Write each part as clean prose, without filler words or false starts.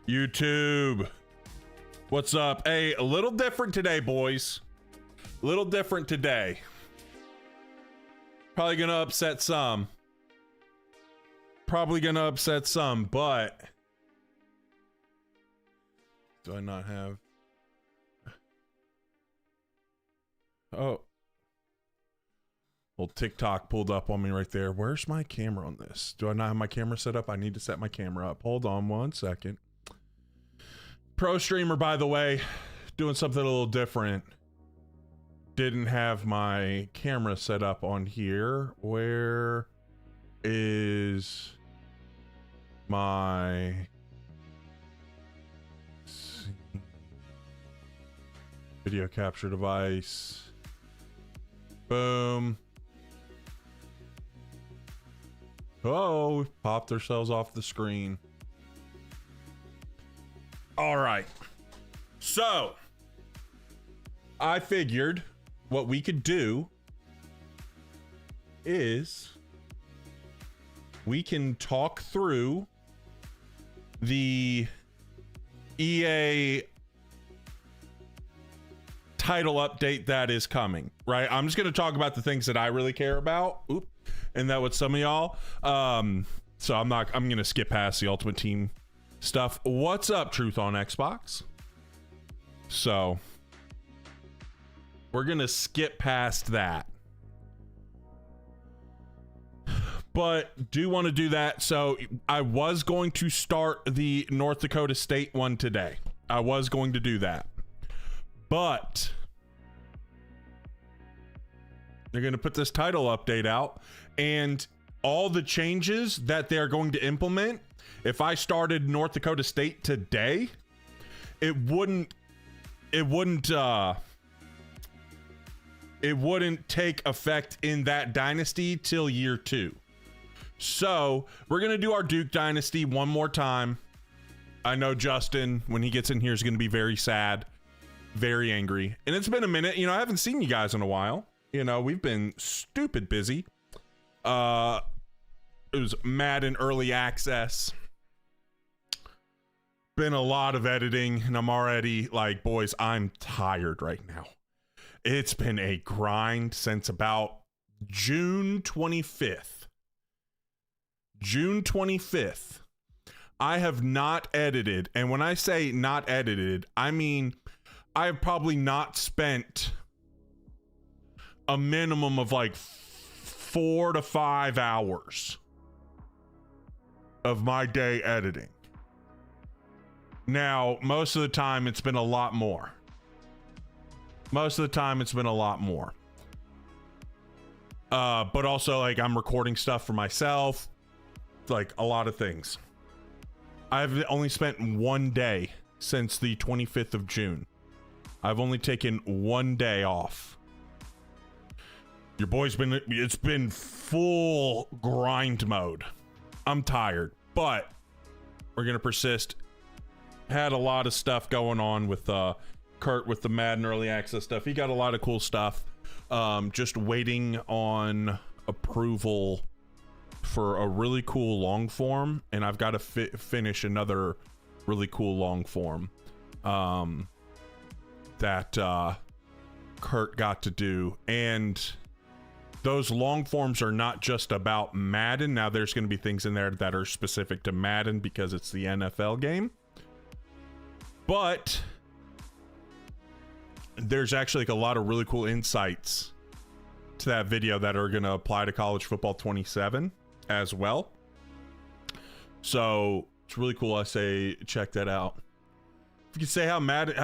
YouTube, what's up? Hey, a little different today, boys. A little different today. Probably gonna upset some. But do I not have? Oh. Well, TikTok pulled up on me right there. Where's my camera on this? Do I not have my camera set up? I need to set my camera up. Hold on 1 second. Pro streamer, by the way, doing something a little different. Didn't have my camera set up on here. Where is my video capture device? Boom. Oh, we popped ourselves off the screen. All right. So, I figured what we could do is we can talk through the EA title update that is coming, right? I'm just going to talk about the things that I really care about. Oop. And that with some of y'all. So I'm going to skip past the Ultimate Team stuff. What's up, Truth on Xbox? So we're going to skip past that. But do want to do that. So I was going to start the North Dakota State one today. I was going to do that. But they're going to put this title update out, and all the changes that they're going to implement, if I started North Dakota State today, it wouldn't take effect in that dynasty till year 2. So we're going to do our Duke dynasty one more time. I know Justin, when he gets in here, is going to be very sad, very angry. And it's been a minute. You know, I haven't seen you guys in a while. You know, we've been stupid busy. It was Madden early access. Been a lot of editing, and I'm already like, boys, I'm tired right now. It's been a grind since about June 25th. June 25th. I have not edited, and when I say not edited, I mean I have probably not spent a minimum of like 4 to 5 hours of my day editing. Now, most of the time it's been a lot more. But also, like, I'm recording stuff for myself, like a lot of things. I've only spent one day since the 25th of June. I've only taken one day off. Your boy's it's been full grind mode. I'm tired, but we're going to persist. Had a lot of stuff going on with Kurt with the Madden early access stuff. He got a lot of cool stuff. Just waiting on approval for a really cool long form, and I've got to finish another really cool long form that Kurt got to do. And those long forms are not just about Madden. Now there's going to be things in there that are specific to Madden because it's the NFL game. But there's actually like a lot of really cool insights to that video that are going to apply to College Football 27 as well. So it's really cool. I say check that out. If you could say how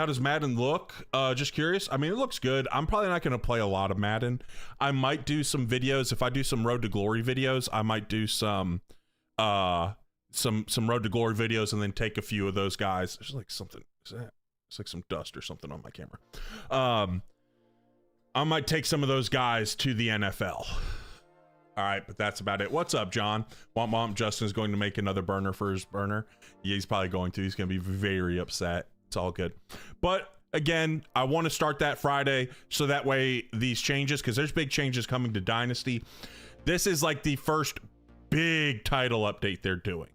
does Madden look? Just curious. I mean, it looks good. I'm probably not going to play a lot of Madden. I might do some videos. If I do some Road to Glory videos, I might do some Road to Glory videos and then take a few of those guys. There's like something. It's like some dust or something on my camera. I might take some of those guys to the NFL. All right, but that's about it. What's up, John? Womp Justin is going to make another burner for his burner. Yeah, he's probably going to. He's going to be very upset. It's all good. But again, I want to start that Friday so that way these changes, because there's big changes coming to Dynasty. This is like the first big title update they're doing.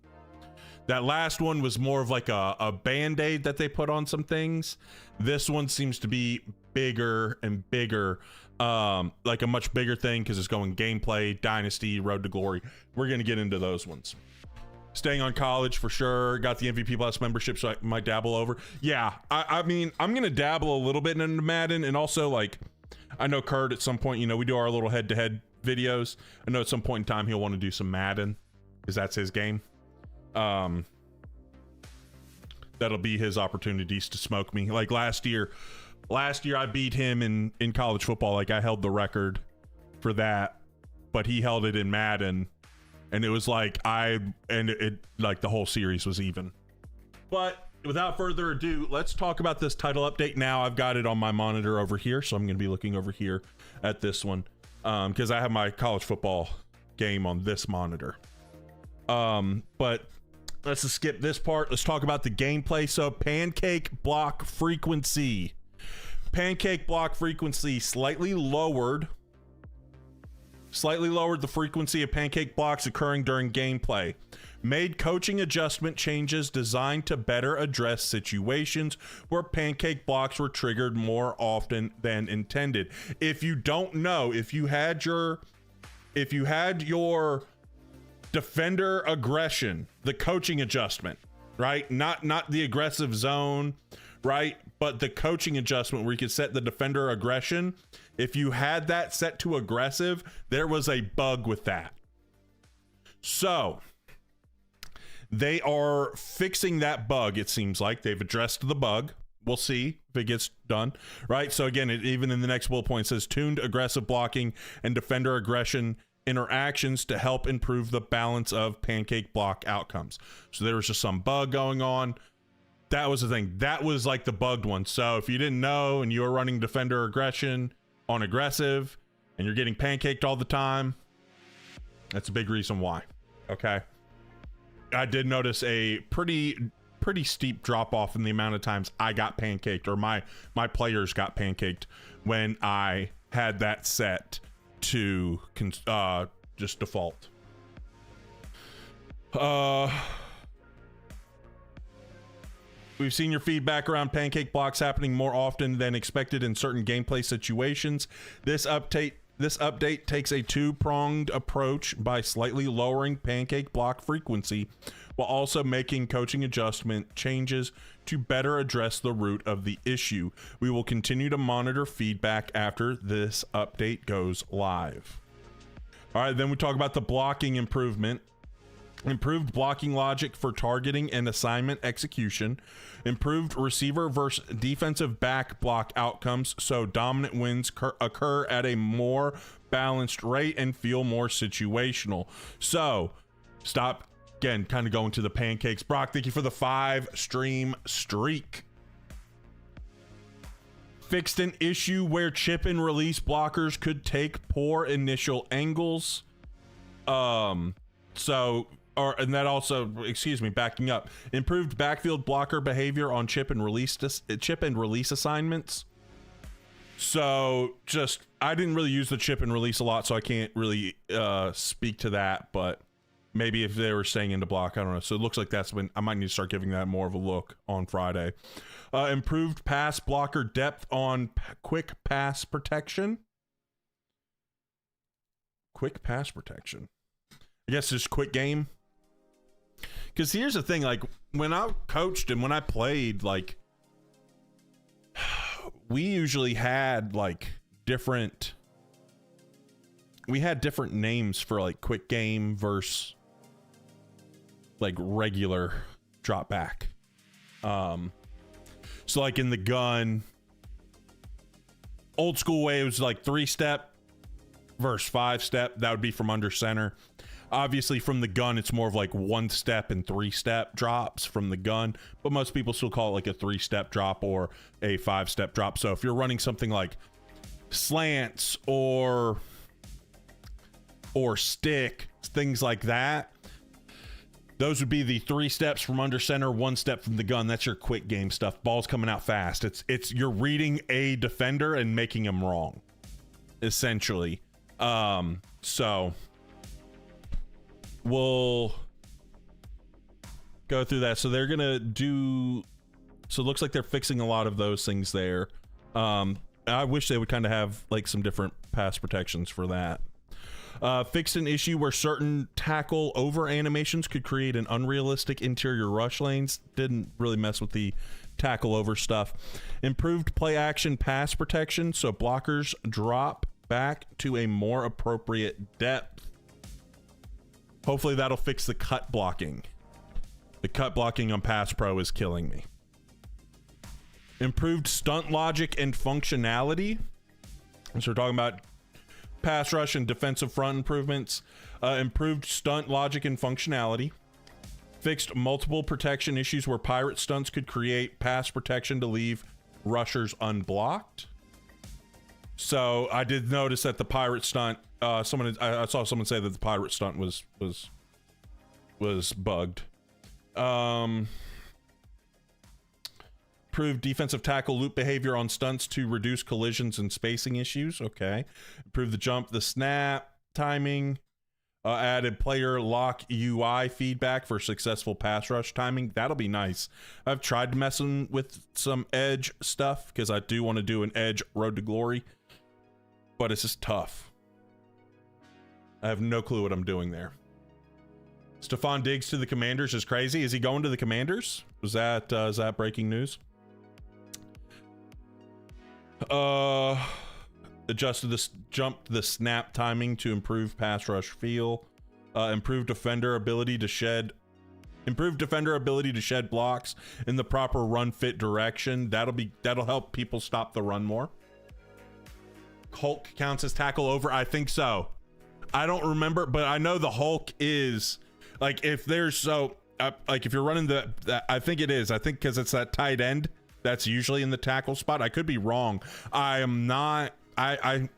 That last one was more of like a band-aid that they put on some things. This one seems to be bigger and bigger, like a much bigger thing because it's going gameplay, Dynasty, Road to Glory. We're going to get into those ones. Staying on college for sure. Got the MVP Plus membership, so I might dabble over. Yeah, I mean, I'm going to dabble a little bit into Madden, and also, like, I know Kurt at some point, you know, we do our little head-to-head videos. I know at some point in time he'll want to do some Madden because that's his game. That'll be his opportunities to smoke me. Like last year I beat him in college football. Like I held the record for that, but he held it in Madden, and it was like it like the whole series was even. But without further ado, let's talk about this title update now. I've got it on my monitor over here, so I'm going to be looking over here at this one because I have my college football game on this monitor. But let's just skip this part. Let's talk about the gameplay. So pancake block frequency. Pancake block frequency slightly lowered the frequency of pancake blocks occurring during gameplay. Made coaching adjustment changes designed to better address situations where pancake blocks were triggered more often than intended. If you don't know, if you had your defender aggression, the coaching adjustment, right? Not the aggressive zone, right? But the coaching adjustment where you could set the defender aggression. If you had that set to aggressive, there was a bug with that. So they are fixing that bug. It seems like they've addressed the bug. We'll see if it gets done, right? So again, even in the next bullet point, it says tuned aggressive blocking and defender aggression interactions to help improve the balance of pancake block outcomes. So there was just some bug going on. That was the thing. That was like the bugged one. So if you didn't know and you were running defender aggression on aggressive and you're getting pancaked all the time, that's a big reason why. Okay. I did notice a pretty steep drop off in the amount of times I got pancaked, or my players got pancaked when I had that set to just default. We've seen your feedback around pancake blocks happening more often than expected in certain gameplay situations. This update takes a two-pronged approach by slightly lowering pancake block frequency while also making coaching adjustment changes to better address the root of the issue. We will continue to monitor feedback after this update goes live. All right, then we talk about the blocking improvement. Improved blocking logic for targeting and assignment execution. Improved receiver versus defensive back block outcomes so dominant wins occur at a more balanced rate and feel more situational. So, stop, again, kind of going to the pancakes. Brock, thank you for the 5-stream streak. Fixed an issue where chip and release blockers could take poor initial angles. And that also, backing up, improved backfield blocker behavior on chip and release assignments. So I didn't really use the chip and release a lot, so I can't really speak to that, but maybe if they were staying into block, I don't know. So it looks like that's when I might need to start giving that more of a look on Friday. Improved pass blocker depth on quick pass protection. Quick pass protection. I guess just quick game. Because here's the thing, like when I coached and when I played, like we usually had like different names for like quick game versus like regular drop back. So like in the gun, old school way, it was like 3-step versus 5-step. That would be from under center. Obviously from the gun, it's more of like 1-step and 3-step drops from the gun, but most people still call it like a 3-step drop or a 5-step drop. So if you're running something like slants or stick, things like that, those would be the 3 steps from under center, 1 step from the gun. That's your quick game stuff. Ball's coming out fast. It's you're reading a defender and making him wrong, essentially. So we'll go through that. So they're gonna do. So it looks like they're fixing a lot of those things there. I wish they would kind of have like some different pass protections for that. Fixed an issue where certain tackle over animations could create an unrealistic interior rush lanes. Didn't really mess with the tackle over stuff. Improved play action pass protection so blockers drop back to a more appropriate depth. Hopefully that'll fix the cut blocking. The cut blocking on Pass Pro is killing me. Improved stunt logic and functionality. So we're talking about pass rush and defensive front improvements. Improved stunt logic and functionality. Fixed multiple protection issues where pirate stunts could create pass protection to leave rushers unblocked. So I did notice that the pirate stunt, I saw someone say that the pirate stunt was bugged. Improved defensive tackle loop behavior on stunts to reduce collisions and spacing issues. Okay. Improved the jump, the snap timing. Added player lock UI feedback for successful pass rush timing. That'll be nice. I've tried messing with some edge stuff because I do want to do an edge road to glory, but it's just tough. I have no clue what I'm doing there. Stephon Diggs to the Commanders is crazy. Is he going to the Commanders? Is that breaking news? Adjusted the snap timing to improve pass rush feel. Improved defender ability to shed blocks in the proper run fit direction. That'll help people stop the run more. Hulk counts as tackle over. I think so. I don't remember, but I know the Hulk is like if there's like if you're running that I think it is. I think because it's that tight end that's usually in the tackle spot. I could be wrong. I am not. I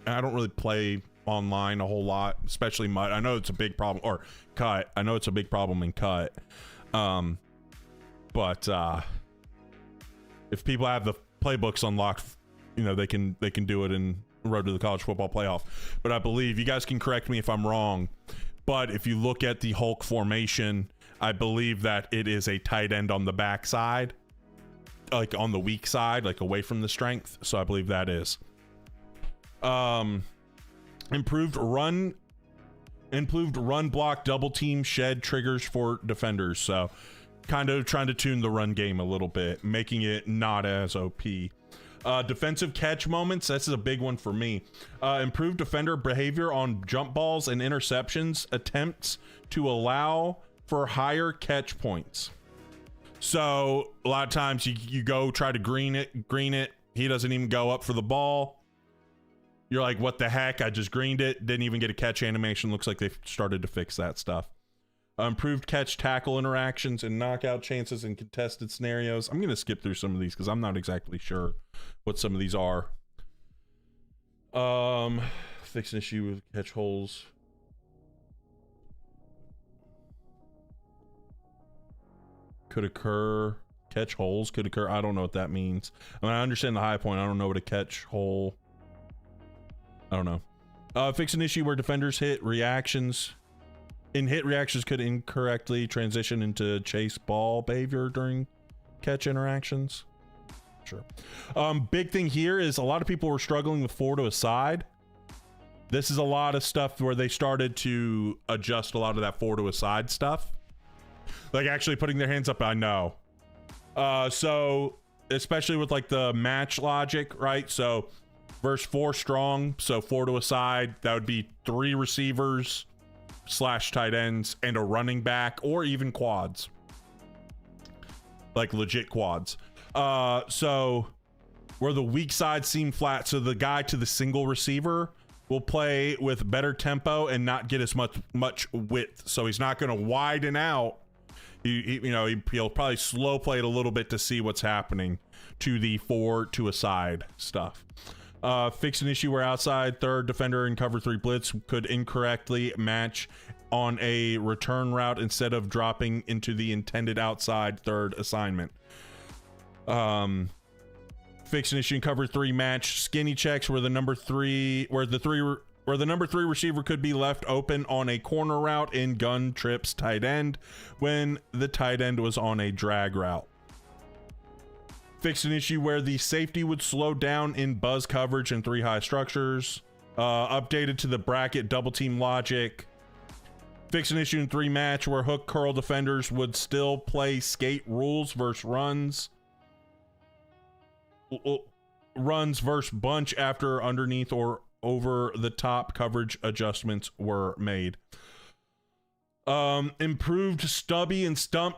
don't really play online a whole lot, especially mud. I know it's a big problem, or cut. I know it's a big problem in cut. But if people have the playbooks unlocked, you know, they can do it in Road to the College Football Playoff. But I believe, you guys can correct me if I'm wrong, but if you look at the Hulk formation, I believe that it is a tight end on the backside, like on the weak side, like away from the strength. So I believe that is. Improved run block double team shed triggers for defenders. So kind of trying to tune the run game a little bit, making it not as OP. Defensive catch moments. This is a big one for me. Improved defender behavior on jump balls and interceptions attempts to allow for higher catch points. So a lot of times you go try to green it. He doesn't even go up for the ball. You're like, what the heck? I just greened it. Didn't even get a catch animation. Looks like they've started to fix that stuff. Improved catch tackle interactions and knockout chances in contested scenarios. I'm going to skip through some of these because I'm not exactly sure what some of these are. Fix an issue with catch holes. Could occur. Catch holes could occur. I don't know what that means. I mean, I understand the high point. I don't know what a catch hole. I don't know. Fix an issue where defenders hit reactions could incorrectly transition into chase ball behavior during catch interactions. Sure. Big thing here is a lot of people were struggling with 4 to a side. This is a lot of stuff where they started to adjust a lot of that 4 to a side stuff. Like actually putting their hands up, I know. So especially with like the match logic, right? So verse 4 strong, so 4 to a side, that would be 3 receivers / tight ends and a running back, or even quads, like legit quads. So where the weak side seem flat, so the guy to the single receiver will play with better tempo and not get as much width, so he's not going to widen out. He'll probably slow play it a little bit to see what's happening to the 4 to a side stuff. Fix an issue where outside third defender in cover 3 blitz could incorrectly match on a return route instead of dropping into the intended outside third assignment. Fix an issue in cover 3 match skinny checks where the where the number 3 receiver could be left open on a corner route in gun trips tight end when the tight end was on a drag route. Fixed an issue where the safety would slow down in buzz coverage in 3 high structures. Updated to the bracket double team logic. Fixed an issue in 3 match where hook curl defenders would still play skate rules versus runs. Runs versus bunch after underneath or over the top coverage adjustments were made. Improved stubby and stump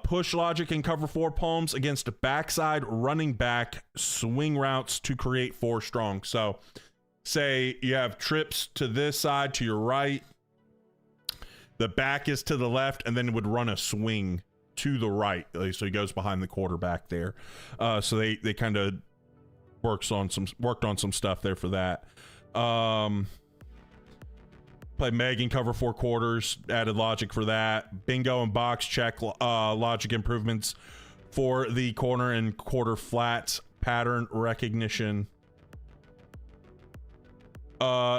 push logic in cover 4 palms against backside running back swing routes to create 4 strong. So say you have trips to this side to your right, the back is to the left, and then it would run a swing to the right. So he goes behind the quarterback there. So they kind of worked on some stuff there for that. Play Meg in cover 4 quarters, added logic for that. Bingo and box check logic improvements for the corner and quarter flats pattern recognition.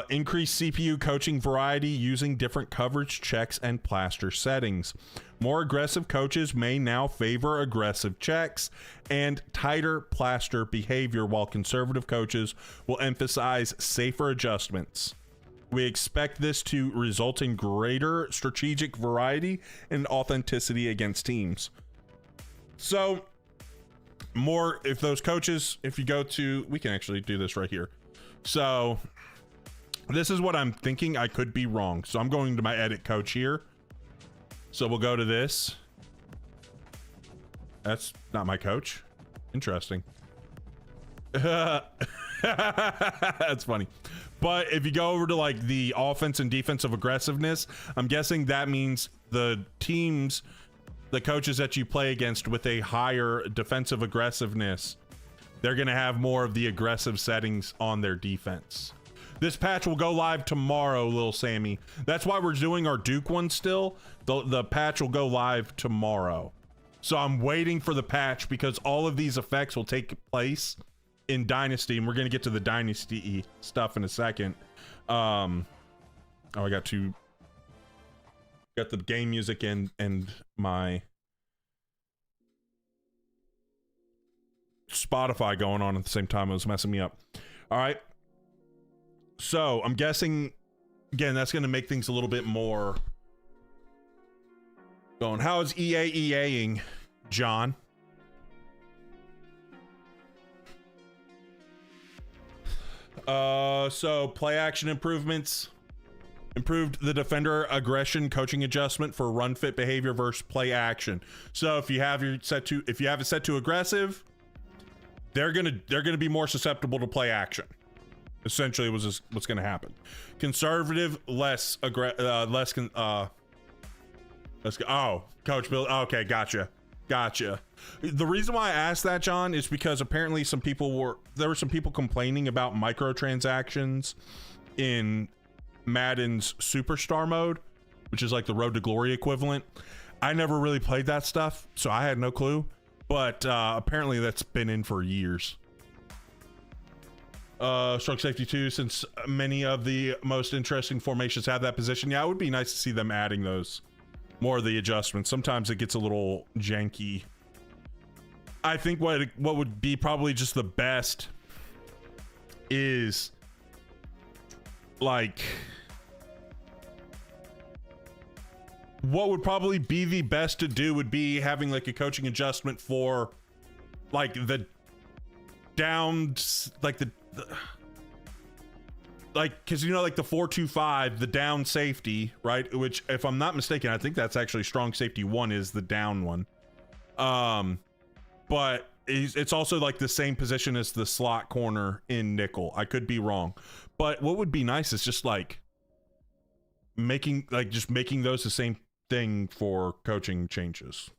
Increased CPU coaching variety using different coverage checks and plaster settings. More aggressive coaches may now favor aggressive checks and tighter plaster behavior, while conservative coaches will emphasize safer adjustments. We expect this to result in greater strategic variety and authenticity against teams. So, more, if those coaches, if you go to, we can actually do this right here. So, this is what I'm thinking. I could be wrong. So I'm going to my edit coach here. So we'll go to this. That's not my coach. Interesting. That's funny. But if you go over to like the offense and defensive aggressiveness, I'm guessing that means the teams, the coaches that you play against with a higher defensive aggressiveness, they're going to have more of the aggressive settings on their defense. This patch will go live tomorrow, Lil Sammy. That's why we're doing our Duke one still. The patch will go live tomorrow. So I'm waiting for the patch because all of these effects will take place in Dynasty, and we're going to get to the Dynasty stuff in a second. I got the game music and my Spotify going on at the same time. It was messing me up. All right. So I'm guessing, again, that's going to make things a little bit more going. How is EAing, John? So play action improvements. Improved the defender aggression coaching adjustment for run fit behavior versus play action. So if you have it set to aggressive, they're gonna be more susceptible to play action. Essentially, was just what's going to happen. Conservative, less oh, Coach Bill. Okay, gotcha. The reason why I asked that, John, is because apparently there were some people complaining about microtransactions in Madden's Superstar mode, which is like the Road to Glory equivalent. I never really played that stuff, so I had no clue. But apparently, that's been in for years. Stroke safety 2, since many of the most interesting formations have that position. Yeah, it would be nice to see them adding those. More of the adjustments. Sometimes it gets a little janky. I think what would be probably just the best is like, what would probably be the best to do would be having like a coaching adjustment for like the downs, like because you know, like the 4-2-5, the down safety, right? Which, if I'm not mistaken, I think that's actually strong safety 1 is the down one. But it's also like the same position as the slot corner in nickel. I could be wrong, but what would be nice is just like making those the same thing for coaching changes.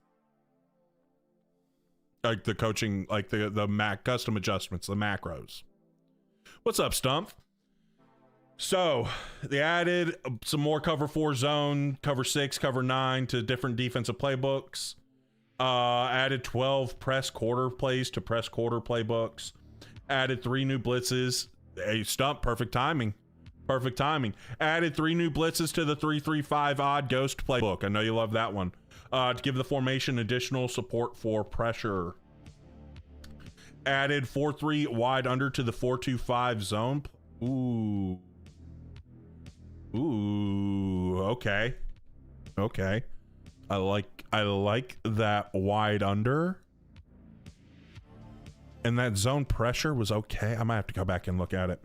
Like the coaching, like the Mac custom adjustments, the macros. What's up, Stump? So they added some more cover 4 zone, cover 6, cover 9 to different defensive playbooks. Added 12 press quarter plays to press quarter playbooks. Added 3 new blitzes. Hey, Stump, perfect timing. Perfect timing. Added 3 new blitzes to the 3-3-5 odd ghost playbook. I know you love that one. To give the formation additional support for pressure. Added 4-3 wide under to the 4-2-5 zone. Ooh. Ooh. Okay. Okay. I like that wide under. And that zone pressure was okay. I might have to go back and look at it.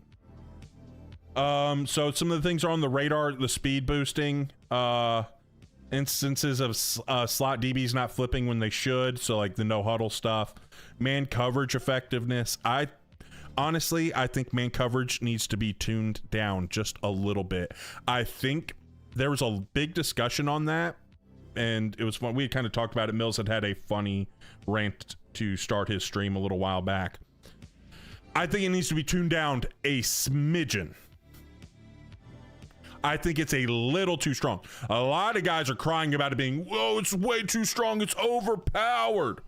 So some of the things are on the radar: the speed boosting, instances of slot DBs not flipping when they should, so like the no huddle stuff, man coverage effectiveness. Honestly, I think man coverage needs to be tuned down just a little bit. I think there was a big discussion on that, and it was fun. We kind of talked about it. Mills had a funny rant to start his stream a little while back. I think it needs to be tuned down a smidgen. I think it's a little too strong. A lot of guys are crying about it being, whoa, it's way too strong. It's overpowered.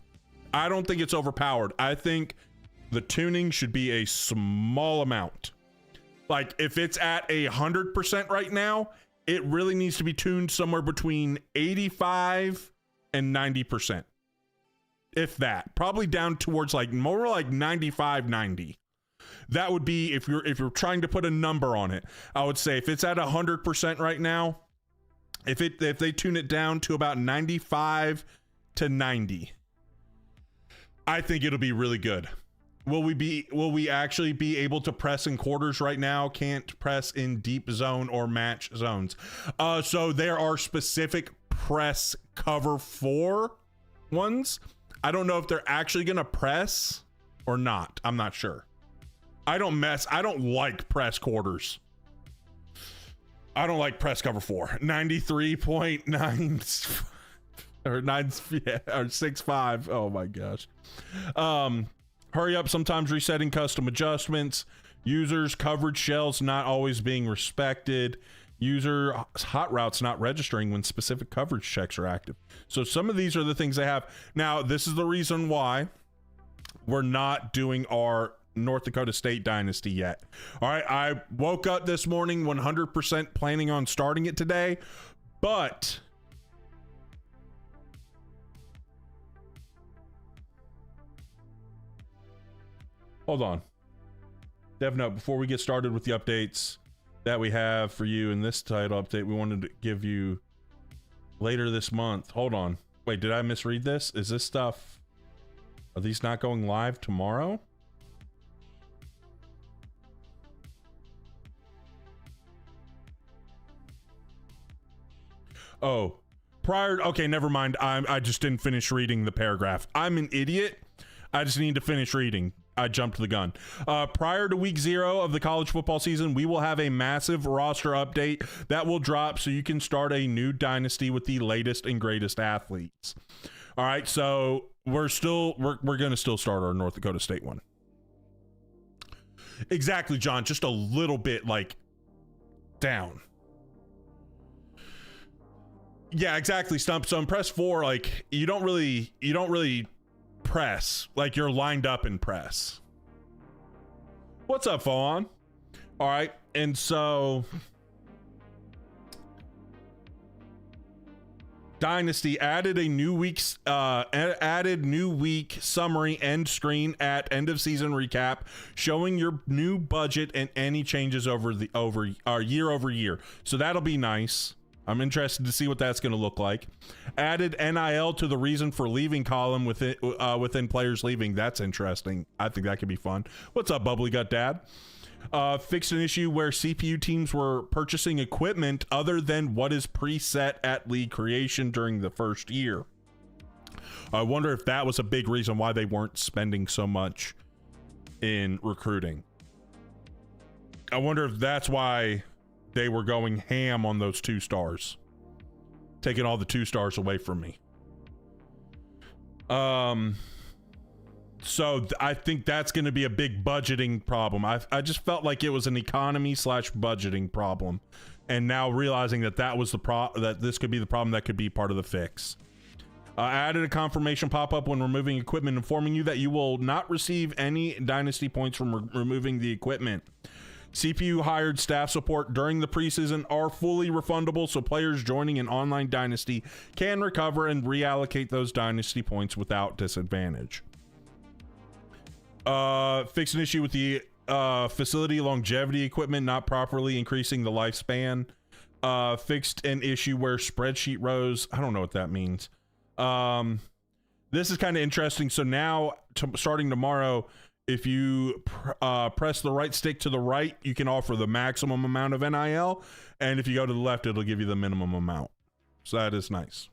I don't think it's overpowered. I think the tuning should be a small amount. Like if it's at 100% right now, it really needs to be tuned somewhere between 85 and 90%. If that, probably down towards like more like 95, 90. That would be, if you're trying to put a number on it, I would say if it's at 100% right now, if they tune it down to about 95 to 90, I think it'll be really good. Will we actually be able to press in quarters right now? Can't press in deep zone or match zones. So there are specific press cover 4 ones. I don't know if they're actually gonna press or not. I'm not sure. I don't like press quarters. I don't like press cover 4. 93.9 or 9 yeah, or 6.5. Oh my gosh. Hurry up, sometimes resetting custom adjustments. Users coverage shells not always being respected. User hot routes not registering when specific coverage checks are active. So some of these are the things they have. Now, this is the reason why we're not doing our North Dakota State Dynasty yet. All right, I woke up this morning 100% planning on starting it today, but hold on. Dev note, before we get started with the updates that we have for you in this title update, we wanted to give you later this month. Hold on. Wait, did I misread this? Is this stuff, are these not going live tomorrow? Oh, okay, never mind. I just didn't finish reading the paragraph. I'm an idiot. I just need to finish reading. I jumped the gun. Prior to week 0 of the college football season, we will have a massive roster update that will drop so you can start a new dynasty with the latest and greatest athletes. All right, so we're going to still start our North Dakota State one. Exactly, John. Just a little bit like down. Yeah, exactly, Stump. So in press 4, like you don't really press, like you're lined up in press. What's up, Fawn? All right, and so Dynasty added a new week's new week summary end screen at end of season recap, showing your new budget and any changes year over year. So that'll be nice. I'm interested to see what that's going to look like. Added NIL to the reason for leaving column within players leaving. That's interesting. I think that could be fun. What's up, Bubbly Gut Dad? Fixed an issue where CPU teams were purchasing equipment other than what is preset at league creation during the first year. I wonder if that was a big reason why they weren't spending so much in recruiting. I wonder if that's why they were going ham on those 2 stars, taking all the 2 stars away from me. So I think that's going to be a big budgeting problem. I just felt like it was an economy / budgeting problem, and now realizing that was that this could be the problem that could be part of the fix. Added a confirmation pop-up when removing equipment, informing you that you will not receive any dynasty points from removing the equipment. CPU hired staff support during the preseason are fully refundable, so players joining an online Dynasty can recover and reallocate those Dynasty points without disadvantage. Fix an issue with the facility longevity equipment not properly increasing the lifespan. Fixed an issue where spreadsheet rows, I don't know what that means. This is kind of interesting. So now, starting tomorrow, if you press the right stick to the right, you can offer the maximum amount of NIL, and if you go to the left, it'll give you the minimum amount. So that is nice.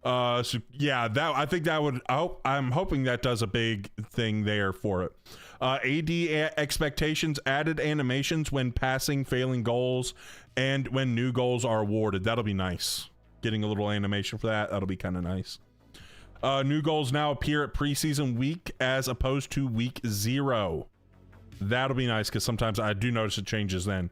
So yeah, that I think that would. I'm hoping that does a big thing there for it. AD expectations added animations when passing, failing goals, and when new goals are awarded. That'll be nice. Getting a little animation for that. That'll be kind of nice. New goals now appear at preseason week as opposed to week 0. That'll be nice because sometimes I do notice it changes then.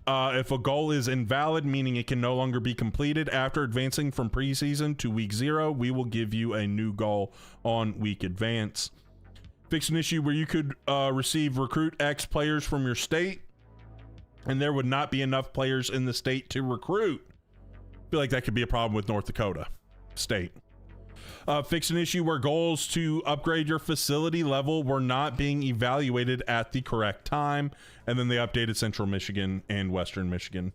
If a goal is invalid, meaning it can no longer be completed after advancing from preseason to week 0, we will give you a new goal on week advance. Fix an issue where you could receive recruit X players from your state, and there would not be enough players in the state to recruit. I feel like that could be a problem with North Dakota state. Fix an issue where goals to upgrade your facility level were not being evaluated at the correct time. And then they updated Central Michigan and Western Michigan.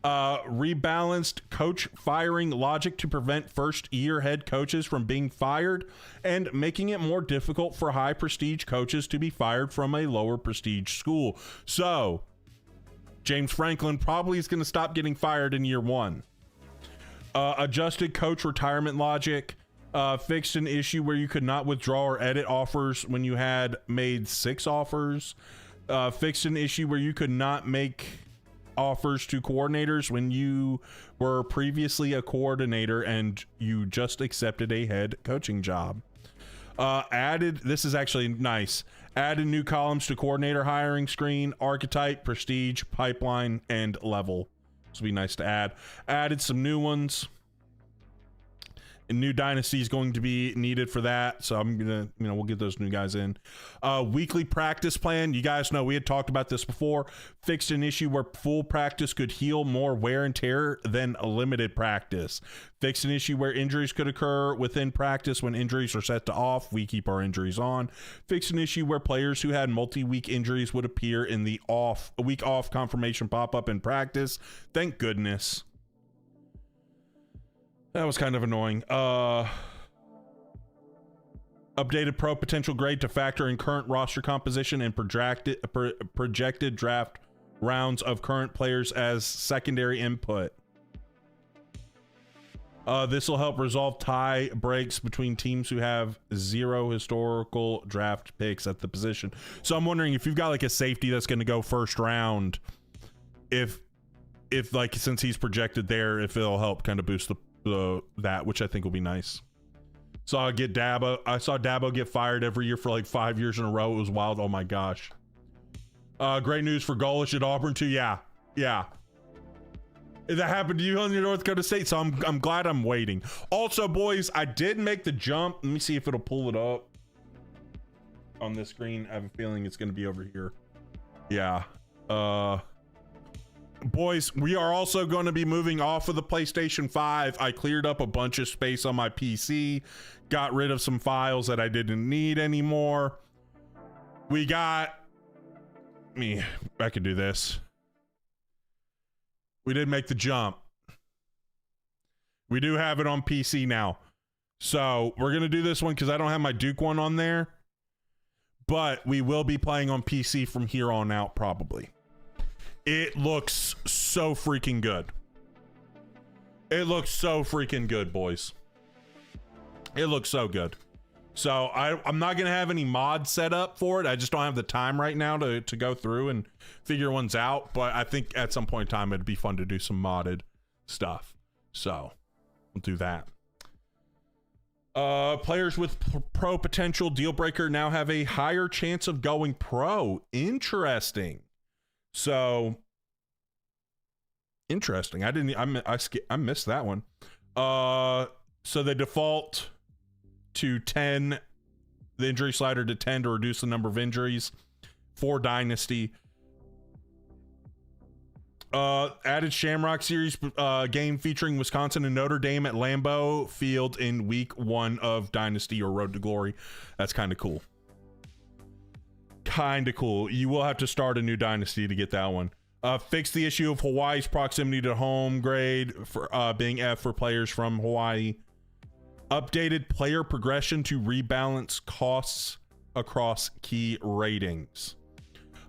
Rebalanced coach firing logic to prevent first-year head coaches from being fired and making it more difficult for high prestige coaches to be fired from a lower prestige school. So James Franklin probably is going to stop getting fired in year 1. Adjusted coach retirement logic. Fixed an issue where you could not withdraw or edit offers when you had made 6 offers. Fixed an issue where you could not make offers to coordinators when you were previously a coordinator and you just accepted a head coaching job. Added, this is actually nice, added new columns to coordinator hiring screen, archetype, prestige, pipeline, and level. This would be nice to add. Added some new ones. A new dynasty is going to be needed for that, so I'm gonna, we'll get those new guys in. Weekly practice plan. You guys know we had talked about this before. Fixed an issue where full practice could heal more wear and tear than a limited practice. Fixed an issue where injuries could occur within practice when injuries are set to off. We keep our injuries on. Fixed an issue where players who had multi-week injuries would appear in the week off confirmation pop-up in practice. Thank goodness. That was kind of annoying. Updated pro potential grade to factor in current roster composition and projected draft rounds of current players as secondary input. This will help resolve tie breaks between teams who have 0 historical draft picks at the position. So I'm wondering if you've got like a safety that's going to go first round, if like, since he's projected there, if it'll help kind of boost that, which I think will be nice. So I saw Dabo get fired every year for like 5 years in a row. It was wild. Oh my gosh. Great news for Golish at Auburn too. Yeah. That happened to you on your North Dakota State, so I'm glad I'm waiting. Also, boys, I did make the jump. Let me see if it'll pull it up on this screen. I have a feeling it's going to be over here. Yeah. Boys, we are also going to be moving off of the PlayStation 5. I cleared up a bunch of space on my PC, got rid of some files that I didn't need anymore. I could do this. We did make the jump. We do have it on PC now. So we're going to do this one because I don't have my Duke one on there. But we will be playing on PC from here on out, probably. It looks so freaking good. It looks so freaking good, boys. It looks so good. So I'm not going to have any mods set up for it. I just don't have the time right now to go through and figure ones out. But I think at some point in time, it'd be fun to do some modded stuff. So we'll do that. Players with pro potential deal breaker now have a higher chance of going pro. Interesting. So interesting. I missed that one. So they default to 10, the injury slider to 10 to reduce the number of injuries. for Dynasty. Added Shamrock Series game featuring Wisconsin and Notre Dame at Lambeau Field in week 1 of Dynasty or Road to Glory. That's kind of cool. Kind of cool. You will have to start a new Dynasty to get that one. Fix the issue of Hawaii's proximity to home grade for being F for players from Hawaii. Updated player progression to rebalance costs across key ratings.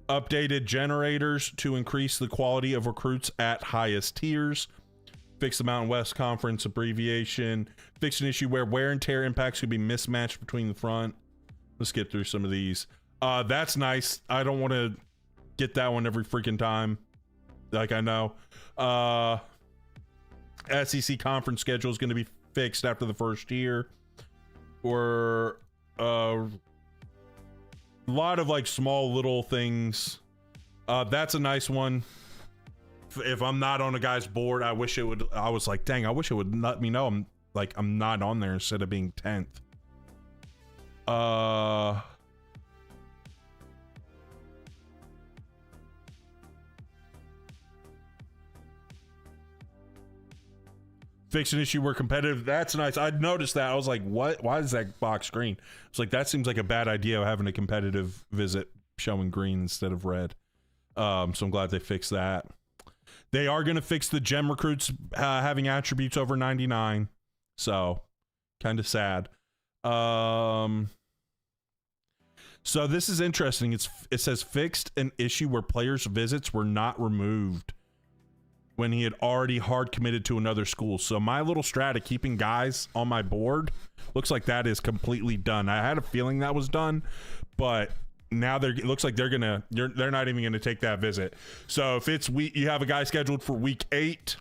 Updated generators to increase the quality of recruits at highest tiers. Fix the Mountain West Conference abbreviation. Fix an issue where wear and tear impacts could be mismatched between the front. Let's get through some of these. That's nice. I don't want to get that one every freaking time. Like I know. SEC conference schedule is going to be fixed after the first year. Or a lot of like small little things. That's a nice one. If I'm not on a guy's board, I wish it would. I was like, dang, I wish it would let me know I'm not on there instead of being 10th. Fix an issue where competitive. That's nice. I noticed that. I was like, what? Why is that box green? It's like, that seems like a bad idea, having a competitive visit showing green instead of red. So I'm glad they fixed that. They are going to fix the gem recruits having attributes over 99. So kind of sad. So this is interesting. It says fixed an issue where players' visits were not removed when he had already hard committed to another school. So my little strat of keeping guys on my board looks like that is completely done. I had a feeling that was done, but now it looks like they're not even gonna take that visit. So if it's you have a guy scheduled for week 8,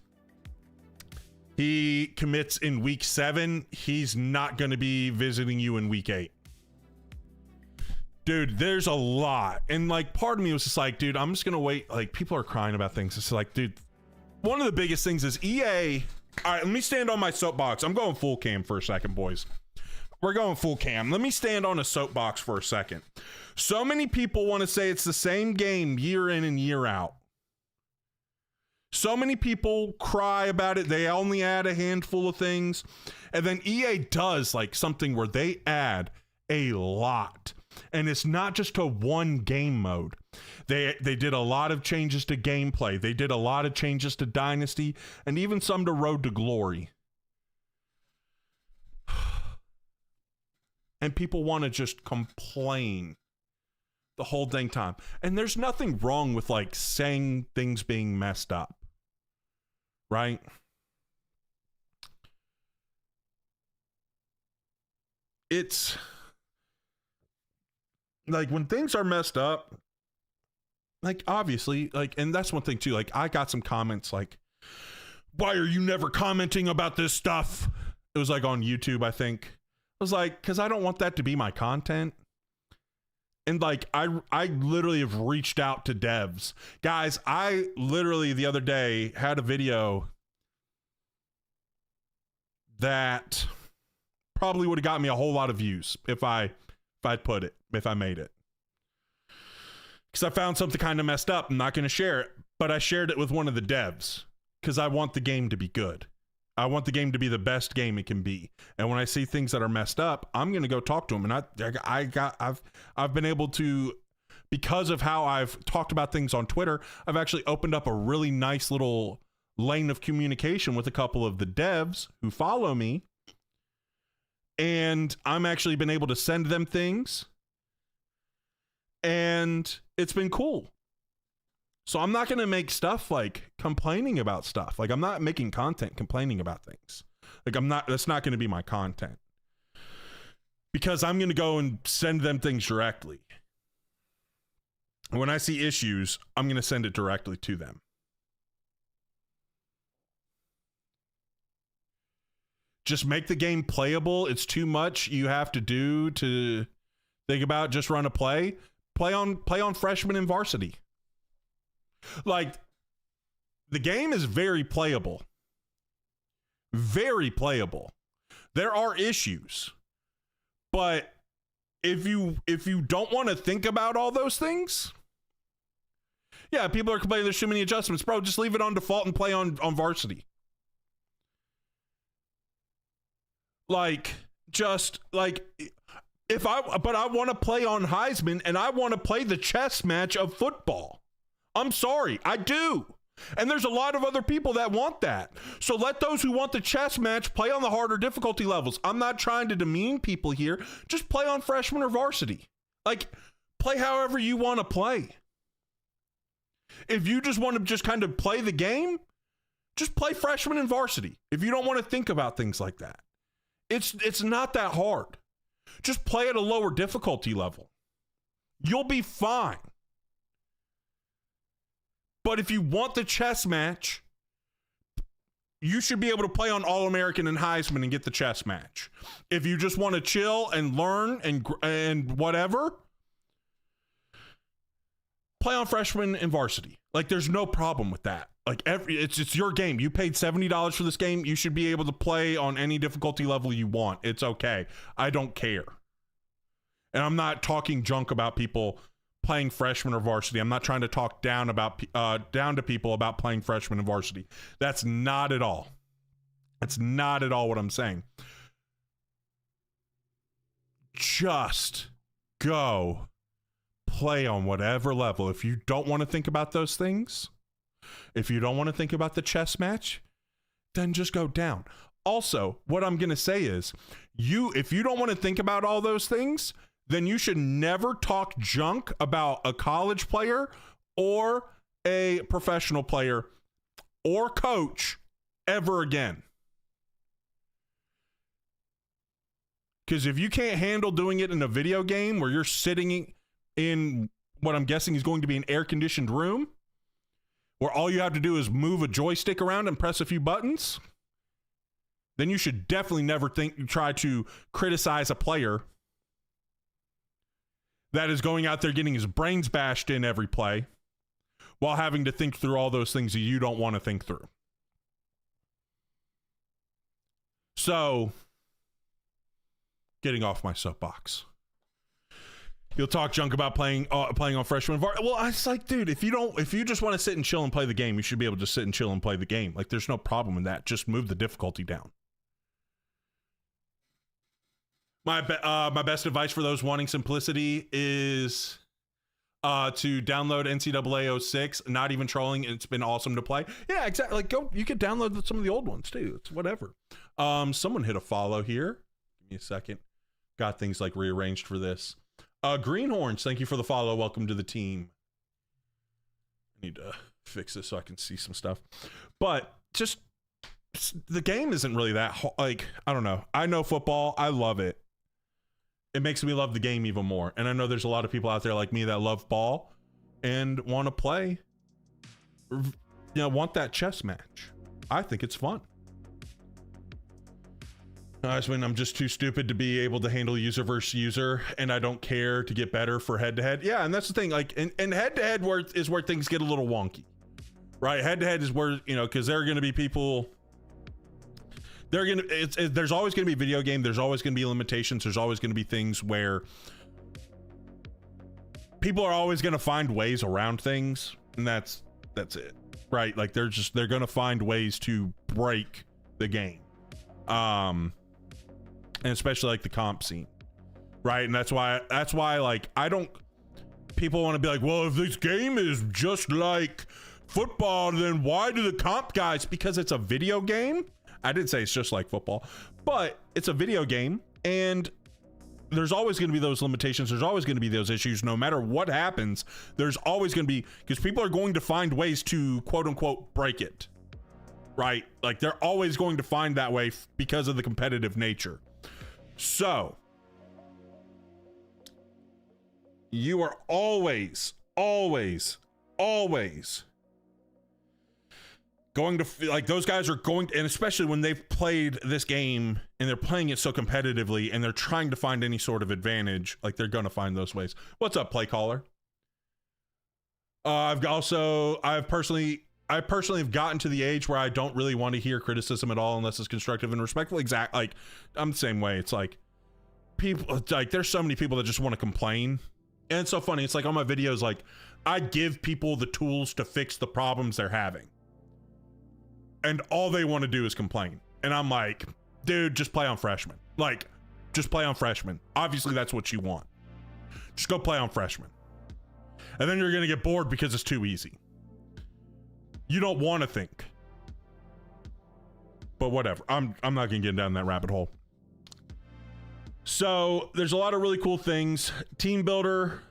he commits in week 7, he's not gonna be visiting you in week 8. Dude, there's a lot. And like, part of me was just like, dude, I'm just gonna wait. Like, people are crying about things. It's like, dude, one of the biggest things is EA. All right, let me stand on my soapbox. I'm going full cam for a second, boys. We're going full cam. Let me stand on a soapbox for a second. So many people want to say it's the same game year in and year out. So many people cry about it. They only add a handful of things. And then EA does like something where they add a lot. And it's not just to one game mode. They did a lot of changes to gameplay. They did a lot of changes to Dynasty and even some to Road to Glory. And people want to just complain the whole dang time. And there's nothing wrong with like saying things being messed up. Right? It's like when things are messed up, like obviously, like, and that's one thing too, like I got some comments like, why are you never commenting about this stuff? It was like on YouTube, I think. I was like, because I don't want that to be my content. And like, I literally have reached out to devs. Guys, I literally the other day had a video that probably would have got me a whole lot of views if I made it. Because I found something kind of messed up. I'm not going to share it, but I shared it with one of the devs because I want the game to be good. I want the game to be the best game it can be. And when I see things that are messed up, I'm going to go talk to them. And I've been able to, because of how I've talked about things on Twitter, I've actually opened up a really nice little lane of communication with a couple of the devs who follow me. And I'm actually been able to send them things. And it's been cool. So I'm not going to make stuff like complaining about stuff. Like I'm not making content complaining about things. Like that's not going to be my content. Because I'm going to go and send them things directly. When I see issues, I'm going to send it directly to them. Just make the game playable. It's too much you have to do to think about. Just run a play. Play on freshman and varsity. Like, the game is very playable. Very playable. There are issues, but if you don't want to think about all those things, yeah, people are complaining there's too many adjustments. Bro, just leave it on default and play on varsity. Like, just like, but I want to play on Heisman and I want to play the chess match of football. I'm sorry, I do. And there's a lot of other people that want that. So let those who want the chess match play on the harder difficulty levels. I'm not trying to demean people here. Just play on freshman or varsity. Like, play however you want to play. If you just want to just kind of play the game, just play freshman and varsity. If you don't want to think about things like that, it's not that hard. Just play at a lower difficulty level. You'll be fine. But if you want the chess match, you should be able to play on All-American and Heisman and get the chess match. If you just want to chill and learn and whatever, play on freshman and varsity. Like, there's no problem with that. Like, it's your game. You paid $70 for this game. You should be able to play on any difficulty level you want. It's okay. I don't care. And I'm not talking junk about people playing freshman or varsity. I'm not trying to talk down to people about playing freshman and varsity. That's not at all. That's not at all what I'm saying. Just go play on whatever level. If you don't want to think about those things, if you don't want to think about the chess match, then just go down. Also, what I'm going to say is, if you don't want to think about all those things, then you should never talk junk about a college player or a professional player or coach ever again. Because if you can't handle doing it in a video game where you're sitting in what I'm guessing is going to be an air-conditioned room, where all you have to do is move a joystick around and press a few buttons, then you should definitely never try to criticize a player that is going out there getting his brains bashed in every play while having to think through all those things that you don't want to think through. So, getting off my soapbox. You'll talk junk about playing on freshman. Well, it's like, dude, if you just want to sit and chill and play the game, you should be able to sit and chill and play the game. Like, there's no problem in that. Just move the difficulty down. My best advice for those wanting simplicity is to download NCAA 06. Not even trolling. It's been awesome to play. Yeah, exactly. Like, you could download some of the old ones too. It's whatever. Someone hit a follow here. Give me a second. Got things like rearranged for this. Greenhorns, thank you for the follow. Welcome to the team. I need to fix this so I can see some stuff. But just the game isn't really that like, I don't know. I know football. I love it. It makes me love the game even more. And I know there's a lot of people out there like me that love ball and want to play, want that chess match. I think it's fun. I'm just too stupid to be able to handle user versus user, and I don't care to get better for head-to-head. Yeah, and that's the thing. Like, and head-to-head is where things get a little wonky, right? Head-to-head is where, because there are going to be people... There's always going to be video game. There's always going to be limitations. There's always going to be things where people are always going to find ways around things, and that's it, right? Like, they're going to find ways to break the game, and especially like the comp scene, right? And that's why like people want to be like, well, if this game is just like football, then why do the comp guys? Because it's a video game. I didn't say it's just like football, but it's a video game, and there's always going to be those limitations. There's always going to be those issues. No matter what happens, there's always going to be, because people are going to find ways to quote unquote break it, right? Like, they're always going to find that way because of the competitive nature. So you are always going to, like, those guys are going to, and especially when they've played this game and they're playing it so competitively and they're trying to find any sort of advantage, like, they're going to find those ways. What's up, play caller? I've personally have gotten to the age where I don't really want to hear criticism at all unless it's constructive and respectful. Like, I'm the same way. It's like, people, like, there's so many people that just want to complain. And it's so funny. It's like on my videos, like, I give people the tools to fix the problems they're having. And all they want to do is complain. And I'm like, dude, just play on freshman. Like, just play on freshman. Obviously, that's what you want. Just go play on freshman. And then you're going to get bored because it's too easy. You don't want to think. But whatever. I'm not going to get down that rabbit hole. So there's a lot of really cool things. Team Builder,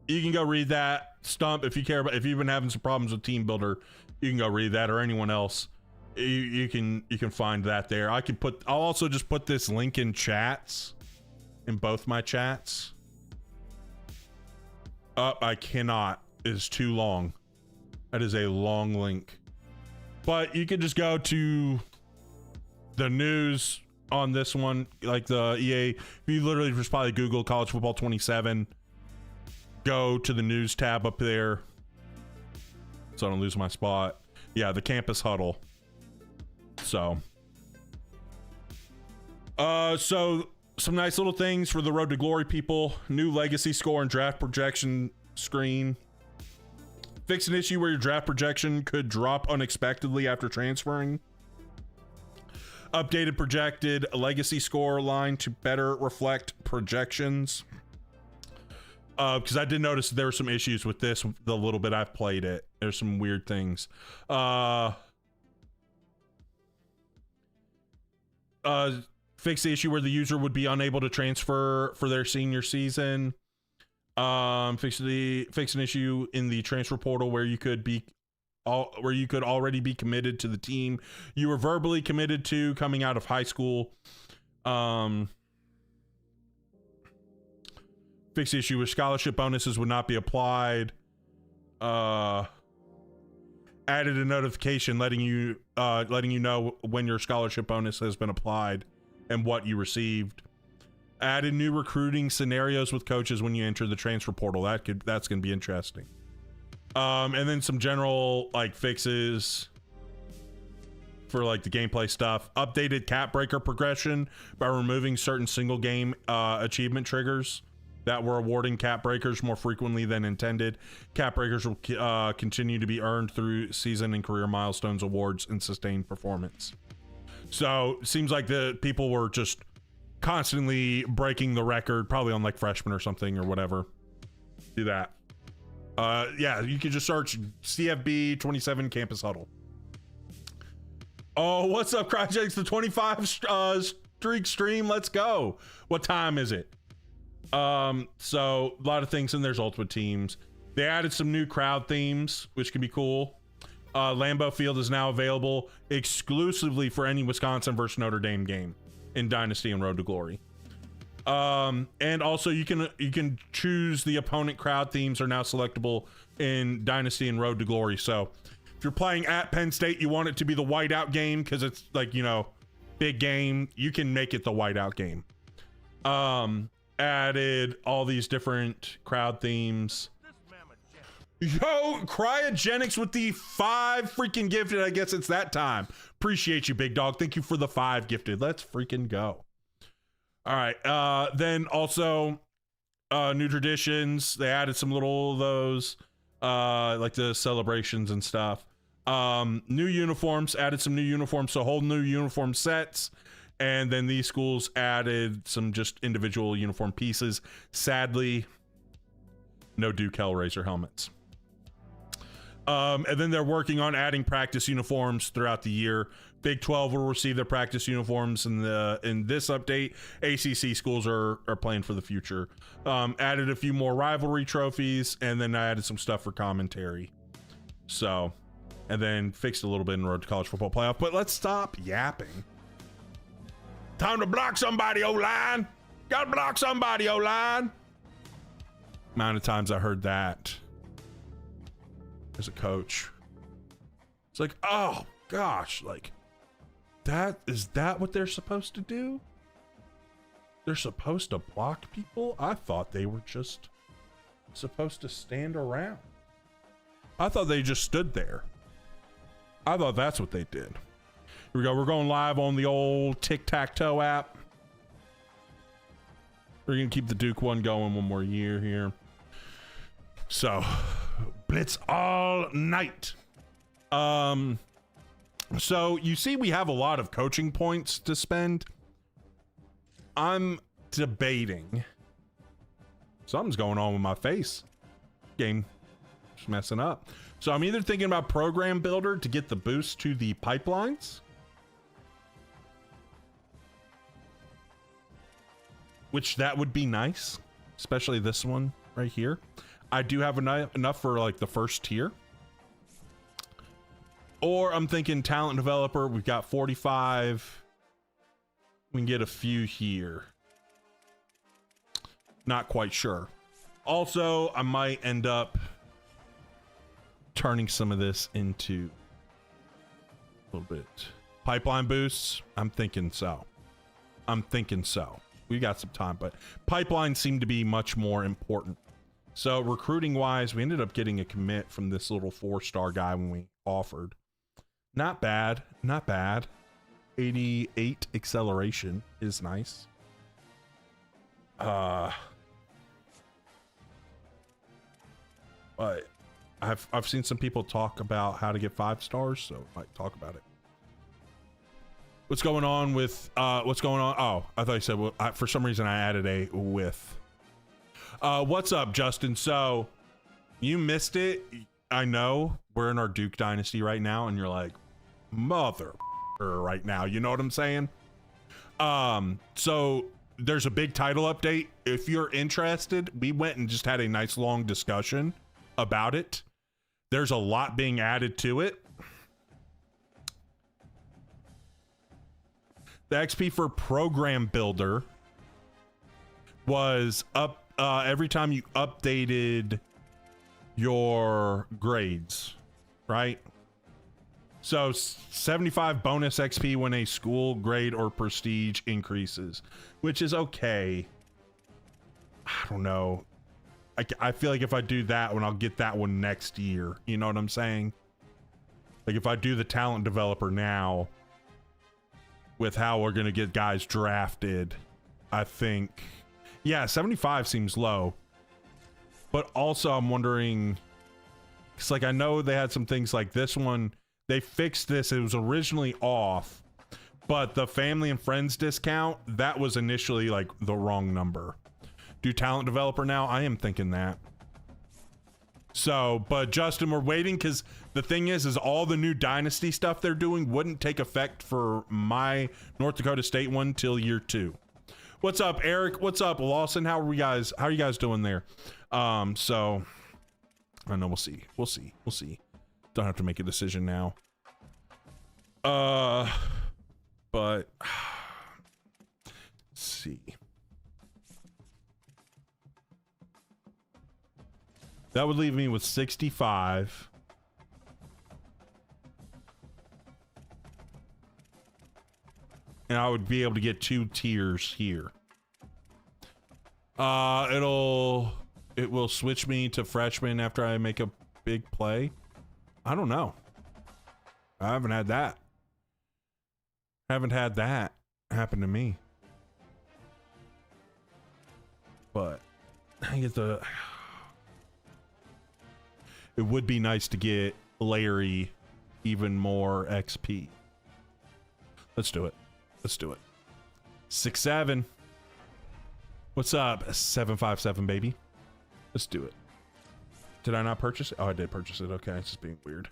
you can go read that. Stump, if you care about, if you've been having some problems with Team Builder, you can go read that, or anyone else. You can find that there. I'll also just put this link in chats, in both my chats. I cannot. It is too long. That is a long link. But you can just go to the news on this one, like the EA. You literally just probably Google College Football 27. Go to the news tab up there, so I don't lose my spot. Yeah, the campus huddle. So some nice little things for the Road to Glory people. New legacy score and draft projection screen. Fix an issue where your draft projection could drop unexpectedly after transferring. Updated projected legacy score line to better reflect projections. Because I did notice there were some issues with this, the little bit I've played it. There's some weird things. Fix the issue where the user would be unable to transfer for their senior season. Fix an issue in the transfer portal where you could already be committed to the team you were verbally committed to coming out of high school. Fix the issue where scholarship bonuses would not be applied. Added a notification letting you know when your scholarship bonus has been applied and what you received. Added new recruiting scenarios with coaches when you enter the transfer portal. That's gonna be interesting. And then some general like fixes for like the gameplay stuff. Updated cap breaker progression by removing certain single game achievement triggers that were awarding cap breakers more frequently than intended. Cap breakers will continue to be earned through season and career milestones, awards, and sustained performance. So it seems like the people were just constantly breaking the record, probably on like freshman or something or whatever. Do that. Yeah, you can just search CFB 27 Campus Huddle. Oh, what's up, Cryjakes? The 25 streak stream. Let's go. What time is it? So a lot of things in there's Ultimate Teams. They added some new crowd themes, which can be cool. Lambeau Field is now available exclusively for any Wisconsin versus Notre Dame game in Dynasty and Road to Glory. And also you can choose the opponent crowd themes are now selectable in Dynasty and Road to Glory. So if you're playing at Penn State, you want it to be the whiteout game because it's like, you know, big game, you can make it the whiteout game. Added all these different crowd themes. Yo, Cryogenics with the 5 freaking gifted. I guess it's that time. Appreciate you, big dog. Thank you for the 5 gifted. Let's freaking go. All right. Then also new traditions. They added some little of those, like the celebrations and stuff. New uniforms, added some new uniforms. So whole new uniform sets. And then these schools added some just individual uniform pieces. Sadly, no Duke Hellraiser helmets. And then they're working on adding practice uniforms throughout the year. Big 12 will receive their practice uniforms in this update. ACC schools are playing for the future. Added a few more rivalry trophies, and then I added some stuff for commentary. So, and then fixed a little bit in Road to College Football Playoff. But let's stop yapping. Time to block somebody, O-line. Gotta block somebody, O-line. Amount of times I heard that as a coach. It's like, oh gosh, like is that what they're supposed to do? They're supposed to block people? I thought they were just supposed to stand around. I thought they just stood there. I thought that's what they did. Here we go. We're going live on the old tic-tac-toe app. We're gonna keep the Duke one going one more year here. So, blitz all night. So you see we have a lot of coaching points to spend. I'm debating. Something's going on with my face. Game just messing up. So I'm either thinking about program builder to get the boost to the pipelines, which that would be nice, especially this one right here. I do have enough for like the first tier. Or I'm thinking talent developer. We've got 45. We can get a few here. Not quite sure. Also, I might end up turning some of this into a little bit pipeline boosts. I'm thinking so. We got some time, but pipelines seem to be much more important. So recruiting wise, we ended up getting a commit from this little 4-star guy when we offered. Not bad, not bad. 88 acceleration is nice. But I've seen some people talk about how to get 5 stars, so I might talk about it. What's going on with what's going on? Oh, I thought you said, well, for some reason I added a with. What's up, Justin? So you missed it. I know we're in our Duke Dynasty right now, and you're like, mother right now. You know what I'm saying? So there's a big title update. If you're interested, we went and just had a nice long discussion about it. There's a lot being added to it. The XP for program builder was up every time you updated your grades, right? So 75 bonus XP when a school grade or prestige increases, which is okay. I don't know. I feel like if I do that one, I'll get that one next year. You know what I'm saying? Like if I do the talent developer now, with how we're going to get guys drafted, I think, yeah, 75 seems low. But also I'm wondering, because like I know they had some things like this one, they fixed this. It was originally off, but the family and friends discount, that was initially like the wrong number. Do talent developer now? I am thinking that. So, but Justin, we're waiting because the thing is all the new Dynasty stuff they're doing wouldn't take effect for my North Dakota State one till year 2. What's up, Eric? What's up, Lawson? How are you guys doing there? So I know we'll see. Don't have to make a decision now. But let's see. That would leave me with 65. And I would be able to get 2 tiers here. It will switch me to freshman after I make a big play. I don't know. I haven't had that. Haven't had that happen to me. But I get the... It would be nice to get Larry even more XP. Let's do it. 6-7. What's up? 757, baby. Let's do it. Did I not purchase it? Oh, I did purchase it. Okay, it's just being weird.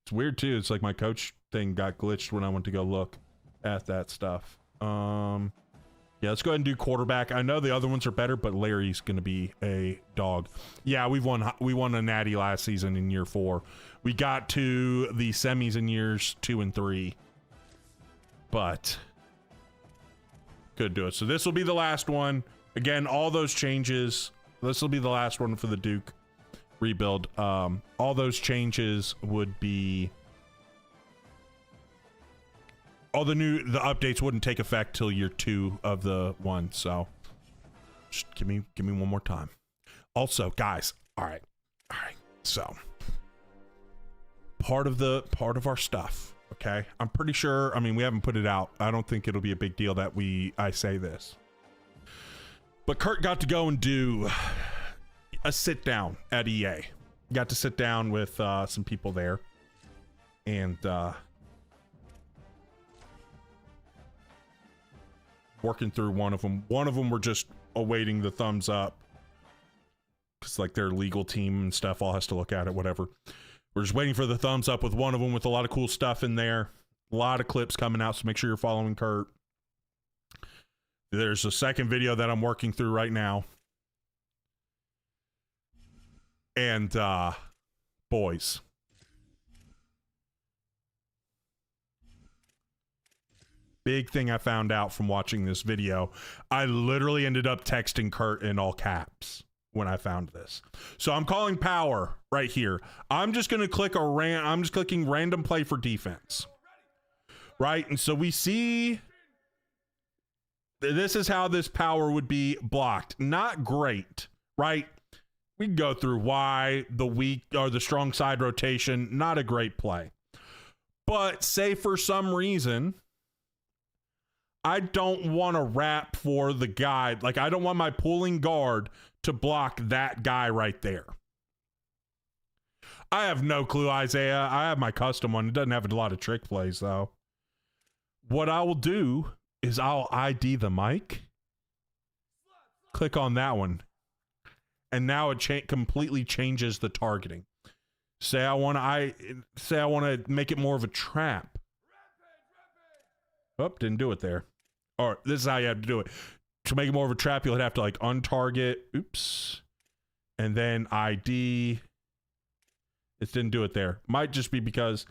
It's weird too. It's like my coach thing got glitched when I went to go look at that stuff. Yeah, let's go ahead and do quarterback. I know the other ones are better, but Larry's going to be a dog. Yeah, we won a natty last season in year 4. We got to the semis in years 2 and 3. But could do it. So this will be the last one. Again, all those changes. This will be the last one for the Duke rebuild. All those changes would be... All the updates wouldn't take effect till year 2 of the one, so just give me one more time. Also, guys, all right. So part of our stuff, okay? I'm pretty sure, I mean, we haven't put it out. I don't think it'll be a big deal that I say this. But Kurt got to go and do a sit down at EA. Got to sit down with some people there. And working through one of them. One of them were just awaiting the thumbs up. Because like their legal team and stuff all has to look at it, whatever. We're just waiting for the thumbs up with one of them with a lot of cool stuff in there. A lot of clips coming out, so make sure you're following Kurt. There's a second video that I'm working through right now. And, boys. Big thing I found out from watching this video. I literally ended up texting Kurt in all caps when I found this. So I'm calling power right here. I'm just going to click I'm just clicking random play for defense. Right? And so we see this is how this power would be blocked. Not great, right? We can go through why the weak or the strong side rotation, not a great play. But say for some reason, I don't want to wrap for the guy. Like I don't want my pulling guard to block that guy right there. I have no clue, Isaiah. I have my custom one. It doesn't have a lot of trick plays though. What I will do is I'll ID the mic, click on that one, and now it completely changes the targeting. Say I want to make it more of a trap. Oh, didn't do it there. Or this is how you have to do it. To make it more of a trap, you'll have to like untarget. Oops. And then ID. It didn't do it there. Might be because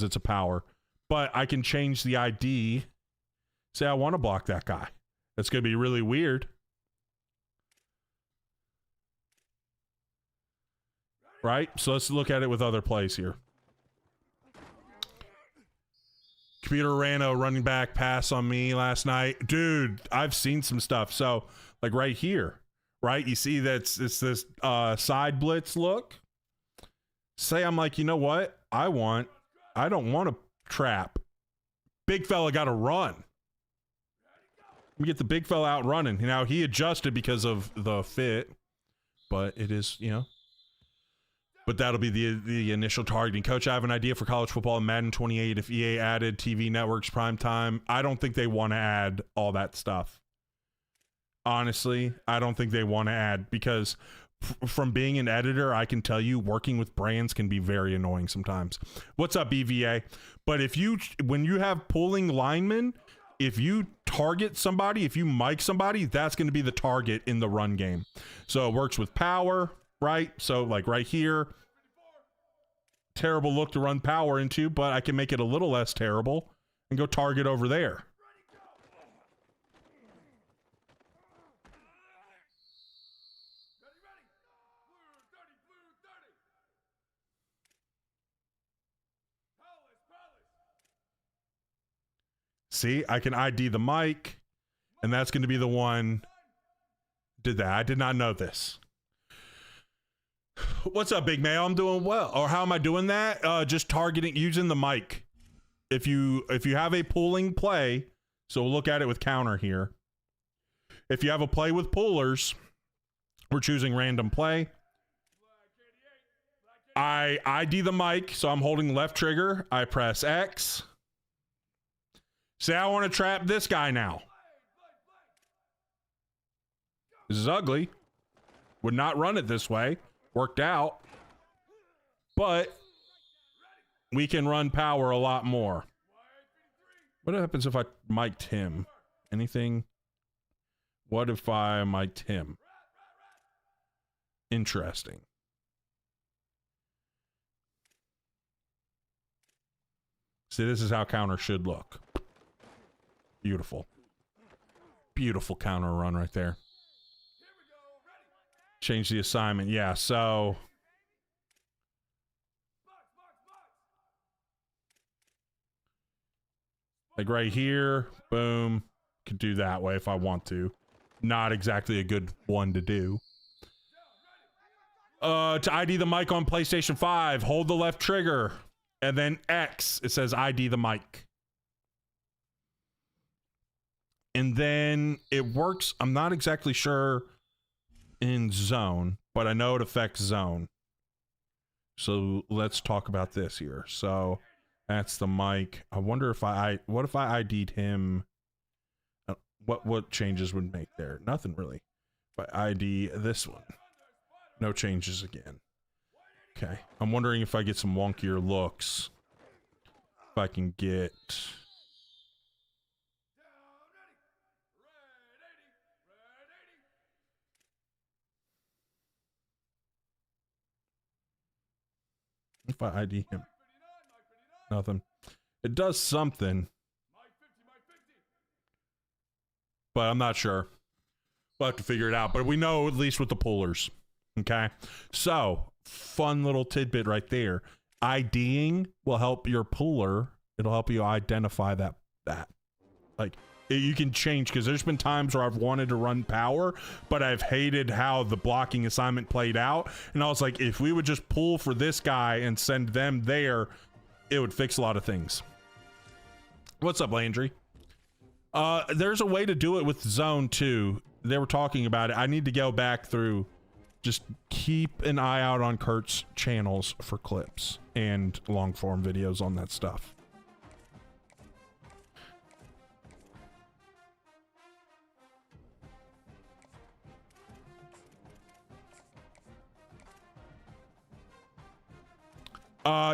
it's a power. But I can change the ID. Say I want to block that guy. That's going to be really weird. Right? So let's look at it with other plays here. Computer ran a running back pass on me last night. Dude, I've seen some stuff. So, like right here, right? You see it's this side blitz look. Say I'm like, you know what? I don't want to trap. Big fella got to run. Let me get the big fella out running. Now, he adjusted because of the fit, but it is, you know. But that'll be the initial targeting. Coach, I have an idea for college football in Madden 28 if EA added TV networks prime time. I don't think they want to add all that stuff. Honestly, I don't think they want to add because from being an editor, I can tell you working with brands can be very annoying sometimes. What's up, BVA? But when you have pulling linemen, if you target somebody, if you mic somebody, that's going to be the target in the run game. So it works with power, right? So like right here, terrible look to run power into, but I can make it a little less terrible and go target over there. See, I can ID the mic, and that's going to be the one. Did that? I did not know this. What's up, Big Mayo? I'm doing well. Or how am I doing that? Just targeting, using the mic. If you have a pulling play, so we'll look at it with counter here. If you have a play with pullers, we're choosing random play. I ID the mic, so I'm holding left trigger. I press X. Say I want to trap this guy now. This is ugly. Would not run it this way. Worked out. But we can run power a lot more. What happens if I mic'd him? Anything? What if I mic'd him? Interesting. See, this is how counter should look. Beautiful. Beautiful counter run right there. Change the assignment. Yeah, so like right here, boom. Could do that way if I want to. Not exactly a good one to do. To ID the mic on PlayStation 5, hold the left trigger and then X. It says ID the mic. And then it works. I'm not exactly sure in zone, but I know it affects zone. So let's talk about this here. So that's the mic. I wonder if what if I ID'd him? What changes would make there? Nothing really. If I ID this one, no changes again. Okay. I'm wondering if I get some wonkier looks. If I can get... If I ID him. Nothing. It does something. But I'm not sure. We'll have to figure it out. But we know at least with the pullers. Okay? So, fun little tidbit right there. IDing will help your puller. It'll help you identify that. Like, you can change, because there's been times where I've wanted to run power, but I've hated how the blocking assignment played out. And I was like, if we would just pull for this guy and send them there, it would fix a lot of things. What's up, Landry? There's a way to do it with zone too. They were talking about it. I need to go back through. Just keep an eye out on Kurt's channels for clips and long form videos on that stuff.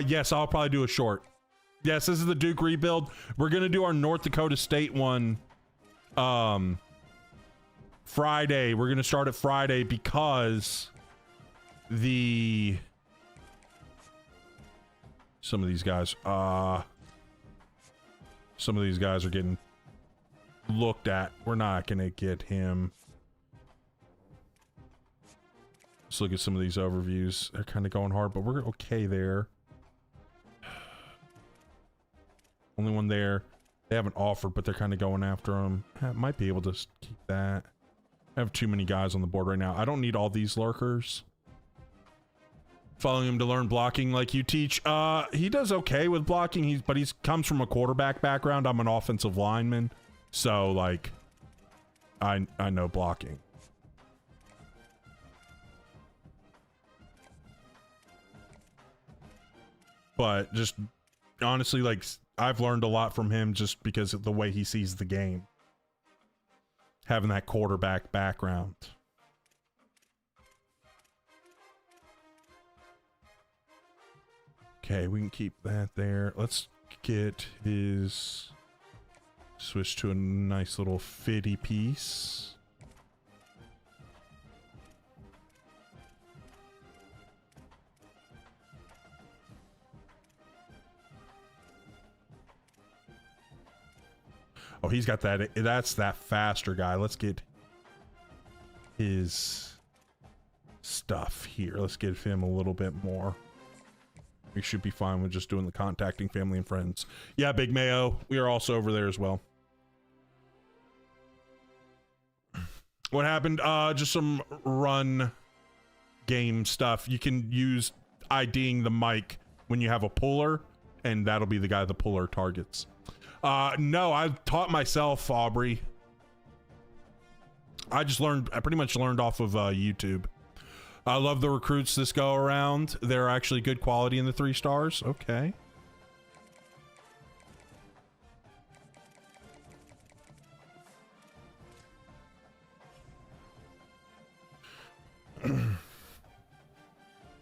Yes, I'll probably do a short. Yes, this is the Duke rebuild. We're gonna do our North Dakota State one Friday. We're gonna start it Friday because some of these guys are getting looked at. We're not gonna get him. Let's look at some of these overviews. They're kind of going hard, but we're okay there. Only one there. They haven't offered, but they're kind of going after him. I might be able to keep that. I have too many guys on the board right now. I don't need all these lurkers. Following him to learn blocking like you teach. He does okay with blocking, but he comes from a quarterback background. I'm an offensive lineman. So, like, I know blocking. But just honestly, like, I've learned a lot from him just because of the way he sees the game. Having that quarterback background. Okay, we can keep that there. Let's get his... Switch to a nice little fitty piece. Oh, he's got that. That's that faster guy. Let's get his stuff here. Let's give him a little bit more. We should be fine with just doing the contacting family and friends. Yeah, Big Mayo. We are also over there as well. What happened? Just some run game stuff. You can use IDing the mic when you have a puller, and that'll be the guy the puller targets. No, I've taught myself, Aubrey. I pretty much learned off of YouTube. I love the recruits this go around. They're actually good quality in the 3 stars. Okay.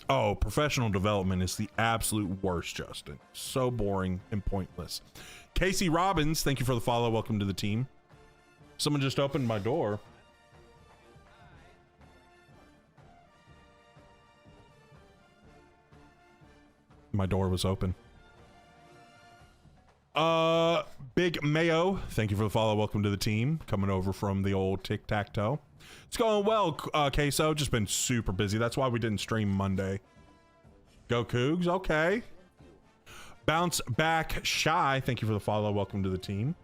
Oh, professional development is the absolute worst, Justin. So boring and pointless. Casey Robbins, thank you for the follow. Welcome to the team. Someone just opened my door. My door was open. Big Mayo, thank you for the follow. Welcome to the team. Coming over from the old tic-tac-toe. It's going well, Queso. Just been super busy. That's why we didn't stream Monday. Go Cougs. Okay. Bounce Back Shy, thank you for the follow. Welcome to the team.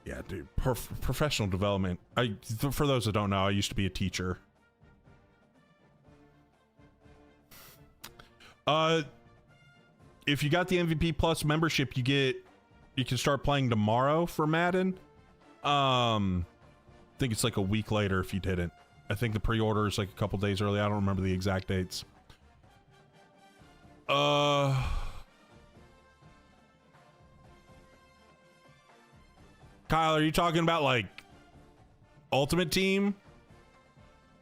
Yeah, dude. Professional development. For those that don't know, I used to be a teacher. If you got the MVP Plus membership, you get You can start playing tomorrow for Madden. I think it's like a week later if you didn't. I think the pre-order is like a couple days early. I don't remember the exact dates. Kyle, are you talking about like Ultimate Team?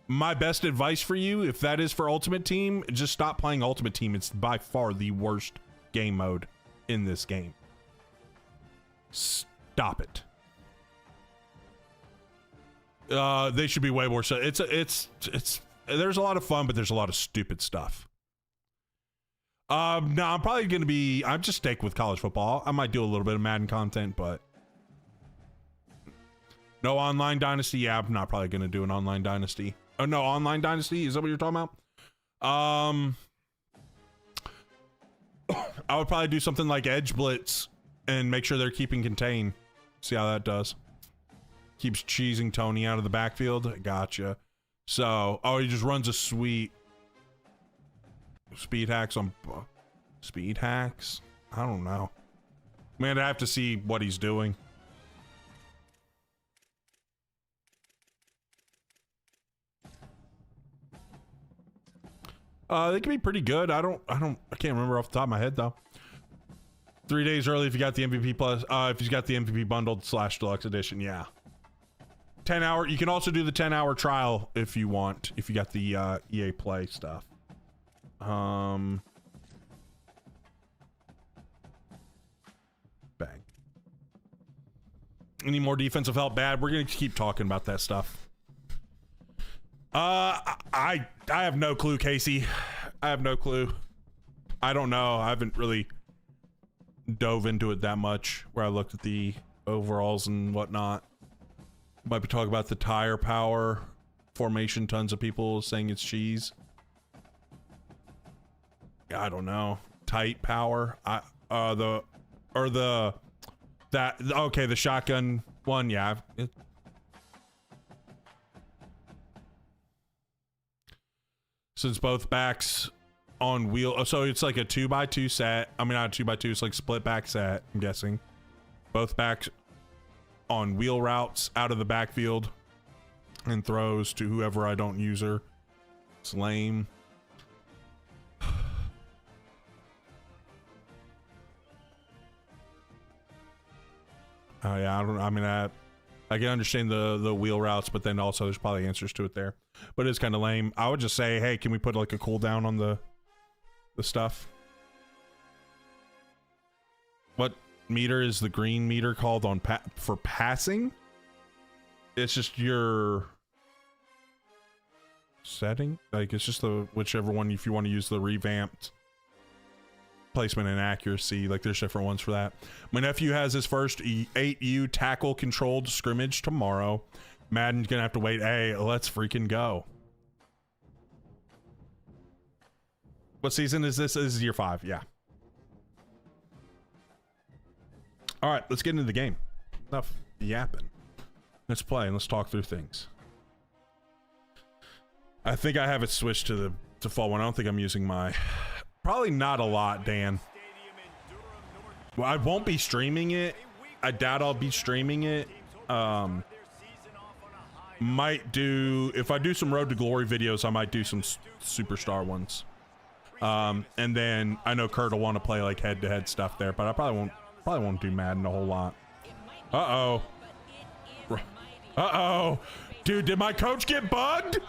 My best advice for you, if that is for Ultimate Team, just stop playing Ultimate Team. It's by far the worst game mode in this game. Stop it. They should be way more so. It's there's a lot of fun, but there's a lot of stupid stuff. No, I'm probably gonna be. I'm just stick with college football. I might do a little bit of Madden content, but no online Dynasty. Yeah, I'm not probably gonna do an online Dynasty. Oh no, online Dynasty. Is that what you're talking about? I would probably do something like Edge Blitz and make sure they're keeping contain. See how that does. Keeps cheesing Tony out of the backfield. Gotcha. So, oh, he just runs a sweet speed hacks on speed hacks. I don't know. Man, I have to see what he's doing. They can be pretty good. I can't remember off the top of my head though. 3 days early if you got the MVP plus, if you got the MVP bundled / deluxe edition, yeah. 10 hour, you can also do the 10-hour trial if you want, if you got the EA Play stuff. Bang. Any more defensive help? Bad. We're gonna keep talking about that stuff. I have no clue, Casey. I have no clue. I don't know. I haven't really dove into it that much where I looked at the overalls and whatnot. Might be talking about the tire power formation. Tons of people saying it's cheese. I don't know. Tight power. The shotgun one. Yeah. Since both backs on wheel, so it's like a 2x2 set. I mean, not a 2x2, it's like split back set, I'm guessing. Both backs on wheel routes out of the backfield and throws to whoever I don't use her. It's lame. Oh yeah, I can understand the wheel routes, but then also there's probably answers to it there. But it's kind of lame. I would just say, hey, can we put like a cooldown on the stuff? What meter is the green meter called on for passing? It's just your setting. Like it's just the whichever one if you want to use the revamped placement and accuracy. Like there's different ones for that. My nephew has his first 8U tackle controlled scrimmage tomorrow. Madden's gonna have to wait. Hey, let's freaking go. What season is this? This is year 5, yeah. All right, let's get into the game. Enough yapping. Let's play and let's talk through things. I think I have it switched to the default one. I don't think I'm using my... Probably not a lot, Dan. Well, I won't be streaming it. I doubt I'll be streaming it. Might do... If I do some Road to Glory videos, I might do some Superstar ones. And then I know Kurt will want to play like head-to-head stuff there, but I probably won't do Madden a whole lot. Uh-oh. Uh-oh. Dude, did my coach get bugged?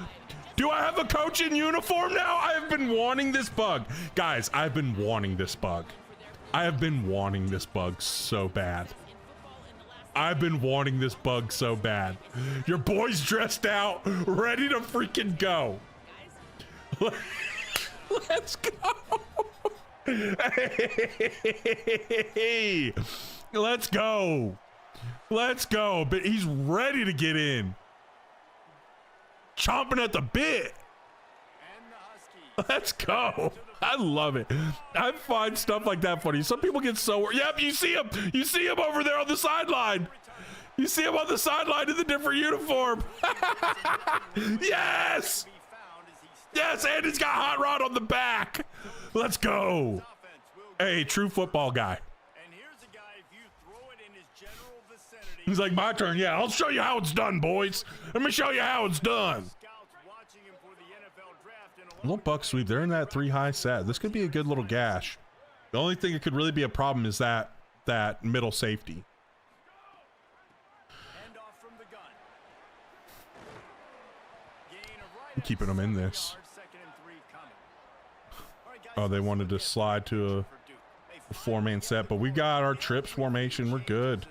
Do I have a coach in uniform now? I have been wanting this bug. Guys, I've been wanting this bug. I have been wanting this bug so bad. I've been wanting this bug so bad. Your boy's dressed out, ready to freaking go. Let's go. Hey, let's go. Let's go. But he's ready to get in. Chomping at the bit. Let's go. I love it. I find stuff like that funny. Some people get so... Yep, you see him. You see him over there on the sideline. You see him on the sideline in the different uniform. Yes. Yes, and he's got Hot Rod on the back. Let's go. Hey, true football guy. He's like, my turn. Yeah, I'll show you how it's done, boys. Let me show you how it's done. A little buck sweep. They're in that 3 high set. This could be a good little gash. The only thing that could really be a problem is that middle safety. I'm keeping them in this. Oh, they wanted to slide to a 4-man set, but we got our trips formation. We're good.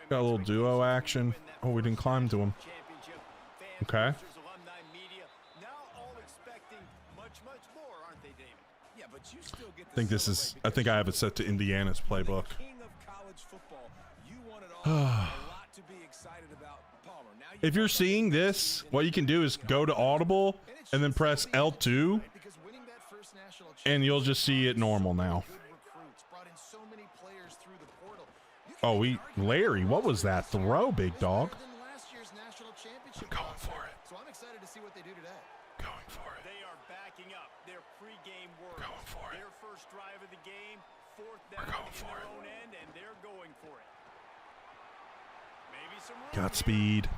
Got a little duo action. Oh, we didn't climb to him. Okay. I think I have it set to Indiana's playbook. If you're seeing this, what you can do is go to Audible and then press L2 and you'll just see it normal now. Oh, Larry, what was that throw, big dog? I'm going for it. So I'm excited to see what they do today. Going for it. They are backing up their pregame work. Going for it. Their first drive of the game, 4th We're down going in for their it. own end, and they're going for it. Maybe some Got speed.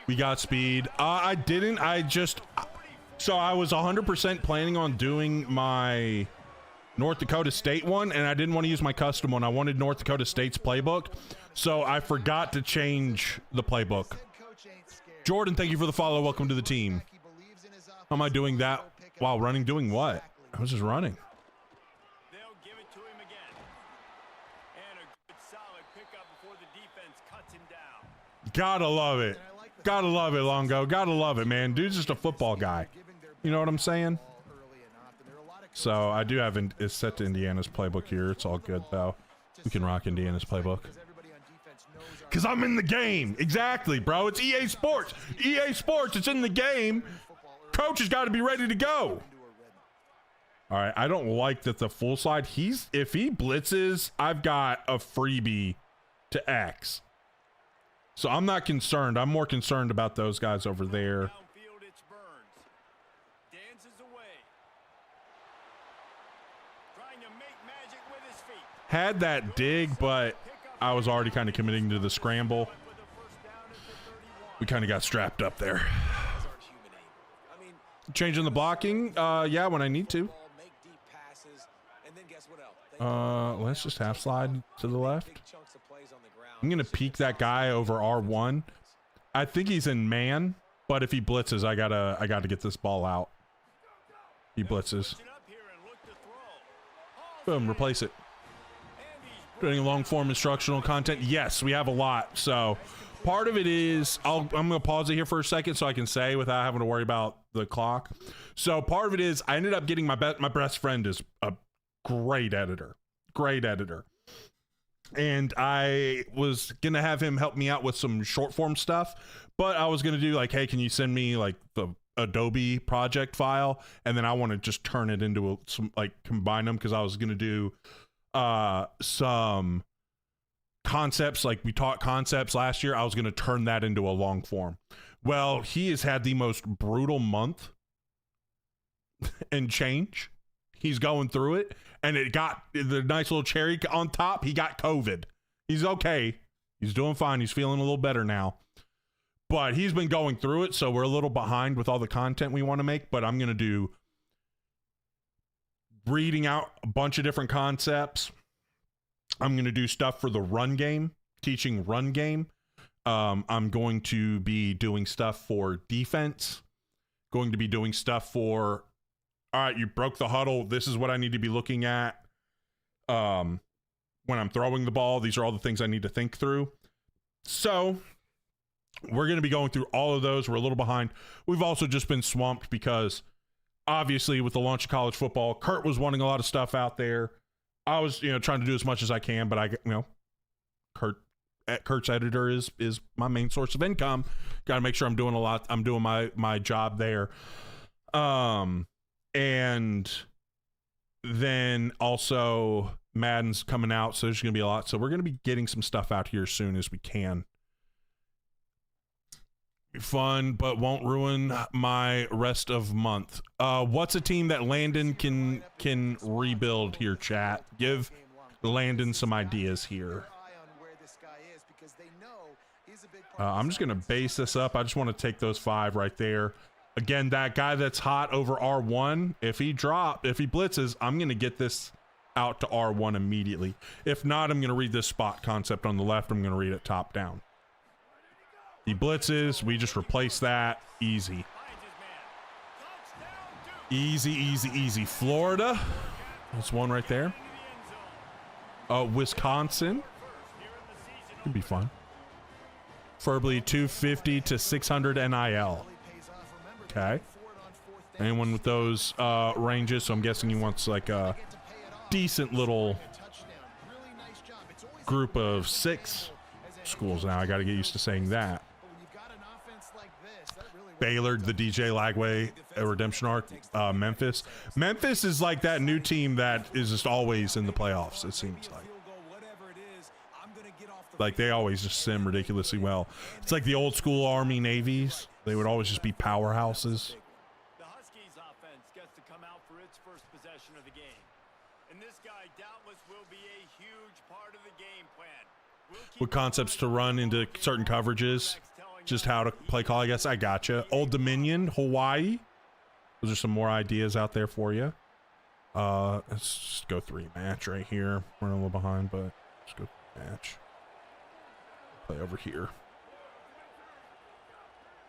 We got speed. So I was 100% planning on doing my North Dakota State one, and I didn't want to use my custom one. I wanted North Dakota State's playbook, so I forgot to change the playbook. Jordan, thank you for the follow. Welcome to the team. How am I doing that while running? Doing what? I was just running. They'll give it to him again. And a good solid pickup before the defense cuts him down. Gotta love it. Gotta love it, Longo. Gotta love it, man. Dude's just a football guy. You know what I'm saying? So I do have it's set to Indiana's playbook here. It's all good, though. We can rock Indiana's playbook. Because I'm in the game. Exactly, bro. It's EA Sports. EA Sports. It's in the game. Coach has got to be ready to go. All right. I don't like that the full slide. If he blitzes, I've got a freebie to X. So I'm not concerned. I'm more concerned about those guys over there. Had that dig, but I was already kind of committing to the scramble. We kind of got strapped up there. Changing the blocking, yeah, when I need to. Let's just half slide to the left. I'm gonna peek that guy over R1. I think he's in man, but if he blitzes, I gotta get this ball out. He blitzes. Boom, replace it. Doing long form instructional content. Yes, we have a lot. So part of it is I'm gonna pause it here for a second so I can say without having to worry about the clock. So part of it is I ended up getting my best friend is a great editor, and I was gonna have him help me out with some short form stuff, but I was gonna do like, hey, can you send me like the Adobe project file, and then I want to just turn it into some like combine them, because I was gonna do some concepts, like we taught concepts last year. I was going to turn that into a long form. Well, he has had the most brutal month and change. He's going through it, and it got the nice little cherry on top. He got COVID. He's okay. He's doing fine. He's feeling a little better now, but he's been going through it. So we're a little behind with all the content we want to make, but I'm going to do reading out a bunch of different concepts. I'm going to do stuff for the run game, teaching run game. I'm going to be doing stuff for defense, going to be doing stuff for, all right, you broke the huddle. This is what I need to be looking at. When I'm throwing the ball, these are all the things I need to think through. So we're going to be going through all of those. We're a little behind. We've also just been swamped because obviously with the launch of college football, Kurt was wanting a lot of stuff out there. I was, trying to do as much as I can, but Kurt's editor is my main source of income. Got to make sure I'm doing a lot. I'm doing my job there. And then also Madden's coming out, so there's going to be a lot. So we're going to be getting some stuff out here as soon as we can. Fun, but won't ruin my rest of month. What's a team that Landon can rebuild here, chat? Give Landon some ideas here. I'm just going to base this up. I just want to take those 5 right there. Again, that guy that's hot over R1, if he blitzes, I'm going to get this out to R1 immediately. If not, I'm going to read this spot concept on the left. I'm going to read it top down. He blitzes. We just replace that. Easy. Easy, easy, easy. Florida. That's one right there. Wisconsin. Could be fun. Preferably 250 to 600 NIL. Okay. Anyone with those ranges? So I'm guessing he wants like a decent little group of 6 schools now. I got to get used to saying that. Baylor, the DJ Lagway redemption arc. Memphis. Memphis is like that new team that is just always in the playoffs, it seems like. Like they always just sim ridiculously well. It's like the old school Army Navies. They would always just be powerhouses. The Huskies offense gets to come out for its first possession of the game. And this guy doubtless will be a huge part of the game plan. With concepts to run into certain coverages. Just how to play call, I guess. I gotcha. Old Dominion, Hawaii. Those are some more ideas out there for you. Let's just go 3 match right here. We're a little behind, but let's go match. Play over here.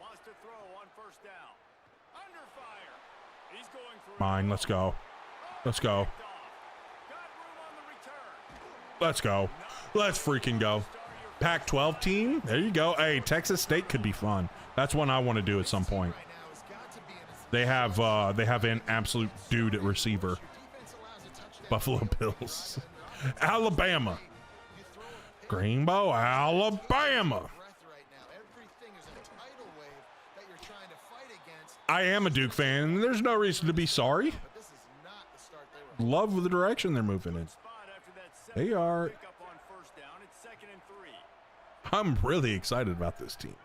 Wants to throw on first down. Under fire. He's going for Mine. Let's go. Let's go. Let's go. Let's freaking go. Pac-12 team. There you go. Hey, Texas State could be fun. That's one I want to do at some point. They have an absolute dude at receiver. Buffalo Bills. Alabama. Greenbow, Alabama. I am a Duke fan. There's no reason to be sorry. Love the direction they're moving in. They are. I'm really excited about this team.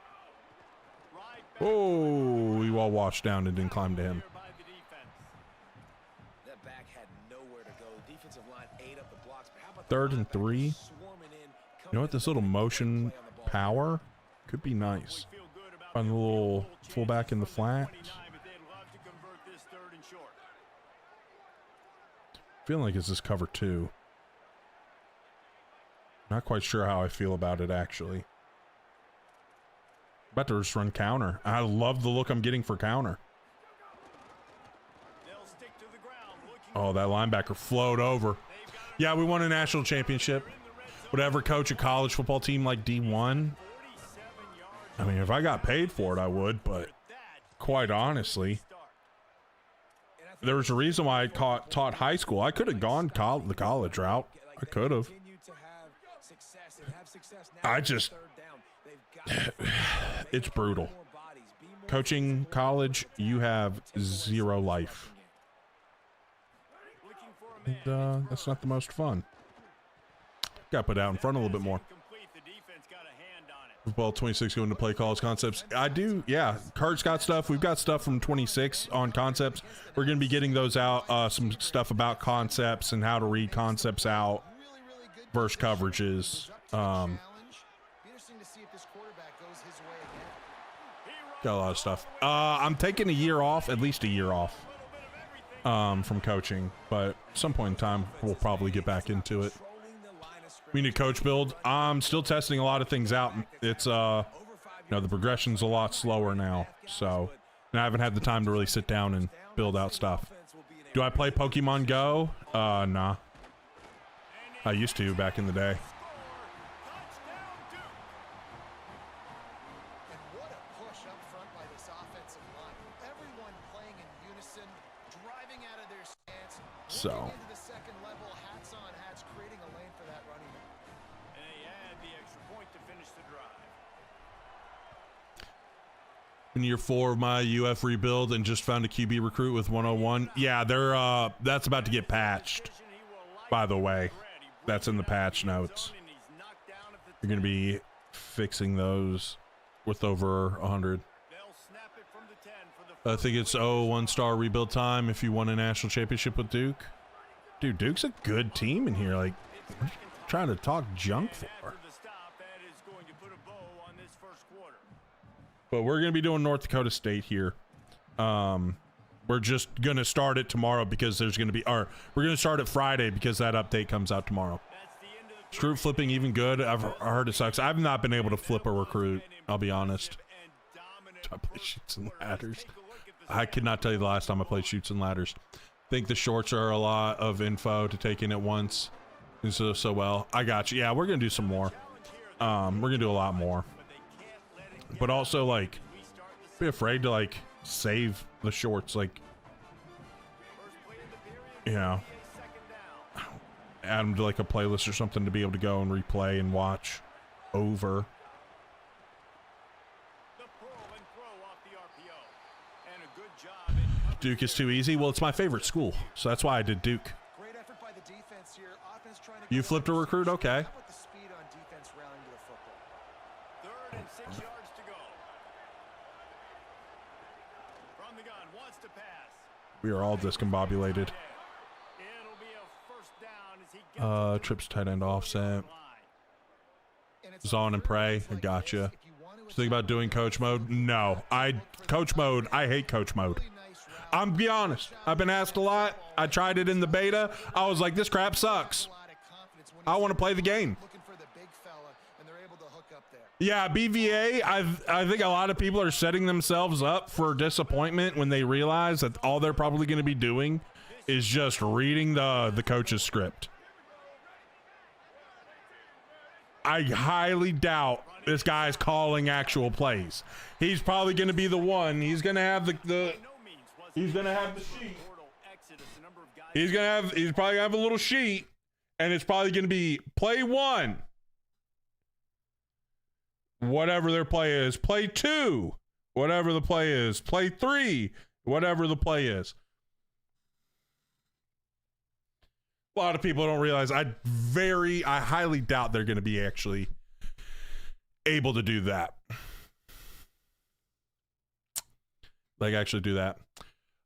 Oh, we all washed down and didn't climb to him. 3rd and 3. You know what? This little motion power could be nice. Find a little fullback in the flat. Feeling like it's this cover 2. Not quite sure how I feel about it, actually. About to just run counter. I love the look I'm getting for counter. Oh, that linebacker flowed over. Yeah, we won a national championship. Would I ever coach a college football team like D1? I mean, if I got paid for it, I would, but quite honestly, there was a reason why I taught high school. I could have gone the college route. I could have. I just, it's brutal. Coaching college, you have 0 life. And, that's not the most fun. Got to put it out in front a little bit more. Football 26 going to play calls concepts. I do, yeah. Kurt's got stuff. We've got stuff from 26 on concepts. We're going to be getting those out. Some stuff about concepts and how to read concepts out. Verse coverages. Got a lot of stuff. I'm taking a year off, at least a year off, from coaching, but at some point in time, we'll probably get back into it. We need a coach build. I'm still testing a lot of things out. It's, you know, the progression's a lot slower now, so, and I haven't had the time to really sit down and build out stuff. Do I play Pokemon Go? Nah. I used to back in the day. So. In year 4 of my UF rebuild and just found a QB recruit with 101. Yeah, they're that's about to get patched. By the way, that's in the patch notes. You're going to be fixing those with over 100. I think it's 1-star rebuild time if you won a national championship with Duke. Dude, Duke's a good team in here. Like, what are you trying to talk junk for? But we're going to be doing North Dakota State here. We're just going to start it tomorrow because there's going to be, or we're going to start it Friday because that update comes out tomorrow. Recruit flipping even good. I've heard it sucks. I've not been able to flip a recruit, I'll be honest. I play Chutes and Ladders. I could not tell you the last time I played Chutes and Ladders. I think the shorts are a lot of info to take in at once. And so well. I got you. Yeah, we're going to do some more. We're going to do a lot more. But also, like, be afraid to, like, save the shorts. Like, you know, add them to, like, a playlist or something to be able to go and replay and watch over. Duke is too easy. Well, it's my favorite school, so that's why I did Duke. You flipped a recruit? Okay. We are all discombobulated. Trips tight end offset. Zone and pray. I gotcha. Think about doing coach mode? No. Coach mode. I hate coach mode. I'm be honest. I've been asked a lot. I tried it in the beta. I was like, this crap sucks. I want to play the game. Yeah, BVA, I think a lot of people are setting themselves up for disappointment when they realize that all they're probably going to be doing is just reading the coach's script. I highly doubt this guy's calling actual plays. He's probably going to be the one. He's going to have he's going to have the sheet. He's probably going to have a little sheet, and it's probably going to be play 1. Whatever their play is, play 2. Whatever the play is, play 3. Whatever the play is. A lot of people don't realize I highly doubt they're going to be actually able to do that. Like actually do that.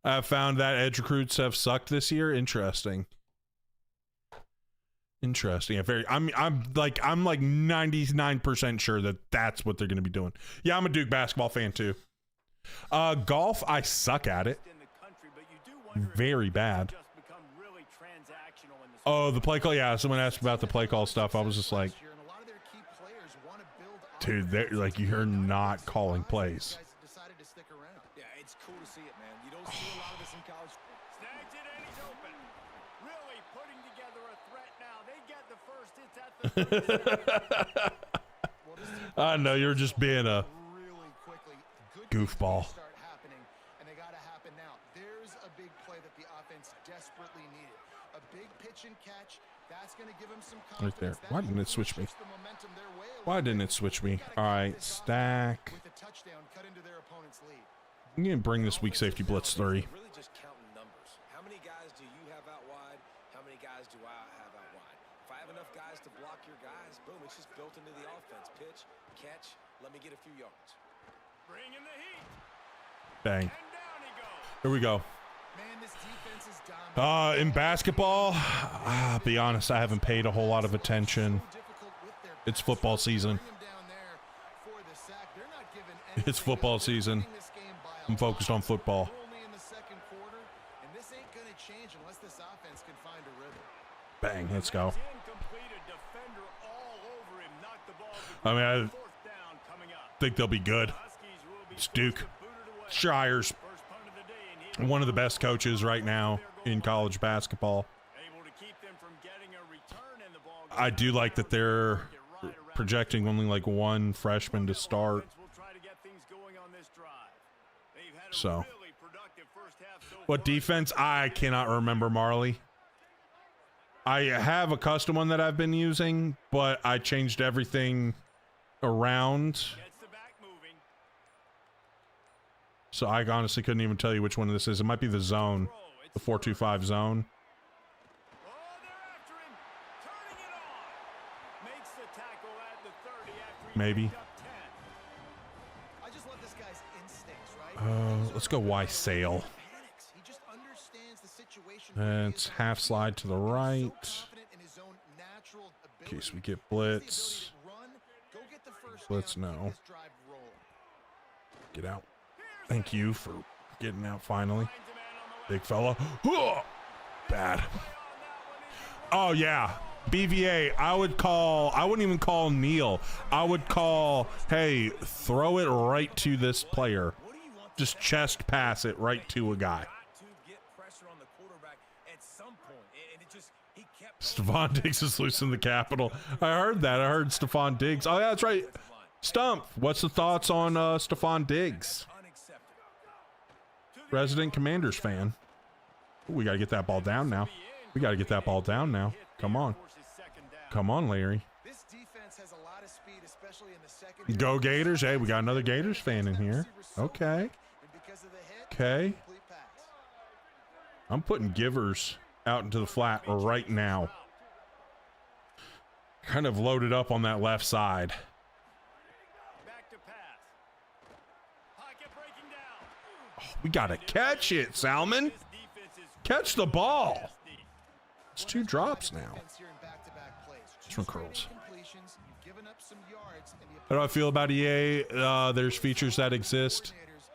I found that edge recruits have sucked this year. Interesting. Interesting. I'm like 99% sure that that's what they're going to be doing. Yeah, I'm a Duke basketball fan too. Golf, I suck at it. Very bad. Oh, the play call. Yeah, someone asked about the play call stuff. I was just like, dude, like you're not calling plays. Yeah, it's cool to see it, man. You don't see a lot of this in college. Snags it and he's open. Really putting together a threat now. They get the first hits at the I know you're just being a goofball. And they got to happen now. There's a big play that the offense desperately needed. A big pitch and catch. That's going to give him some confidence. Right there. Why didn't it switch me? Why didn't it switch me? All right, stack. With a touchdown cut into their opponent's lead. I'm going to bring this weak safety blitz 3. Really just counting numbers. How many guys do you have out wide? How many guys do I have out wide? If I have enough guys to block your guys, boom, it's just built into the offense. Pitch, catch, let me get a few yards. Bring in the heat. Bang. And down he goes. Here we go. Man, this defense is dominant. In basketball, I'll be honest, I haven't paid a whole lot of attention. It's football season. It's football season. I'm focused on football. Bang, let's go. I mean, I think they'll be good. It's Duke. Shire's one of the best coaches right now in college basketball. I do like that they're projecting only like one freshman to start. So, what defense? I cannot remember, Marley. I have a custom one that I've been using, but I changed everything around. So I honestly couldn't even tell you which one this is. It might be the zone, the 4-2-5 zone. Maybe. Let's go Y sail. And it's half slide to the right. In case we get blitz. Blitz, no. Get out. Thank you for getting out finally. Big fella. Whoa! Bad. Oh, yeah. BVA, I wouldn't even call Neil. I would call, hey, throw it right to this player. Just chest pass it right to a guy. Stephon Diggs is loose in the Capitol. I heard that. I heard Stephon Diggs. Oh, yeah, that's right. Stump, what's the thoughts on Stephon Diggs? Resident Commanders fan. Ooh, we got to get that ball down now. We got to get that ball down now. Come on. Come on, Larry. Go Gators. Hey, we got another Gators fan in here. Okay. Okay. I'm putting Givers out into the flat right now. Kind of loaded up on that left side. Oh, we got to catch it, Salmon. Catch the ball. It's 2 drops now. It's from curls. How do I feel about EA? There's features that exist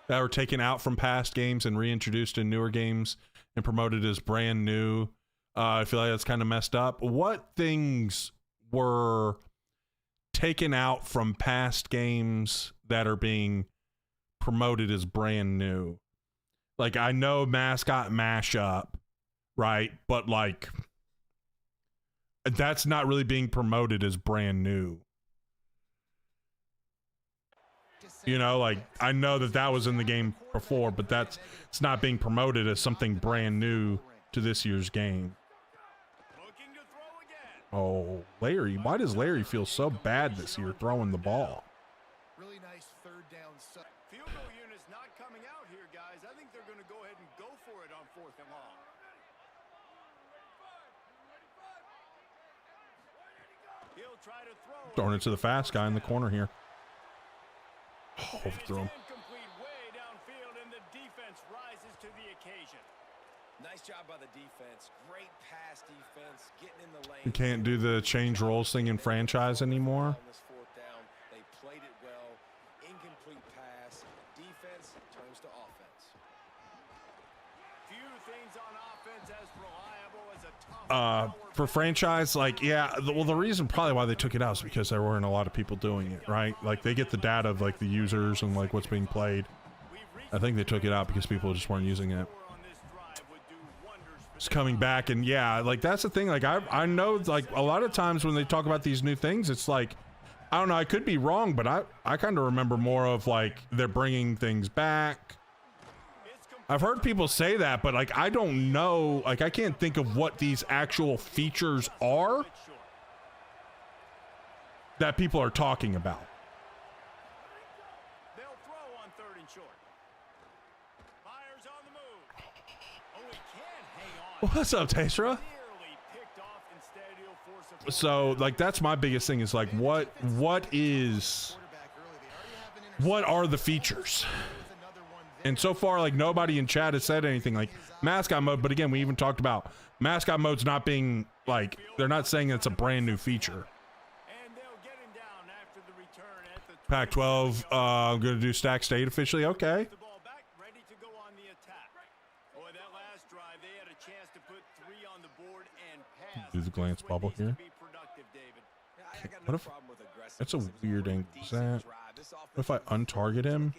that were taken out from past games and reintroduced in newer games and promoted as brand new. I feel like that's kind of messed up. What things were taken out from past games that are being promoted as brand new? Like, I know mascot mashup, right? But like, that's not really being promoted as brand new. You know, like, I know that was in the game before, but it's not being promoted as something brand new to this year's game. Oh, Larry. Why does Larry feel so bad this year throwing the ball? Really nice third down. Field goal unit's not coming out here, guys. I think they're going to go ahead and go for it on 4th and long. He'll try to throw. Throwing it to the fast guy in the corner here. Oh, overthrew him. Way downfield, and the defense rises to the occasion. Nice job by the defense. Great pass defense. Getting in the lane. You can't do the change roles thing in franchise anymore. They played it well. Incomplete pass. Defense turns to offense. Few things on offense as reliable as a tough For franchise, like, yeah, the reason probably why they took it out is because there weren't a lot of people doing it, right? Like, they get the data of like the users and like what's being played. I think they took it out because people just weren't using it. It's coming back, and yeah, like, that's the thing. Like, I know, like, a lot of times when they talk about these new things, it's like, I don't know, I could be wrong, but I kind of remember more of like they're bringing things back. I've heard people say that, but like, I don't know, like, I can't think of what these actual features are that people are talking about. They'll throw on 3rd and short. Myers on the move. Oh, he can't hang on. What's up, Tesra? So, like, that's my biggest thing is like, what are the features? And so far, like, nobody in chat has said anything like mascot mode. But again, we even talked about mascot mode's not being, like, they're not saying it's a brand new feature. Pac-12, I'm going to do stack state officially. Okay. Do the glance bubble here. What if that's a weird angle? Is that, what if I untarget him?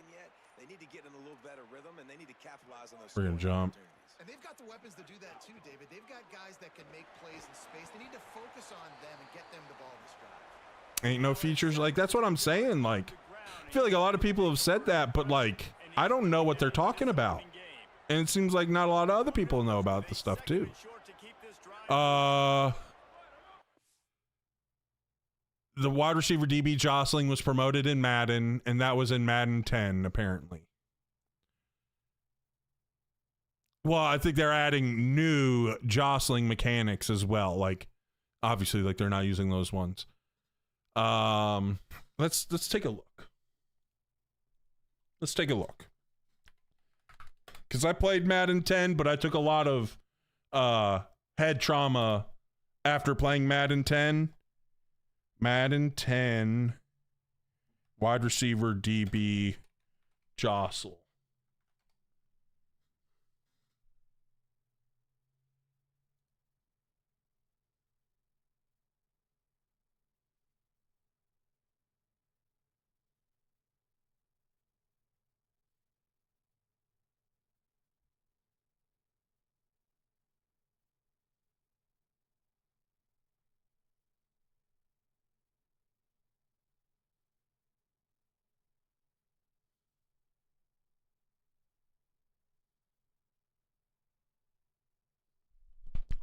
We're gonna jump. And they've got the weapons to do that too, David. They've got guys that can make plays in space. They need to focus on them and get them the ball this drive. Ain't no features. Like, that's what I'm saying. Like, I feel like a lot of people have said that, but like, I don't know what they're talking about. And it seems like not a lot of other people know about the stuff too. The wide receiver DB jostling was promoted in Madden, and that was in Madden 10, apparently. Well, I think they're adding new jostling mechanics as well. Like, obviously, like, they're not using those ones. Let's take a look. Let's take a look. Because I played Madden 10, but I took a lot of head trauma after playing Madden 10. Madden 10 wide receiver DB Jostle.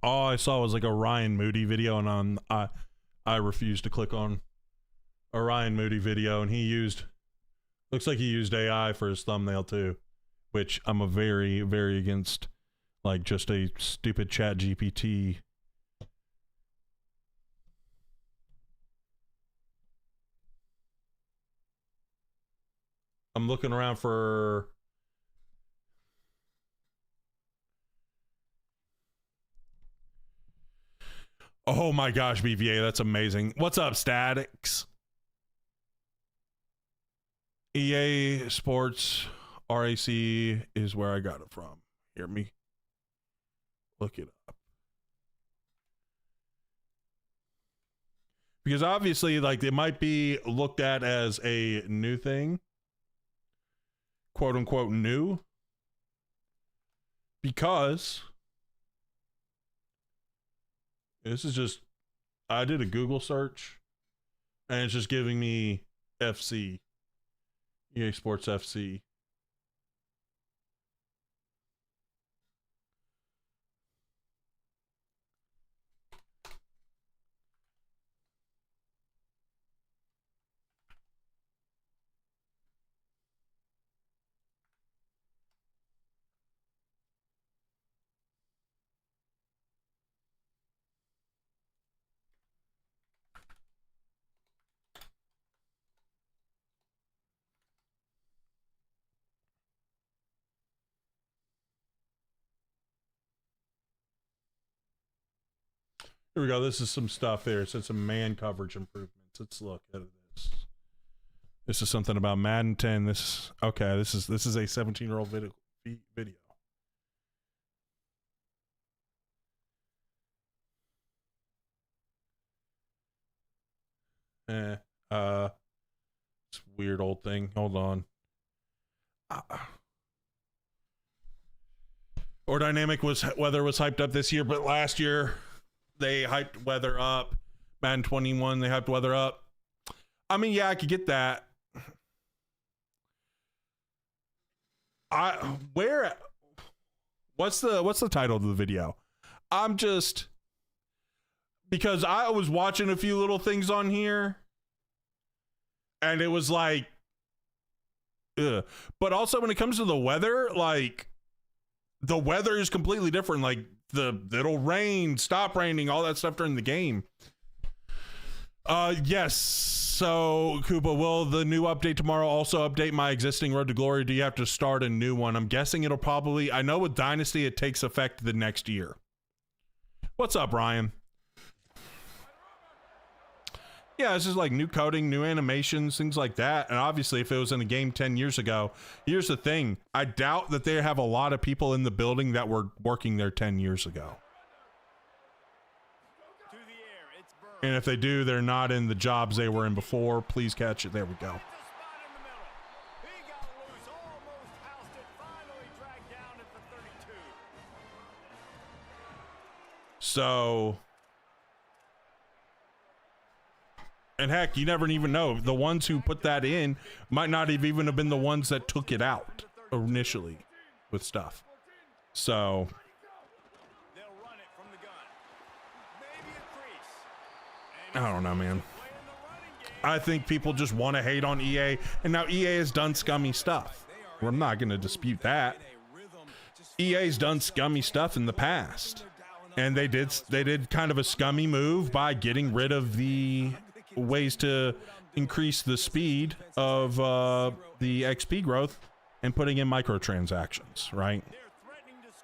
All I saw was like a Ryan Moody video, and I refused to click on a Ryan Moody video, and looks like he used AI for his thumbnail too, which I'm a very, very against, like just a stupid chat GPT. I'm looking around for oh my gosh, BVA, that's amazing. What's up, Statics? EA Sports RAC is where I got it from. Hear me? Look it up. Because obviously, like, it might be looked at as a new thing. Quote unquote new. Because this is just, I did a Google search and it's just giving me FC. EA Sports FC. Here we go. This is some stuff there. It said some man coverage improvements. Let's look at this. This is something about Madden 10. This is a 17-year-old video. It's a weird old thing. Hold on. Or Dynamic weather was hyped up this year, but last year they hyped weather up. Madden 21, they hyped weather up. I mean, yeah, I could get that. What's the title of the video? I'm just, because I was watching a few little things on here and it was like, ugh. But also when it comes to the weather, like, the weather is completely different. Like, it'll rain, stop raining, all that stuff during the game. Yes. So, Koopa, will the new update tomorrow also update my existing Road to Glory? Do you have to start a new one? I'm guessing it'll probably, I know with Dynasty, it takes effect the next year. What's up, Ryan? Yeah, this is like new coding, new animations, things like that. And obviously, if it was in a game 10 years ago, here's the thing. I doubt that they have a lot of people in the building that were working there 10 years ago. And if they do, they're not in the jobs they were in before. Please catch it. There we go. So, and heck, you never even know. The ones who put that in might not have even have been the ones that took it out initially with stuff. So, I don't know, man. I think people just want to hate on EA, and now EA has done scummy stuff. Well, I'm not going to dispute that. EA's done scummy stuff in the past, and they did kind of a scummy move by getting rid of the ways to increase the speed of the XP growth and putting in microtransactions, right?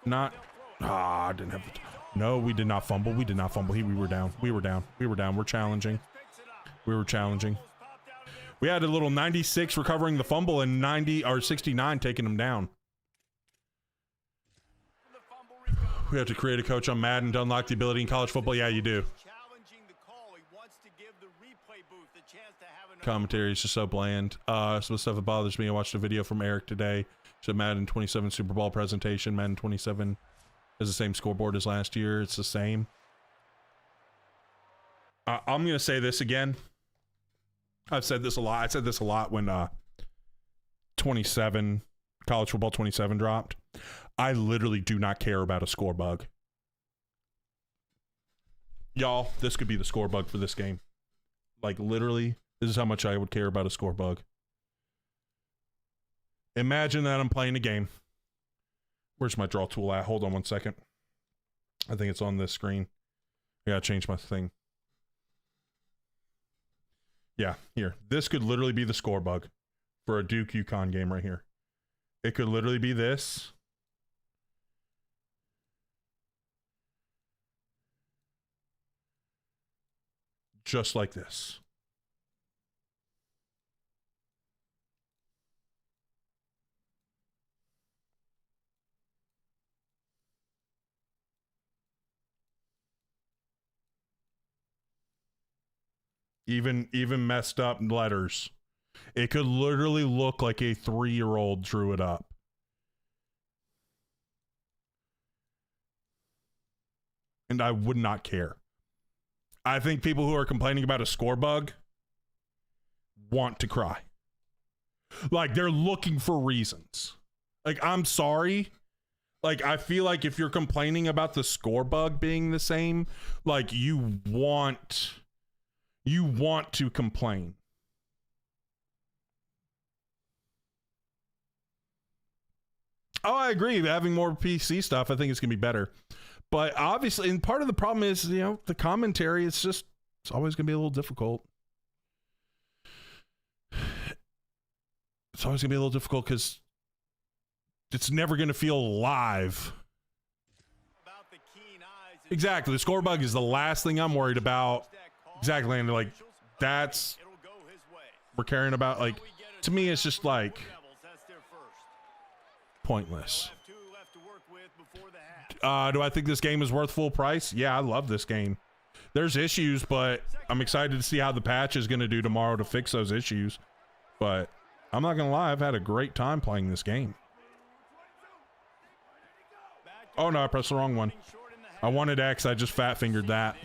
I didn't have the no, we did not fumble. We did not fumble. We were down. We were down. We're challenging. We were challenging. We had a little 96 recovering the fumble and 90 or 69 taking him down. We have to create a coach on Madden to unlock the ability in college football. Yeah, you do. Commentary is just so bland. Some stuff that bothers me. I watched a video from Eric today. So Madden 27 Super Bowl presentation. Madden 27 is the same scoreboard as last year. It's the same. I'm going to say this again. I've said this a lot. I said this a lot when college football 27 dropped. I literally do not care about a score bug. Y'all, this could be the score bug for this game. Like, literally, this is how much I would care about a score bug. Imagine that I'm playing a game. Where's my draw tool at? Hold on one second. I think it's on this screen. I gotta change my thing. Yeah, here. This could literally be the score bug for a Duke UConn game right here. It could literally be this. Just like this. Even messed up letters. It could literally look like a 3-year-old drew it up. And I would not care. I think people who are complaining about a score bug want to cry. Like, they're looking for reasons. Like, I'm sorry. Like, I feel like if you're complaining about the score bug being the same, like, you want to complain. Oh, I agree. Having more PC stuff, I think it's going to be better. But obviously, and part of the problem is, you know, the commentary, it's always going to be a little difficult. It's always going to be a little difficult because it's never going to feel live. Exactly. The score bug is the last thing I'm worried about. Exactly. And like, that's we're caring about. Like, to me, it's just like pointless. Do I think this game is worth full price? Yeah, I love this game. There's issues, but I'm excited to see how the patch is going to do tomorrow to fix those issues. But I'm not going to lie, I've had a great time playing this game. Oh no, I pressed the wrong one. I wanted X, I just fat fingered that.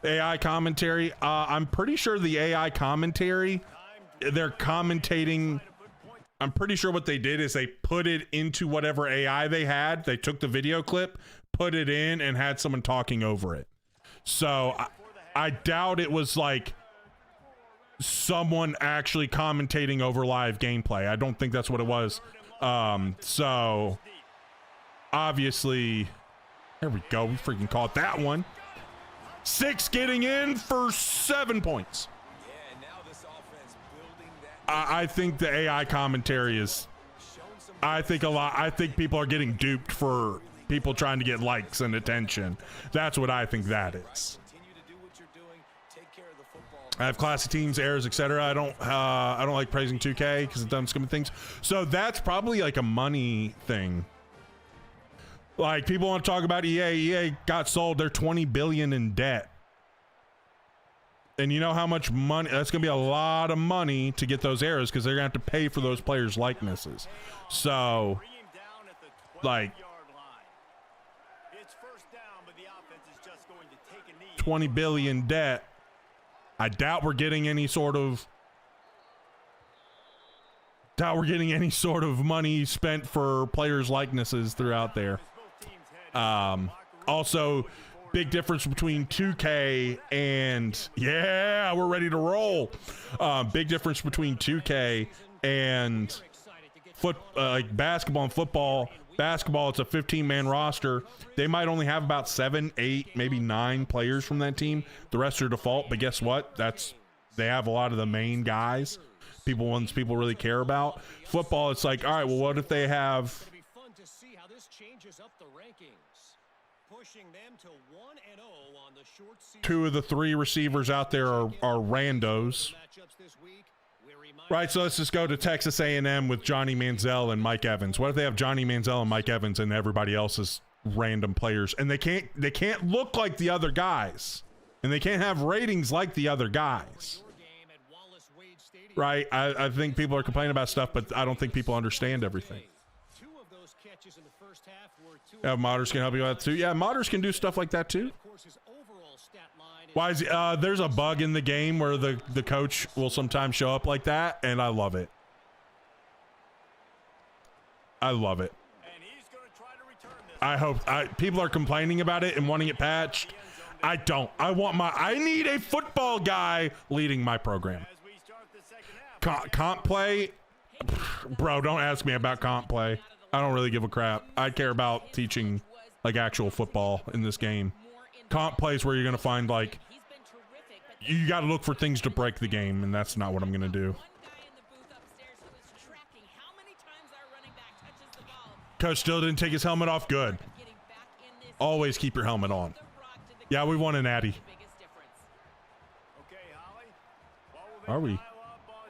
AI commentary. I'm pretty sure the AI commentary, they're commentating. I'm pretty sure what they did is they put it into whatever AI they had. They took the video clip, put it in, and had someone talking over it. So I doubt it was like someone actually commentating over live gameplay. I don't think that's what it was. So obviously, there we go. We freaking caught that one. 6 getting in for 7 points. I think the AI commentary is, I think people are getting duped for people trying to get likes and attention. That's what I think that is. I have classy teams, errors, etc. I don't like praising 2K because it's done some things. So that's probably like a money thing. Like, people want to talk about EA. EA got sold. They're $20 billion in debt. And you know how much money, that's going to be a lot of money to get those errors because they're going to have to pay for those players' likenesses. So, like, 20 billion debt. I doubt we're getting any sort of money spent for players' likenesses throughout there. Also, big difference between 2K and, yeah, we're ready to roll. Big difference between 2K and like basketball and football. Basketball, it's a 15-man roster. They might only have about 7, 8, maybe 9 players from that team. The rest are default, but guess what? They have a lot of the main guys, ones people really care about. Football, it's like, all right, well, what if they have 2 of the 3 receivers out there are randos. Right, so let's just go to Texas A&M with Johnny Manziel and Mike Evans. What if they have Johnny Manziel and Mike Evans and everybody else is random players, and they can't look like the other guys, and they can't have ratings like the other guys? Right, I think people are complaining about stuff, but I don't think people understand everything. Yeah, modders can help you out too. Yeah, modders can do stuff like that too. Why is there's a bug in the game where the coach will sometimes show up like that, and I love it. I love it. I hope people are complaining about it and wanting it patched. I don't. I need a football guy leading my program. Comp play, bro, don't ask me about comp play. I don't really give a crap. I care about teaching like actual football in this game. Comp plays where you're going to find, like, you got to look for things to break the game, and that's not what I'm going to do. Coach still didn't take his helmet off. Good. Always keep your helmet on. Yeah, we won an Addy. Are we?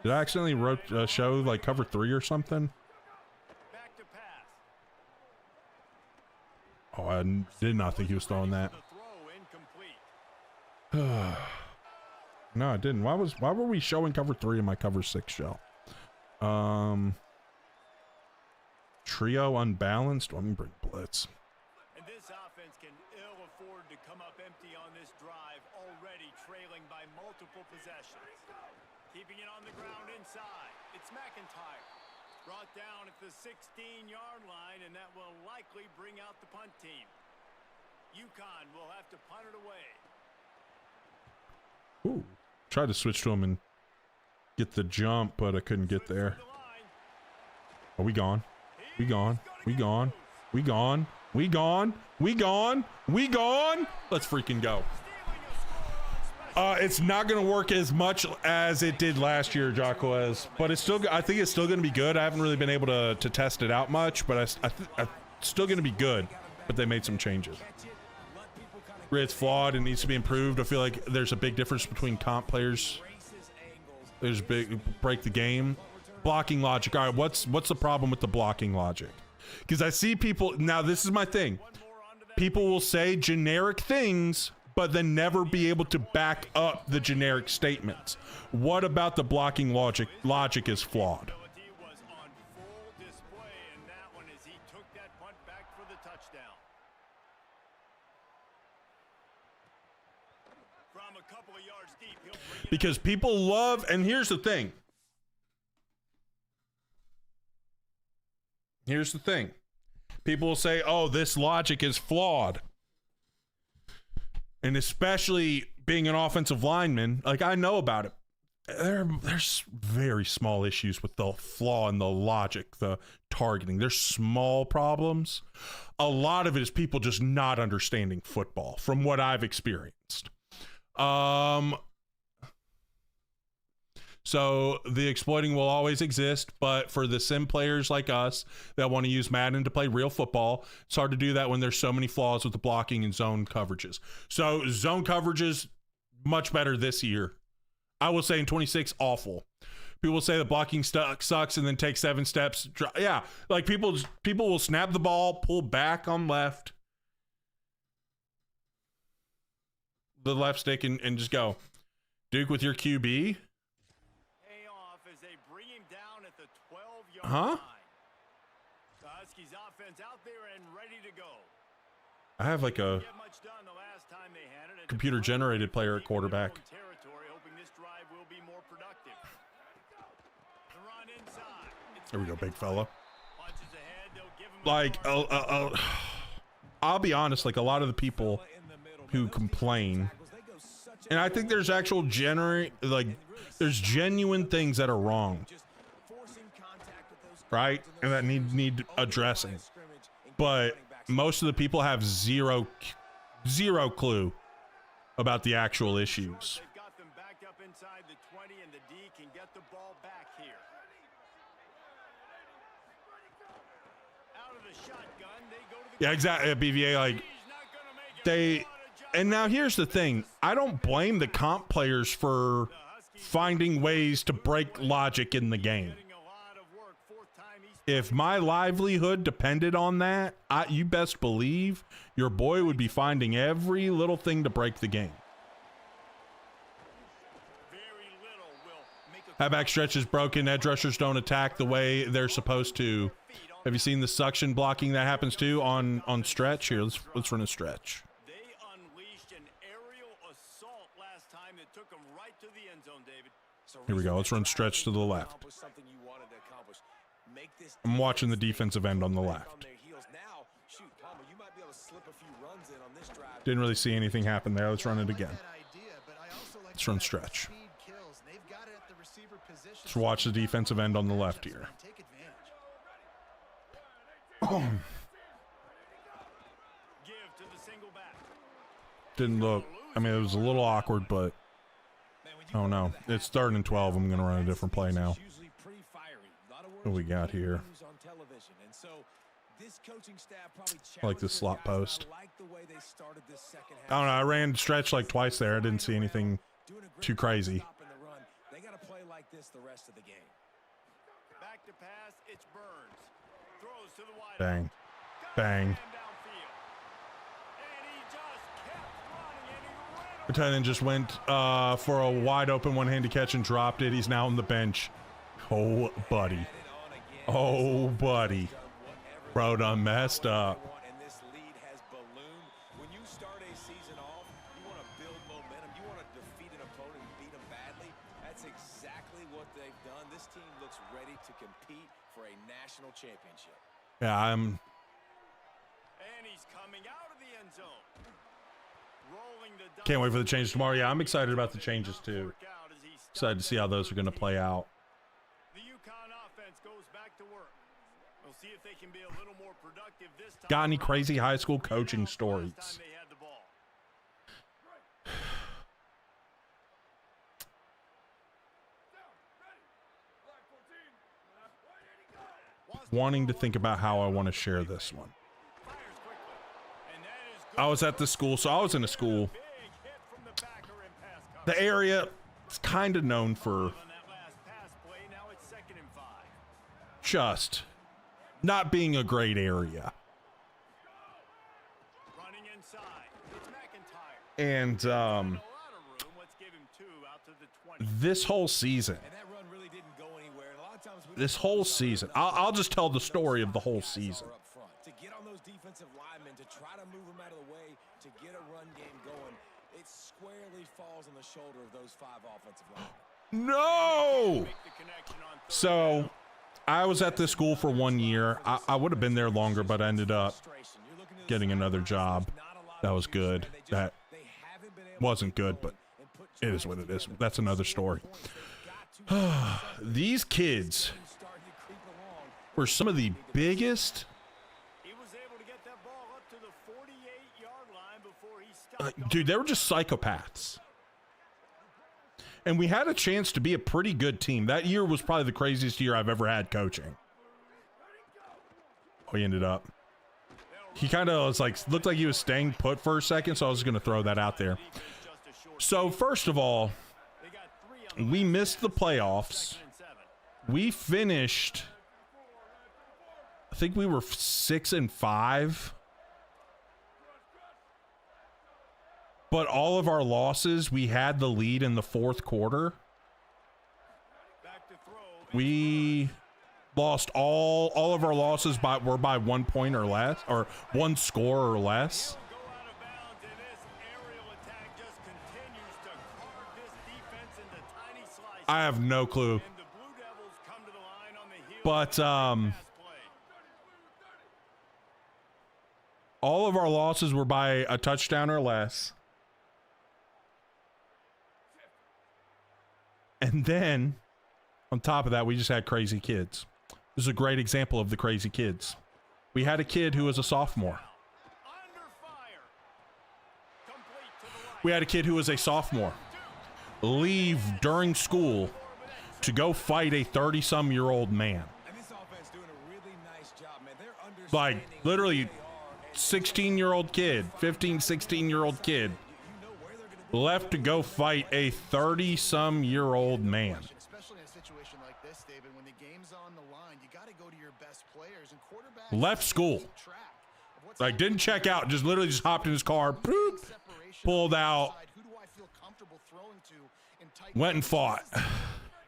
Did I accidentally show, like, cover 3 or something? Oh, I did not think he was throwing that. No, I didn't. Why were we showing cover 3 in my cover 6 shell? Trio unbalanced. Let me bring blitz. And this offense can ill afford to come up empty on this drive, already trailing by multiple possessions. Keeping it on the ground inside. It's McIntyre. Brought down at the 16-yard line, and that will likely bring out the punt team. UConn will have to punt it away. Ooh. Tried to switch to him and get the jump, but I couldn't get there. Oh, we gone. We gone. We gone. We gone. We gone. We gone. We gone. Let's freaking go. It's not going to work as much as it did last year, Jacquez, but it's still, I think it's still going to be good. I haven't really been able to test it out much, but it's still going to be good, but they made some changes. It's flawed and needs to be improved. I feel like there's a big difference between comp players. There's big break the game. Blocking logic. All right, what's the problem with the blocking logic? Because I see people, now this is my thing. People will say generic things, but then never be able to back up the generic statements. What about the blocking logic? Logic is flawed. Because people love, and here's the thing. Here's the thing. People will say, oh, this logic is flawed. And especially being an offensive lineman, like, I know about it. There's very small issues with the flaw in the logic, the targeting. There's small problems. A lot of it is people just not understanding football, from what I've experienced. So the exploiting will always exist, but for the sim players like us that want to use Madden to play real football, it's hard to do that when there's so many flaws with the blocking and zone coverages. So zone coverages, much better this year. I will say in 26, awful. People will say the blocking sucks and then take 7 steps. Yeah, like people will snap the ball, pull back on left, the left stick, and just go. Duke with your QB. Huh? The Huskies offense out there and ready to go. I have like a computer generated player at quarterback. There we go, big fella. Like, I'll be honest, like a lot of the people who complain, and I think there's actual there's genuine things that are wrong. Right? And that need addressing. But most of the people have zero clue about the actual issues. They've got them backed up inside the 20, and the D can get the ball back here. Out of the shotgun, they go to the yeah, exactly. BVA, like, And now here's the thing. I don't blame the comp players for finding ways to break logic in the game. If my livelihood depended on that, you best believe your boy would be finding every little thing to break the game. Halfback stretch is broken. Edge rushers don't attack the way they're supposed to. Have you seen the suction blocking that happens too on stretch? Here, let's run a stretch. They unleashed an aerial assault last time that took them right to the end zone, David. Here we go. Let's run stretch to the left. I'm watching the defensive end on the left. Didn't really see anything happen there. Let's run it again. Let's run stretch. Let's watch the defensive end on the left here. Didn't look. I mean, it was a little awkward, but oh no, it's 3rd and 12. I'm gonna run a different play now. What we got here? I like this slot post. I don't know. I ran stretch like twice there. I didn't see anything too crazy. They got to play like this the rest of the game. Back to pass, it's Burns. Throws to the wide. Bang. Bang. The tight end just went for a wide open one-handed catch and dropped it. He's now on the bench. Oh, buddy. Oh, buddy. Bro done messed up. And this lead has ballooned. When you start a season off, you want to build momentum. You want to defeat an opponent and beat them badly. That's exactly what they've done. This team looks ready to compete for a national championship. Yeah, And he's coming out of the end zone. Rolling the can't wait for the changes tomorrow. Yeah, I'm excited about the changes too. Excited to see how those are going to play out. The UConn offense goes back to work. We'll see if they can be a little more productive this time. Got any crazy high school coaching stories? Wanting to think about how I want to share this one. I was at the school, so I was in a school. The area is kind of known for just not being a great area. And this whole season, I'll just tell the story of the whole season. To get on those defensive linemen, to try to move them out of the way, to get a run game going, it squarely falls on the shoulder of those 5 offensive linemen. No! So, I was at this school for 1 year. I would have been there longer, but I ended up getting another job. That was good. That wasn't good, but it is what it is. That's another story. These kids were some of the biggest. Dude, they were just psychopaths. And we had a chance to be a pretty good team. That year was probably the craziest year I've ever had coaching. Oh, he ended up. He kind of was like, looked like he was staying put for a second, so I was going to throw that out there. So, first of all, we missed the playoffs. We finished, I think we were 6-5. But all of our losses, we had the lead in the 4th quarter. We lost all of our losses were by 1 point or less, or 1 score or less. I have no clue. But all of our losses were by a touchdown or less. And then, on top of that, we just had crazy kids. This is a great example of the crazy kids. We had a kid who was a sophomore. We had a kid who was a sophomore leave during school to go fight a 30-some-year-old man. Like, literally 16-year-old kid, 15, 16-year-old kid, left to go fight a 30-some-year-old man. Especially in a situation like this, David, when the game's on the line, you got to go to your best players, and quarterbacks Left school. Like, didn't check out, just literally just hopped in his car, boop, pulled out, went and fought.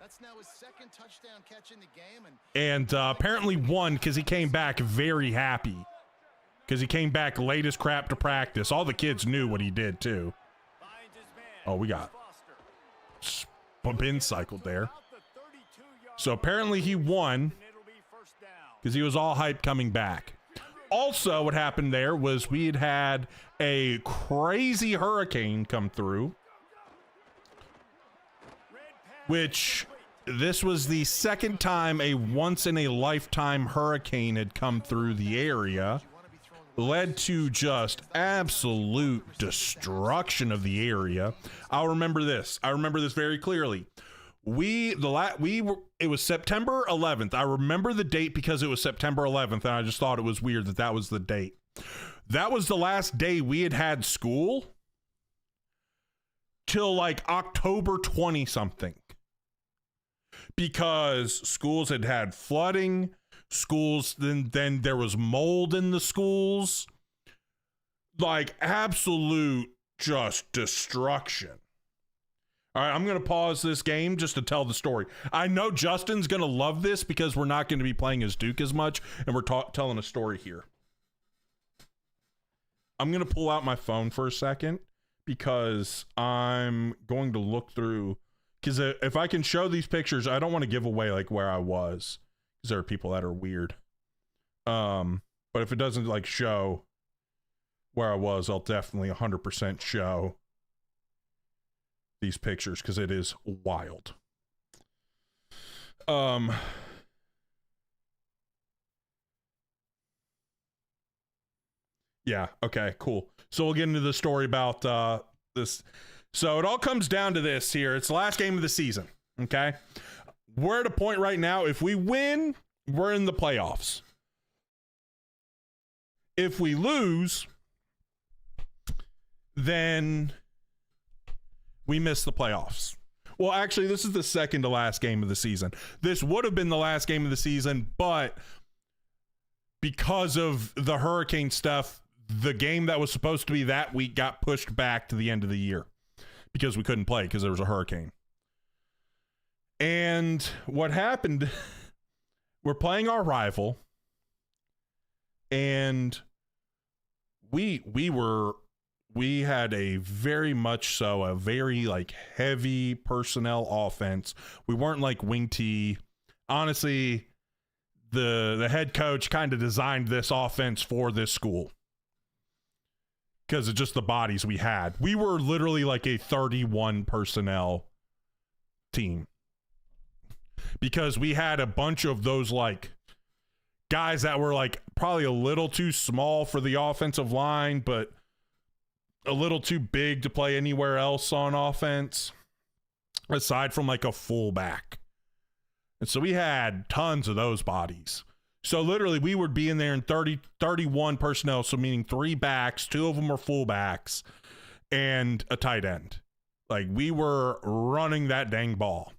That's now his second touchdown catch in the game, And apparently won because he came back very happy. Because he came back late as crap to practice. All the kids knew what he did, too. Oh, we got bin cycled there. So apparently he won because he was all hyped coming back. Also, what happened there was we had a crazy hurricane come through, which this was the second time a once-in-a-lifetime hurricane had come through the area, led to just absolute destruction of the area. I'll remember this. I remember this very clearly. It was September 11th. I remember the date because it was September 11th, and I just thought it was weird that that was the date. That was the last day we had school till like October 20 something, because schools had flooding. Schools, then there was mold in the schools, like absolute just destruction. All right, I'm going to pause this game just to tell the story. I know Justin's going to love this because we're not going to be playing as Duke as much, and we're telling a story here. I'm going to pull out my phone for a second because I'm going to look through, because if I can show these pictures, I don't want to give away like where I was, because there are people that are weird. But if it doesn't like show where I was, I'll definitely 100% show these pictures because it is wild. Yeah, okay, cool. So we'll get into the story about this. So it all comes down to this here. It's the last game of the season, okay? We're at a point right now, if we win, we're in the playoffs. If we lose, then we miss the playoffs. Well, actually, this is the second to last game of the season. This would have been the last game of the season, but because of the hurricane stuff, the game that was supposed to be that week got pushed back to the end of the year because we couldn't play because there was a hurricane. And what happened, we're playing our rival, and we had a very much so a very like heavy personnel offense. We weren't like wing T. Honestly, the head coach kind of designed this offense for this school because of just the bodies we had. We were literally like a 31 personnel team because we had a bunch of those like guys that were like probably a little too small for the offensive line, but a little too big to play anywhere else on offense aside from like a fullback. And so we had tons of those bodies. So literally we would be in there in 31 personnel. So meaning 3 backs, 2 of them were fullbacks and a tight end. Like we were running that dang ball.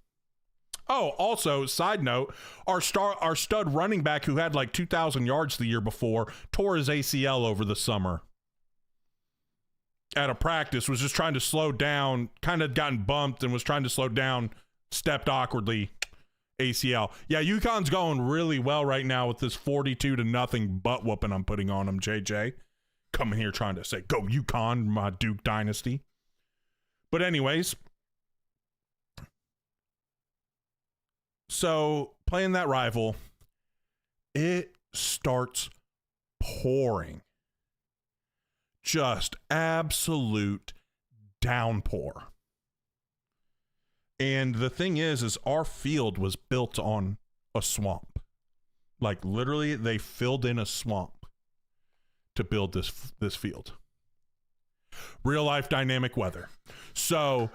Oh, also side note, our stud running back who had like 2,000 yards the year before tore his ACL over the summer. At a practice, was just trying to slow down, kind of gotten bumped and was trying to slow down, stepped awkwardly, ACL. Yeah, UConn's going really well right now with this 42-0 butt whooping I'm putting on them, JJ. Coming here trying to say, go UConn, my Duke Dynasty. But anyways, so playing that rival, it starts pouring. Just absolute downpour. And the thing is our field was built on a swamp. Like literally they filled in a swamp to build this field. Real life dynamic weather. So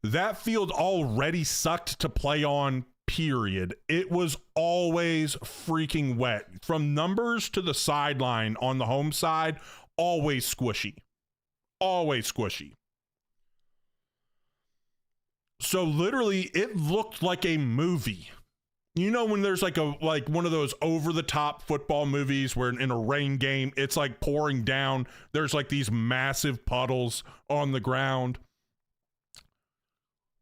that field already sucked to play on period, it was always freaking wet. From numbers to the sideline on the home side, always squishy. Always squishy. So literally, it looked like a movie. You know when there's like one of those over-the-top football movies where in a rain game, it's like pouring down. There's like these massive puddles on the ground.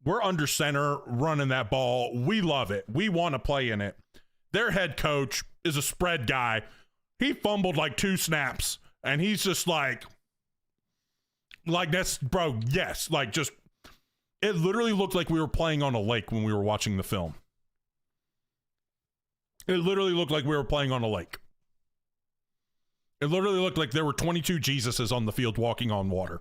We're under center running that ball. We love it. We want to play in it. Their head coach is a spread guy. He fumbled like 2 snaps, and he's just like that's, bro, yes. Like, just, it literally looked like we were playing on a lake when we were watching the film. It literally looked like we were playing on a lake. It literally looked like there were 22 Jesuses on the field walking on water.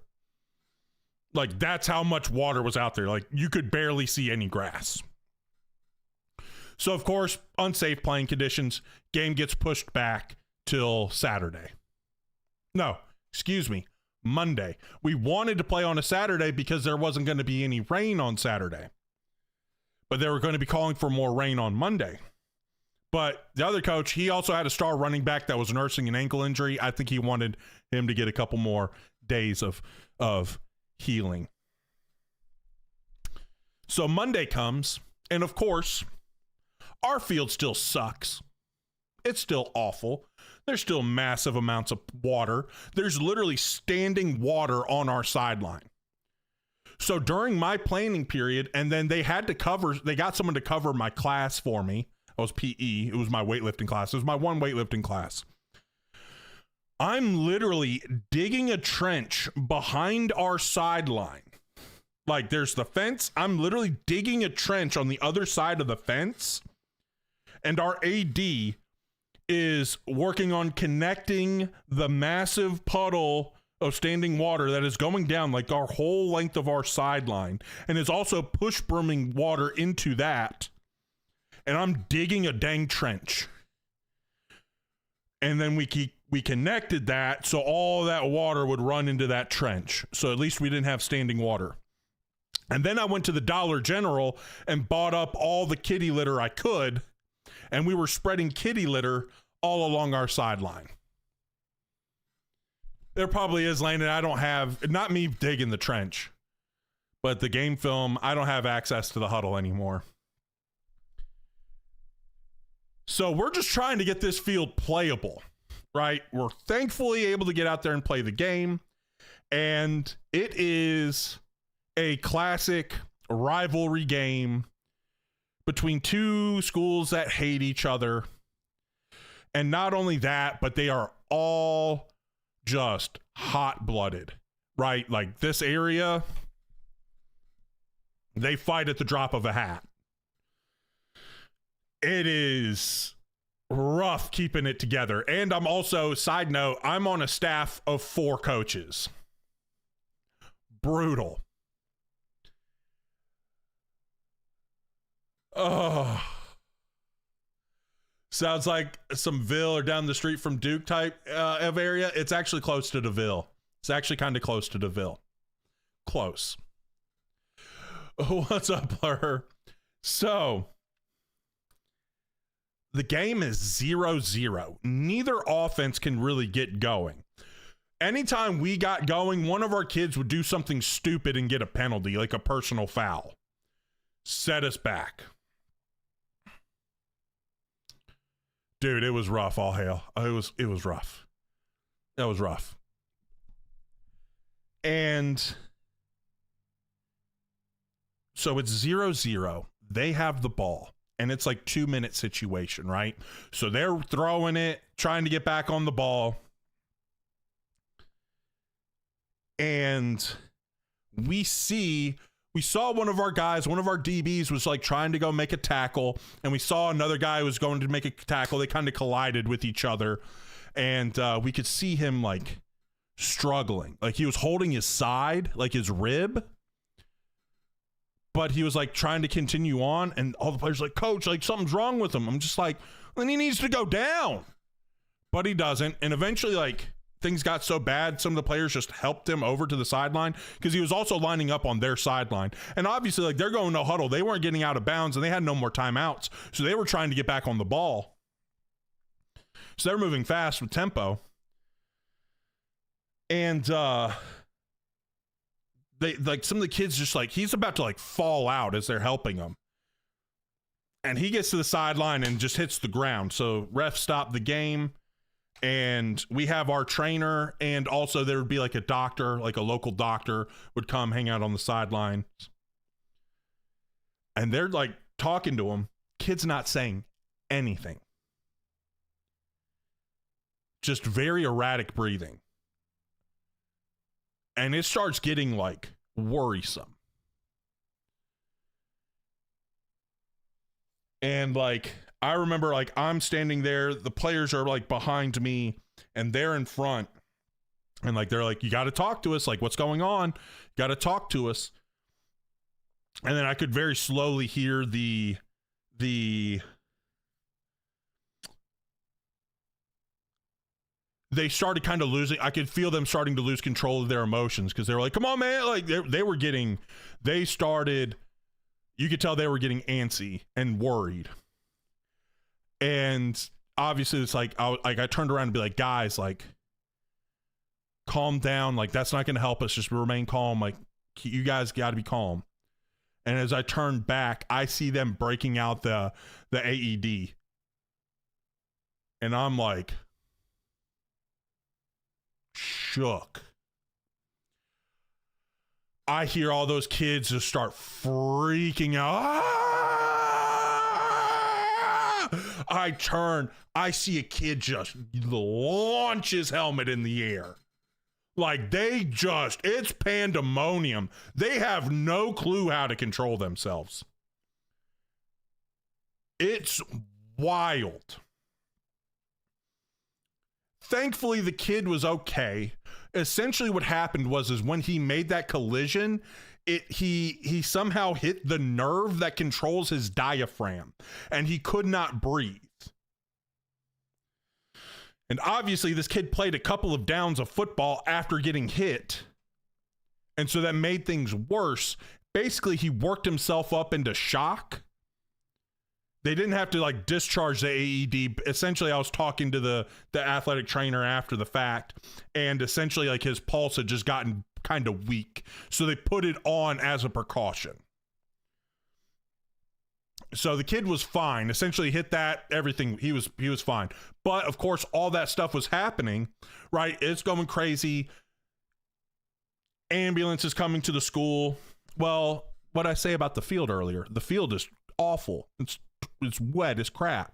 Like, that's how much water was out there. Like, you could barely see any grass. So, of course, unsafe playing conditions. Game gets pushed back till Saturday. No, excuse me, Monday. We wanted to play on a Saturday because there wasn't going to be any rain on Saturday. But they were going to be calling for more rain on Monday. But the other coach, he also had a star running back that was nursing an ankle injury. I think he wanted him to get a couple more days of healing. So Monday comes, and of course, our field still sucks. It's still awful. There's still massive amounts of water. There's literally standing water on our sideline. So during my planning period, and then they got someone to cover my class for me. I was PE. It was my weightlifting class. It was my one weightlifting class. I'm literally digging a trench behind our sideline. Like, there's the fence. I'm literally digging a trench on the other side of the fence. And our AD is working on connecting the massive puddle of standing water that is going down like our whole length of our sideline, and is also push brooming water into that. And I'm digging a dang trench. And then we connected that so all that water would run into that trench. So at least we didn't have standing water. And then I went to the Dollar General and bought up all the kitty litter I could. And we were spreading kitty litter all along our sideline. There probably is, Landon. I don't have, not me digging the trench, but the game film, I don't have access to the huddle anymore. So we're just trying to get this field playable, right? We're thankfully able to get out there and play the game. And it is a classic rivalry game between two schools that hate each other. And not only that, but they are all just hot-blooded, right? Like, this area, they fight at the drop of a hat. It is rough keeping it together. And I'm also, side note, I'm on a staff of 4 coaches. Brutal. Oh. Sounds like some Ville or down the street from Duke type of area. It's actually close to DeVille. It's actually kind of close to DeVille. Close. What's up, Blur? So, the game is 0-0. Neither offense can really get going. Anytime we got going, one of our kids would do something stupid and get a penalty, like a personal foul. Set us back. Dude, it was rough, all hail. It was rough. That was rough. And so it's 0-0. They have the ball. And it's like 2-minute situation, right? So they're throwing it, trying to get back on the ball. And we saw one of our guys, one of our DBs was like trying to go make a tackle. And we saw another guy who was going to make a tackle. They kind of collided with each other. And we could see him like struggling. Like he was holding his side, like his rib. But he was like trying to continue on, and all the players were like, coach, like something's wrong with him. I'm just like, then he needs to go down. But he doesn't. And eventually, like, things got so bad, some of the players just helped him over to the sideline because he was also lining up on their sideline. And obviously, like, they're going no huddle. They weren't getting out of bounds, and they had no more timeouts. So they were trying to get back on the ball. So they're moving fast with tempo. And they, like, some of the kids just, like, he's about to, like, fall out as they're helping him. And he gets to the sideline and just hits the ground. So ref stopped the game. And we have our trainer, and also there would be like a doctor, like a local doctor would come hang out on the sidelines. And they're like talking to him. Kid's not saying anything. Just very erratic breathing. And it starts getting like worrisome. And like, I remember, like, I'm standing there, the players are like behind me and they're in front, and like they're like, you got to talk to us, like, what's going on? Got to talk to us. And then I could very slowly hear they started kind of losing. I could feel them starting to lose control of their emotions because they were like, come on, man. Like, you could tell they were getting antsy and worried. And obviously it's like, I turned around and be like, guys, like, calm down. Like, that's not going to help us. Just remain calm. Like, you guys got to be calm. And as I turn back, I see them breaking out the AED. And I'm like, shook. I hear all those kids just start freaking out. I turn, I see a kid just launch his helmet in the air. Like, it's pandemonium. They have no clue how to control themselves. It's wild. Thankfully, the kid was okay. Essentially what happened was when he made that collision, he somehow hit the nerve that controls his diaphragm, and he could not breathe. And obviously this kid played a couple of downs of football after getting hit, and so that made things worse. Basically, he worked himself up into shock. They didn't have to like discharge the AED. Essentially, I was talking to the athletic trainer after the fact, and essentially like his pulse had just gotten kind of weak. So they put it on as a precaution. So the kid was fine. Essentially hit that, everything, he was fine. But of course, all that stuff was happening, right? It's going crazy. Ambulance is coming to the school. Well, what I say about the field earlier, the field is awful. It's wet as crap.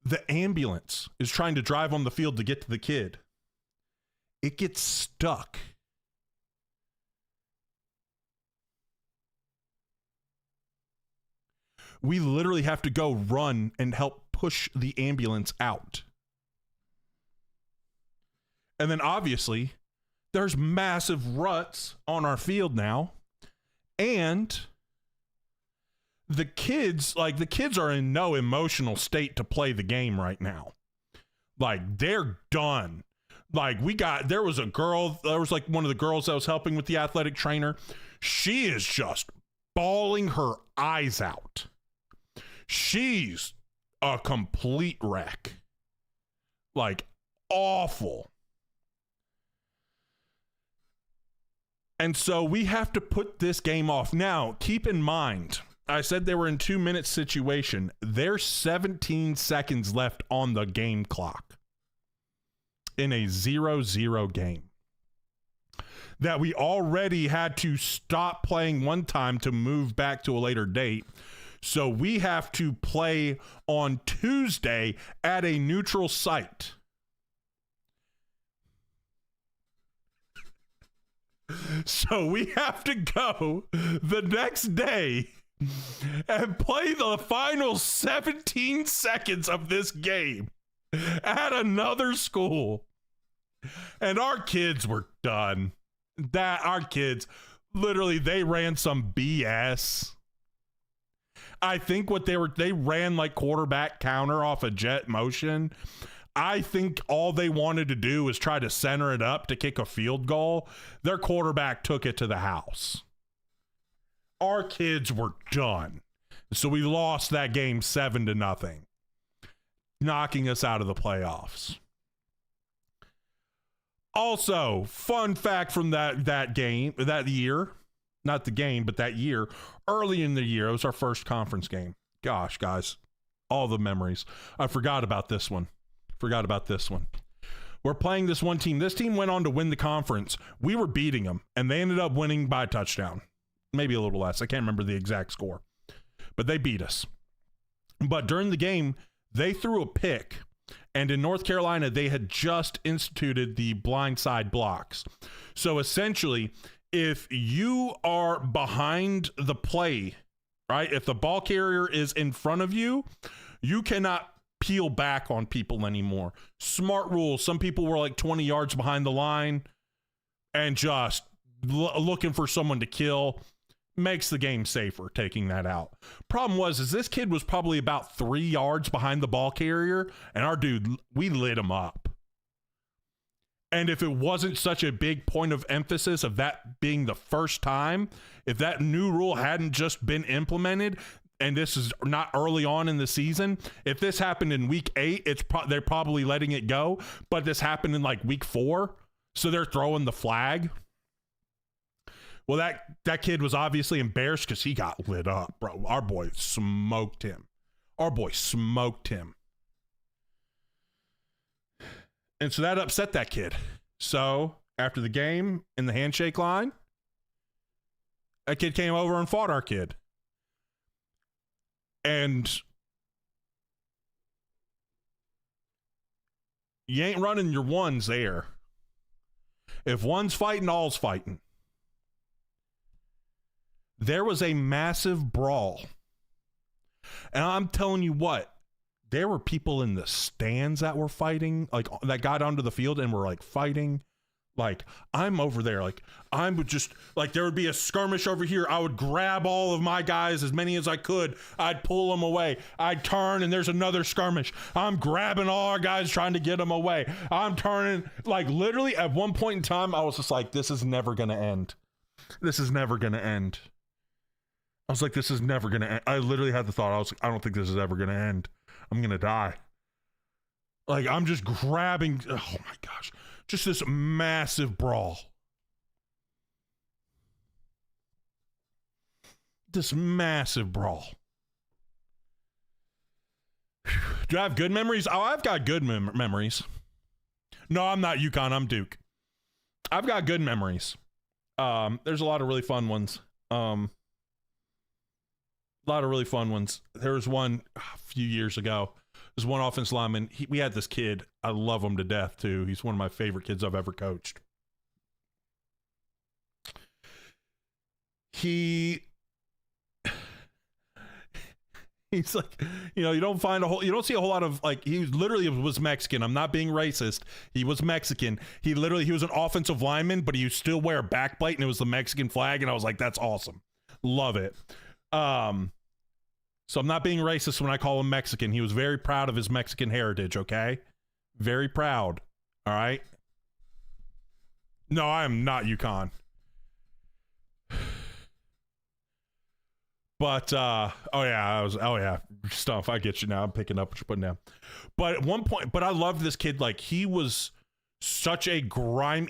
The ambulance is trying to drive on the field to get to the kid. It gets stuck. We literally have to go run and help push the ambulance out. And then obviously, there's massive ruts on our field now. And the kids are in no emotional state to play the game right now. Like, they're done. Like, there was like one of the girls that was helping with the athletic trainer. She is just bawling her eyes out. She's a complete wreck. Like, awful. And so we have to put this game off. Now, keep in mind, I said they were in 2-minute situation. There's 17 seconds left on the game clock in a 0-0 game that we already had to stop playing one time to move back to a later date. So we have to play on Tuesday at a neutral site. So we have to go the next day and play the final 17 seconds of this game at another school. And our kids were done. Our kids, literally, they ran some BS. I think they ran like quarterback counter off a jet motion. I think all they wanted to do was try to center it up to kick a field goal. Their quarterback took it to the house. Our kids were done. So we lost that game 7-0, knocking us out of the playoffs. Also, fun fact from that game, that year, not the game, but that year, early in the year, it was our first conference game. Gosh, guys, all the memories. I forgot about this one. We're playing this one team. This team went on to win the conference. We were beating them, and they ended up winning by a touchdown. Maybe a little less. I can't remember the exact score. But they beat us. But during the game, they threw a pick. And in North Carolina, they had just instituted the blindside blocks. So essentially, if you are behind the play, right, if the ball carrier is in front of you, you cannot peel back on people anymore. Smart rule. Some people were like 20 yards behind the line and just looking for someone to kill. Makes the game safer taking that out. Problem was this kid was probably about 3 yards behind the ball carrier, and our dude, we lit him up. And if it wasn't such a big point of emphasis of that being the first time, if that new rule hadn't just been implemented, and this is not early on in the season, if this happened in week 8, they're probably letting it go, but this happened in like week 4, so they're throwing the flag. Well, that kid was obviously embarrassed because he got lit up, bro. Our boy smoked him. And so that upset that kid. So after the game in the handshake line, that kid came over and fought our kid. And you ain't running your ones there. If one's fighting, all's fighting. There was a massive brawl. And I'm telling you what, there were people in the stands that were fighting, like that got onto the field and were like fighting. Like I'm over there, like I would just like there would be a skirmish over here. I would grab all of my guys, as many as I could. I'd pull them away. I'd turn and there's another skirmish. I'm grabbing all our guys trying to get them away. I'm turning, like literally at one point in time, I was just like, this is never going to end. This is never going to end. I was like, this is never going to end. I literally had the thought, I was like, I don't think this is ever going to end. I'm going to die. Like I'm just grabbing, oh my gosh. Just this massive brawl. This massive brawl. Do I have good memories? Oh, I've got good memories. No, I'm not UConn. I'm Duke. I've got good memories. There's a lot of really fun ones. There was one a few years ago. There's one offensive lineman. We had this kid. I love him to death, too. He's one of my favorite kids I've ever coached. He's like, you don't see a whole lot of, like, he literally was Mexican. I'm not being racist. He was Mexican. He was an offensive lineman, but he would still wear a backplate, and it was the Mexican flag, and I was like, that's awesome. Love it. So I'm not being racist when I call him Mexican. He was very proud of his Mexican heritage, okay? Very proud, all right? No, I am not UConn. But, stuff, I get you now. I'm picking up what you're putting down. But at one point, I loved this kid. Like, he was such a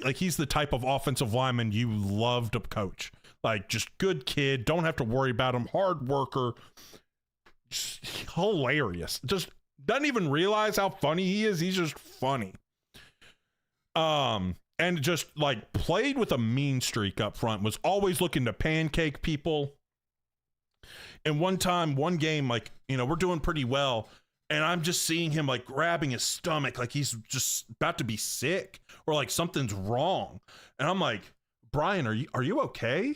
like, he's the type of offensive lineman you love to coach. Like, just good kid. Don't have to worry about him. Hard worker. Just hilarious. Just doesn't even realize how funny he is. He's just funny. And just like played with a mean streak up front, was always looking to pancake people. And one game, like, we're doing pretty well. And I'm just seeing him like grabbing his stomach, like he's just about to be sick or like something's wrong. And I'm like, Brian, are you okay?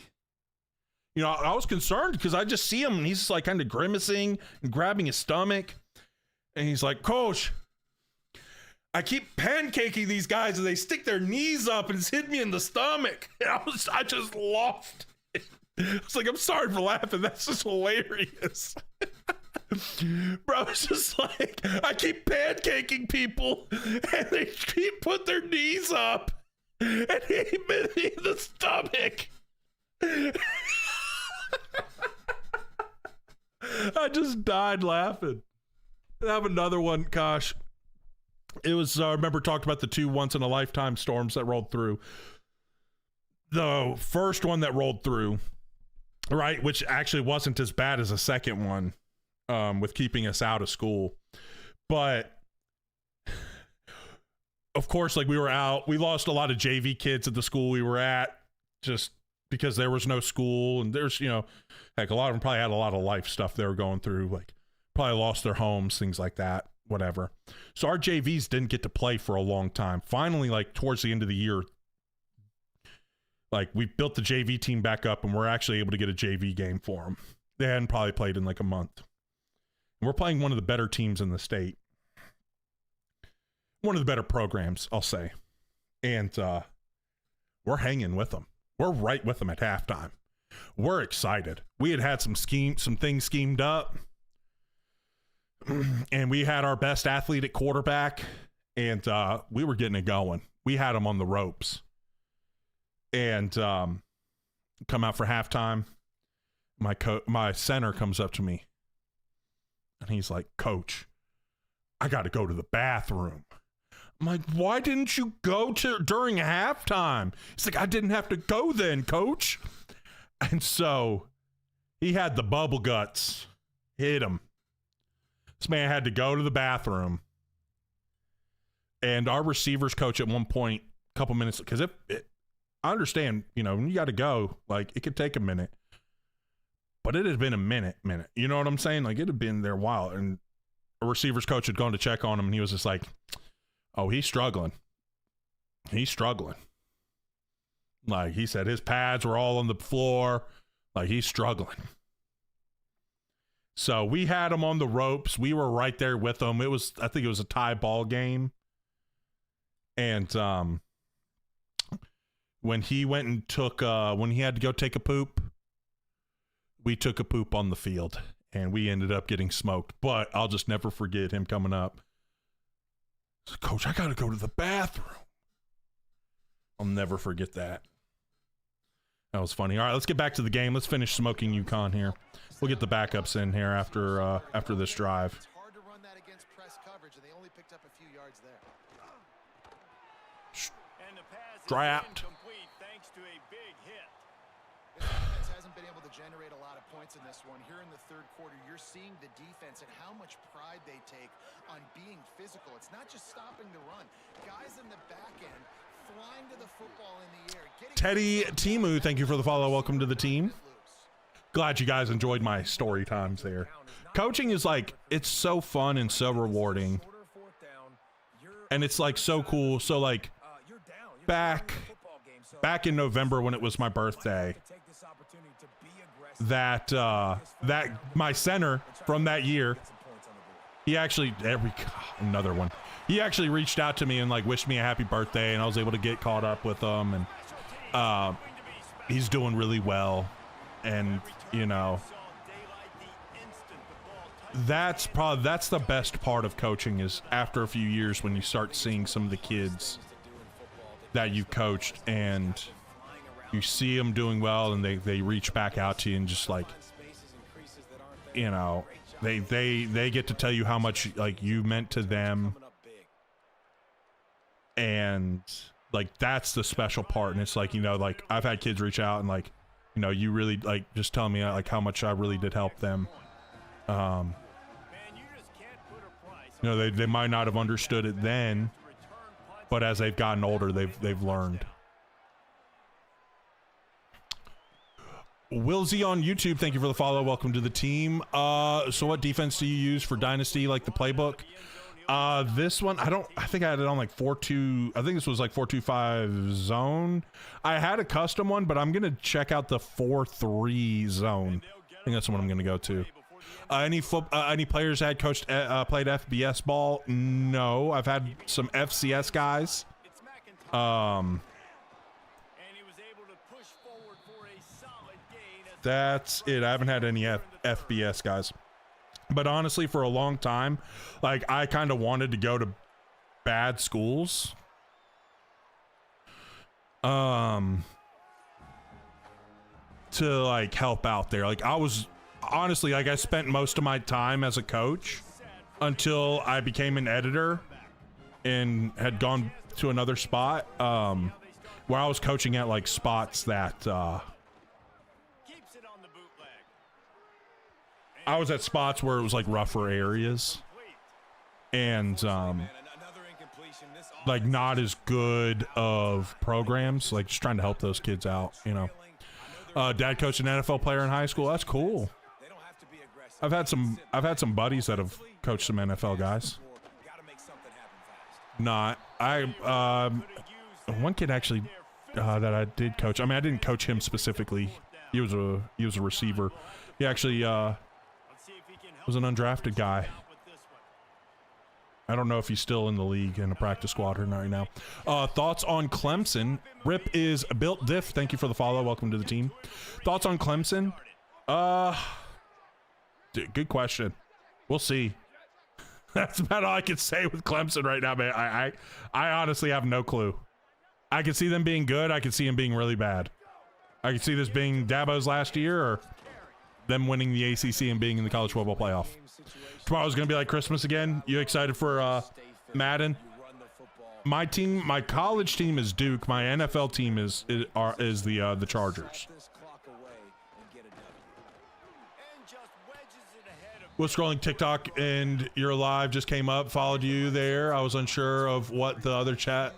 I was concerned because I just see him and he's like kind of grimacing and grabbing his stomach. And he's like, Coach, I keep pancaking these guys and they stick their knees up and it's hit me in the stomach. And I just lost it. I was like, I'm sorry for laughing. That's just hilarious. Bro, it's just like, I keep pancaking people and they keep put their knees up and hit me in the stomach. I just died laughing. I have another one, gosh. It was, I remember talked about the 2 once-in-a-lifetime storms that rolled through. The first one that rolled through, right, which actually wasn't as bad as the second one, with keeping us out of school. But, of course, like, we were out. We lost a lot of JV kids at the school we were at just because there was no school. And there's, you know, heck, a lot of them probably had a lot of life stuff they were going through, like probably lost their homes, things like that, whatever. So our JVs didn't get to play for a long time. Finally, like towards the end of the year, like we built the JV team back up and we're actually able to get a JV game for them. They hadn't probably played in like a month. And we're playing one of the better teams in the state. One of the better programs, I'll say. And we're hanging with them. We're right with them at halftime. We're excited. We had some things schemed up. And we had our best athlete at quarterback. And we were getting it going. We had him on the ropes. And come out for halftime. My center comes up to me. And he's like, "Coach, I got to go to the bathroom." I'm like, "Why didn't you go during halftime?" He's like, "I didn't have to go then, Coach." And so he had the bubble guts hit him. This man had to go to the bathroom. And our receivers coach at one point, a couple minutes, because I understand, you know, when you got to go, like it could take a minute. But it had been a minute. You know what I'm saying? Like it had been there a while. And a receivers coach had gone to check on him and he was just like, "Oh, he's struggling. He's struggling." Like he said, his pads were all on the floor. Like he's struggling. So we had him on the ropes. We were right there with him. I think it was a tie ball game. And when he went and took, when he had to go take a poop, we took a poop on the field and we ended up getting smoked. But I'll just never forget him coming up. "Coach, I got to go to the bathroom." I'll never forget that. That was funny. All right, let's get back to the game. Let's finish smoking UConn here. We'll get the backups in here after this drive. It's hard to run that against press coverage, and they only picked up a few yards there. And the pass is Draft. incomplete thanks to a big hit. This offense hasn't been able to generate a lot of points in this one. Here in the third quarter, you're seeing the defense and how much pride they take on being physical. It's not just stopping the run. Guys in the back end flying to the football in the air. Teddy Timu, thank you for the follow. Welcome to the team. Glad you guys enjoyed my story times there. Coaching is like, it's so fun and so rewarding. And it's like so cool. So like back in November when it was my birthday, that my center from that year, he actually another one. He actually reached out to me and like wished me a happy birthday, and I was able to get caught up with him, and he's doing really well. And you know, that's the best part of coaching, is after a few years when you start seeing some of the kids that you've coached and you see them doing well, and they reach back out to you and just like, you know, they get to tell you how much like you meant to them. And like, that's the special part. And it's like, you know, like I've had kids reach out and like, you know, you really like just tell me like how much I really did help them. You know, they might not have understood it then, but as they've gotten older, they've learned. Willsy on YouTube, thank you for the follow. Welcome to the team. So what defense do you use for Dynasty, like the playbook? This one, I think I had it on like 4-2. I think this was like 4-2-5 zone. I had a custom one, but I'm going to check out the 4-3 zone. I think that's the one I'm going to go to. Any players had coached, played FBS ball? No, I've had some FCS guys. That's it. I haven't had any FBS guys. But honestly, for a long time, like, I kind of wanted to go to bad schools. To like help out there. Like, I was honestly, like, I spent most of my time as a coach until I became an editor and had gone to another spot, where I was coaching at like spots that I was at spots where it was like rougher areas and like not as good of programs, like just trying to help those kids out, you know. Dad coached an NFL player in high school. That's cool. I've had some buddies that have coached some NFL guys. Not one kid actually that I did coach. I mean, I didn't coach him specifically. He was a receiver. He actually was an undrafted guy. I don't know if he's still in the league in a practice squad or not right now. Thoughts on Clemson? Rip is built diff. Thank you for the follow. Welcome to the team. Thoughts on Clemson? Dude, good question. We'll see. That's about all I can say with Clemson right now, man. I honestly have no clue. I can see them being good. I can see them being really bad. I can see this being Dabo's last year or them winning the ACC and being in the college football playoff. Tomorrow's going to be like Christmas again. You excited for Madden? My team, my college team is Duke. My NFL team is the Chargers. Was scrolling TikTok and your live just came up. Followed you there. I was unsure of what the other chat.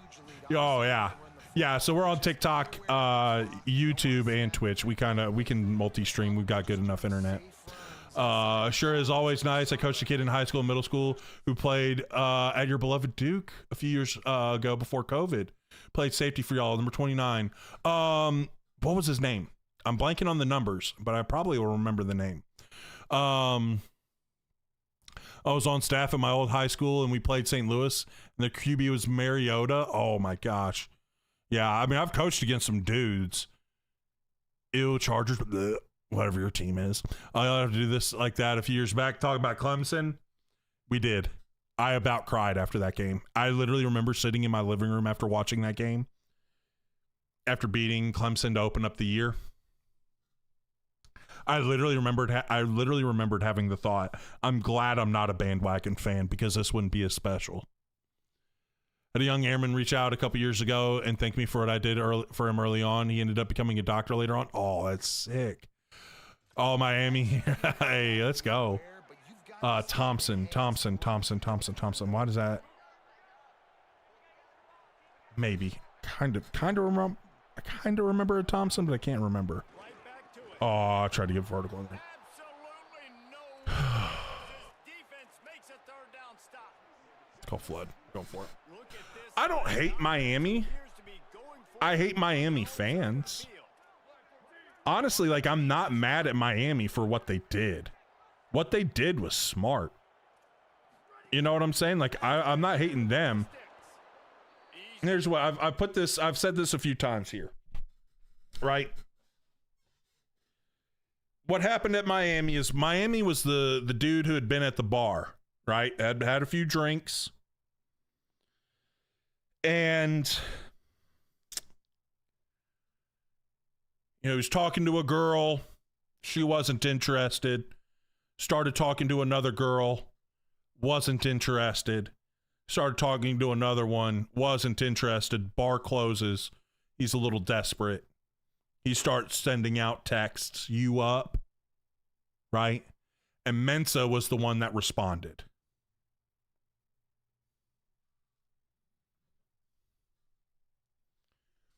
Oh yeah, yeah. So we're on TikTok, YouTube, and Twitch. We can multi-stream. We've got good enough internet. Sure is always nice. I coached a kid in high school and middle school who played at your beloved Duke a few years ago before COVID. Played safety for y'all, number 29. What was his name? I'm blanking on the numbers, but I probably will remember the name. I was on staff at my old high school and we played St. Louis and the QB was Mariota. Oh my gosh. Yeah, I mean, I've coached against some dudes. Ew, Chargers, bleh, whatever your team is. I have to do this like that a few years back. Talk about Clemson. We did. I about cried after that game. I literally remember sitting in my living room after watching that game. After beating Clemson to open up the year. I literally remembered having the thought, I'm glad I'm not a bandwagon fan because this wouldn't be as special. Had a young airman reach out a couple years ago and thank me for what I did for him early on. He ended up becoming a doctor later on. Oh, that's sick. Oh, Miami. Hey, let's go. Thompson. Why does that? Maybe. Kind of remember. I kind of remember a Thompson, but I can't remember. Oh, I tried to get vertical in there. It's called flood. Go for it. I don't hate Miami. I hate Miami fans. Honestly, like, I'm not mad at Miami for what they did. What they did was smart. You know what I'm saying? Like, I'm not hating them. Here's what I've said this a few times here. Right? What happened at Miami is Miami was the dude who had been at the bar, right? Had a few drinks. And he was talking to a girl. She wasn't interested. Started talking to another girl. Wasn't interested. Started talking to another one. Wasn't interested. Bar closes. He's a little desperate. He starts sending out texts, you up, right? And Mensah was the one that responded.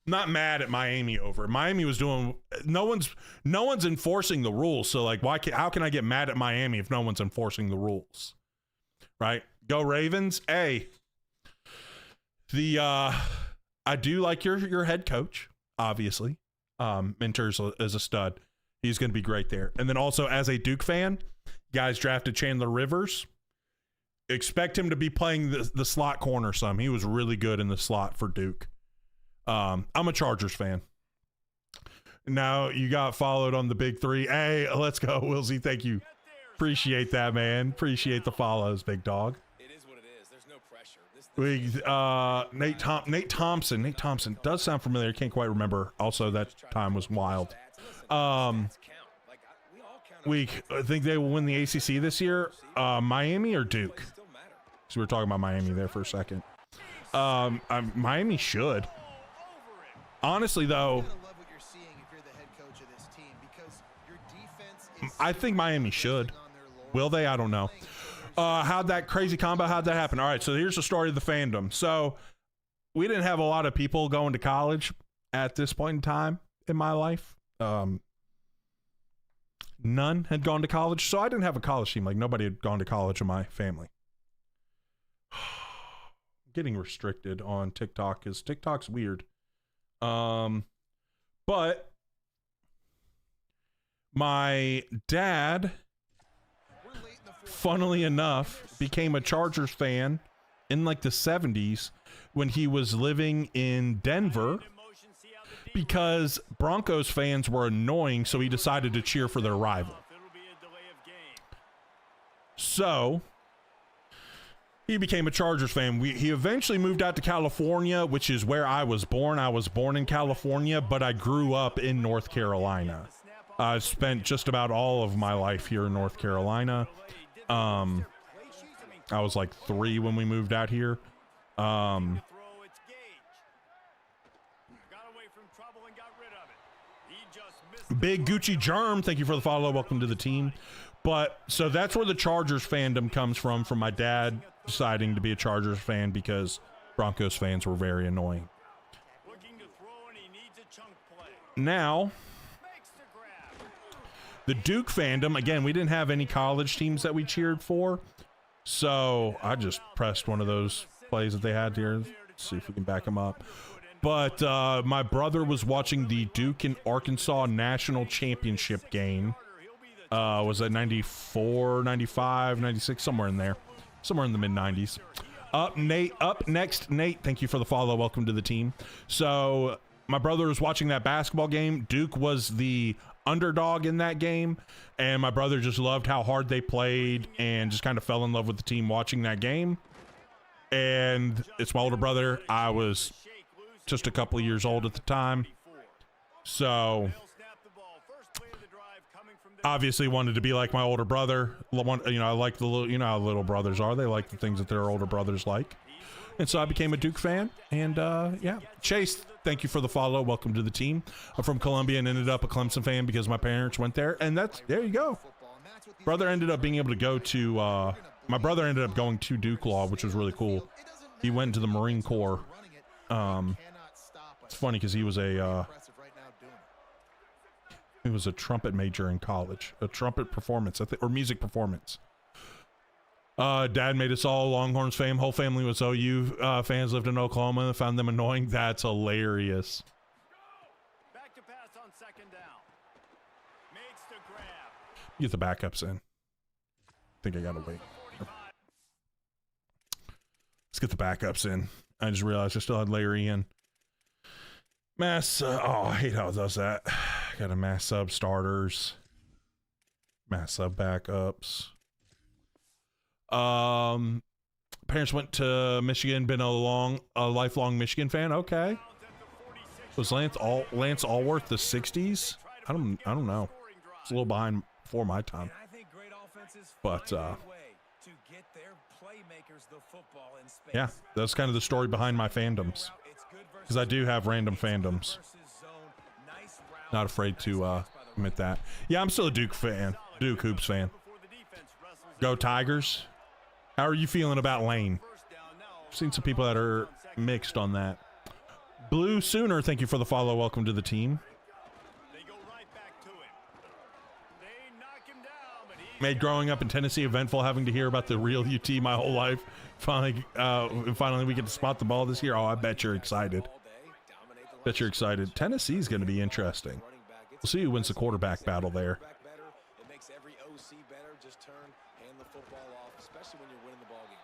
Not mad at Miami over it. Miami was doing, no one's enforcing the rules. So like, how can I get mad at Miami if no one's enforcing the rules? Right? Go Ravens. Hey, I do like your head coach, obviously. Mentors is a stud. He's going to be great there. And then also as a Duke fan, guys drafted Chandler Rivers. Expect him to be playing the slot corner some. He was really good in the slot for Duke. I'm a Chargers fan. Now you got followed on the big three. Hey, let's go, Wilsey. Thank you Appreciate that, man. Appreciate the follows, big dog. It is what it is. There's no pressure. Nate Thompson. Nate Thompson does sound familiar. Can't quite remember. Also, that time was wild. I think they will win the ACC this year. Miami or Duke? So we were talking about Miami there for a second. Miami should. Honestly, though, I think Miami should. Will they? I don't know. How'd that crazy combo, how'd that happen? All right, so here's the story of the fandom. So we didn't have a lot of people going to college at this point in time in my life. None had gone to college, so I didn't have a college team. Like, nobody had gone to college in my family. Getting restricted on TikTok because TikTok's weird. But my dad, funnily enough, became a Chargers fan in like the 70s when he was living in Denver because Broncos fans were annoying, so he decided to cheer for their rival. So he became a Chargers fan. He eventually moved out to California, which is where I was born. I was born in California, but I grew up in North Carolina. I spent just about all of my life here in North Carolina. I was like 3 when we moved out here. Big Gucci Germ, thank you for the follow. Welcome to the team. But so that's where the Chargers fandom comes from my dad deciding to be a Chargers fan because Broncos fans were very annoying. Now, the Duke fandom, again, we didn't have any college teams that we cheered for. So I just pressed one of those plays that they had here. Let's see if we can back them up. But my brother was watching the Duke and Arkansas national championship game. Was that 94, 95, 96, somewhere in there. Somewhere in the mid-90s. Up next, Nate, thank you for the follow. Welcome to the team. So my brother was watching that basketball game. Duke was the underdog in that game, and my brother just loved how hard they played and just kind of fell in love with the team watching that game. And it's my older brother. I was just a couple of years old at the time, so obviously wanted to be like my older brother. I like the little, how little brothers are. They like the things that their older brothers like. And so I became a Duke fan. And yeah, Chase, thank you for the follow. Welcome to the team. I'm from Columbia and ended up a Clemson fan because my parents went there. And there you go. Brother ended up being able to go to, my brother ended up going to Duke Law, which was really cool. He went to the Marine Corps. It's funny because he was a trumpet major in college, a trumpet performance, or music performance. Dad made us all Longhorns fame. Whole family was OU fans, lived in Oklahoma and found them annoying. That's hilarious. Back to pass on second down. Makes the grab. Get the backups in. I think I gotta wait. Let's get the backups in. I just realized I still had Larry in. Mass, I hate how it does that. Got a mass sub starters, mass sub backups. Parents went to Michigan, been a lifelong Michigan fan. Okay. Was Lance Allworth the 60s? I don't know. It's a little behind before my time. But yeah, that's kind of the story behind my fandoms. Because I do have random fandoms. Not afraid to admit that. Yeah, I'm still a Duke fan. Duke Hoops fan. Go Tigers. How are you feeling about Lane? I've seen some people that are mixed on that. Blue Sooner, thank you for the follow. Welcome to the team. Made growing up in Tennessee eventful, having to hear about the real UT my whole life. Finally we get to spot the ball this year. Oh, I bet you're excited. Bet you're excited. Tennessee's going to be interesting. We'll see who wins the quarterback battle there. It makes every OC better. Just hand the football off, especially when you're winning the ball game.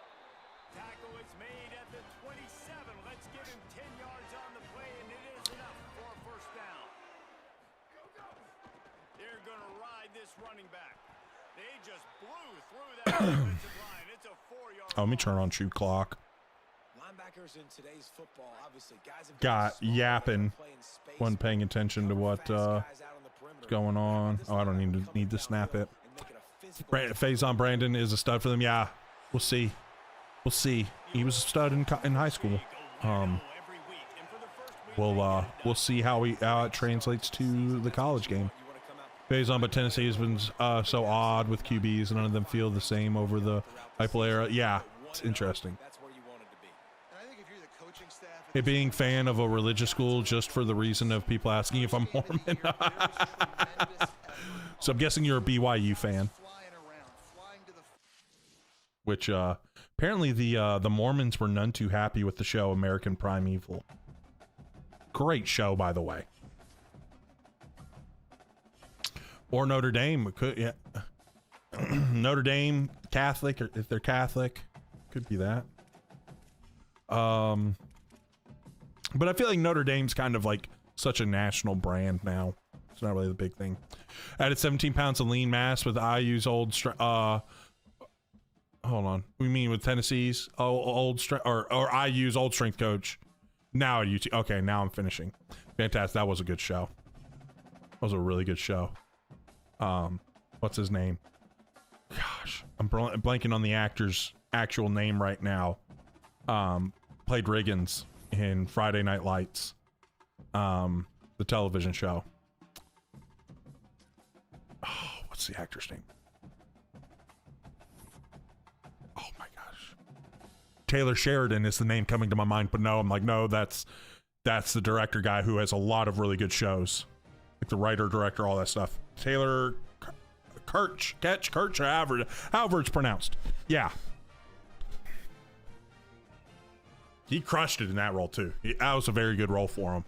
Tackle is made at the 27. Let's give him 10 yards on the play, and it is enough for a first down. They're going to ride this running back. They just blew through that defensive line. It's a 4-yard Oh, let me turn on shoot clock. Linebackers in today's football, obviously, guys have Got small, yapping. play in space, Wasn't paying attention to what fast guys out on the perimeter. what's going on. Oh, I don't even need to snap it. And make it a physical Faison Brandon is a stud for them. Yeah, we'll see. We'll see. He was a stud in high school. We'll see how it translates to the college game. Faison, but Tennessee has been so odd with QBs, and none of them feel the same over the Heupel era. Yeah, it's interesting. That's where you want it to be. And I think if you're the coaching staff, Hey, being fan of a religious school just for the reason of people asking if I'm Mormon. So I'm guessing you're a BYU fan. flying around, flying to the Which apparently the Mormons were none too happy with the show American Primeval. Great show, by the way. Or Notre Dame could, yeah. Notre Dame Catholic, or if they're Catholic, could be that. But I feel like Notre Dame's kind of like such a national brand now. It's not really the big thing. Added 17 pounds of lean mass with IU's old hold on. We mean with Tennessee's old strength or IU's old strength coach. Now at UT. Okay, now I'm finishing. Fantastic. That was a good show. That was a really good show. What's his name? Gosh, I'm blanking on the actor's actual name right now. Played Riggins in Friday Night Lights. The television show. Oh, what's the actor's name? Oh my gosh. Taylor Sheridan is the name coming to my mind, but no, I'm like, no, that's the director guy who has a lot of really good shows. Like the writer, director, all that stuff. Taylor Kirch, or however it's pronounced. Yeah. He crushed it in that role too. That was a very good role for him.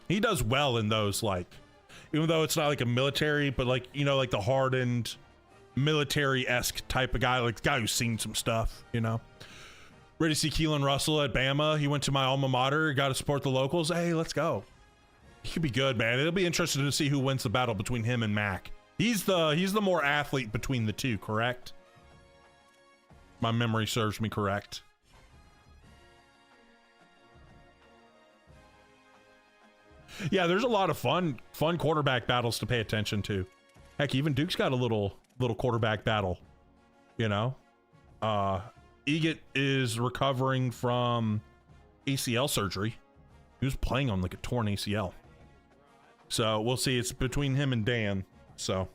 He does well in those, like, even though it's not like a military, but like, you know, like the hardened military-esque type of guy, like the guy who's seen some stuff, you know. Ready to see Keelan Russell at Bama. He went to my alma mater. Got to support the locals. Hey, let's go. He could be good, man. It'll be interesting to see who wins the battle between him and Mac. He's the more athlete between the two, correct? My memory serves me correct. Yeah, there's a lot of fun quarterback battles to pay attention to. Heck, even Duke's got a little quarterback battle, you know. Egett is recovering from ACL surgery. He was playing on like a torn ACL. So we'll see. It's between him and Dan. So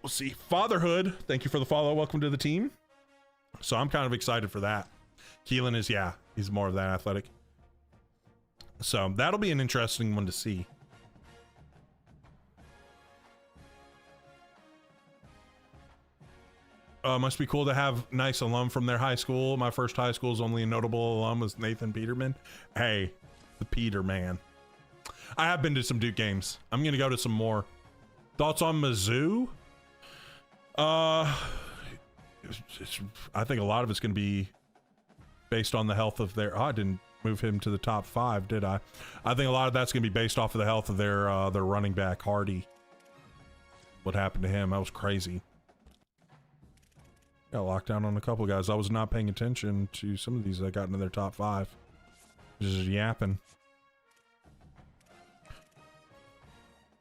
we'll see. Fatherhood. Thank you for the follow. Welcome to the team. So I'm kind of excited for that. Keelan is, yeah, he's more of that athletic. So that'll be an interesting one to see. Must be cool to have nice alum from their high school. My first high school's only a notable alum was Nathan Peterman. Hey, the Peter man. I have been to some Duke games. I'm gonna go to some more. Thoughts on Mizzou? I think a lot of it's gonna be based on the health of their. Oh, I didn't move him to the top 5, did I? I think a lot of that's gonna be based off of the health of their running back Hardy. What happened to him? That was crazy. Got locked down on a couple guys. I was not paying attention to some of these that got into their top 5. Just yapping.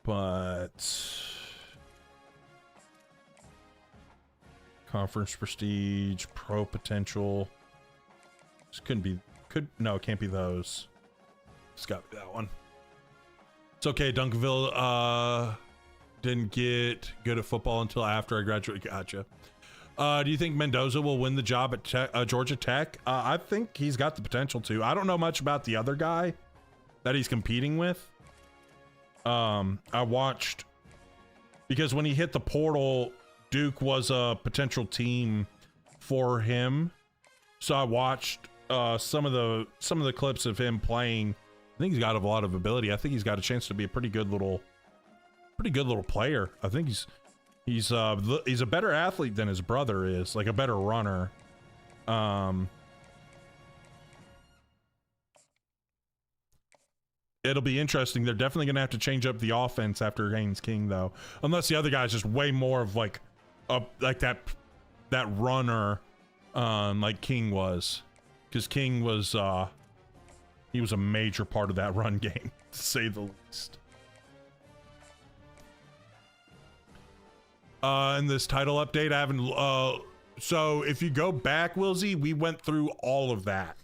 But conference prestige, pro potential. This couldn't be. No, it can't be those. It's got to be that one. It's okay. Duncanville didn't get good at football until after I graduated. Gotcha. Do you think Mendoza will win the job at Georgia Tech? I think he's got the potential to. I don't know much about the other guy that he's competing with. I watched, because when he hit the portal, Duke was a potential team for him. So I watched some of the clips of him playing. I think he's got a lot of ability. I think he's got a chance to be a pretty good little player. I think he's a better athlete than his brother is, like a better runner. It'll be interesting. They're definitely gonna have to change up the offense after Haynes King, though, unless the other guy's just way more of like like that runner, like King was, because King was he was a major part of that run game, to say the least. In this title update, I haven't. So if you go back, Wilsey, we went through all of that.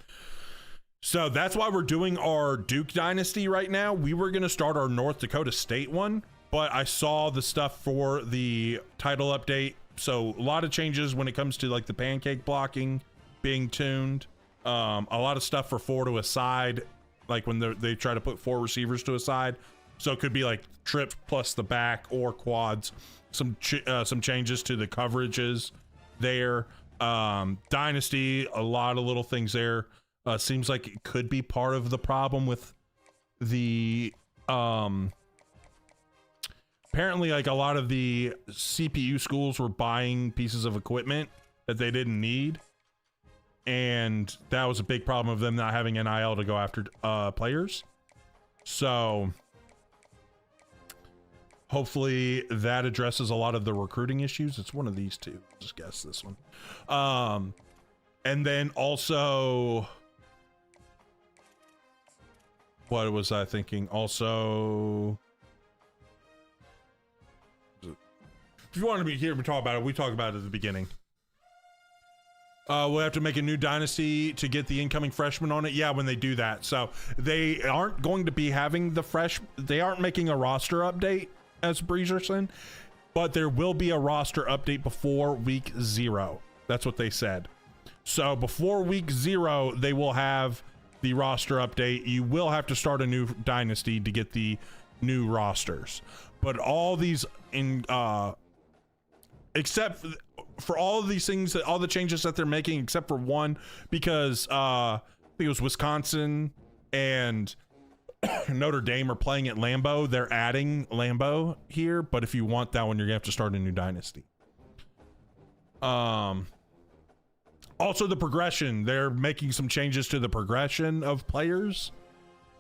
So that's why we're doing our Duke Dynasty right now. We were going to start our North Dakota State one, but I saw the stuff for the title update. So a lot of changes when it comes to like the pancake blocking being tuned. A lot of stuff for 4 to a side, like when they try to put 4 receivers to a side. So it could be like trips plus the back or quads. Some changes to the coverages there. Dynasty, a lot of little things there. Seems like it could be part of the problem with the apparently like a lot of the CPU schools were buying pieces of equipment that they didn't need, and that was a big problem of them not having NIL to go after players. So hopefully that addresses a lot of the recruiting issues. It's one of these two. Just guess this one. And then also, what was I thinking? Also, if you wanted to hear me talk about it, we talked about it at the beginning. We'll have to make a new dynasty to get the incoming freshmen on it. Yeah, when they do that. So they aren't going to be having they aren't making a roster update as Breezerson, but there will be a roster update before week 0. That's what they said. So before week 0, they will have the roster update. You will have to start a new dynasty to get the new rosters, but all these except for all of these things, that all the changes that they're making, except for one, because I think it was Wisconsin and Notre Dame are playing at Lambeau. They're adding Lambeau here, but if you want that one, you're gonna have to start a new dynasty. Also the progression, they're making some changes to the progression of players,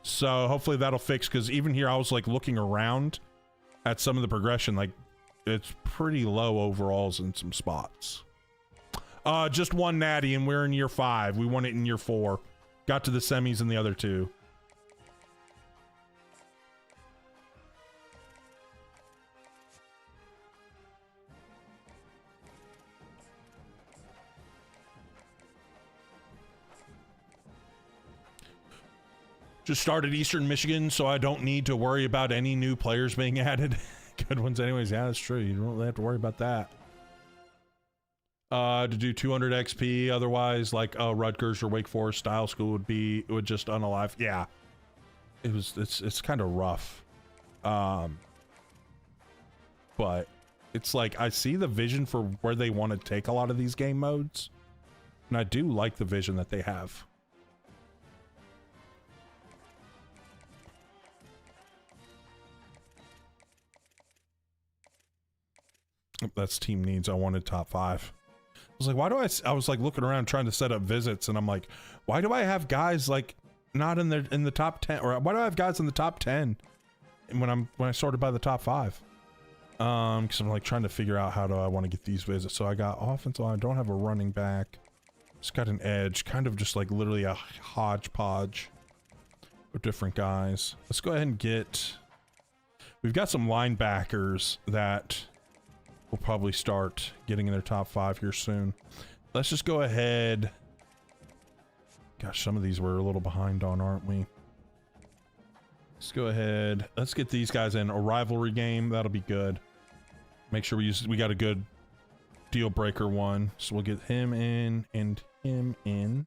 so hopefully that'll fix, because even here I was like looking around at some of the progression, like it's pretty low overalls in some spots. Just one natty and we're in year 5. We won it in year 4, got to the semis in the other 2. Just started Eastern Michigan, so I don't need to worry about any new players being added. Good ones anyways. Yeah, that's true. You don't really have to worry about that. To do 200 XP, otherwise, like Rutgers or Wake Forest style school would just unalive. Yeah, it's kind of rough. But it's like I see the vision for where they want to take a lot of these game modes, and I do like the vision that they have. That's team needs. I wanted top 5. I was like, why do I was like looking around trying to set up visits, and I'm like, why do I have guys like not in the top 10, or why do I have guys in the top 10 when I sorted by the top 5? Because I'm like trying to figure out how do I want to get these visits. So I got offensive line, I don't have a running back, just got an edge, kind of just like literally a hodgepodge of different guys. Let's go ahead and we've got some linebackers that we'll probably start getting in their top 5 here soon. Let's just go ahead. Gosh, some of these we're a little behind on, aren't we? Let's go ahead. Let's get these guys in a rivalry game. That'll be good. Make sure we got a good deal breaker one. So we'll get him in and him in.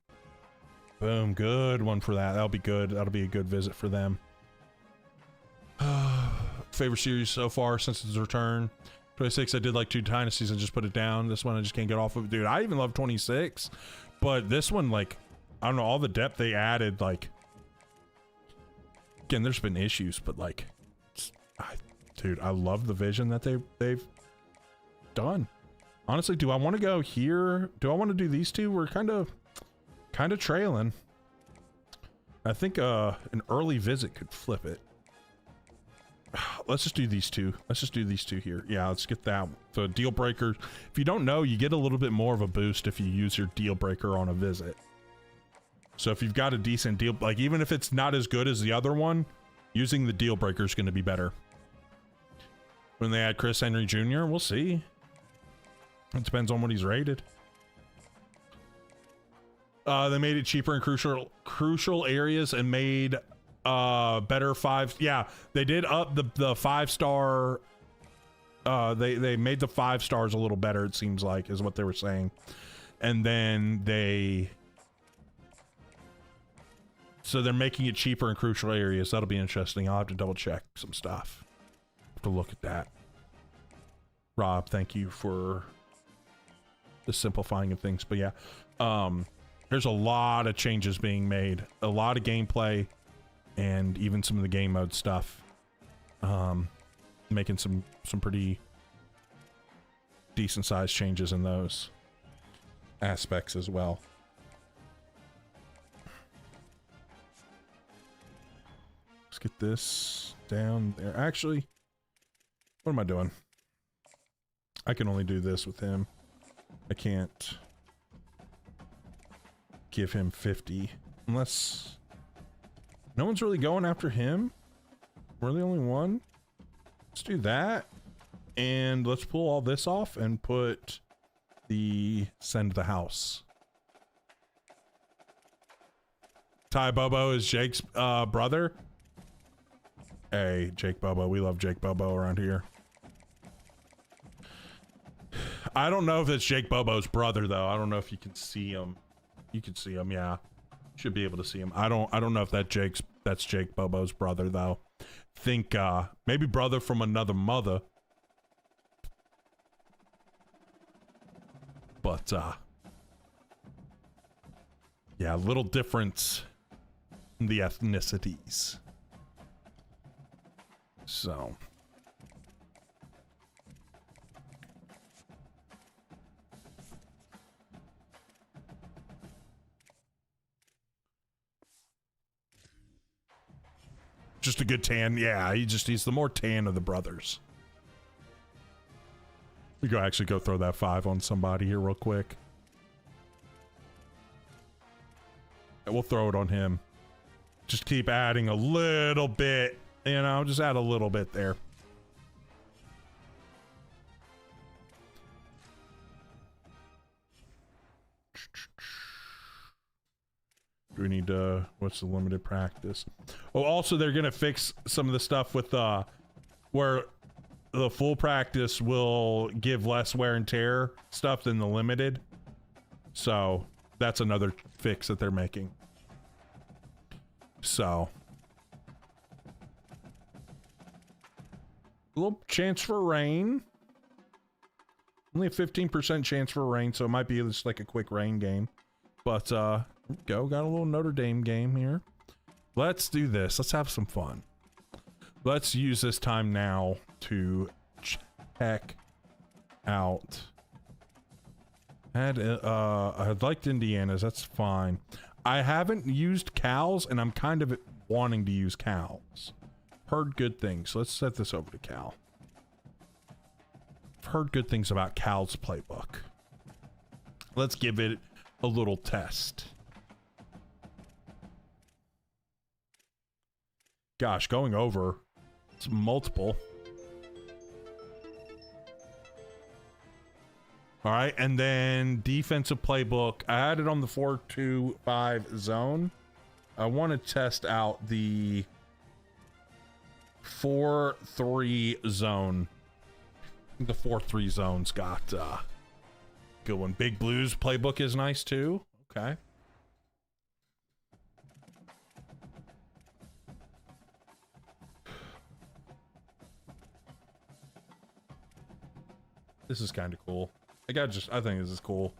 Boom, good one for that. That'll be good. That'll be a good visit for them. Favorite series so far since its return. 26, I did like 2 dynasties and just put it down. This one I just can't get off of. Dude, I even love 26, but this one, like, I don't know, all the depth they added, like, again, there's been issues, but like, dude, I love the vision that they've done. Honestly, do I want to go here? Do I want to do these two? We're kind of trailing. I think an early visit could flip it. let's just do these two. Let's just do these two here. Yeah, let's get that. So deal breaker. If you don't know, you get a little bit more of a boost if you use your deal breaker on a visit. So if you've got a decent deal, like even if it's not as good as the other one, using the deal breaker is going to be better. When they add Chris Henry Jr., we'll see. It depends on what he's rated. They made it cheaper in crucial areas and made better five. Yeah, they did up the 5-star. They made the 5 stars a little better, it seems like, is what they were saying. And then so they're making it cheaper in crucial areas. That'll be interesting. I'll have to double check some stuff. Have to look at that. Rob, thank you for the simplifying of things. But yeah, there's a lot of changes being made, a lot of gameplay, and even some of the game mode stuff. Making some pretty decent sized changes in those aspects as well. Let's get this down there. Actually, what am I doing? I can only do this with him. I can't give him 50 unless no one's really going after him. We're the only one. Let's do that, and let's pull all this off and put the send the house. Ty Bobo is Jake's brother. Hey, Jake Bobo. We love Jake Bobo around here. I don't know if it's Jake Bobo's brother though. I don't know if you can see him. You can see him, yeah. Should be able to see him. I don't know if that's Jake Bobo's brother though. Think maybe brother from another mother. But yeah, a little difference in the ethnicities. So just a good tan. Yeah, he's the more tan of the brothers. We go actually go throw that 5 on somebody here real quick. And we'll throw it on him. Just keep adding a little bit, you know, just add a little bit there. Do we need to, what's the limited practice? Oh, also they're gonna fix some of the stuff with where the full practice will give less wear and tear stuff than the limited. So that's another fix that they're making. So a little chance for rain. Only a 15% chance for rain, so it might be just like a quick rain game. But got a little Notre Dame game here. Let's do this. Let's have some fun. Let's use this time now to check out. I liked Indiana's. That's fine. I haven't used Cal's, and I'm kind of wanting to use Cal's. Heard good things. Let's set this over to Cal. I've heard good things about Cal's playbook. Let's give it a little test. Gosh, going over. It's multiple. All right, and then defensive playbook. I had it on the 4-2-5 zone. I want to test out the 4-3 zone. The 4-3 zone's got good one. Big Blues playbook is nice too. Okay. This is kind of cool. I think this is cool.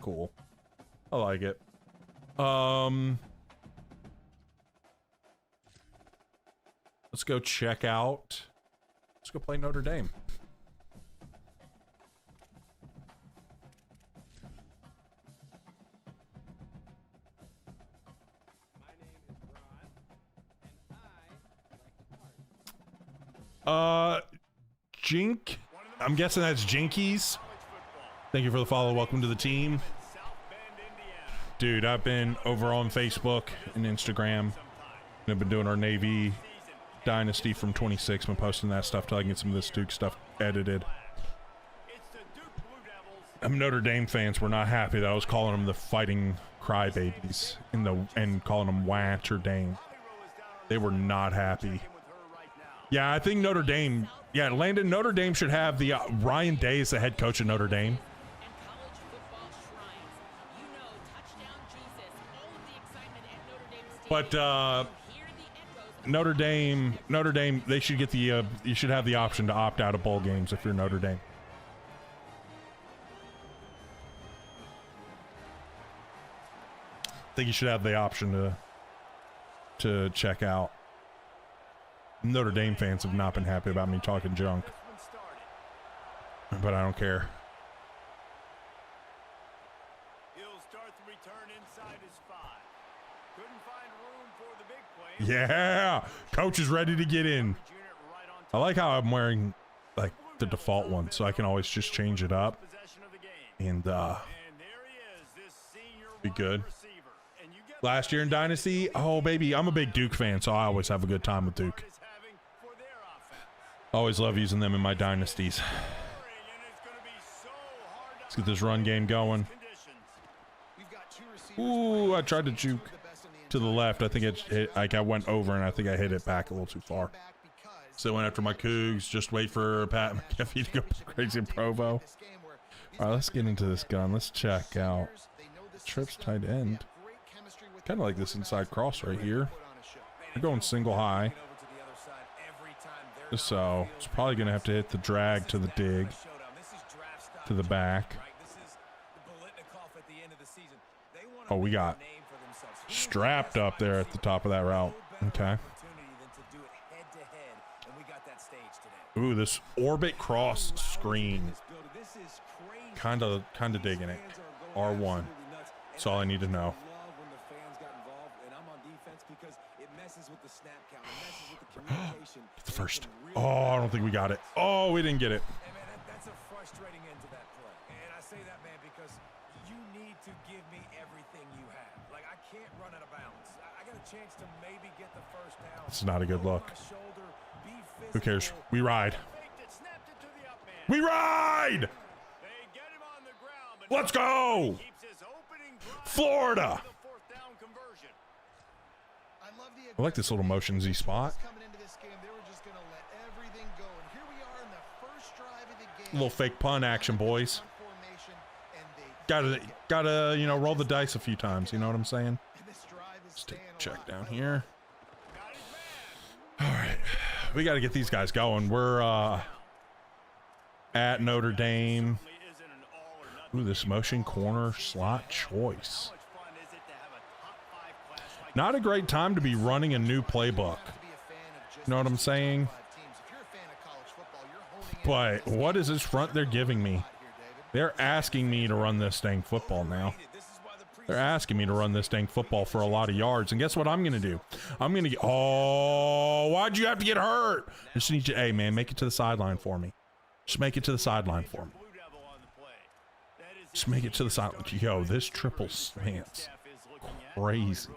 Cool. I like it. Let's go check out. Let's go play Notre Dame. Jink. I'm guessing that's Jinkies. Thank you for the follow. Welcome to the team. Dude, I've been over on Facebook and Instagram. And I've been doing our Navy Dynasty from 26. Been posting that stuff till I can get some of this Duke stuff edited. Notre Dame fans were not happy that I was calling them the fighting crybabies and calling them Watch or Dame. They were not happy. Yeah, I think Notre Dame. Yeah, Landon, Notre Dame should have the Ryan Day as the head coach of Notre Dame. But Notre Dame, they should get the. You should have the option to opt out of bowl games if you're Notre Dame. I think you should have the option to check out. Notre Dame fans have not been happy about me talking junk, but I don't care. He'll start the return inside his 5. Couldn't find room for the big play. Yeah, coach is ready to get in. I like how I'm wearing like the default one, so I can always just change it up and be good. Last year in Dynasty, oh baby, I'm a big Duke fan, so I always have a good time with Duke. Always love using them in my dynasties. Let's get this run game going. Ooh, I tried to juke to the left. I think it hit, like I went over and I think I hit it back a little too far. So I went after my Cougs. Just wait for Pat McAfee to go crazy in Provo. All right, let's get into this gun. Let's check out Trips tight end. Kind of like this inside cross right here. We're going single high. So it's probably going to have to hit the drag to the dig, to the back. Oh, we got strapped up there at the top of that route. Okay. Ooh, this orbit cross screen. Kind of digging it. R1. That's all I need to know. The first. Oh, I don't think we got it. Oh, we didn't get it. Hey, man, that's a frustrating end to that play. And I say that, man, because you need to give me everything you have. Like, I can't run out of bounds. I got a chance to maybe get the first down. This is not a good look. Who cares? We ride. We ride! Let's go! Florida! I like this little motion Z spot. A little fake pun action, boys. Gotta, you know, roll the dice a few times. You know what I'm saying? Let's take a check down here. All right, we got to get these guys going. We're at Notre Dame. Ooh, this motion corner slot choice. Not a great time to be running a new playbook. You know what I'm saying? But what is this front they're giving me? They're asking me to run this dang football now. They're asking me to run this dang football for a lot of yards. And guess what I'm going to do? I'm going to get... Oh, why'd you have to get hurt? I just need you... Hey, man, make it to the sideline for me. Just make it to the sideline for me. Just make it to the sideline. Yo, this triple stance. Crazy.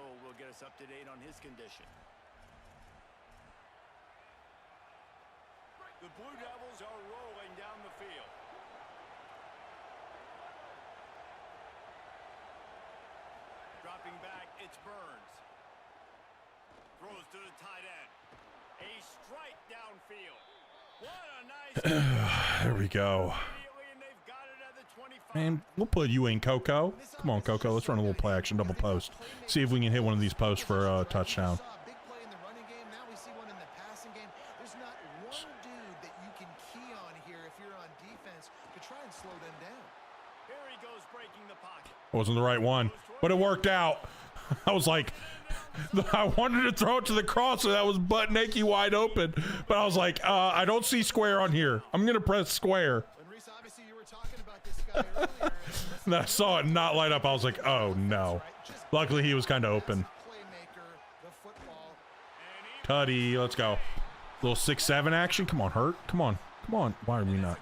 The Blue Devils are rolling down the field. Dropping back, it's Burns. Throws to the tight end. A strike downfield. What a nice... There we go. Man, we'll put you in, Coco. Come on, Coco. Let's run a little play action double post. See if we can hit one of these posts for a touchdown. It wasn't the right one, but it worked out. I was like, I wanted to throw it to the crosser that was butt naked wide open, but I was like, I don't see square on here. I'm going to press square. And I saw it not light up. I was like, oh no. Luckily he was kind of open. Tutty, let's go. Little 6-7 action. Come on, Hurt. Come on. Come on. Why are we not?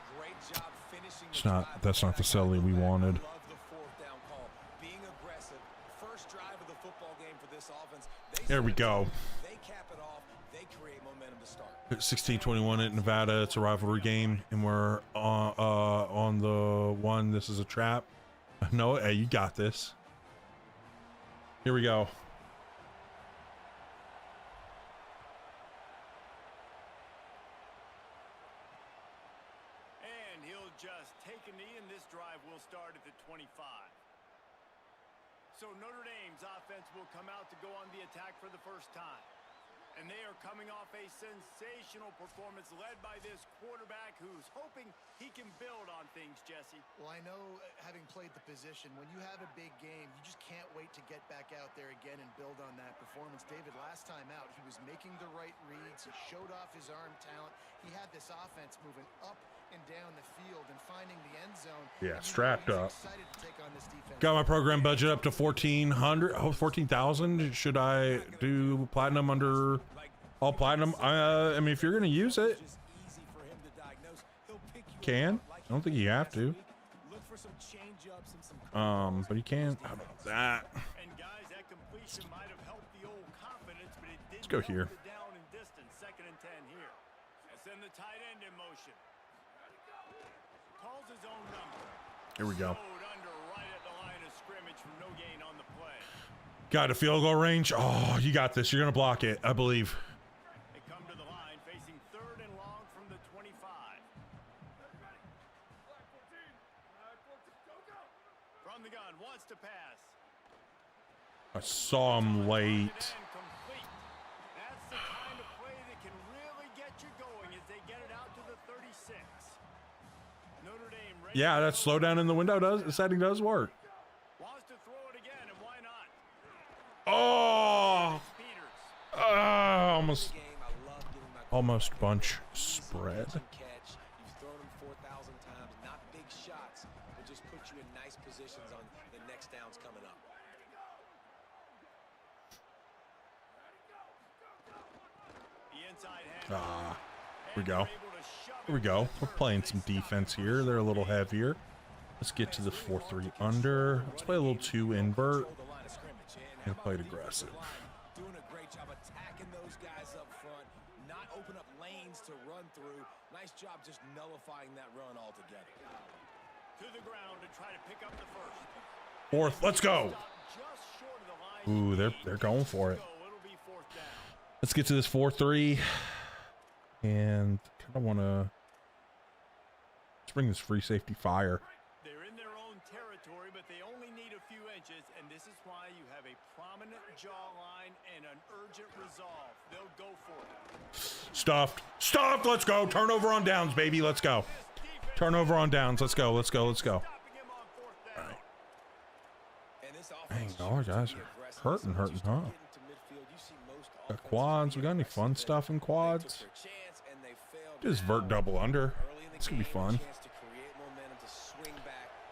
It's not. That's not the Selly we wanted. There we go. 16-21 at Nevada. It's a rivalry game, and we're on the one. This is a trap. No, hey, you got this. Here we go. And he'll just take a knee, and this drive will start at the 25. So Notre Dame's offense will come out to go on the attack for the first time. And they are coming off a sensational performance led by this quarterback who's hoping he can build on things, Jesse. Well, I know, having played the position, when you have a big game, you just can't wait to get back out there again and build on that performance. David, last time out, he was making the right reads. He showed off his arm talent. He had this offense moving up and down the field and finding the end zone. Yeah, strapped up. Excited to take on this defense. Got my program budget up to 1400. Oh, 14,000. Should I do platinum under all platinum? I mean, if you're gonna use it, can. I don't think you have to. But you can. How about that? And guys, that completion might have helped the old confidence, but it didn't. Let's go here. hold it down in distance. 2nd and 10 here. And send the tight end in motion. Calls his own number. Here we go. Slowed under right at the line of scrimmage from no gain on the play. Got a field goal range. Oh, you got this. You're gonna block it, I believe. They come to the line facing 3rd and long from the 25. From the gun, wants to pass. I saw him late. And complete. That's the kind of play that can really get you going as they get it out to the 36. Notre Dame ready. Yeah, that slowdown in the window the setting does work. Wants to throw it again, and why not? Oh, Peters. almost bunch spread. You've thrown them 4,000 times, not big shots, but just put you in nice positions on the next downs coming up. The inside hand. Here we go. Here we go. We're playing some defense here. They're a little heavier. Let's get to the 4-3 under. Let's play a little 2 invert and play it aggressive. Doing a great job attacking those guys up front, not open up lanes to run through. Nice job just nullifying that run altogether. To the ground to try to pick up the first. 4th. Let's go. Just short of the line. Ooh, they're going for it. So it'll be 4th down. Let's get to this 4-3 and kind of want to. Let's bring this free safety fire. They're in their own territory, but they only need a few inches, and this is why you have a prominent jawline and an urgent resolve. They'll go for it. Stuffed. Stuffed. Let's go. Turnover on downs, baby. Let's go. Turnover on downs. Let's go. Let's go. Let's go. Stopping him on 4th down. And this Dang, offense all our guys are hurting, huh? Got quads. We got any fun stuff in quads? Just vert double under. It's gonna be fun.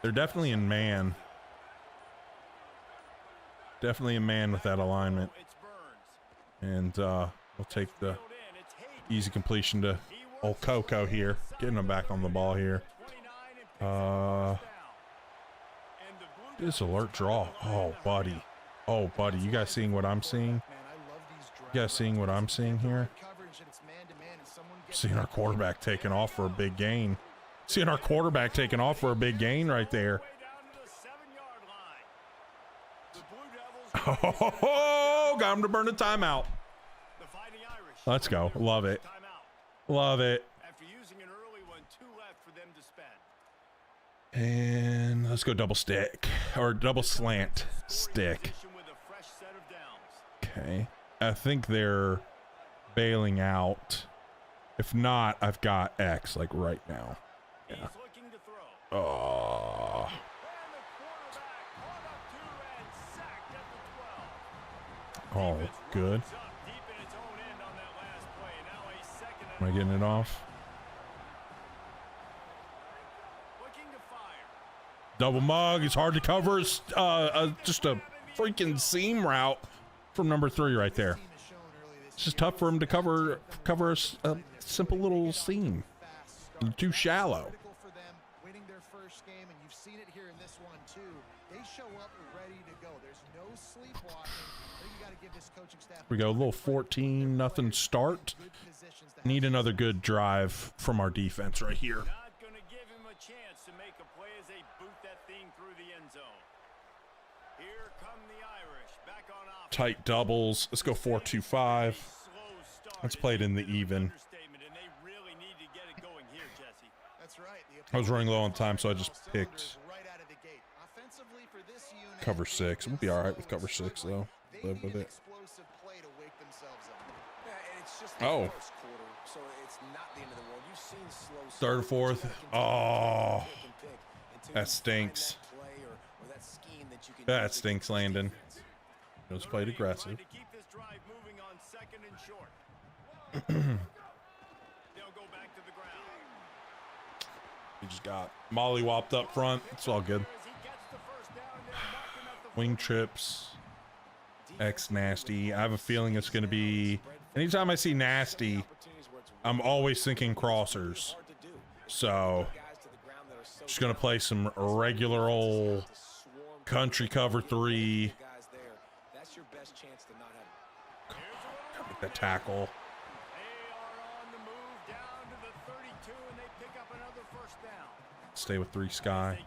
They're definitely in man. Definitely in man with that alignment. It's Burns. And we'll take the easy completion to old Coco here. Getting him back on the ball here. 29 This alert draw. Oh, buddy. Oh, buddy. You guys seeing what I'm seeing? Man, I love these drives. You guys seeing what I'm seeing here? Coverage and it's man-to-man and someone gets Seeing our quarterback taking off for a big gain. Seeing our quarterback taking off for a big gain right there. way down to the 7-yard line. The Blue Devils Oh, got him to burn the timeout. the Fighting Irish. Let's go. Love it. Timeout. Love it. After using an early one, 2 left for them to spend. And let's go double stick. Or double slant stick. Position with a fresh set of downs. Okay. I think they're bailing out. If not, I've got X like right now. He's looking to throw. Oh. And the quarterback caught up to and sacked at the 12. Oh, Defense good. runs up deep in its own end on that last play. Now a 2nd Am I and getting it off? looking to fire. Double mug. It's hard to cover. It's, just a freaking seam route from number 3 right there. team has shown early this It's just tough for him to cover a simple little seam. You're too shallow. For them winning their first game, and you've seen it here in this one too. They show up ready to go. There's no sleepwalking. You got to give this coaching staff. We go a little 14-0 start. Need another good drive from our defense right here. Not going to give him a chance to make a play as they boot that thing through the end zone. Here come the Irish back on offense. Tight doubles. Let's go 4-2-5. Let's play it in the even. I was running low on time, so I just picked cover 6. We'll be all right with cover 6, though. Live with it. Oh. Third or fourth. Oh. That stinks. That stinks, Landon. Let's play it aggressive. We just got mollywopped up front. It's all good. Wing trips. X nasty. I have a feeling it's going to be... Anytime I see nasty, I'm always thinking crossers. So, just going to play some regular old country cover 3. Make that tackle. Stay with 3 Sky.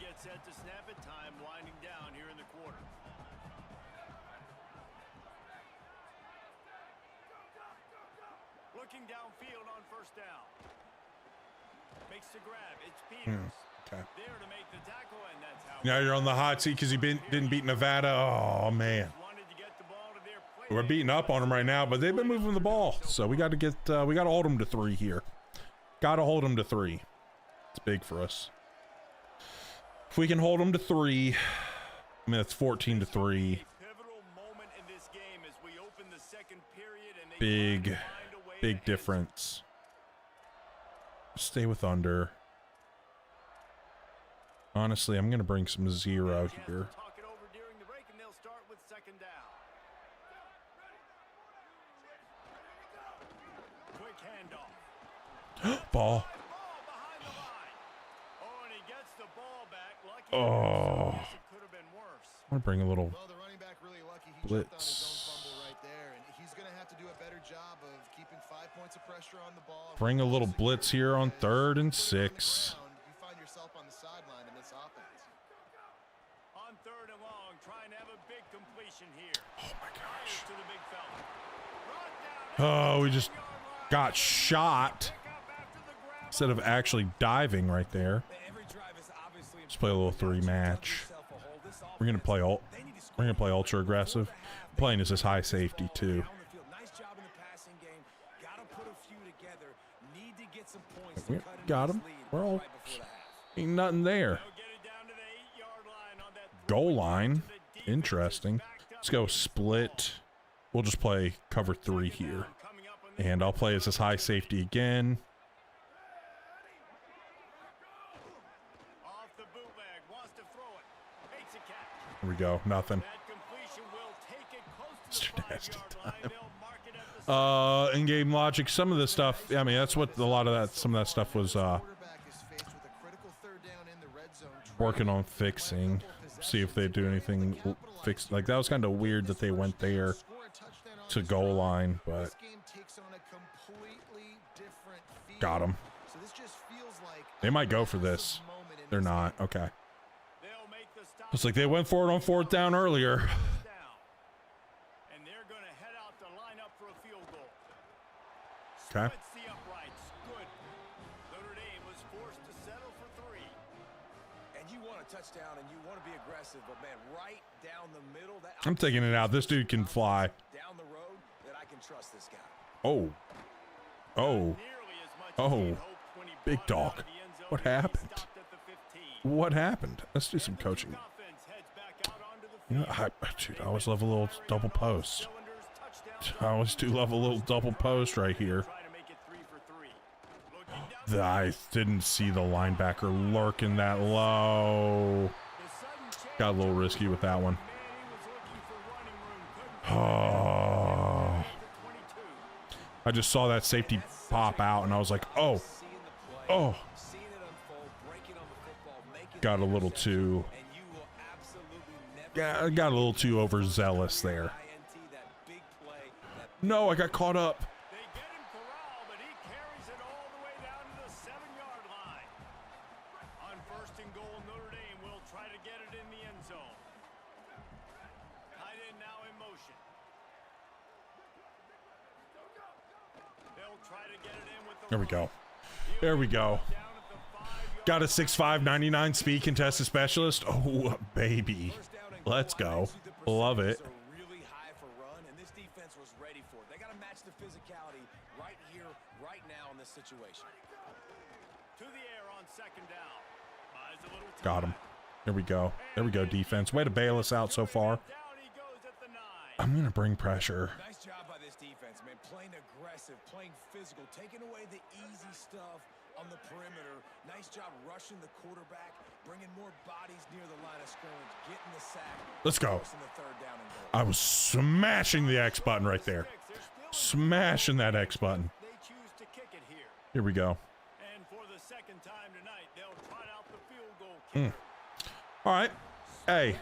Looking downfield on first down. Makes the grab. It's Peters. Okay. There to make the tackle, and that's how. Now you're on the hot seat because you didn't beat Nevada. Oh man. We're beating up on them right now, but they've been moving the ball, so we got to get we got to hold them to 3 here. Got to hold them to 3. It's big for us. If we can hold them to 3, I mean it's 14-3. Big difference. Stay with under. Honestly, I'm gonna bring some 0 here. Ball. Oh. I'm gonna bring a little blitz. Bring a little blitz here on 3rd and 6. You find yourself on the sideline in this offense. On 3rd and long, trying to have a big completion here. Oh my gosh. Oh, we just got shot instead of actually diving right there. Let's play a little 3 match. We're gonna play ultra aggressive. Playing this is high safety too. We got him. We're all ain't nothing there. Goal line. Interesting. Let's go split. We'll just play cover 3 here. And I'll play as this high safety again. Here we go. Nothing. Mr. Nasty time. In-game logic. Some of this stuff. I mean, that's what a lot of that. Some of that stuff was working on fixing. See if they do anything. Fix. Like that was kind of weird that they went there to goal line, but got him. They might go for this. They're not. Okay. Looks like they went for it on 4th down earlier. And they're going to head out to line up for a field goal. Okay. The uprights. Good. Notre Dame was forced to settle for 3. And you want a touchdown and you want to be aggressive, but man, right down the middle. That I'm taking it out. This dude can fly. Down the road that I can trust this guy. Oh. Oh. Oh. Big dog. What happened? What happened? Let's do some coaching. You know, dude, I always love a little double post. I always do love a little double post right here. I didn't see the linebacker lurking that low. Got a little risky with that one. Oh. I just saw that safety pop out, and I was like, oh, oh. Got a little too, yeah, I got a little too overzealous there. No, I got caught up. They get him corralled, but he carries it all the way down to the 7-yard line. On 1st and goal, Notre Dame will try to get it in the end zone. Tight end now in motion. They'll try to get it in with the There we go. There we go. Got a 6'5", 99 speed contested specialist. Oh, baby. Let's go. Love it. Really high for run, and this defense was ready for it. They got to match the physicality right here, right now in this situation. To the air on 2nd down. Buys a little time. Got him. There we go. There we go, defense. Way to bail us out so far. Down he goes at the 9. I'm going to bring pressure. Nice job by this defense, man. Playing aggressive, playing physical, taking away the easy stuff on the perimeter. Nice job rushing the quarterback, bringing more bodies near the line of scrimmage, getting the sack. Let's go. Forcing the 3rd down and goal. I was smashing the X button right there. Smashing that X button. They choose to kick it here. Here we go. And for the 2nd time tonight, they'll trot out the field goal kicker. All right. Hey,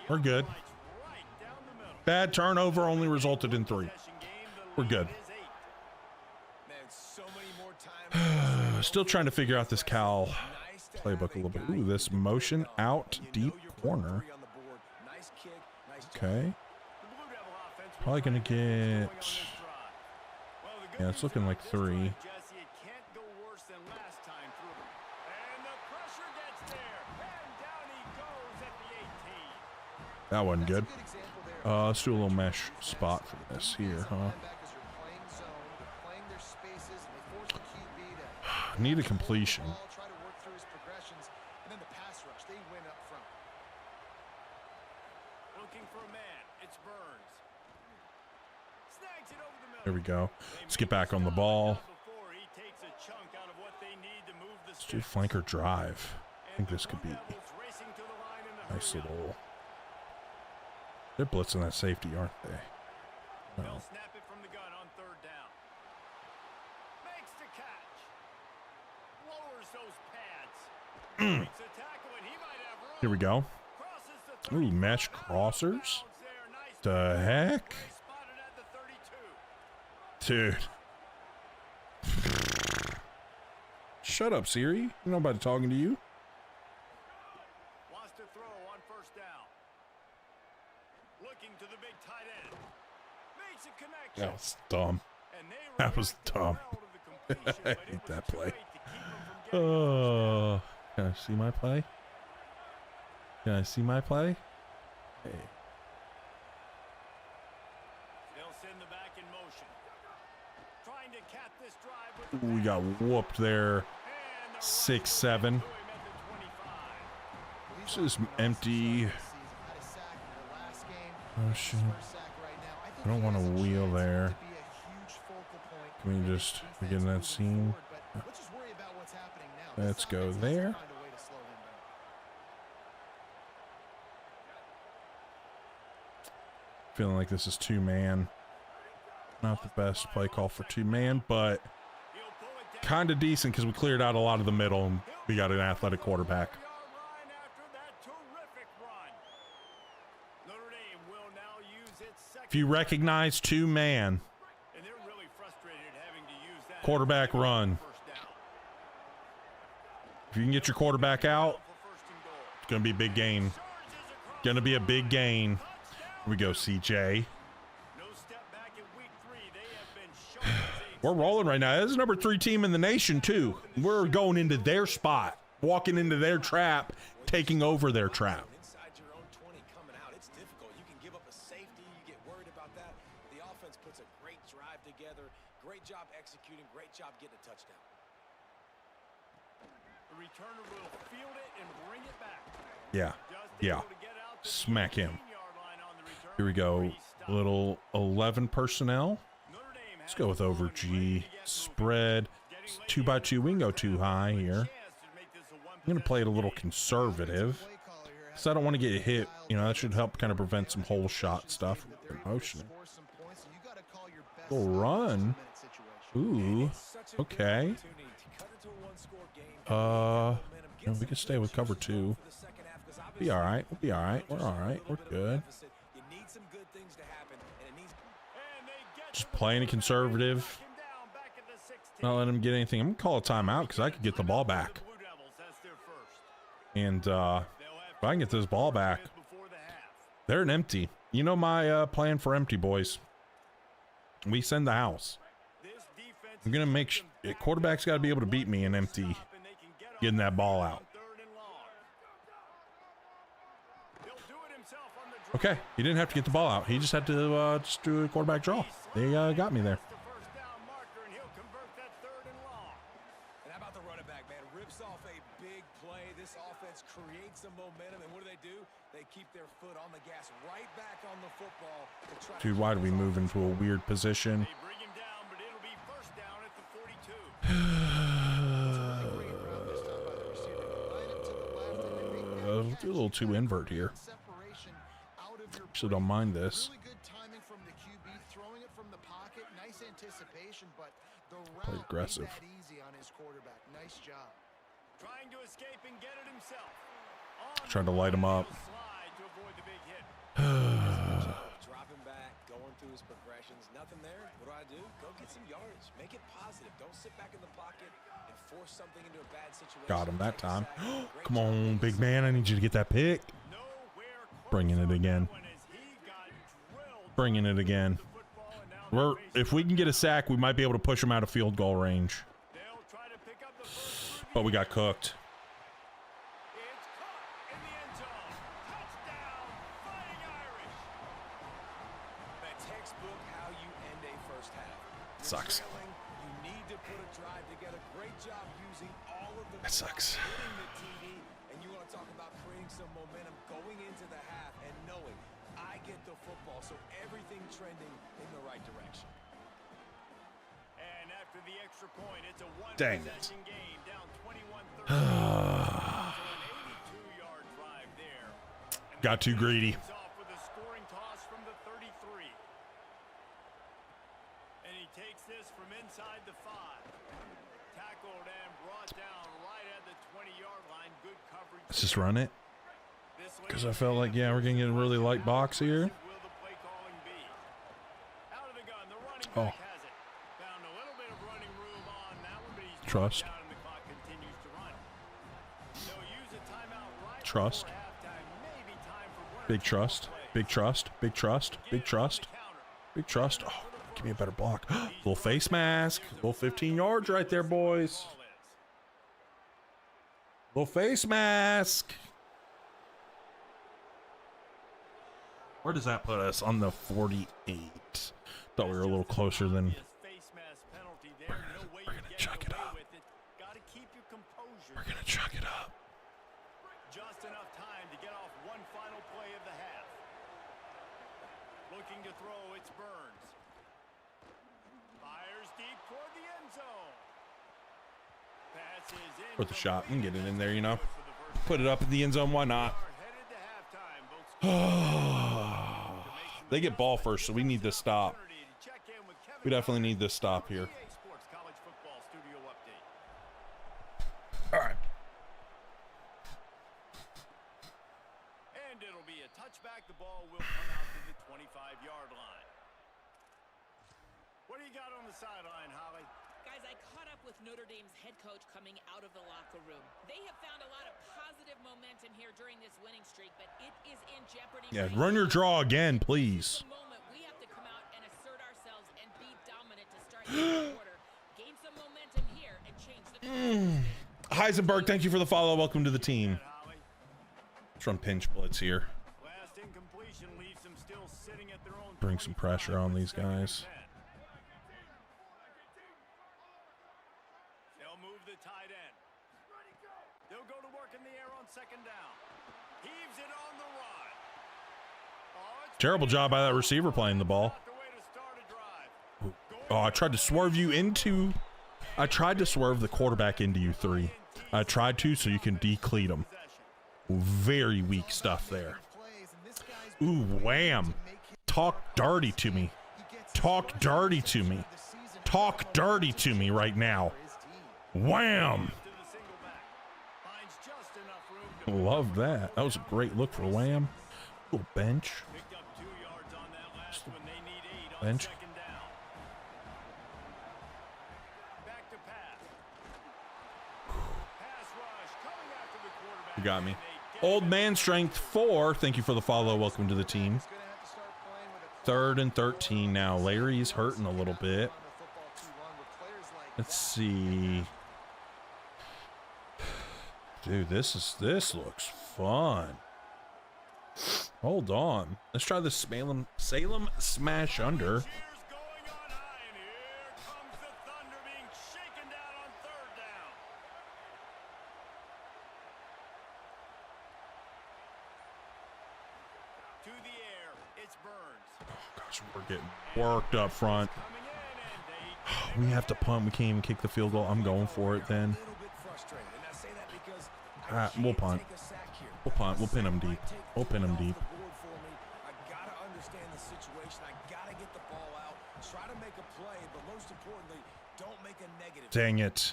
we're good. Right down the middle. Bad turnover only resulted in 3. Possession game, the We're lead good. is 8. Man, so many more times. Still trying to figure out this Cal playbook a little bit. Ooh, this motion out deep corner. Nice kick, nice job. Okay. The Blue Devil offense Probably going to get... Well, the good Yeah, it's news looking is like this 3. drive, Jesse, it can't go worse than last time through. And the pressure gets there. And down he goes at the 18. That wasn't good. Good example there. Let's do a little mesh spot for this here, huh? Linebackers are playing zone, they're playing their spaces, and they force the QB to Need a completion. ball, try to work through his progressions, and then the pass rush, they win up front. Looking for a man. It's Burns. Snags it over the middle. There we go. Let's get back on the ball. Before he takes a chunk out of what they need to move the Let's do sticks. flanker drive. I think this could be Blue Devils racing to the line in the nice hurry up. little... They're blitzing that safety, aren't they? They'll No. snap it from the gun on 3rd down. Makes the catch. Lowers those pads. Makes a tackle, and he might have room. Here we go. Crosses the Ooh, 35, mesh out of crossers. bounds there. Nice The heck? play spotted at the 32. Dude. Shut up, Siri. Ain't nobody talking to you. Wants to throw on 1st down. Looking to the big tight end. Makes a connection. That was dumb. And they That revert was to dumb. well to the completion, I but it hate was that too play. late to keep him from getting Can I see my play? Can I see my play? Hey. They'll send the back in motion. Trying to cap this drive with Ooh, we got whooped there. and the 6-7. to him at the 25. This is empty. Oh shit. I don't want to wheel there. Can we just get in that scene? Let's go there. Feeling like this is 2-man. Not the best play call for 2-man, but kind of decent because we cleared out a lot of the middle and we got an athletic quarterback. If you recognize 2-man, quarterback run. If you can get your quarterback out, it's going to be a big gain. Going to be a big gain. Here we go, CJ. We're rolling right now. This is number 3 team in the nation, too. We're going into their spot, walking into their trap, taking over their trap. Inside your own 20 coming out, it's difficult. You can give up a safety. You get worried about that. The offense puts a great drive together. Great job executing. Great job getting a touchdown. The returner will field it and bring it back. Yeah. Just Yeah. able to get out to the Smack him. 18-yard line on the return Here we before go. he stopped. Little 11 personnel. Notre Dame Let's has go with the ball over and ready to G. get moving. Spread. Getting late 2x2. We can go too high here. chance to make this a I'm going to play it a little one-possession game. conservative. So I don't want to get hit. You know, that should help kind of prevent some hole shot stuff. Motioning. Little run. Ooh, okay. No, we can stay with cover 2. Be all right. We'll be all right. We're all right. We're good. Just playing it conservative. Not letting him get anything. I'm gonna call a timeout because I could get the ball back. And if I can get this ball back, they're an empty. You know my plan for empty, boys. We send the house. I'm gonna make quarterback's got to be able to beat me in empty, getting that ball out. Okay, he didn't have to get the ball out. He just had to just do a quarterback draw. They got me there. And how about the running back, man? Rips off a big play. This offense creates some momentum, and what do? They keep their foot on the gas, right back on the football. Dude, why do we move into a weird position? A little too invert here. Actually, don't mind this. Play aggressive. Trying to light him up. Dropping back, going through his progressions. Nothing there. What do? Go get some yards. Make it positive. Don't sit back in the pocket and force something into a bad situation. Got him that time. Come on, big man. I need you to get that pick. Bringing it again. Bringing it again. If we can get a sack, we might be able to push him out of field goal range. But we got cooked. Sucks. That sucks. And you want to talk about creating some momentum going into the half and knowing I get the football, so everything trending in the right direction. And after the extra point, it's a one-possession game down 21-13. An 82-yard drive there. Got too greedy. Off with a scoring toss from the 33. And he takes this from inside the 5. Tackled and brought down right at the 20-yard line. Good coverage. Let's just run it. Because I felt like, yeah, we're going to get a really light box here. Oh. Trust. Trust. Big trust. Big trust. Big trust. Big trust. Big trust. Oh, give me a better block. Little face mask. Little 15 yards right there, boys. Little face mask. Where does that put us? On the 48. Thought we were a little closer than... We're gonna chuck it up. We're gonna chuck it up. Just enough time to get off one final play of the half. Looking to throw, it's Burns. Fires deep toward the end zone. Passes in. Worth a shot. We can get it in there, you know. Put it up in the end zone. Why not? They get ball first, so we need this stop. We definitely need this stop here. All right. And it'll be a touchback. The ball will come out to the 25-yard line. What do you got on the sideline, Holly? Guys, I caught up with Notre Dame's head coach coming out of the locker room. They have found a lot of positive momentum here during this winning streak, but it is in jeopardy. Yeah, run your draw again, please. We have to come out and assert ourselves and be dominant to start the quarter. Gain some momentum here and change the Heisenberg, thank you for the follow. Welcome to the team. Let's run pinch blitz here. Bring some pressure on these guys. They'll move the tight end. They'll go to work in the air on second down. Heaves it on the run. Terrible job by that receiver playing the ball. Oh, I tried to swerve you into... I tried to swerve the quarterback into you 3. I tried to so you can decleat him. Very weak stuff there. Ooh, wham. Talk dirty to me. Talk dirty to me. talk dirty to me right now. Wham! Love that. That was a great look for Wham. Little bench. Bench. You got me. Old man strength 4. Thank you for the follow. Welcome to the team. 3rd and 13 now. Larry's hurting a little bit. Let's see. Dude, this looks fun. Hold on. Let's try the Salem smash under. We're getting worked up front. We have to punt. We can't even kick the field goal. I'm going for it then. We'll punt. We'll punt. We'll pin them deep. We'll pin them deep. Dang it.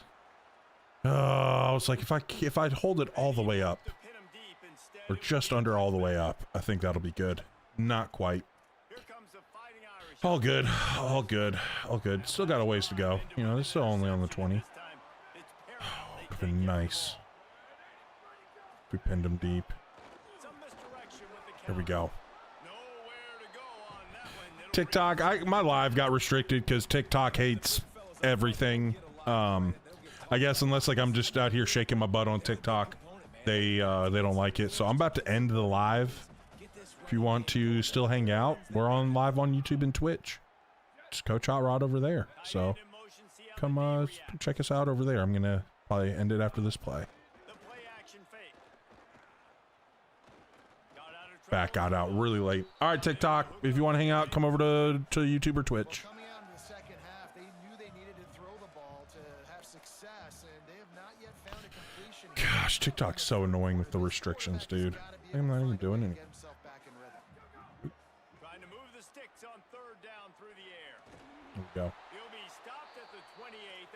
I was like, if I'd hold it all the way up, or just under all the way up, I think that'll be good. Not quite. All good, all good, all good. Still got a ways to go. You know, it's still only on the 20. Oh, would have been nice. We pinned him deep. Here we go. TikTok, my live got restricted because TikTok hates everything. I guess unless like I'm just out here shaking my butt on TikTok, they don't like it. So I'm about to end the live. If you want to still hang out, we're on live on YouTube and Twitch. It's Coach Hot Rod over there. So come check us out over there. I'm gonna probably end it after this play. Back got out really late. All right, TikTok. If you want to hang out, come over to YouTube or Twitch. Gosh, TikTok's so annoying with the restrictions, dude. I'm not even doing anything. Here we go.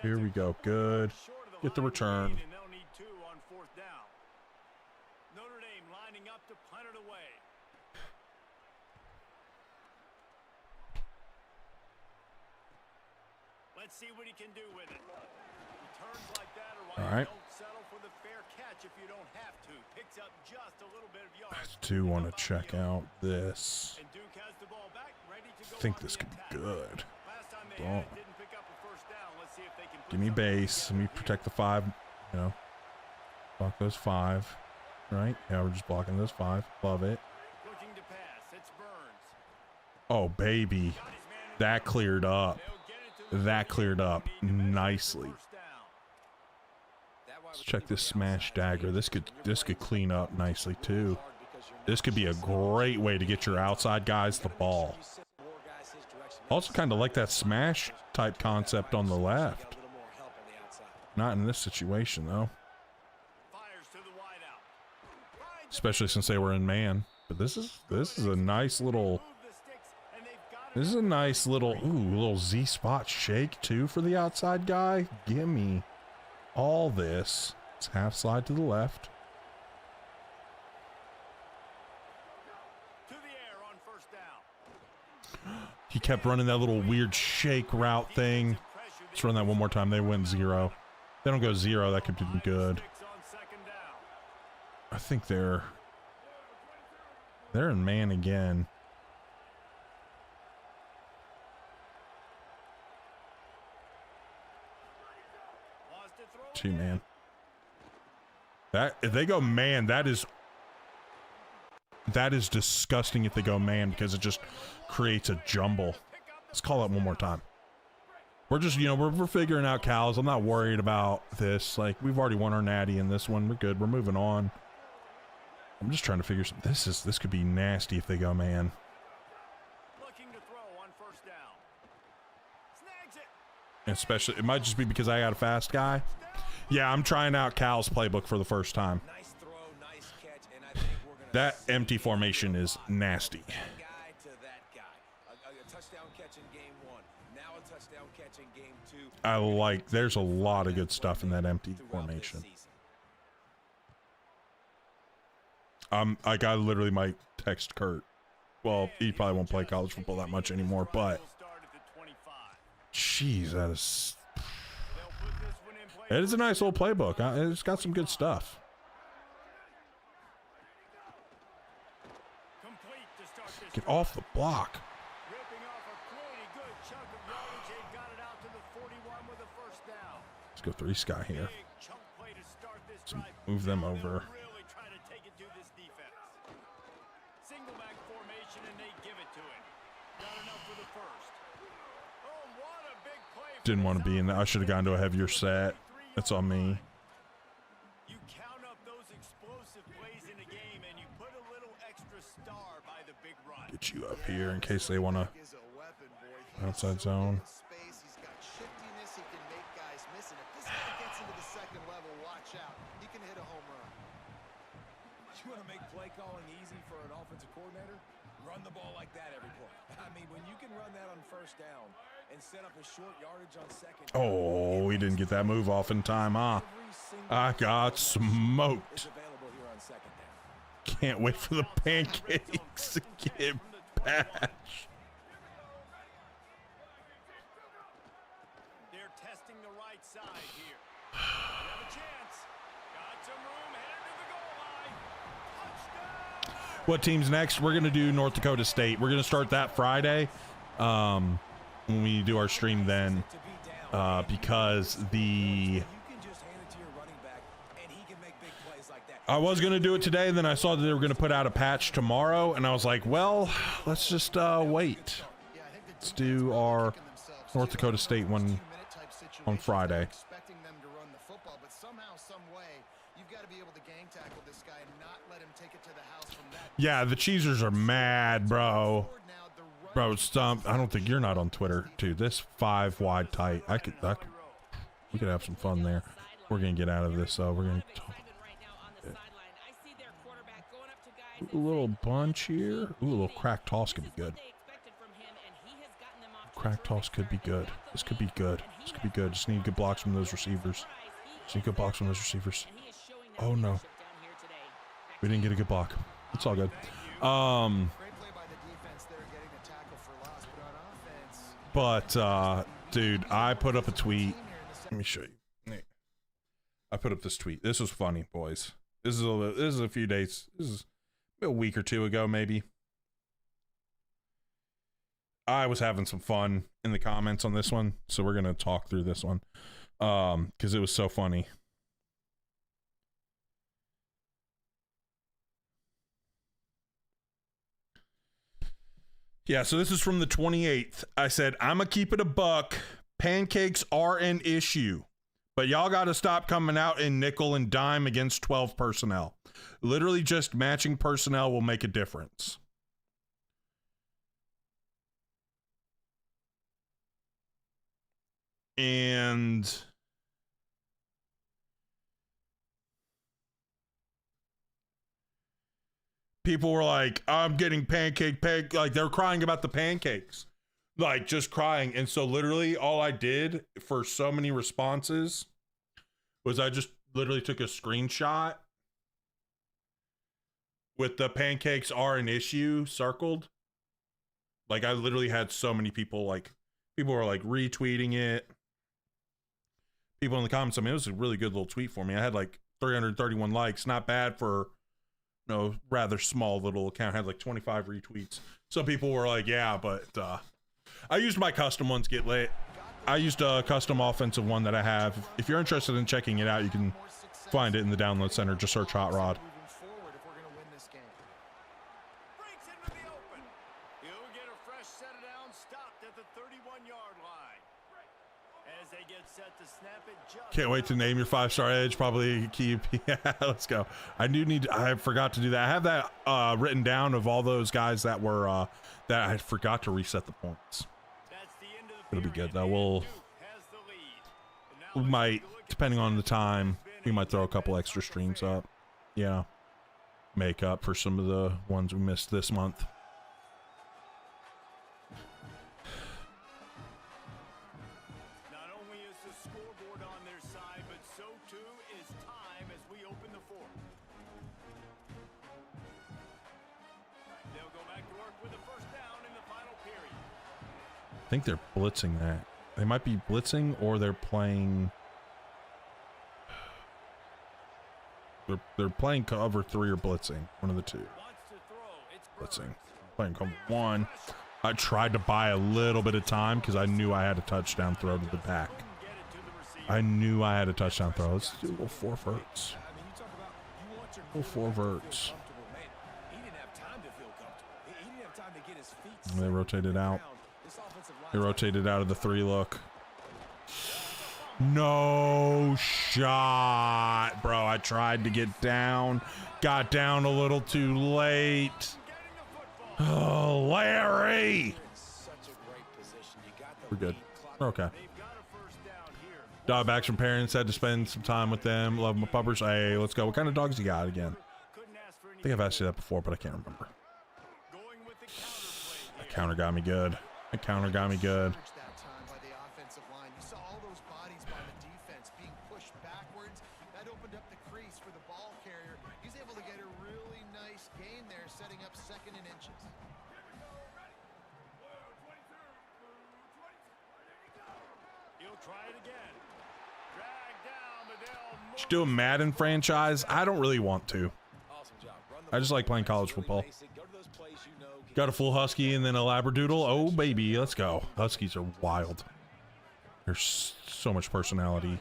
Here we go. Good. Get the return. Let's see what he can do with it. Returns like that are why all right. Don't settle for the fair catch if you don't have to. Picks up just a little bit of yards. I do want to check out this. And Duke has the ball back, ready to go. I think this could be good. Last time they didn't pick up a first down. Let's see if they can give me base. Let me protect the 5. You know, block those 5. Right? Yeah, we're just blocking those 5. Love it. Looking to pass. It's Burns. Oh, baby. That cleared up. That cleared up nicely. Let's check this smash dagger. This could clean up nicely too. This could be a great way to get your outside guys the ball. Also kind of like that smash type concept on the left. Not in this situation though. Especially since they were in man. But this is a nice little little Z spot shake too for the outside guy. Give me all this. It's half slide to the left. To the air on first down. He kept running that little weird shake route thing. Let's run that one more time. They went 0. They don't go 0. That could be good. I think they're in man again. 2 man. That if they go man, that is disgusting if they go man because it just creates a jumble. Let's call it one more time. We're just, you know, we're figuring out cows. I'm not worried about this. Like, we've already won our natty in this one. We're good. We're moving on. I'm just trying to figure some. This could be nasty if they go man. Looking to throw on first down. Snags it. And especially, it might just be because I got a fast guy. Yeah, I'm trying out Cal's playbook for the first time. Nice throw, nice catch, and I think we're gonna That empty formation is nasty. guy to that guy. A touchdown catch in game 1. Now a touchdown catch in game I like, there's a lot of good stuff in that empty formation. I got literally might text Kurt. Well, he probably won't play college football that much anymore, but jeez, that is, it is a nice little playbook. It's got some good stuff. Get off the block. Let's go 3 sky here. So move them over. Didn't want to be in that. I should have gone to a heavier set. That's on me. You count up those explosive plays in a game and you put a little extra star by the big run. Get you up here in case they want to outside zone. He's got shiftiness. He can make guys miss. And if this guy gets into the second level, watch out. He can hit a home run. You want to make play calling easy for an offensive coordinator? Run the ball like that every play. I mean, when you can run that on first down and set up a short yardage on second. Oh, we didn't get that move off in time, huh? I got smoked. Can't wait for the pancakes to get patched. They're testing the right side here. You have a chance. Got some room. Headed to the goal line. Touchdown. What team's next? We're gonna do North Dakota State. We're gonna start that Friday. When we do our stream then, because I was gonna do it today, then I saw that they were gonna put out a patch tomorrow, and I was like, well, let's just wait. Let's do our North Dakota State one on Friday. Yeah, the Cheesers are mad, bro. Bro, Stump, I don't think you're not on Twitter, dude. This 5 wide tight. We could have some fun there. We're gonna get out of this though. We're gonna talk. A little bunch here. Ooh, a little crack toss could be good. Crack toss could be good. This could be good. This could be good. Just need good blocks from those receivers. Just need good blocks from those receivers. Oh no. We didn't get a good block. It's all good. But dude, I put up a tweet. Let me show you. I put up this tweet. This was funny, boys. This is a few days. This is a week or two ago, maybe. I was having some fun in the comments on this one, so we're gonna talk through this one because it was so funny. Yeah, so this is from the 28th. I said, I'ma keep it a buck. Pancakes are an issue, but y'all got to stop coming out in nickel and dime against 12 personnel. Literally just matching personnel will make a difference. And people were like, I'm getting pancake, like they're crying about the pancakes, like just crying. And so literally all I did for so many responses was I just literally took a screenshot with the pancakes are an issue circled. Like I literally had so many people, like people were like retweeting it. People in the comments, I mean, it was a really good little tweet for me. I had like 331 likes, not bad for rather small little account. I had like 25 retweets. Some people were like, yeah, but I used my custom ones get lit. I used a custom offensive one that I have. If you're interested in checking it out, you can find it in the download center. Just search Hot Rod. Can't wait to name your 5-star edge. Probably keep. Yeah, let's go. I forgot to do that. I have that written down of all those guys that were that I forgot to reset the points. It'll be good though. We might, depending on the time, we might throw a couple extra streams up. Yeah, make up for some of the ones we missed this month. I think they're blitzing that. They might be blitzing or they're playing. They're playing cover 3 or blitzing. One of the two. Blitzing. Playing cover 1. I tried to buy a little bit of time because I knew I had a touchdown throw to the back. I knew I had a touchdown throw. Let's do a little 4 verts. A little 4 verts. And they rotated out. They rotated out of the 3 look. No shot, bro. I tried to get down. Got down a little too late. Oh, Larry. We're good. We're okay. Dog backs from parents. Had to spend some time with them. Love my puppers. Hey, let's go. What kind of dogs you got again? I think I've asked you that before, but I can't remember. That counter got me good. That counter got me good. Just do a Madden franchise. I don't really want to. I just like playing college football. Got a full husky and then a labradoodle. Oh baby, let's go. Huskies are wild. There's so much personality.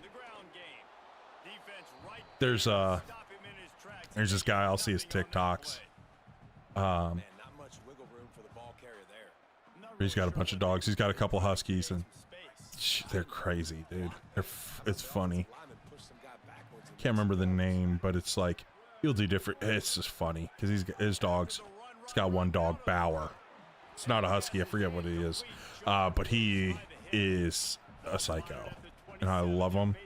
There's this guy. I'll see his TikToks. He's got a bunch of dogs. He's got a couple huskies and they're crazy, dude. It's funny. Can't remember the name, but it's like he'll do different. It's just funny because his dogs. He's got one dog, Bauer. It's not a husky. I forget what he is, but he is a psycho, and I love him.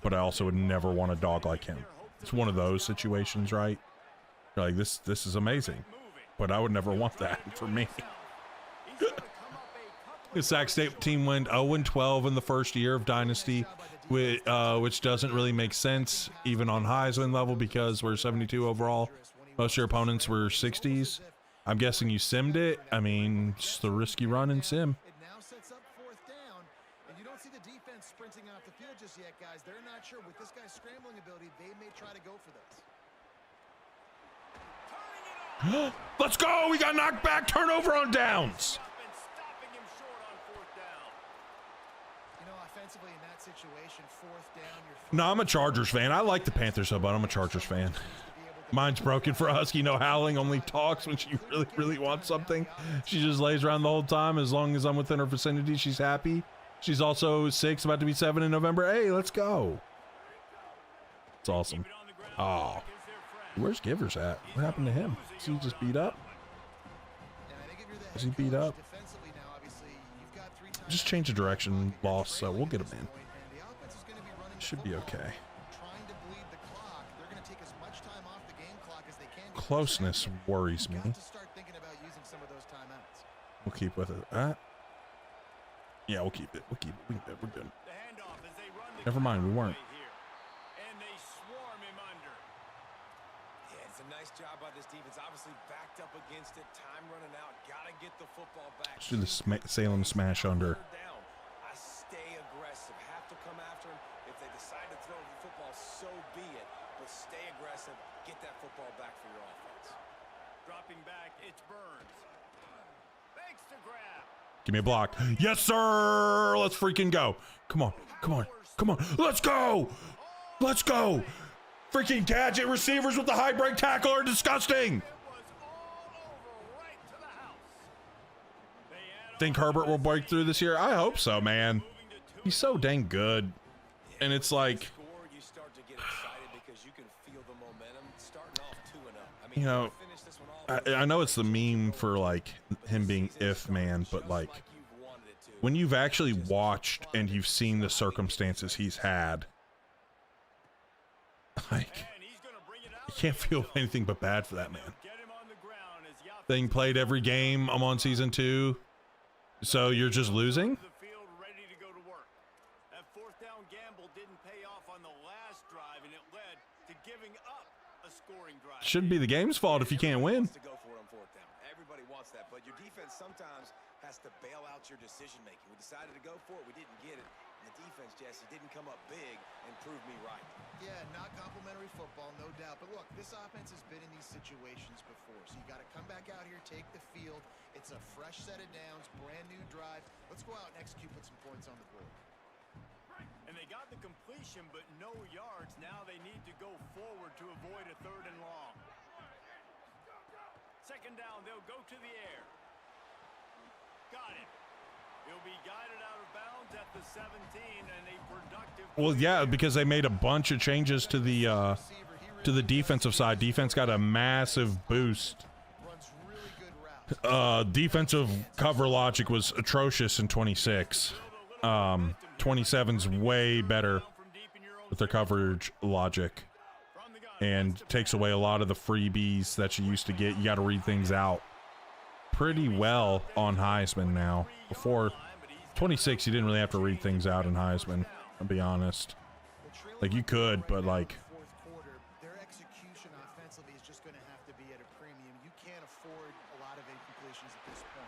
But I also would never want a dog like him. It's one of those situations, right? You're like this is amazing, but I would never want that for me. The Sac State team went 0-12 in the first year of Dynasty, which doesn't really make sense even on Heisman level because we're 72 overall. Most of your opponents were 60s. I'm guessing you simmed it. I mean, it's the risky run in sim. It now sets up 4th down, and you don't see the defense sprinting off the field just yet, guys. They're not sure with this guy's scrambling ability. They may try to go for this. Let's go! We got knocked back. Turnover on downs. Offensively in that situation, 4th down. No, I'm a Chargers fan. I like the Panthers so, but I'm a Chargers fan. Mine's broken for a husky. No howling. Only talks when she really, really wants something. She just lays around the whole time. As long as I'm within her vicinity, she's happy. She's also 6, about to be 7 in November. Hey, let's go. It's awesome. Oh, where's Givers at? What happened to him? Is he just beat up? Is he beat up? Just change the direction, boss, so we'll get him in. Should be okay. Closeness worries me. We'll keep with it. Yeah, we'll keep it. We'll keep it. We're good. Never mind, we weren't. Job by this defense, obviously backed up against it, time running out, gotta get the football back. Let's do the Salem smash under. I stay aggressive, have to come after him. If they decide to throw the football, so be it, but stay aggressive, get that football back for your offense. Dropping back, it's Burns. Thanks to grab. Give me a block. Yes, sir. Let's freaking go. Come on. Come on. Come on. Let's go. Let's go. Freaking gadget receivers with the high break tackle are disgusting. Think Herbert will break through this year? I hope so, man. He's so dang good. And it's like, you know, I know it's the meme for like him being if man, but like when you've actually watched and you've seen the circumstances he's had, like, you can't feel anything but bad for that man. Thing played every game. I'm on season 2. So you're just losing? Shouldn't be the game's fault if you can't win. Everybody wants that, but your defense sometimes has to bail out your decision making. We decided to go for it. We didn't get it. And the defense, Jesse, didn't come up big and prove me right. Yeah, not complimentary football, no doubt. But look, this offense has been in these situations before. So you got to come back out here, take the field. It's a fresh set of downs, brand new drive. Let's go out and execute, put some points on the board. And they got the completion, but no yards. Now they need to go forward to avoid a 3rd and long. Second down, they'll go to the air. Got it. He'll be guided out of bounds at the 17 and a productive. Well, yeah, because they made a bunch of changes to the defensive side. Defense got a massive boost. Defensive cover logic was atrocious in 26. 27's way better with their coverage logic and takes away a lot of the freebies that you used to get. You got to read things out pretty well on Heisman now. Before 26, you didn't really have to read things out in Heisman, I'll be honest. Like, you could, but like, Their execution offensively is just going to have to be at a premium. You can't afford a lot of incompletions at this point.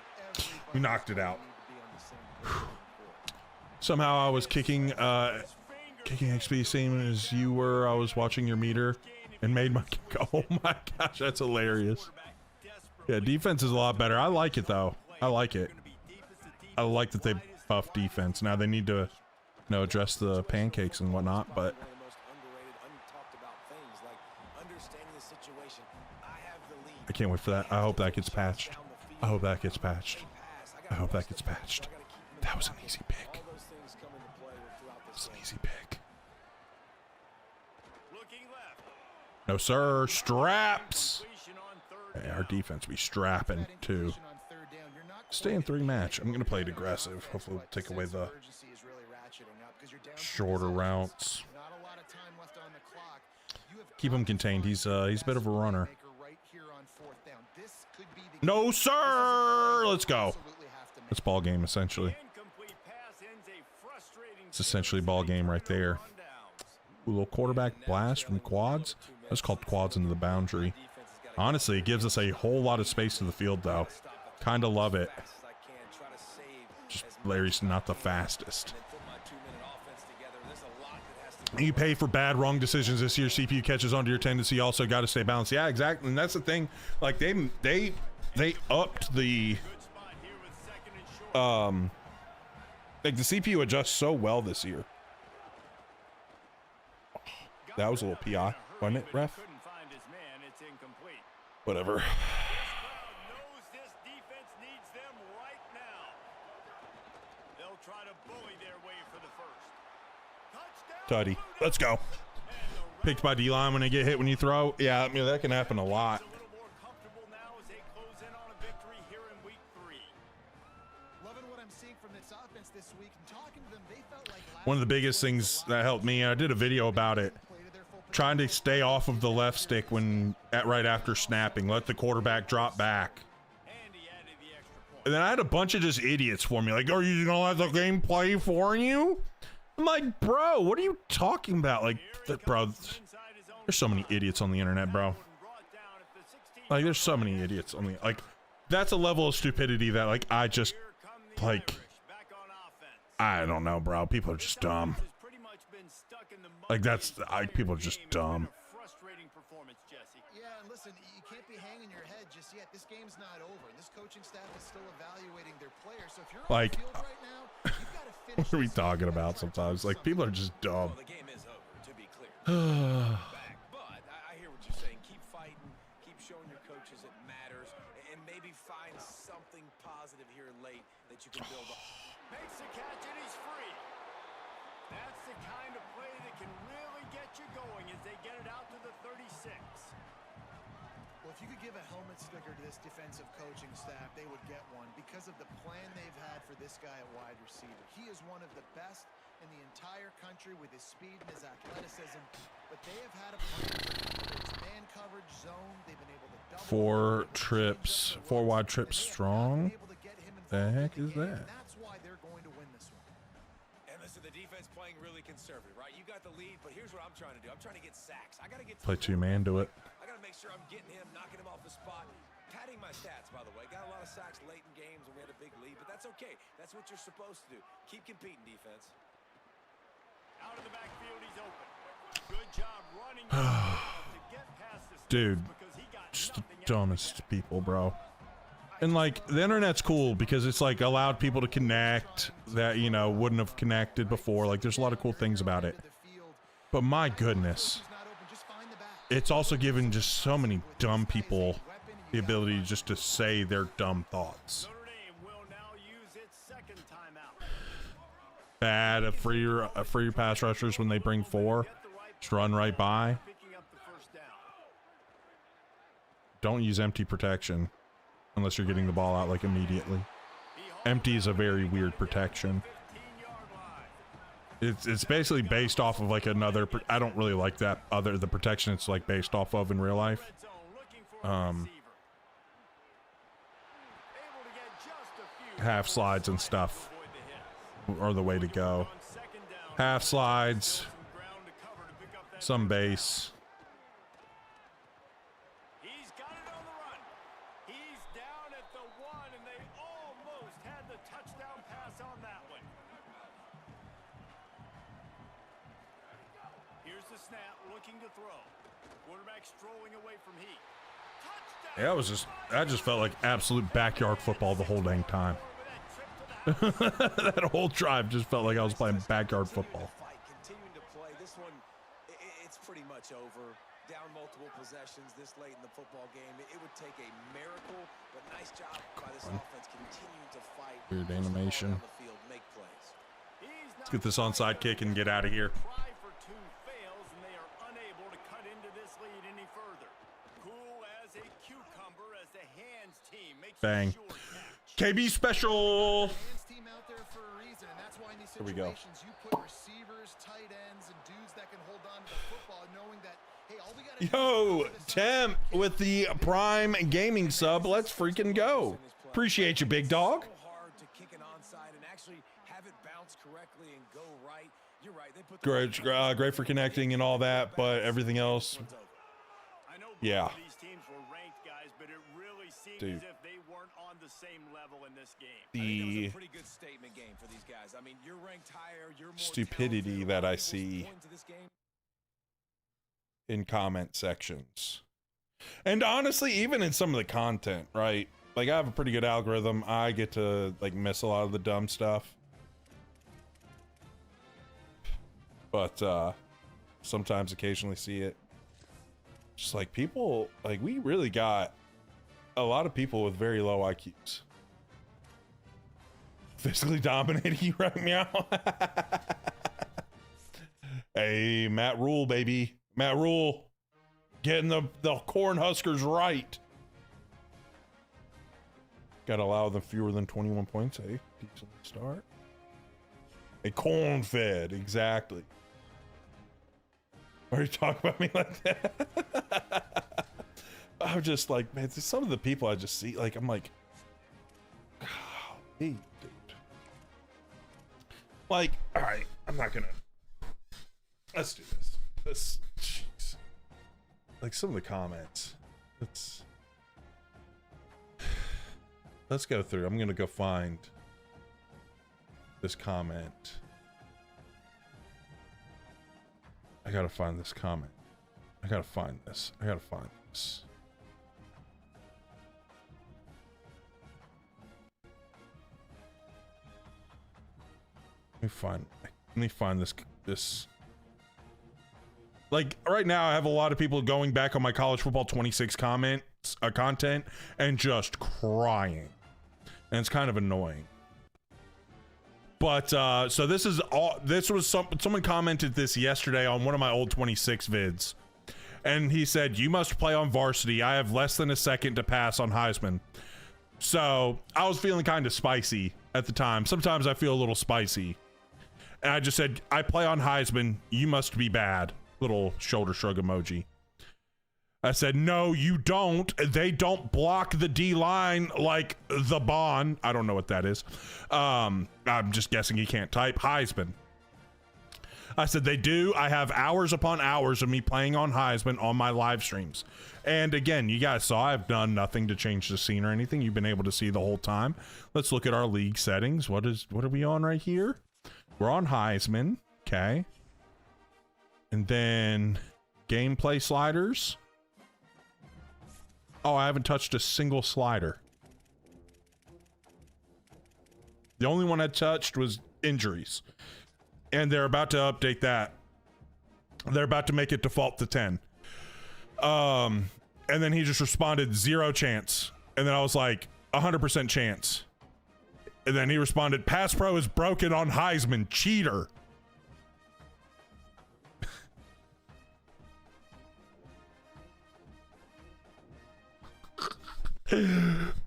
you knocked it out. Need to be on the same page. Somehow I was kicking XP same as you were. I was watching your meter and made my kick. Oh my gosh, that's hilarious. Yeah, defense is a lot better. I like it though. I like it. I like that they buff defense. Now they need to, you know, address the pancakes and whatnot, but I can't wait for that. I hope that gets patched. I hope that gets patched. I hope that gets patched. That was an easy pick. That's an easy pick. No, sir. Straps. Hey, our defense be strapping, too. Stay in 3 match. I'm going to play it aggressive. Hopefully we'll take away the shorter routes. Keep him contained. He's a bit of a runner. No, sir. Let's go. It's ball game, essentially. It's essentially ball game right there. Ooh, little quarterback blast from quads. That's called quads into the boundary. Honestly, it gives us a whole lot of space to the field, though. Kind of love it. Just Larry's not the fastest. You pay for bad, wrong decisions this year. CPU catches onto your tendency. You also got to stay balanced. Yeah, exactly. And that's the thing. Like, they upped the like the CPU adjusts so well this year. That was a little PI, wasn't it, ref? Whatever. Tutty. Let's go. Picked by D-line when they get hit when you throw. Yeah, I mean, that can happen a lot. One of the biggest things that helped me, I did a video about it, trying to stay off of the left stick when right after snapping, let the quarterback drop back. And then I had a bunch of just idiots for me, like, are you gonna let the game play for you? I'm like, bro, what are you talking about? Like, bro, there's so many idiots on the internet, bro. Like, there's so many idiots on the, like, that's a level of stupidity that, like, I just, like, I don't know, bro. People are just dumb. Like, that's, people are just dumb. Yeah, and listen, you can't be hanging your head just yet. This game's not over. This coaching staff is still evaluating their players. So if you're on the field right now, you've got to finish. What are we talking about sometimes? Like, people are just dumb. Well, the game is over, to be clear. But I hear what you're saying. Keep fighting. Keep showing your coaches it matters. And maybe find something positive here late that you can build on. Makes the catch and he's free. That's the kind of play that can really get you going as they get it out to the 36. Well, if you could give a helmet sticker to this defensive coaching staff, they would get one because of the plan they've had for this guy at wide receiver. He is one of the best in the entire country with his speed and his athleticism, but they have had a plan for his man coverage zone. They've been able to double 4 wide trips strong. The heck is that? That's why they're going to win this one. And listen, the defense playing really conservative, right? You got the lead, but here's what I'm trying to do. I'm trying to get sacks. I got to get Play 2-man, do it. I got to make sure I'm getting him, knocking him off the spot. Padding my stats, by the way. Got a lot of of sacks late in games when we had a big lead, but that's okay. That's what you're supposed to do. Keep competing, defense. Out of the backfield, he's open. Good job running to get past the Dude, because he got just the nothing out of dumbest people, bro. And like the internet's cool because it's like allowed people to connect that, you know, wouldn't have connected before. Like there's a lot of cool things about it. But my goodness, it's also given just so many dumb people the ability just to say their dumb thoughts. Notre Dame will now use its second timeout. Bad for your pass rushers when they bring 4, just run right by. Picking up the first down. Don't use empty protection unless you're getting the ball out like immediately. Empty is a very weird protection. 15-yard line. It's basically based off of like another. I don't really like that the protection it's like based off of in real life. Red zone, looking for a receiver. Able to get just a few Half slides and stuff avoid the hits. are the way to go. On second down, Half slides, some ground to cover to pick up that some base. He's got it on the run. He's down at the 1, and they almost had the touchdown pass on that one. Here's the snap, looking to throw. Quarterback strolling away from Heat. Touchdown! Yeah, that just felt like absolute backyard football the whole dang time. With that trip to the That whole drive just felt like I was playing backyard football. Continuing to play. This one, it's pretty much over. Down multiple possessions this late in the football game. It would take a miracle, but nice job by this offense continuing to fight. Weird push the ball animation. down the field, make plays. Let's get this onside kick and get out of here. Try for 2 fails, and they are unable to cut into this lead any further. Cool as a cucumber as the hands team makes Bang. a sure catch. KB special. Hands team out there for a reason, and that's why in these Here we go. situations you put receivers, tight ends, and dudes that can hold on to the football, knowing that, hey, all we gotta Yo, do is Temp with the Prime Gaming sub. Let's freaking go. Appreciate you, big dog. So hard to kick an onside and actually have it bounce correctly and go right. You're right. They put Great for connecting and all that, but everything else, I know both yeah. of these teams were ranked, guys, but it really seemed Dude. as if they weren't on the same level in this game. I think that was The a pretty good statement game for these guys. I mean, you're ranked higher, you're more stupidity talented, that I able to see go into this game. in comment sections. And honestly, even in some of the content, right? Like I have a pretty good algorithm. I get to like miss a lot of the dumb stuff. But sometimes occasionally see it. Just like people, like we really got a lot of people with very low IQs. Physically dominating you right now. Hey, Matt Rule, baby. Matt Rule. Getting the Cornhuskers right. Gotta allow them fewer than 21 points. Hey, decent start. A corn fed, exactly. Why are you talking about me like that? I'm just like, man, some of the people I just see, like, I'm like, golly, dude. Like, all right, I'm not gonna. Let's do this. Jeez. Like some of the comments. Let's go through. I'm gonna go find this comment. I gotta find this comment. I gotta find this. Let me find this. Like right now, I have a lot of people going back on my college football 26 content and just crying, and it's kind of annoying. But so this is all. This was someone commented this yesterday on one of my old 26 vids, and he said, "You must play on varsity. I have less than a second to pass on Heisman." So I was feeling kind of spicy at the time. Sometimes I feel a little spicy, and I just said, "I play on Heisman. You must be bad." Little shoulder shrug emoji. I said, "No, you don't. They don't block the D line like the Bond." I don't know what that is. I'm just guessing he can't type. Heisman. I said they do. I have hours upon hours of me playing on Heisman on my live streams. And again, you guys saw I've done nothing to change the scene or anything. You've been able to see the whole time. Let's look at our league settings. What are we on right here? We're on Heisman. Okay. And then gameplay sliders. Oh, I haven't touched a single slider. The only one I touched was injuries. And they're about to update that. They're about to make it default to 10. And then he just responded 0 chance. And then I was like 100% chance. And then he responded, Pass Pro is broken on Heisman, cheater.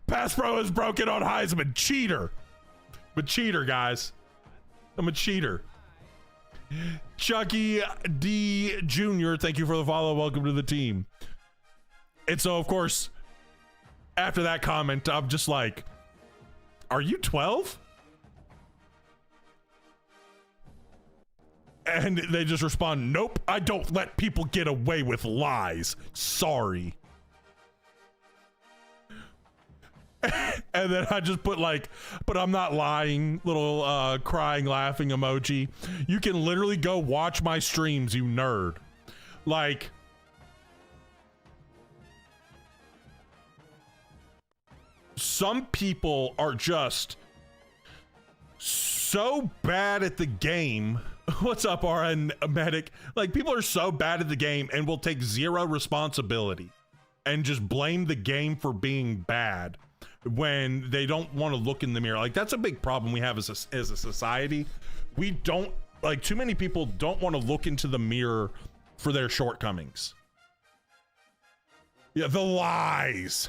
Pass Pro is broken on Heisman, cheater. I'm a cheater, guys. I'm a cheater. Chucky D Jr., thank you for the follow. Welcome to the team. And so, of course, after that comment, I'm just like, are you 12? And they just respond, nope, I don't let people get away with lies. Sorry. And then I just put like, but I'm not lying, little crying, laughing emoji. You can literally go watch my streams, you nerd. Like, some people are just so bad at the game. What's up, RN Medic? Like, people are so bad at the game and will take zero responsibility and just blame the game for being bad when they don't want to look in the mirror. Like, that's a big problem we have as a society. We don't, like, too many people don't want to look into the mirror for their shortcomings. Yeah, the lies.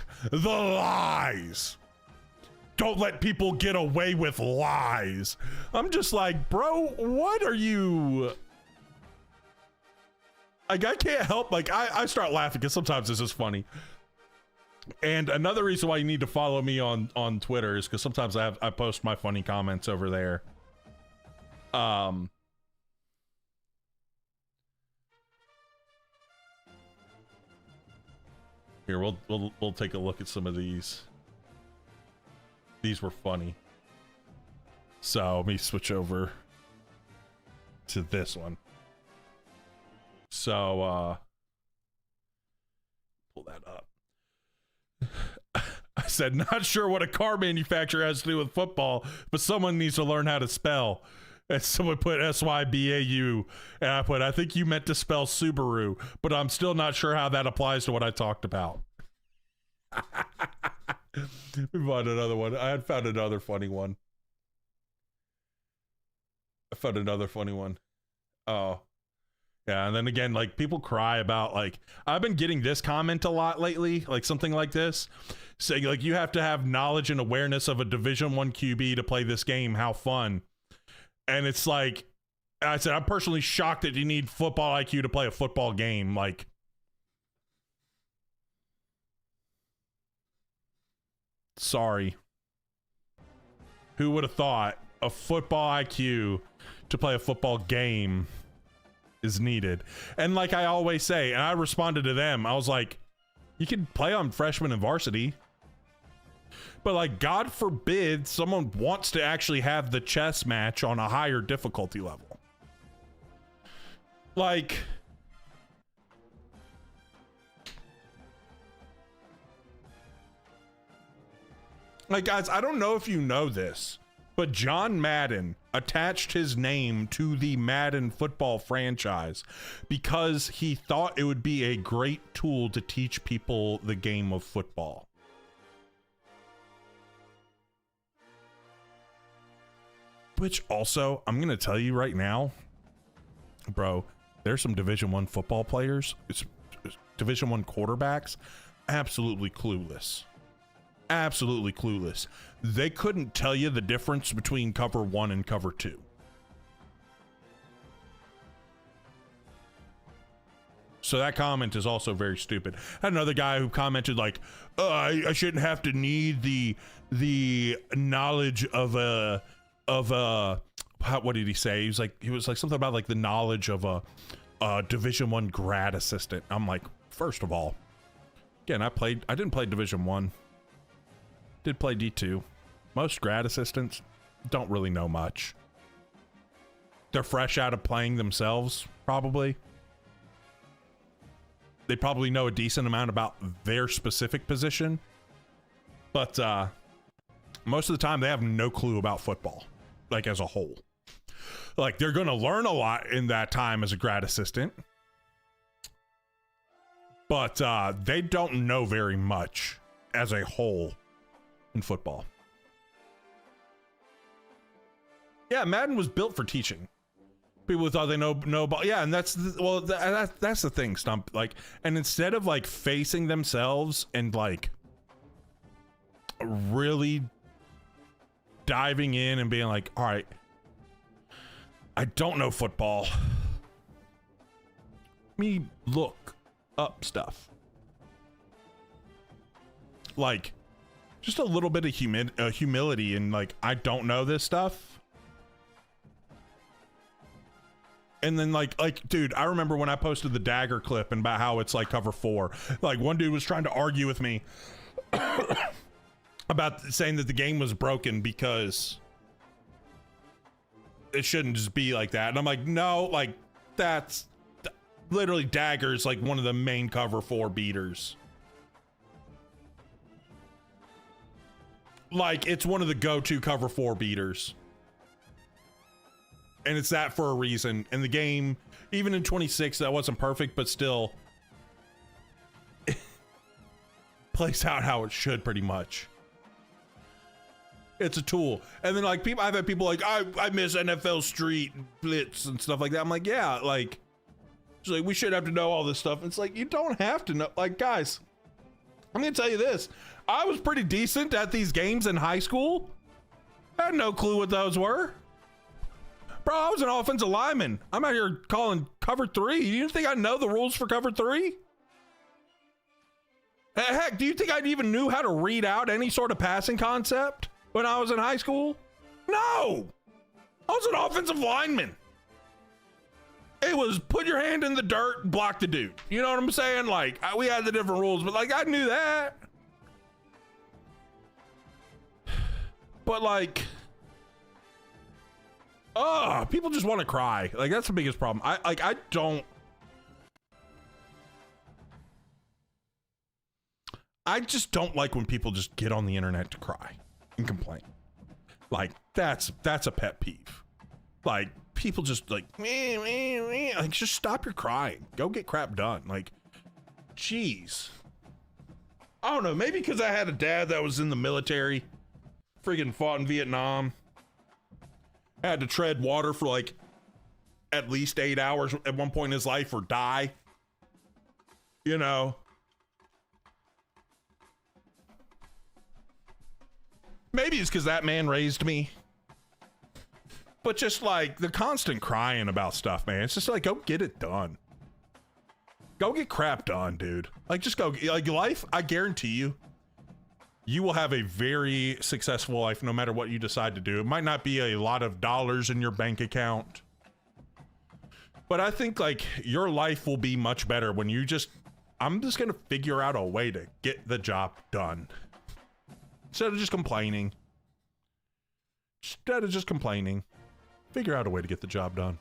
Don't let people get away with lies. I'm just like, bro, what are you? Like, I can't help, like, I start laughing because sometimes this is funny. And another reason why you need to follow me on Twitter is because sometimes I post my funny comments over there. Here, we'll take a look at some of these. These were funny. So let me switch over to this one. So pull that up. I said, not sure what a car manufacturer has to do with football, but someone needs to learn how to spell. And someone put SYBAU, and I put, I think you meant to spell Subaru, but I'm still not sure how that applies to what I talked about. We found another one. I had found another funny one. Oh. Yeah, and then again, like, people cry about, like, I've been getting this comment a lot lately, like something like this, saying, like, you have to have knowledge and awareness of a Division I QB to play this game. How fun. And it's like, I said, I'm personally shocked that you need football IQ to play a football game. Like, sorry. Who would have thought a football IQ to play a football game is needed? And like I always say, and I responded to them, I was like, you can play on freshman and varsity, but like, God forbid someone wants to actually have the chess match on a higher difficulty level. Like, guys, I don't know if you know this, but John Madden attached his name to the Madden football franchise because he thought it would be a great tool to teach people the game of football. Which also, I'm going to tell you right now, bro, there's some Division I football players, Division I quarterbacks, absolutely clueless. Absolutely clueless. They couldn't tell you the difference between cover 1 and cover 2. So that comment is also very stupid. I had another guy who commented like, I shouldn't have to need the knowledge of a what did he say? He was like something about like the knowledge of a Division I grad assistant. I'm like, first of all, again, I didn't play Division I. Did play D2. Most grad assistants don't really know much. They're fresh out of playing themselves, probably. They probably know a decent amount about their specific position. But most of the time, they have no clue about football, like as a whole. Like, they're going to learn a lot in that time as a grad assistant. But they don't know very much as a whole in football. Yeah, Madden was built for teaching. People thought they know about, yeah, and that's the thing, Stump. Like, and instead of like facing themselves and like really diving in and being like, all right, I don't know football. Let me look up stuff. Like, just a little bit of humility and like, I don't know this stuff. And then like, dude, I remember when I posted the dagger clip and about how it's like cover 4. Like, one dude was trying to argue with me about saying that the game was broken because it shouldn't just be like that. And I'm like, no, like that's literally dagger's like one of the main cover 4 beaters. Like, it's one of the go-to cover 4 beaters. And it's that for a reason. And the game, even in 26, that wasn't perfect, but still plays out how it should pretty much. It's a tool. And then like I've had people like, I miss NFL Street Blitz and stuff like that. I'm like, yeah, like, it's like we should have to know all this stuff. It's like, you don't have to know. Like, guys, I'm gonna tell you this. I was pretty decent at these games in high school. I had no clue what those were. Bro, I was an offensive lineman. I'm out here calling cover 3. You think I know the rules for cover 3? Heck, do you think I even knew how to read out any sort of passing concept when I was in high school? No! I was an offensive lineman. It was put your hand in the dirt, block the dude. You know what I'm saying? Like, we had the different rules, but like, I knew that. But like, people just want to cry. Like, that's the biggest problem. I just don't like when people just get on the internet to cry and complain. Like, that's a pet peeve. Like, people just like, like, just stop your crying. Go get crap done. Like, jeez. I don't know. Maybe because I had a dad that was in the military, friggin' fought in Vietnam. Had to tread water for like at least 8 hours at one point in his life or die. You know. Maybe it's because that man raised me. But just like the constant crying about stuff, man. It's just like, go get it done. Go get crap done, dude. Like, just go. Like, life, I guarantee you, you will have a very successful life no matter what you decide to do. It might not be a lot of dollars in your bank account, but I think like your life will be much better when you just, I'm just going to figure out a way to get the job done. Instead of just complaining. Figure out a way to get the job done.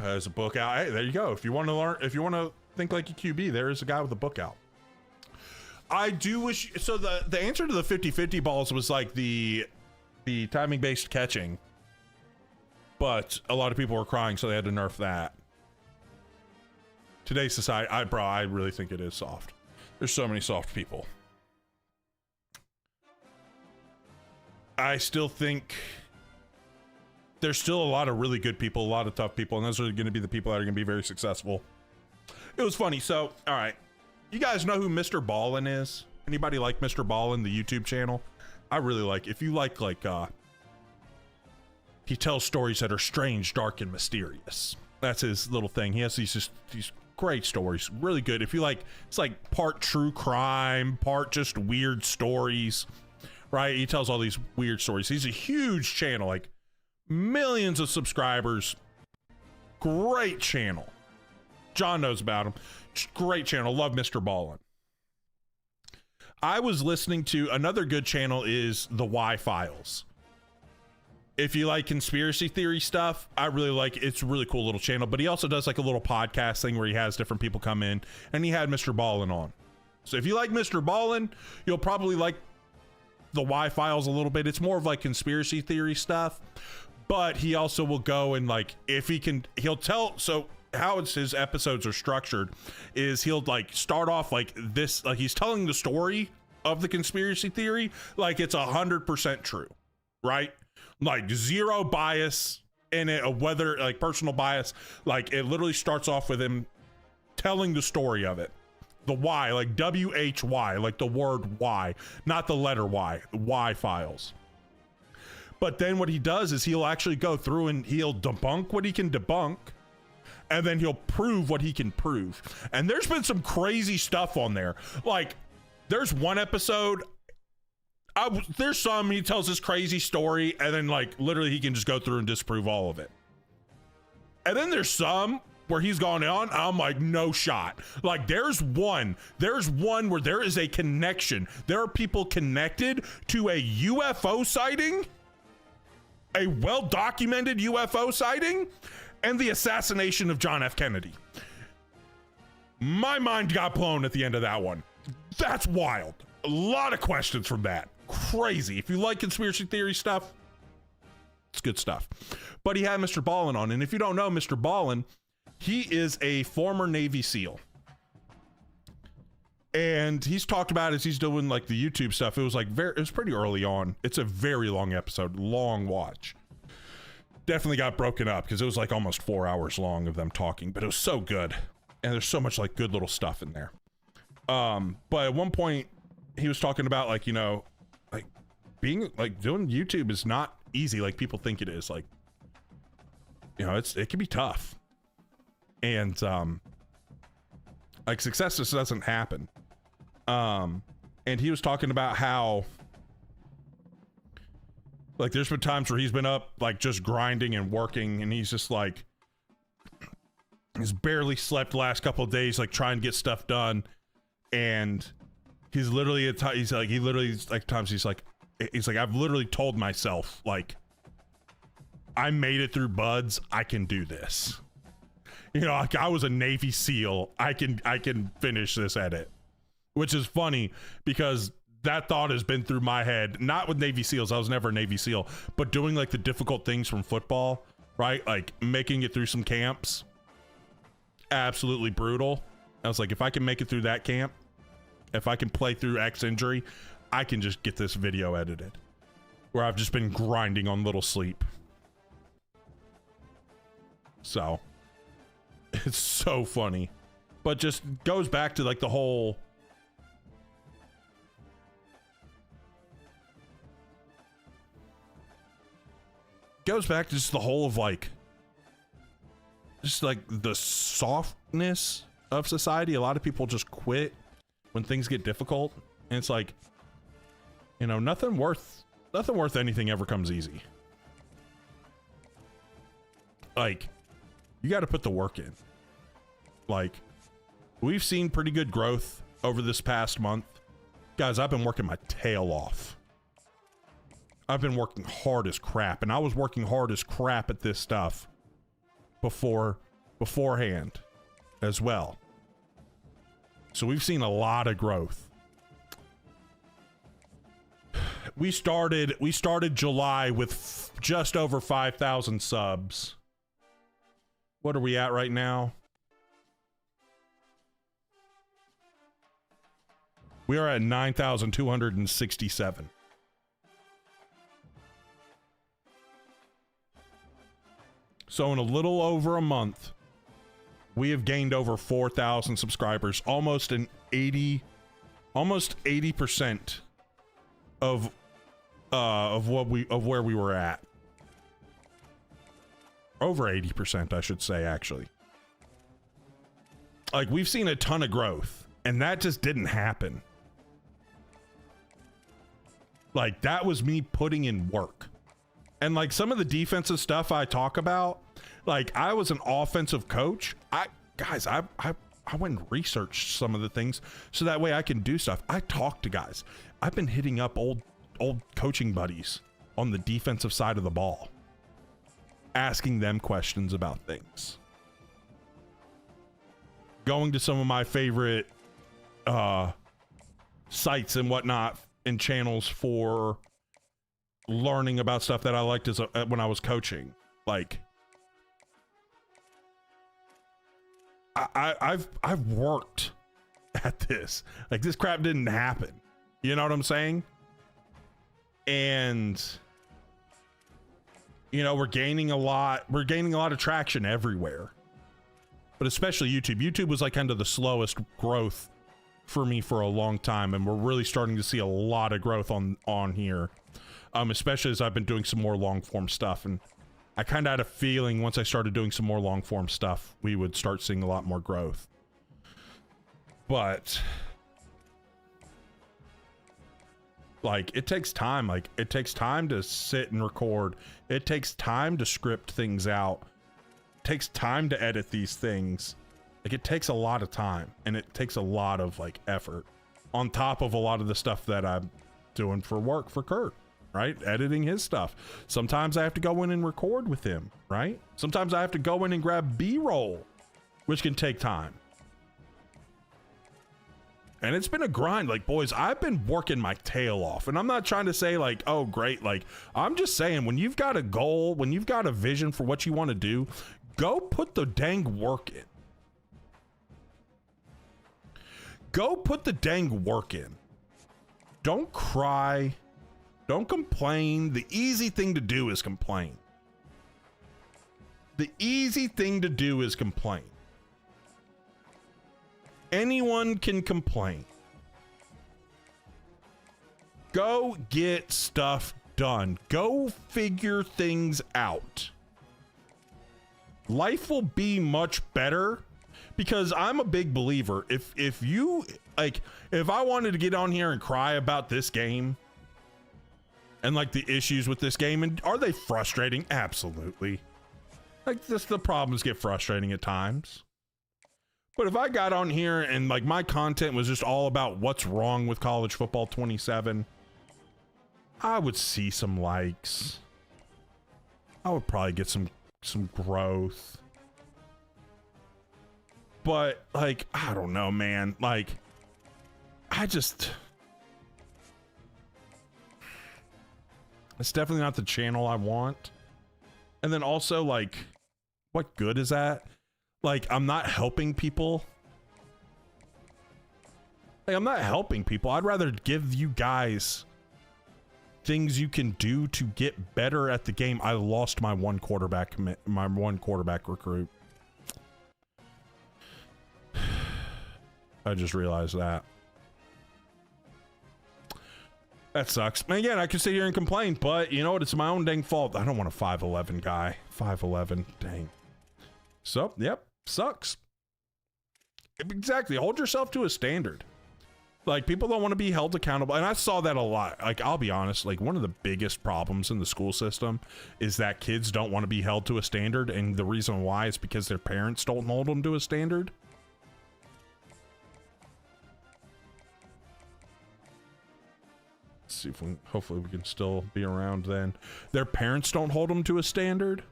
There's a book out. Hey, there you go. If you want to learn, if you want to think like a QB, there is a guy with a book out. I do wish, so the answer to the 50-50 balls was like the timing based catching, but a lot of people were crying, so they had to nerf that. Today's society, I really think it is soft. There's so many soft people. I still think there's still a lot of really good people, a lot of tough people, and those are going to be the people that are going to be very successful. It was funny. So, all right. You guys know who Mr. Ballin is? Anybody like Mr. Ballin, the YouTube channel? I really like, if you like, he tells stories that are strange, dark, and mysterious. That's his little thing. He has these great stories, really good. If you like, it's like part true crime, part just weird stories. right? He tells all these weird stories. He's a huge channel, like millions of subscribers. Great channel. John knows about him. Great channel. Love Mr. Ballin. I was listening to another good channel is the Y Files. If you like conspiracy theory stuff, I really like it. It's a really cool little channel, but he also does like a little podcast thing where he has different people come in, and he had Mr. Ballin on. So if you like Mr. Ballin, you'll probably like the Y Files a little bit. It's more of like conspiracy theory stuff, but he also will go and like, if he can, he'll tell, so how his episodes are structured is he'll like start off like this, like he's telling the story of the conspiracy theory like it's 100% true, right? Like zero bias in it, whether like personal bias, like it literally starts off with him telling the story of it. The Y, like W-H-Y, like the word Y, not the letter Y, Y Files. But then what he does is he'll actually go through and he'll debunk what he can debunk, and then he'll prove what he can prove. And there's been some crazy stuff on there. Like there's one episode, there's some, he tells this crazy story, and then like literally he can just go through and disprove all of it. And then there's some where he's gone on, I'm like, no shot. Like there's one where there is a connection. There are people connected to a UFO sighting, a well-documented UFO sighting, and the assassination of John F. Kennedy. My mind got blown at the end of that one. That's wild. A lot of questions from that. Crazy. If you like conspiracy theory stuff, it's good stuff. But he had Mr. Ballin on, and if you don't know Mr. Ballin, he is a former Navy SEAL. And he's talked about as he's doing like the YouTube stuff. It was like it was pretty early on. It's a very long episode, long watch. Definitely got broken up because it was like almost 4 hours long of them talking, but it was so good. And there's so much like good little stuff in there. But at one point he was talking about like, you know, like being like doing YouTube is not easy like people think it is. Like, you know, it can be tough. And like success just doesn't happen. And he was talking about how like there's been times where he's been up like just grinding and working, and he's just like he's barely slept the last couple of days like trying to get stuff done. And he's literally times he's like I've literally told myself like I made it through buds, I can do this. You know, like I was a Navy SEAL. I can finish this edit, which is funny because that thought has been through my head. Not with Navy SEALs. I was never a Navy SEAL, but doing like the difficult things from football, right? Like making it through some camps, absolutely brutal. I was like, if I can make it through that camp, if I can play through X injury, I can just get this video edited. Where I've just been grinding on little sleep. So it's so funny, but just goes back to like the whole of like just like the softness of society. A lot of people just quit when things get difficult, and it's like, you know, nothing worth anything ever comes easy. Like, you got to put the work in. Like, we've seen pretty good growth over this past month. Guys, I've been working my tail off. I've been working hard as crap, and I was working hard as crap at this stuff beforehand as well. So we've seen a lot of growth. We started July with just over 5,000 subs. What are we at right now? We are at 9,267. So in a little over a month, we have gained over 4,000 subscribers, almost 80% of where we were at. Over 80%, I should say, actually. Like, we've seen a ton of growth, and that just didn't happen. Like, that was me putting in work. And like some of the defensive stuff I talk about, like I was an offensive coach. I went and researched some of the things so that way I can do stuff. I talk to guys. I've been hitting up old coaching buddies on the defensive side of the ball, asking them questions about things. Going to some of my favorite sites and whatnot and channels for learning about stuff that I liked as when I was coaching. Like I've worked at this. Like, this crap didn't happen. You know what I'm saying? And you know, we're gaining a lot of traction everywhere. But especially YouTube. YouTube was like kind of the slowest growth for me for a long time, and we're really starting to see a lot of growth on here. Especially as I've been doing some more long form stuff, and I kind of had a feeling once I started doing some more long form stuff, we would start seeing a lot more growth. But like, it takes time. Like, it takes time to sit and record. It takes time to script things out. It takes time to edit these things. Like, it takes a lot of time, and it takes a lot of like effort on top of a lot of the stuff that I'm doing for work for Kurt. Right? Editing his stuff. Sometimes I have to go in and record with him, right? Sometimes I have to go in and grab B-roll, which can take time. And it's been a grind. Like, boys, I've been working my tail off, and I'm not trying to say like, oh, great. Like, I'm just saying, when you've got a goal, when you've got a vision for what you want to do, go put the dang work in. Go put the dang work in. Don't cry. Don't complain. The easy thing to do is complain. The easy thing to do is complain. Anyone can complain. Go get stuff done. Go figure things out. Life will be much better, because I'm a big believer. If you like, if I wanted to get on here and cry about this game and like the issues with this game, and are they frustrating? Absolutely. Like, the problems get frustrating at times. But if I got on here and like my content was just all about what's wrong with college football 27, I would see some likes. I would probably get some growth. But like, I don't know, man. Like, it's definitely not the channel I want. And then also, like, what good is that? Like, I'm not helping people. Like, I'm not helping people. I'd rather give you guys things you can do to get better at the game. I lost my one quarterback recruit. I just realized that. That sucks. And again, I could sit here and complain, but you know what? It's my own dang fault. I don't want a 5'11 guy. 5'11. Dang. So, yep. Sucks. Exactly. Hold yourself to a standard. Like, people don't want to be held accountable. And I saw that a lot. Like, I'll be honest, like, one of the biggest problems in the school system is that kids don't want to be held to a standard. And the reason why is because their parents don't hold them to a standard. See if hopefully we can still be around then. Their parents don't hold them to a standard.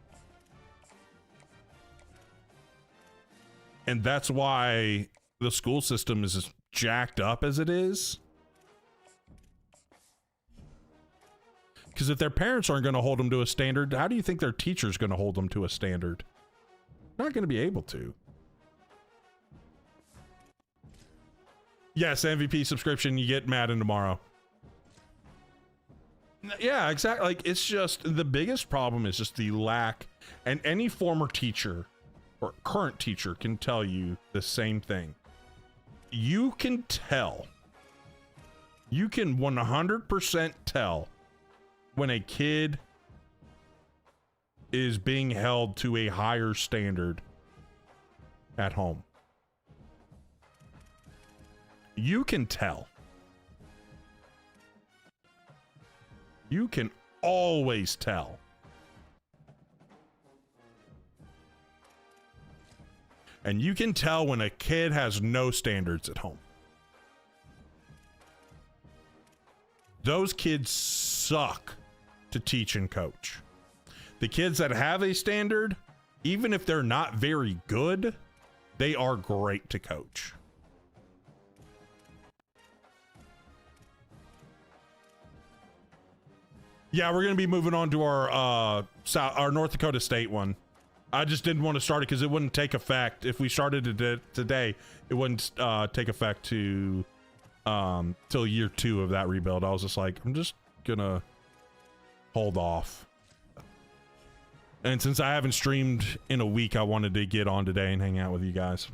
And that's why the school system is as jacked up as it is. Because if their parents aren't going to hold them to a standard, how do you think their teacher's going to hold them to a standard? Not going to be able to. Yes, MVP subscription, you get Madden tomorrow. Yeah, exactly. Like, it's just, the biggest problem is just the lack, and any former teacher or current teacher can tell you the same thing. You can tell. You can 100% tell when a kid is being held to a higher standard at home. You can tell. You can always tell. And you can tell when a kid has no standards at home. Those kids suck to teach and coach. The kids that have a standard, even if they're not very good, they are great to coach. Yeah, we're going to be moving on to our North Dakota State one. I just didn't want to start it because it wouldn't take effect. If we started it today, it wouldn't take effect to till year 2 of that rebuild. I was just like, I'm just gonna hold off. And since I haven't streamed in a week, I wanted to get on today and hang out with you guys.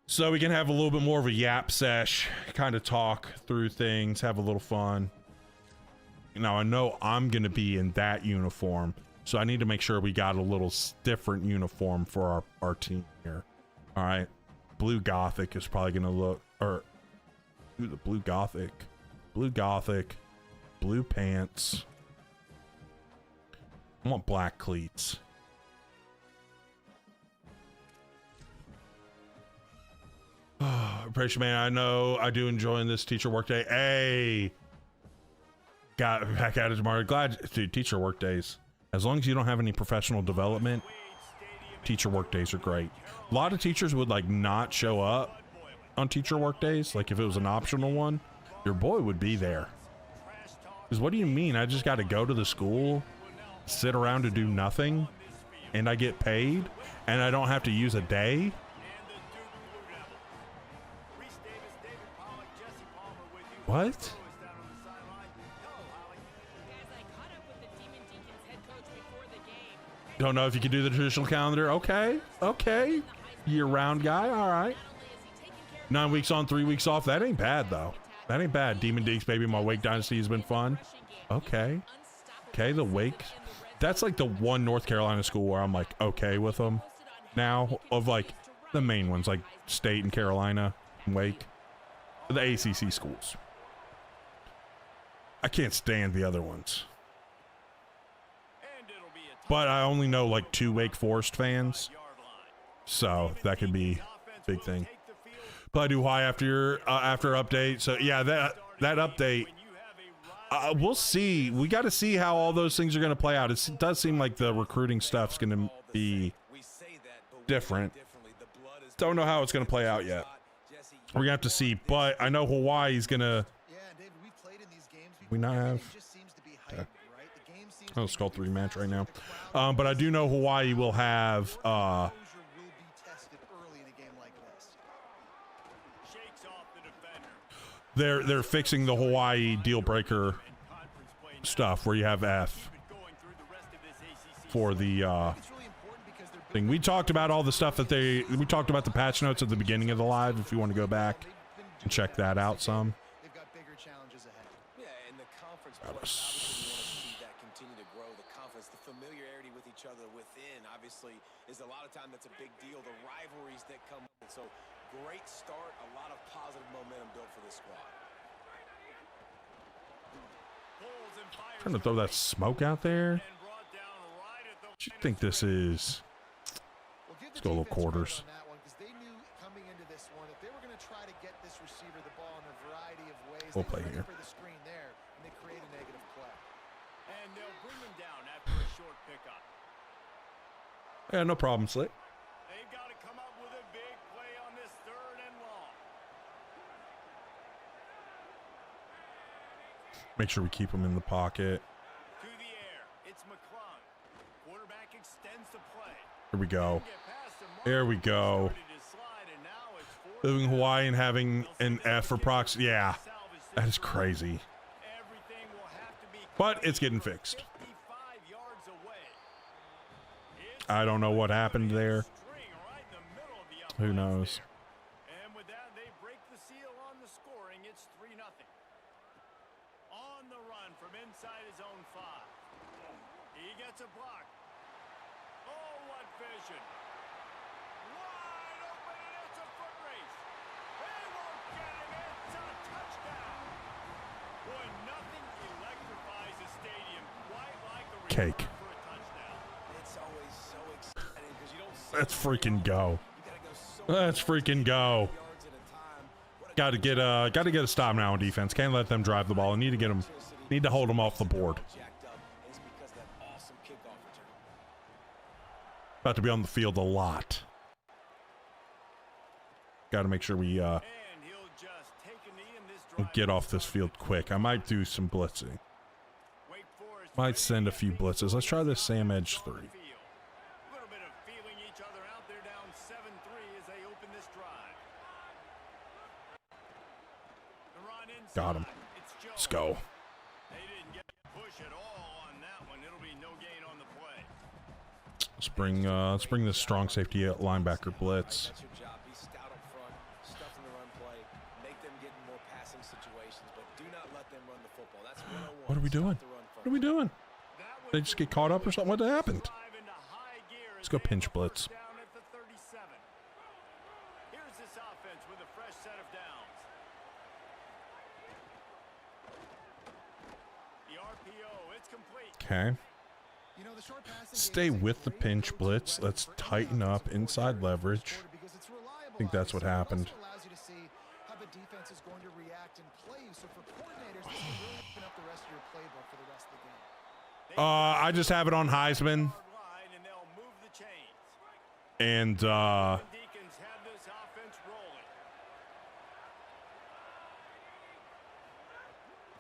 So we can have a little bit more of a yap sesh, kind of talk through things, have a little fun. Now, I know I'm going to be in that uniform, so I need to make sure we got a little different uniform for our team here. All right. Blue Gothic is probably going to look, or ooh, the Blue Gothic, blue pants. I want black cleats. Pressure man, I know I do enjoying this teacher workday. Hey, got back at it tomorrow. Glad, dude. Teacher workdays. As long as you don't have any professional development, teacher workdays are great. A lot of teachers would like not show up on teacher workdays. Like if it was an optional one, your boy would be there. Because what do you mean? I just got to go to the school, sit around to do nothing, and I get paid, and I don't have to use a day? What? Don't know if you can do the traditional calendar. Okay. Year-round guy. All right. 9 weeks on, 3 weeks off. That ain't bad, though. That ain't bad. Demon Deeks, baby. My Wake Dynasty has been fun. Okay, the Wake. That's like the one North Carolina school where I'm like okay with them now, of like the main ones like State and Carolina and Wake. The ACC schools. I can't stand the other ones. But I only know like 2 Wake Forest fans, so that could be a big thing. But I do high after update. So yeah, that update, we'll see. We got to see how all those things are going to play out. It does seem like the recruiting stuff's going to be different. Don't know how it's going to play out yet. We're gonna have to see. But I know Hawaii's gonna. We not have. Oh, Skull 3 match right now. But I do know Hawaii will have they're fixing the Hawaii deal breaker stuff where you have F for the thing. We talked about all the stuff that we talked about the patch notes at the beginning of the live if you want to go back and check that out some. Is a lot of time that's a big deal. The rivalries that come with it. So great start, a lot of positive momentum built for this squad. Trying to throw that smoke out there. What you think this is? Let's go a little quarters. We'll play here. Yeah, no problem, Slick. They've got to come up with a big play on this 3rd and long. Make sure we keep him in the pocket. To the air, it's McClung. Quarterback extends the play. Here we go. There we go. Living in Hawaii and having an F for proxy. Yeah, that is crazy. But it's getting fixed. I don't know what happened there. Who knows? And with that, they break the seal on the scoring. It's 3-0. On the run from inside his own 5. He gets a block. Oh, what vision. Wide open, and it's a foot race. They won't get him. It's a touchdown. Boy, nothing cake. It's always so exciting because you don't see Let's freaking go. you gotta go so Let's freaking go. yards at a time. What a Got to get a stop now on defense. Can't let them drive the ball. Need to hold them off the board. jacked up, and it's because of that awesome kickoff return. About to be on the field a lot. Got to make sure we And he'll just take a knee in this drive. get off this field quick. I might do some blitzing. Wake Forest Might send a few blitzes. Let's try this Sam Edge 3. A little bit of feeling each other out. They're down 7-3 as they open this drive. The run inside. Got him. It's Jones. Let's go. They didn't get push at all on that one. It'll be no gain on the play. Let's bring this strong safety linebacker blitz. That's your job. Be stout up front, stuff in the run play, make them get in more passing situations, but do not let them run the football. That's 101. What are we doing? Stop the run What are we doing? That was They just get caught up or something? What happened? drive into high gear Let's as go they pinch have a blitz. first down at the 37. Here's this offense with a fresh set of downs. The RPO, it's complete. Okay. You know, the short passing Stay game is a with the great pinch go-to blitz. weapon Let's for any tighten up offensive inside coordinator leverage. because it's reliable, I think that's what obviously, but it happened. also allows you to see how the defense is going to react and play you. So for coordinators, this will really open up the rest of your playbook for the rest of the game. I just have it on Heisman. Line and they'll move the chains. And Deacons have this offense rolling.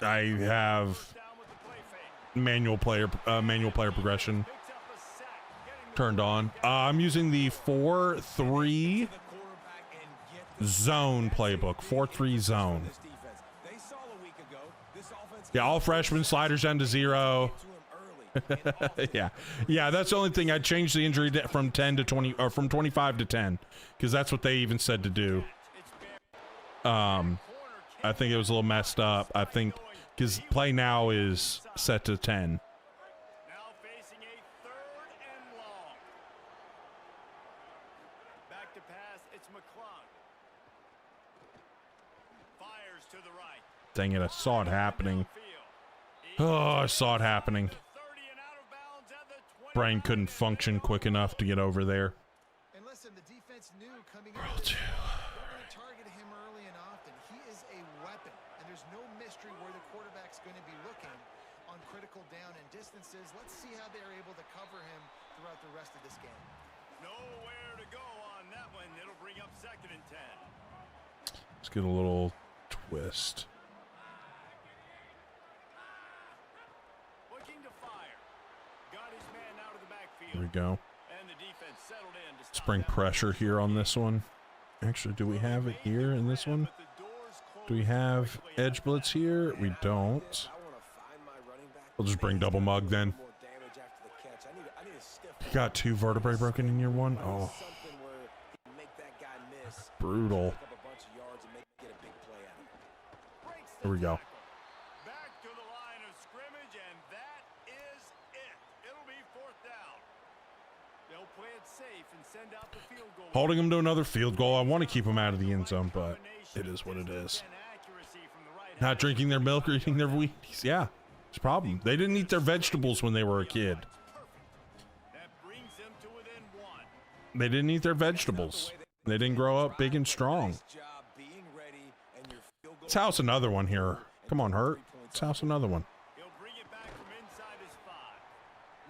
I have Down with the play fake. manual player progression Picks up a sack. Getting turned on. I'm using the 4-3 the quarterback and get the zone playbook. 4-3 zone. this defense. They saw a week ago. This offense Yeah, all freshmen sliders down to 0. to him early. Yeah, that's the only thing. I changed the injury from 10 to 20 or from 25 to 10 because that's what they even said to do. I think it was a little messed up. I think because play now is set to 10. now facing a third and long. Back to pass. It's McClung. Fires to the right. Dang it, I saw it happening. Field. Oh, I saw it happening. 30 and out of bounds at the 20. Brain couldn't function quick enough to get over there. And listen, the defense knew coming into this game, they're going to target him early and often. He is a weapon, and there's no mystery where the quarterback's going to be looking on critical down and distances. Let's see how they're able to cover him throughout the rest of this game. Nowhere to go on that one. It'll bring up 2nd and 10. Let's get a little twist. Looking to fire. Got his man out of the backfield. Here we go. And the defense settled in to Let's stop bring that. pressure here on this one. Actually, do we have it here in this one? But the doors Do we closed have quickly edge after blitz that. here? We don't. I want to find my running back. We'll just bring double mug then. More damage after the catch. I need a stiff Got 2 vertebrae broken in year 1. Oh, something where he can make that guy miss. brutal. Pick up a bunch of yards and get a big play out of it. Breaks the Here we go. tackle. Back to the line of scrimmage, and that is it. It'll be 4th down. They'll play it safe and send out the field goal. Holding him to another field goal. I want to keep him out of the end zone, but it is what it is. And accuracy from the right Not drinking their milk or eating their Wheaties. Yeah, it's a problem. They didn't eat their vegetables when they were a kid. That brings them to within 1. They didn't eat their vegetables. They didn't grow up big and strong. Nice job being ready and your field goal. Let's house another one here. Come on, Hurt. Let's house another one. He'll bring it back from inside his 5.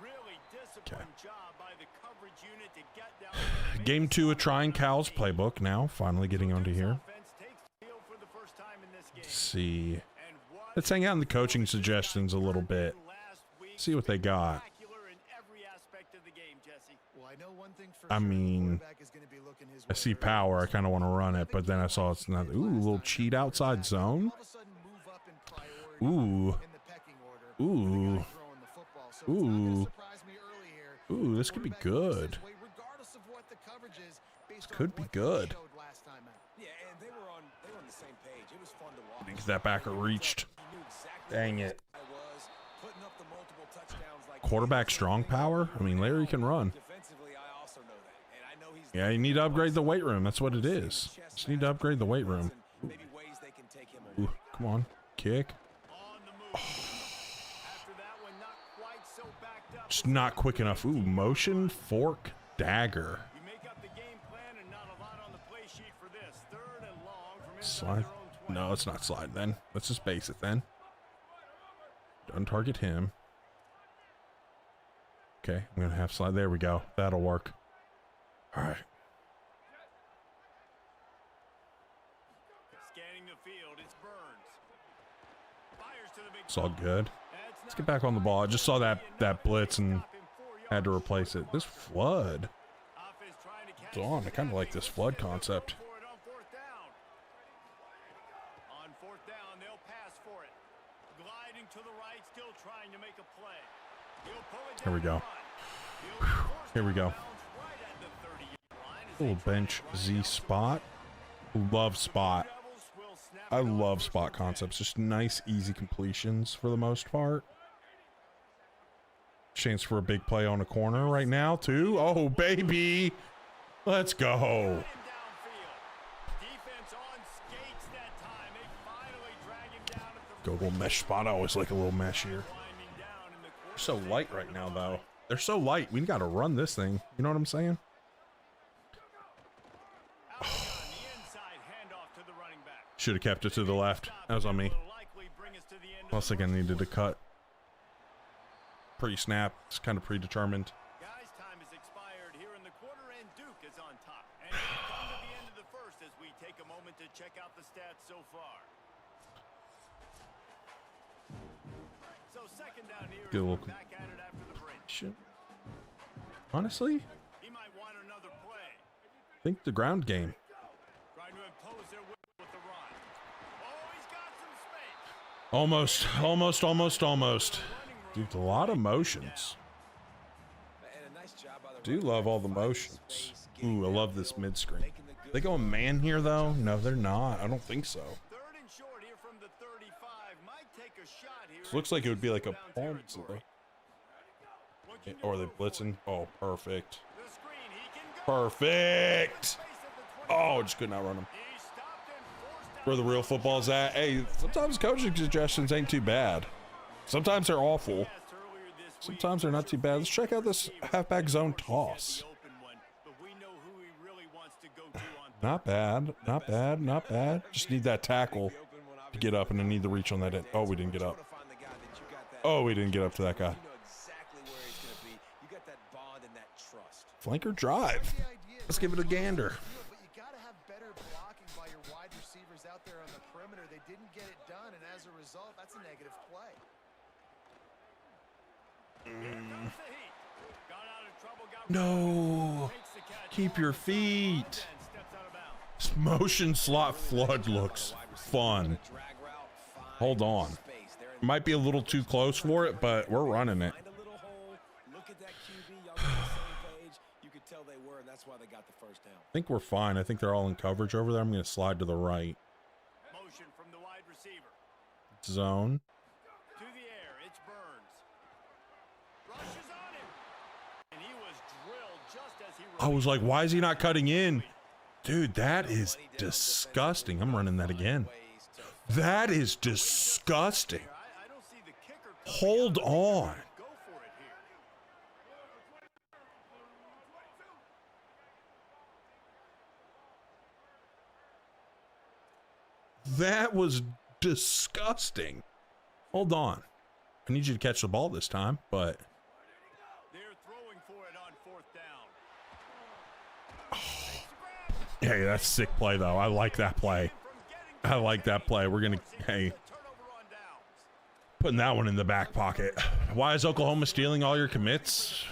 Really disciplined job by the coverage unit to get down. Game 2 of trying Cal's playbook now. Finally getting onto here. Offense takes the field for the first time in this game. Let's see. And what Let's hang out in the coaching suggestions a little bit. last week See what they got. spectacular in every aspect of the game, Jesse. Well, I know one thing for I sure, the mean, quarterback is gonna be looking his I way see very power. I closely. kind of want to run it, but then I saw it's not. Ooh, a little cheat outside zone. All of a sudden move up in priority Ooh. in the pecking order Ooh. with the guy throwing the football. So it's not Ooh. gonna surprise me early here. Ooh, this could be Quarterback goes good. his way regardless of what the coverage is, based on could be what he good. showed last time out. Yeah, and they were on the same page. It was fun to watch. Get that backer reached. He knew exactly Dang where it. I was, putting up the multiple touchdowns like Quarterback strong power? I mean, Larry can run. Defensively, I also know that. And I know he's Yeah, you need to upgrade the weight room. That's what it is. Just need to upgrade the weight room. maybe ways they can take him Ooh, away. come on. Kick. On the move. After that one, not quite so backed up Just not quick enough. Ooh, motion, fork, dagger. You make up the game plan and not a lot on the play sheet for this. Third and long from inside Slide. their own 20. No, it's not slide then. Let's just base it then. Don't target him. Okay, I'm gonna have slide. There we go. That'll work. All right. Scanning the field, it's Burns. Fires to the big It's all ball. good. That's Let's get back on the ball. I just saw that blitz and had to replace it. This flood. Offense trying to catch It's on. I kind of like this flood concept. for it on fourth down. On fourth down, they'll pass for it. Gliding to the right, still trying to make a play. He'll pull it Here we down go. the run. He'll force Here we it go. out of bounds right at the 30-yard line as Little they try to bench run it Z down. spot. Love spot. Rebels will snap I it on love first spot and 10. concepts. Just nice, easy completions for the most part. Chance for a big play on a corner right now, too. Oh, baby. Let's go. Downfield. Defense on skates that time. They finally drag him down at the Go little mesh spot. I always like a little mesh here. winding down in the They're so light right now, though. They're so light. We got to run this thing. You know what I'm saying? Out on the inside handoff to the running back. Should have kept it to the left. That was on me. Will likely bring us to the end of Plus, the again, first needed to quarter. cut. Pre-snap. It's kind of predetermined. Guys, time is expired here in the quarter, and Duke is on top. And we come to the end of the first as we take a moment to check out the stats so far. So second down here, Get a as we're little- back at it after the break. Shit. Honestly, He might want another play. I think the ground game. Trying to impose their will with the run. Oh, he's got some space. Almost. Dude, a lot of motions. And a nice job by the Do running love back all the finding motions. space, getting Ooh, I back love to this the mid screen. making the good They going man here though? No, they're not. I don't think so. Third and short here from the 35. Might take a shot here. This looks like it would be like a palm territory. Looking to or are they go for it. blitzing? Oh, perfect. The screen, he can go. Perfect. Space at the Oh, just could not run them. He stopped and forced out Where the real football's at. Hey, sometimes coaching suggestions ain't too bad. Sometimes they're awful. pass earlier this week. Sometimes they're not too bad. Let's check out this halfback zone toss. The open one, but we know who he really wants to go to on Not bad. Not bad. Not bad. Just need that tackle to get up, and I need the reach on that end. Oh, we didn't get up. Oh, we didn't get up to that guy. You know exactly where he's going to be. You got that bond and that trust. Flanker drive. The idea Let's give it a gander. but you got to have better blocking by your wide receivers out there on the perimeter. They didn't get it done, and as a result, that's a negative play. Here comes the heat. Got out of trouble, got No. takes the catch. Keep your feet. Then steps out of bounds. This motion slot flood looks fun. Drag route, find Hold on. space. They're in Might be a little too close for it, but we're running it. find a little hole. Look at that QB. Y'all on the same page. You could tell they were, and that's why they got the first down. I think we're fine. I think they're all in coverage over there. I'm going to slide to the right. Motion from the wide receiver. Zone. To the air, it's Burns. Rushes on him. And he was drilled just as he I was like, why is he not cutting in? Dude, that is disgusting. I'm running that again. That is disgusting. I don't see the kicker coming Hold out. on. Go for it here. That was disgusting. Hold on. I need you to catch the ball this time, but They're throwing for it on fourth down. hey, that's sick play though. I like that play. I like that play. We're going to, hey, Turnover on downs. putting that one in the back pocket. Why is Oklahoma stealing all your commits?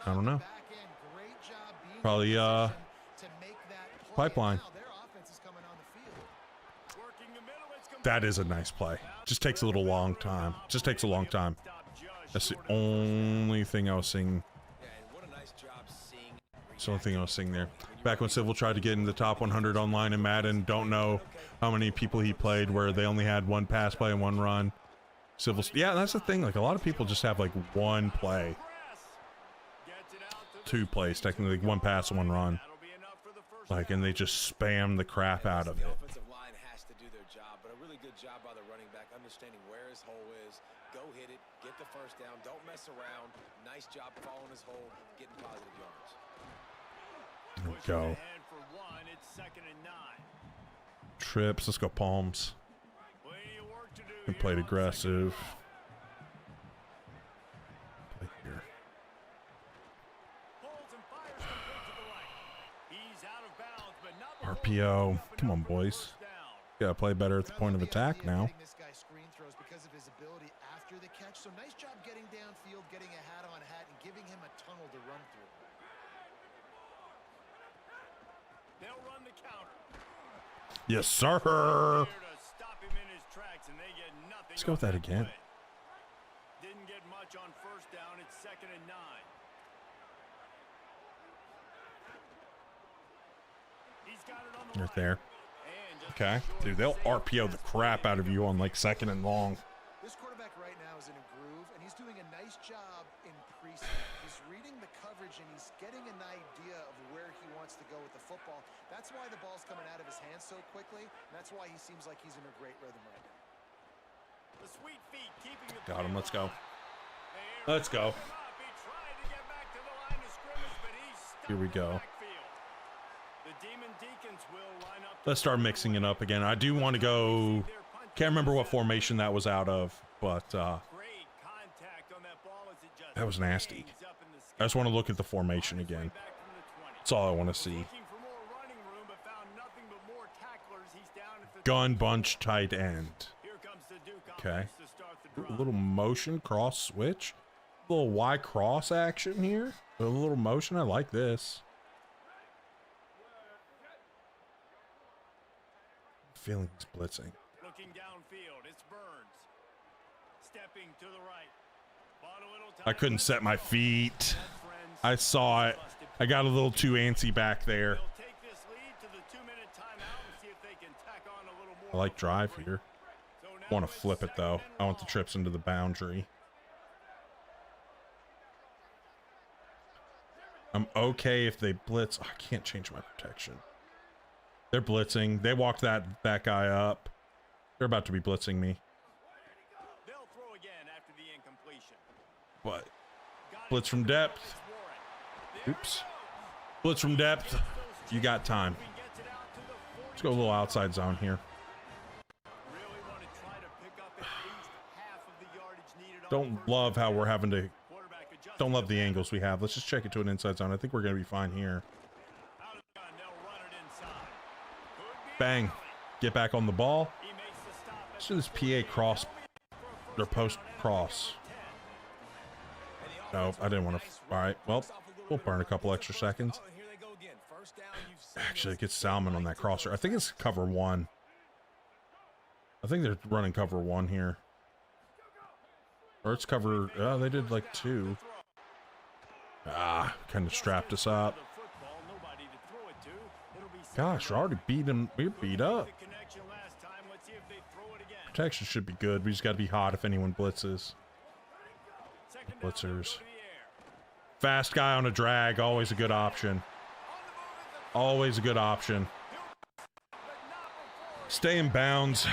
I don't know. Back end, great job being Probably, in position to make that play. pipeline. Now their offense is coming on the field. Working the middle, it's That is a nice play. Just takes a little long time. Just takes a long time. That's the only thing I was seeing. Yeah, and what a nice job seeing. That's the only thing I was seeing there. Back when Civil tried to get in the top 100 online in Madden, don't know how many people he played where they only had one pass play and one run. Civil, yeah, that's the thing. Like a lot of people just have like one play, two plays, technically one pass and one run. Like, and they just spam the crap out of The it. offensive line has to do their job, but a really good job by the running running back, understanding where his hole is. Go hit it, get the first down, don't mess around. Nice job following his hole, getting positive yards. There we go. Ahead for one, it's 2nd and 9. Trips, let's go Palms. Plenty of work to do We here played on aggressive. 2nd and 10. Play here. Pulls and fires complete to the right. He's out of bounds, but not before RPO. picking up Come on, enough for the boys. first down. Gotta play better at the point of attack now. This guy screen throws because of his ability after the catch. So nice job getting downfield, getting a hat on hat, and giving him a tunnel to run through. They'll run the counter. Yes, sir. There to stop him in his tracks, and they get nothing. Let's go with on that again. play. Didn't get much on first down. It's 2nd and 9. He's got it on the Right there. And just Okay. short Dude, they'll save. RPO the crap out of you on like 2nd and long. This quarterback right now is in a groove, and he's doing a nice job in pre-snap. He's reading the coverage, and he's getting an idea of where he wants to go with the football. That's why the ball's coming out of his hands so quickly, and that's why he seems like he's in a great rhythm right now. The sweet feet keeping the Got him. play Let's go. alive. Let's go. He tried to get back to the line of scrimmage, but he's stuck Here we in the go. backfield. The Demon Deacons will line up to Let's start mixing it up again. I do want to go. Can't remember what formation that was out of, but great contact on that ball as it just that was nasty. hangs up in the I just want to look at the formation again. back from the 20. That's all I want to see. Looking for more running room, but found nothing but more tacklers. He's down at the Gun bunch tight end. Here comes the Duke Okay. offense to start the A drive. little motion cross switch. A little Y cross action here. A little motion. I like this. Feeling he's blitzing. Looking downfield, it's Burns. Stepping to the right. Bought a little time. I couldn't set my feet. Friends, I saw it. I got a little too antsy back there. they'll take this lead to the 2-minute timeout and see if they can tack on a little more. I like drive here. So now Want to it's flip it though. 2nd and I want the long. trips into the boundary. I'm okay if they blitz. I can't change my protection. They're blitzing. They walked that guy up. They're about to be blitzing me. They'll throw again after the incompletion. But Got it blitz from to depth. Travis Warren. There Oops. it goes. Blitz from depth. You got time. He gets it out to the 40. Let's go a little outside zone here. Really want to try to pick up at least half of the yardage needed on Don't first love how down. we're having to. Quarterback adjusting Don't love the pass. angles we have. Let's just check it to an inside zone. I think we're going to be fine here. Out of the gun, they'll run it inside. Could be Bang. early. Get back on the ball. He makes the stop at Let's do this PA cross or post cross. No, I didn't want to. All right. Well, we'll burn a couple extra seconds. Oh, and here they go again. First down, you've seen Actually, it this gets Salmon on that crosser. I think it's cover one. I think they're running cover one here. Or it's cover. Oh, they did like two. Ah, kind of strapped us up. the football, nobody to throw it to. It'll be Gosh, we're already beat them. We're beat up. the connection last time. Let's see if they throw it again. Protection should be good. We just got to be hot if anyone blitzes. Second down, they'll Blitzers. go to the air. Fast guy on a drag, always a good option. Always a good option. Stay in bounds.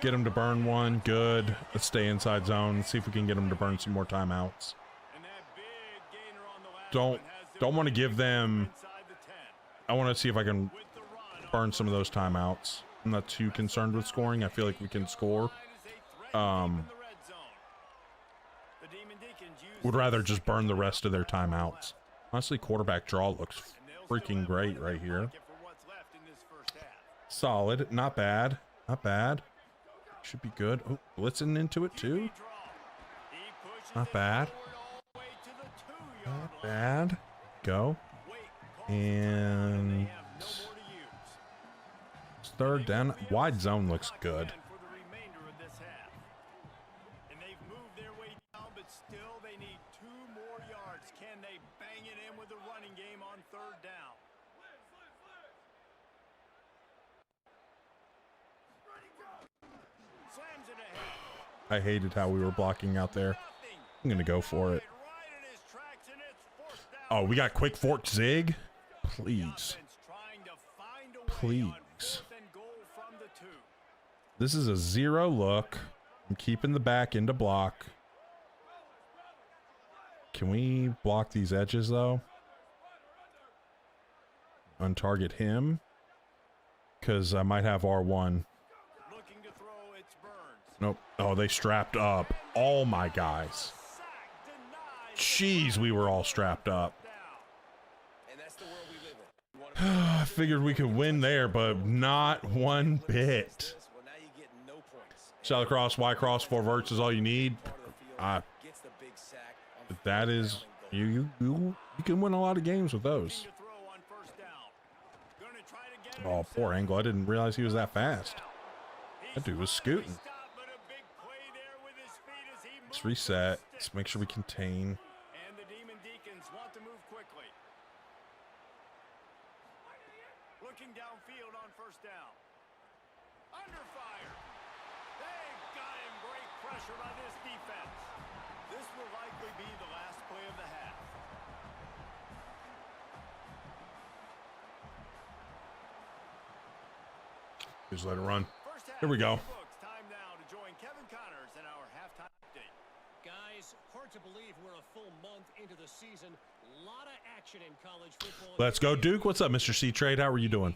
Get him to burn one. Good. Let's stay inside zone. Let's see if we can get him to burn some more timeouts. And that big gainer on the last Don't one has don't want to them give them. inside the 10. I want to see if I can With the run burn some of those timeouts. I'm not too concerned with scoring. I feel like we can score. in Um, the red zone. The Demon Deacons use Would rather just burn the rest of their timeouts. Honestly, quarterback draw looks and they'll freaking still have great one in right the here. pocket for what's left in this first half. Solid. Not bad. Not bad. Should be good. Oh, blitzing into it too. He pushes Not it bad. forward all the way to the 2-yard Not line. bad. Go. Wait, calls And they have no more to use. third down. Wide zone looks good. For the remainder of this half. And they've moved their way down, but still they need 2 more yards. Can they bang it in with the running game on third down? Slams it ahead. I hated how we were blocking out there. Nothing. I'm going to go for it. Right in his tracks, and it's fourth down. Oh, we got quick fork zig. Please. Offense trying to find a way on Please. 4th and goal from the 2. This is a 0 look. I'm keeping the back into block. Can we block these edges, though? Untarget him. Because I might have R1. Nope. Oh, they strapped up. All my guys. Jeez, we were all strapped up. I figured we could win there, but not one bit. Shell cross, Y cross, 4 verts is all you need. That is, you can win a lot of games with those. Oh, poor Angle. I didn't realize he was that fast. That dude was scooting. Let's reset. Let's make sure we contain. And the Demon Deacons want to move quickly. Looking downfield on first down. Under fire. They've got him. Great pressure by this defense. This will likely be the last play of the half. Just let it run. Here we go. Time now to join Kevin Connors in our halftime update. Guys, hard to believe we're a full month into the season. A lot of action in college football. Let's go, Duke. What's up, Mr. C Trade? How are you doing?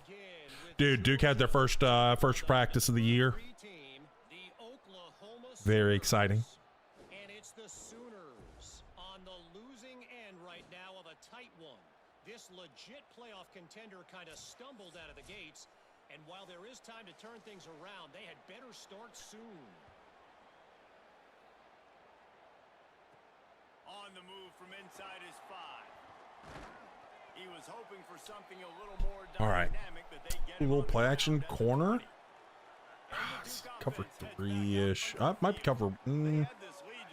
Dude, Duke had their first practice of the year. Very exciting. And it's the Sooners on the losing end right now of a tight one. This legit playoff contender kind of stumbled out of the gates. And while there is time to turn things around, they had better start soon. On the move from inside his 5. He was hoping for something a little more dynamic. All right. But they get A little him play on the action ground. corner. Cover 3-ish. Might be cover.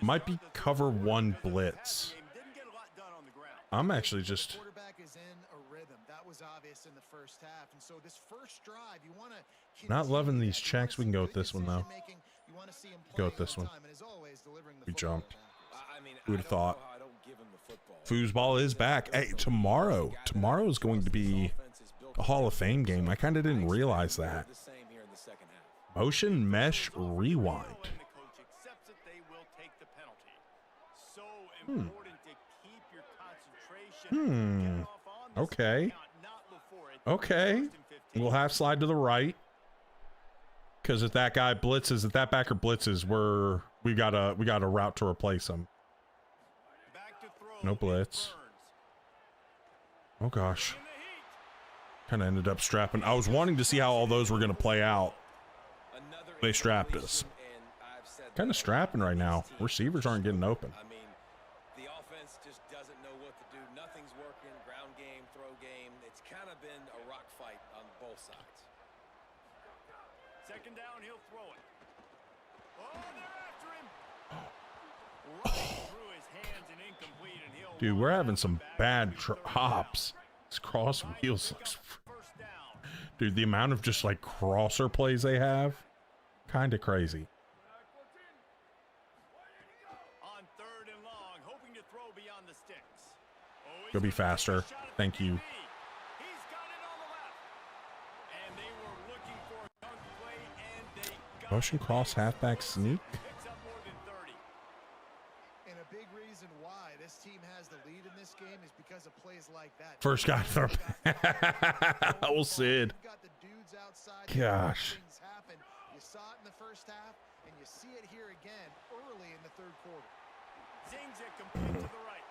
Might be cover 1 blitz. Didn't get a lot done on the ground. I'm actually just. Quarterback is in a rhythm. That was obvious in the first half. And so this first drive, you want to Not loving these checks. We can go with this one, though. Go with this one. We jumped. Who would have thought? Foosball is back. Hey, tomorrow is going to be a Hall of Fame game. I kind of didn't realize that. Motion mesh rewind. And the coach accepts it, they will take the penalty. So important to keep your concentration. Get off on this Okay. count, not before it. Okay. First and 15. We'll have slide to the right. Because if that guy blitzes, if that backer blitzes, we got a route to replace him. Back to throw. No blitz. Burns. Oh gosh. In the heat. Kind of ended up strapping. I was wanting to see how all those were going to play out. They strapped us. Kind of strapping right now. Receivers aren't getting open. I mean, the offense just doesn't know what to do. Nothing's working. Ground game, throw game. It's kind of been a rock fight on both sides. Second down, he'll throw it. Oh, they're after him. Running through his hands and incomplete, and he'll Dude, we're having some bad hops. This cross wheels looks. first down. Dude, the amount of just like crosser plays they have, kind of crazy. On third and long, hoping to throw beyond the sticks. Oh, he's Go be gonna take a faster. shot at Thank the you. QB. He's got it on the left. And they were looking for a dunk play, and they got Motion it. cross halfback sneak. Picks up more than 30. And a big reason why this team has the lead in this game is because of plays like that. First guy throw. Old Sid. You've got the dudes outside. Gosh. Things happen. You saw it in the first half, and you see it here again early in the third quarter. Zings it complete to the right.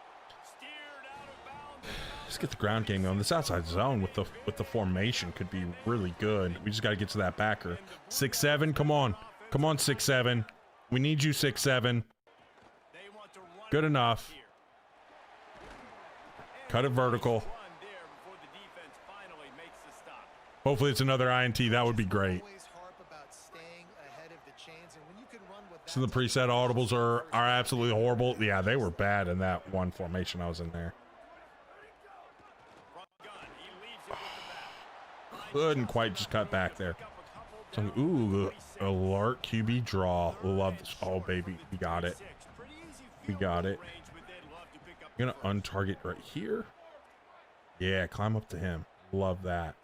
Steered out of bounds. Let's get the ground game going. This outside zone with the formation could be really good. We just got to get to that backer. 6-7. Come on. Come on, 6-7. We need you, 6-7. They want to run Good it enough. here. Cut it vertical. Run there before the defense finally makes the stop. Hopefully it's another INT. That would be great. Always harp about staying ahead of the chains, and when you can run with So the preset audibles are absolutely horrible. Yeah, they were bad in that one formation I was in there. Front gun. He leaves it with the back. Couldn't quite just cut back there. So, ooh, alert QB draw. Love this. Oh, baby. We got it. We got it. I'm going to untarget right here. Yeah, climb up to him. Love that.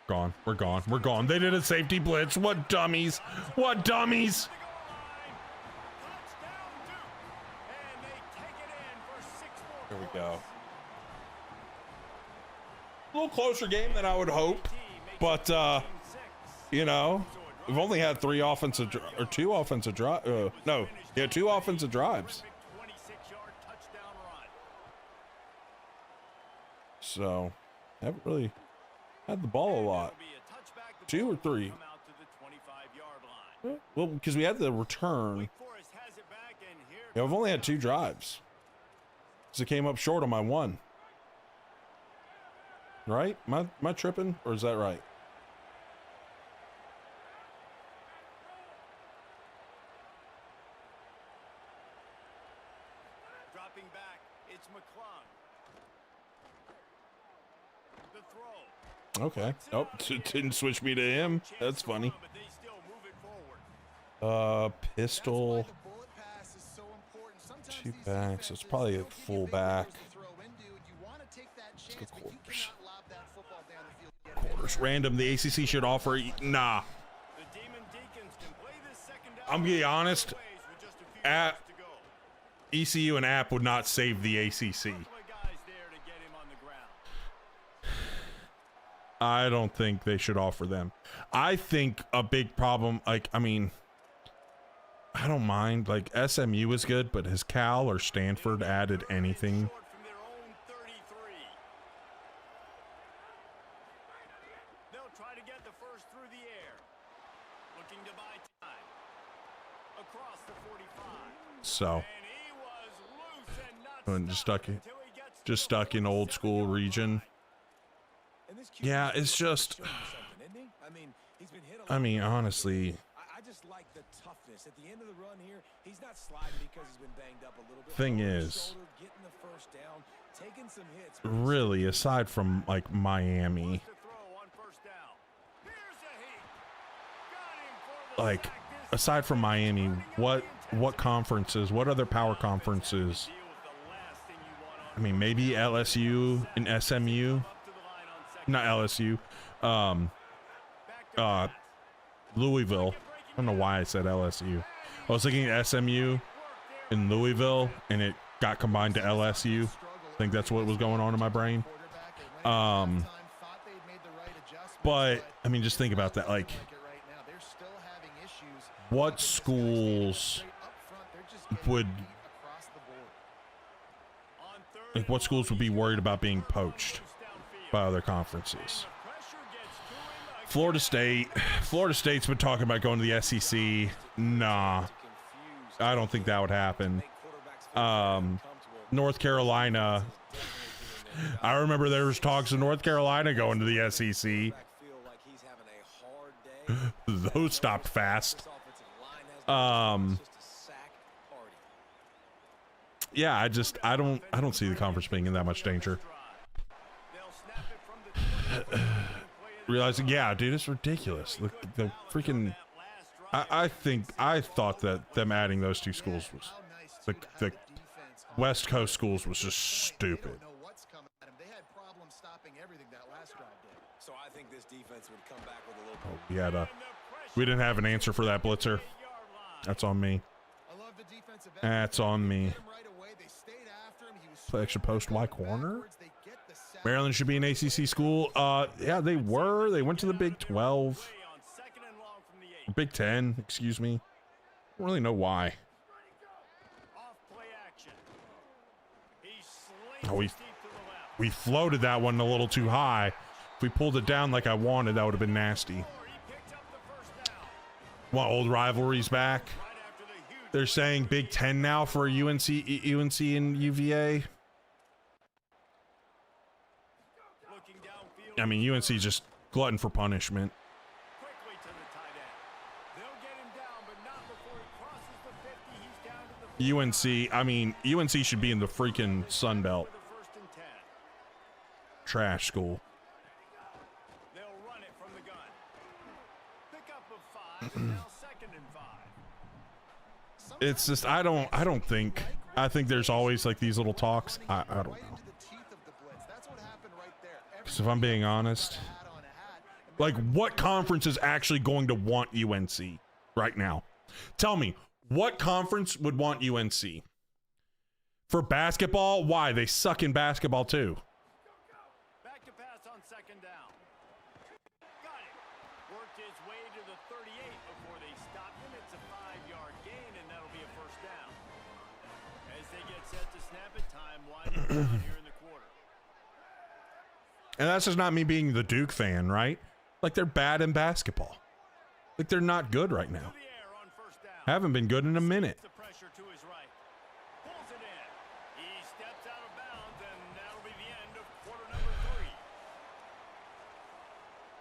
Gone. We're gone. We're gone. They did a safety blitz. What dummies. What dummies. Here we go. A little closer game than I would hope, but you know, we've only had two offensive drives. So, haven't really had the ball a lot. 2 or 3. Well, because we had the return. Yeah, we've only had 2 drives. So it came up short on my 1. Right? Am I tripping, or is that right? Dropping back, it's McClung. The throw. Okay. Oh, didn't switch me to him. That's funny. Pistol. 2 backs. It's probably a full back. Let's go quarters. Quarters. Random. The ACC should offer. Nah. I'm gonna be honest. ECU and App would not save the ACC. I don't think they should offer them. I think a big problem, like, I mean, I don't mind. Like, SMU is good, but has Cal or Stanford added anything? They'll try to get the first through the air. Looking to buy time. Across the 45. So, And he was loose and not just stuck in old school region. Yeah, it's just, I mean, honestly, I just like the toughness at the end of the run here. He's not sliding because he's been banged up a little bit. Thing is, getting the first down, taking some hits. really, aside from like Miami, like aside from Miami, what conferences, what other power conferences? I mean, maybe LSU and SMU. Not LSU, Louisville. I don't know why I said LSU. I was thinking SMU in Louisville, and it got combined to LSU. I think that's what was going on in my brain. But I mean, just think about that. Like, what schools would be worried about being poached by other conferences? Florida State's been talking about going to the SEC. Nah, I don't think that would happen. North Carolina, I remember there was talks of North Carolina going to the SEC. Those stopped fast. Yeah, I don't see the conference being in that much danger. Realizing, yeah, dude, it's ridiculous. The freaking, I thought that them adding those 2 schools was, the West Coast schools was just stupid. Oh, we didn't have an answer for that blitzer. That's on me. That's on me. Play extra post Y corner. Maryland should be an ACC school. Yeah, they were. They went to the Big 12. Big 10, excuse me. I don't really know why. Oh, we floated that one a little too high. If we pulled it down like I wanted, that would have been nasty. Want old rivalries back? They're saying Big 10 now for UNC and UVA. I mean, UNC just glutton for punishment. UNC, I mean, UNC should be in the freaking Sun Belt. Trash school. It's just, I think there's always like these little talks. I don't know. Because if I'm being honest, Like, what conference is actually going to want UNC right now? Tell me, what conference would want UNC? For basketball? Why? They suck in basketball too. Back to pass on second down. Got it. Worked his way to the 38 before they stopped him. It's a 5-yard gain, and that'll be a first down. As they get set to snap it, time winding down here in the quarter. And that's just not me being the Duke fan, right? Like, they're bad in basketball. Like, they're not good right now. To the air on first down. Haven't been good in a minute. The pressure to his right. Pulls it in. He steps out of bounds, and that'll be the end of quarter number 3.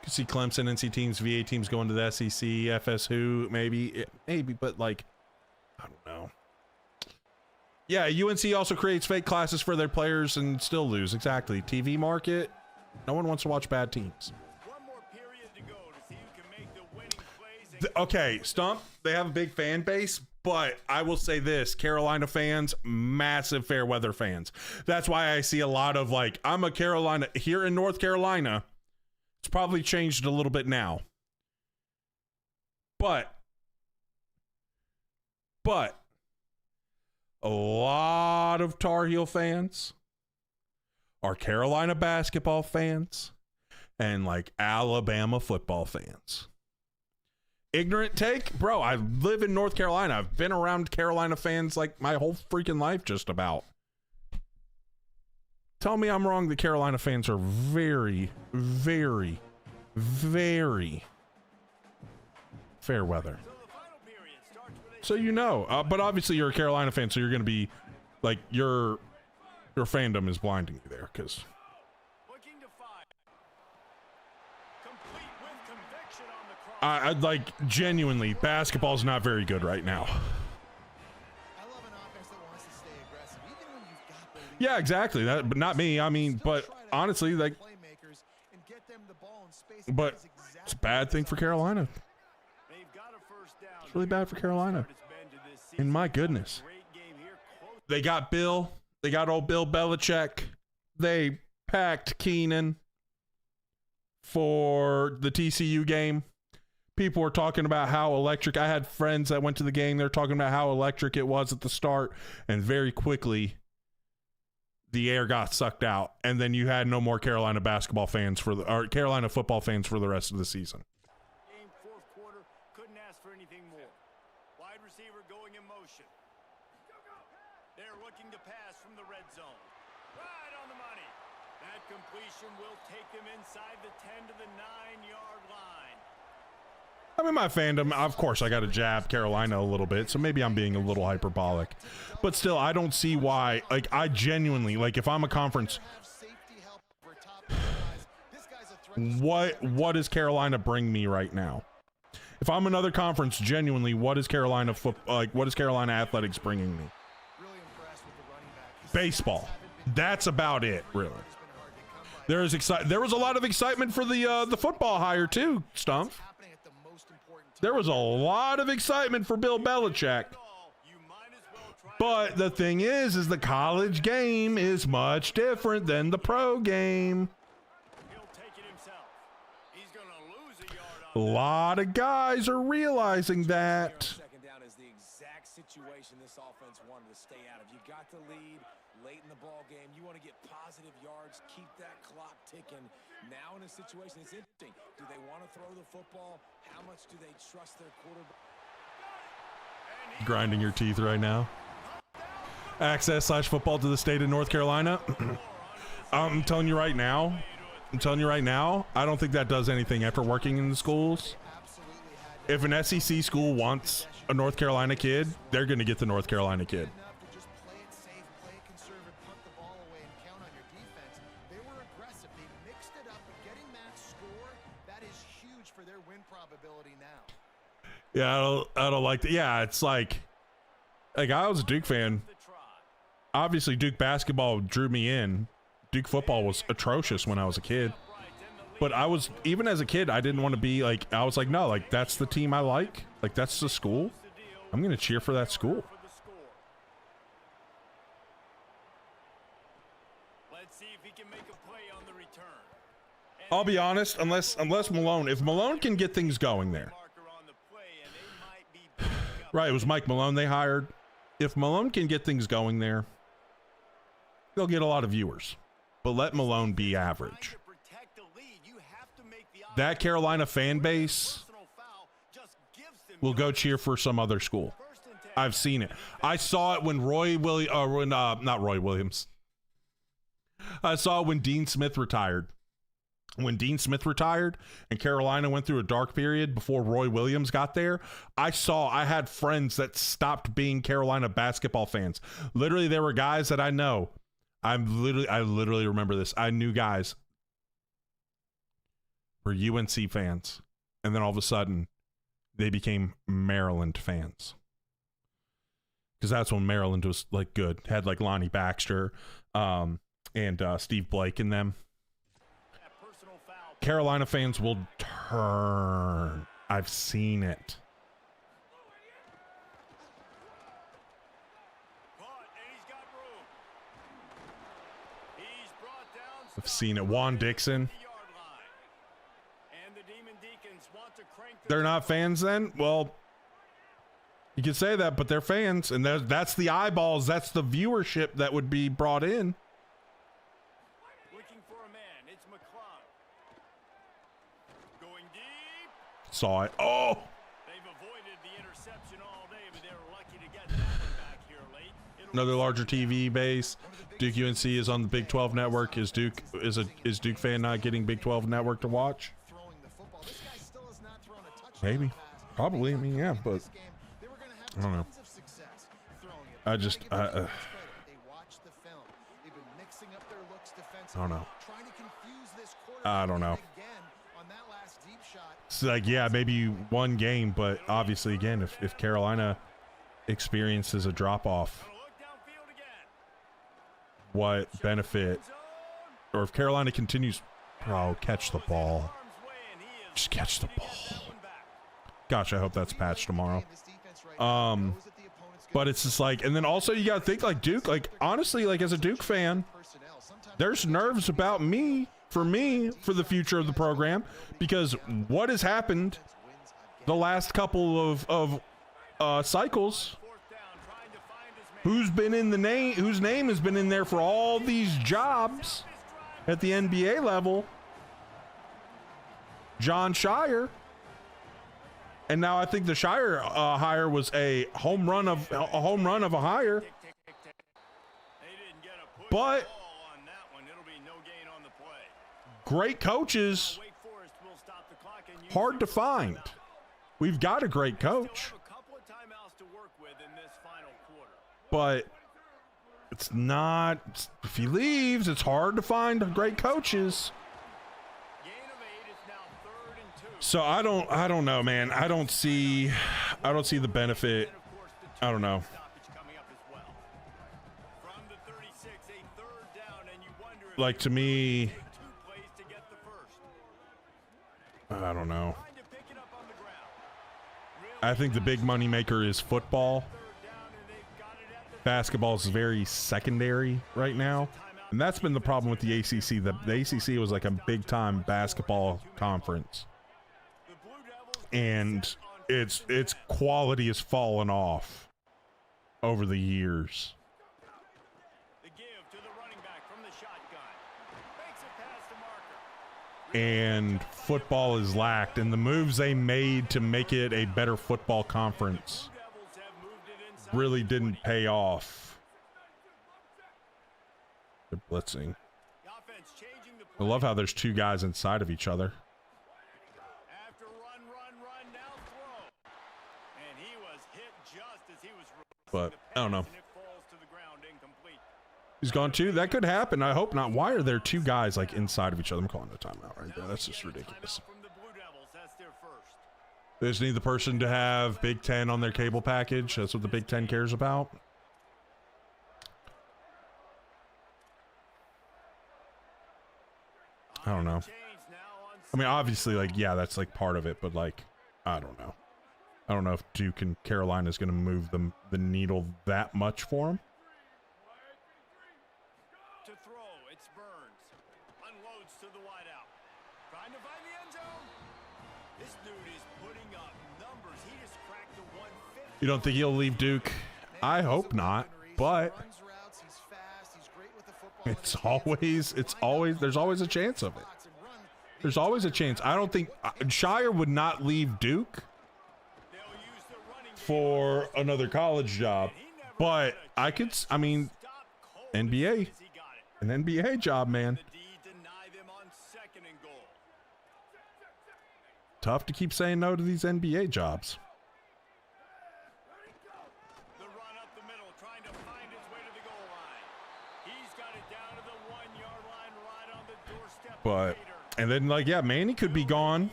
You see Clemson, NC teams, VA teams going to the SEC, FSU, maybe, but like, I don't know. Yeah, UNC also creates fake classes for their players and still lose. Exactly. TV market. No one wants to watch bad teams. One more period to go to see who can make the winning plays. Okay, Stump, they have a big fan base, but I will say this, Carolina fans, massive fair weather fans. That's why I see a lot of, like, I'm a Carolina, here in North Carolina, it's probably changed a little bit now. But a lot of Tar Heel fans are Carolina basketball fans and like Alabama football fans. Ignorant take? Bro, I live in North Carolina. I've been around Carolina fans like my whole freaking life just about. Tell me I'm wrong. The Carolina fans are very, very, very fair weather. So you know, but obviously you're a Carolina fan, so you're going to be like your fandom is blinding you there because Looking to fire. Complete with conviction on the cross. I like genuinely basketball's not very good right now. I love an offense that wants to stay aggressive, even when you've got the lead. Yeah, exactly. That, but not me. I mean, but honestly, like, Playmakers and get them the ball in space. but That is exactly it's a bad thing for Carolina. They've got a first down. It's really bad for Carolina. It's been to this And season. my goodness, Great game here. Close. they got Bill. They got old Bill Belichick. They packed Keenan for the TCU game. People were talking about how electric. I had friends that went to the game. They're talking about how electric it was at the start, and very quickly the air got sucked out, and then you had no more Carolina basketball fans or Carolina football fans for the rest of the season. Game fourth quarter. Couldn't ask for anything more. Wide receiver going in motion. They're looking to pass from the red zone. Right on the money. That completion will take them inside the 10 to the 9-yard line. I mean, my fandom, of course, I got to jab Carolina a little bit, so maybe I'm being a little hyperbolic. But still, I don't see why. Like, I genuinely, like, if I'm a conference, have safety help over top guys. This guy's a threat. what does Carolina bring me right now? If I'm another conference, genuinely, what is Carolina what is Carolina athletics bringing me? Really impressed with the running back. His Baseball. That's about it, really. There was a lot of excitement for the football hire too, Stump. happening at the most important time. There was a lot of excitement for Bill Belichick. You might as well try. But the thing is the college game is much different than the pro game. He'll take it himself. He's going to lose a yard A on lot of guys are realizing that. Second down is the exact situation this offense wanted to stay out of. You got the lead late in the ball game. You want to get positive yards, keep that clock ticking. Now in a situation, it's interesting. Do they want to throw the football? How much do they trust their quarterback? Grinding your teeth right now. Access/football to the state of North Carolina. I'm telling you right now, I don't think that does anything after working in the schools. If an SEC school wants a North Carolina kid, they're going to get the North Carolina kid. Enough to just play it safe, play it conservative, punt the ball away, and count on your defense. They were aggressive. They mixed it up, but getting that score, that is huge for their win probability now. Yeah, I don't like that. Yeah, it's like I was a Duke fan. Obviously, Duke basketball drew me in. Duke football was atrocious when I was a kid. But I was, even as a kid, I didn't want to be like, I was like, no, like, that's the team I like. Like, that's the school. I'm going to cheer for that school. Let's see if he can make a play on the return. I'll be honest, unless Malone, if Malone can get things going there. Right, it was Mike Malone they hired. If Malone can get things going there, they'll get a lot of viewers. But let Malone be average. That Carolina fan base will go cheer for some other school. I've seen it. I saw it when not Roy Williams. I saw it when Dean Smith retired. When Dean Smith retired and Carolina went through a dark period before Roy Williams got there, I had friends that stopped being Carolina basketball fans. Literally, there were guys that I know. I literally remember this. I knew guys were UNC fans, and then all of a sudden, they became Maryland fans. Because that's when Maryland was like good. Had like Lonnie Baxter and Steve Blake in them. Carolina fans will turn. I've seen it. I've seen it. Juan Dixon. They're not fans then? Well, you can say that, but they're fans. And that's the eyeballs. That's the viewership that would be brought in. Saw it. Oh! They've avoided the interception all day, but they were lucky to get that one back here late. Another larger TV base. Duke UNC is on the Big 12 network. Is Duke fan not getting Big 12 network to watch? Maybe. Probably. I mean, yeah, but I don't know. I just I don't know. I don't know. It's like, yeah, maybe one game, but obviously, again, if Carolina experiences a drop-off, what benefit? Or if Carolina continues, bro, catch the ball. Just catch the ball. Gosh, I hope that's patched tomorrow. But it's just like, and then also you got to think like Duke, like honestly, like as a Duke fan, there's nerves about me, for the future of the program, because what has happened the last couple of cycles, whose name has been in there for all these jobs at the NBA level, John Shire. And now I think the Shire hire was a home run of a hire. But great coaches, hard to find. We've got a great coach, but it's not. If he leaves, it's hard to find great coaches. So I don't know, man. I don't see the benefit. I don't know. Like, to me, I don't know. I think the big money maker is football. Basketball is very secondary right now. And that's been the problem with the ACC. The ACC was like a big time basketball conference. And its quality has fallen off over the years. And football is lacked, and the moves they made to make it a better football conference really didn't pay off. They're blitzing. I love how there's two guys inside of each other. But I don't know. He's gone too. That could happen. I hope not. Why are there two guys like inside of each other? I'm calling a timeout right there. That's just ridiculous. They just need the person to have Big Ten on their cable package. That's what the Big Ten cares about. I don't know. I mean, obviously, like, yeah, that's like part of it, but like, I don't know. I don't know if Duke and Carolina is going to move the needle that much for them. You don't think he'll leave Duke? I hope not, but there's always a chance of it. There's always a chance. I don't think Shire would not leave Duke for another college job, but I mean, NBA, an NBA job, man. Tough to keep saying no to these NBA jobs. The run up the middle, trying to find his way to the goal line. He's got it down to the 1-yard line, right on the doorstep. But, and then, like, yeah, Manny could be gone.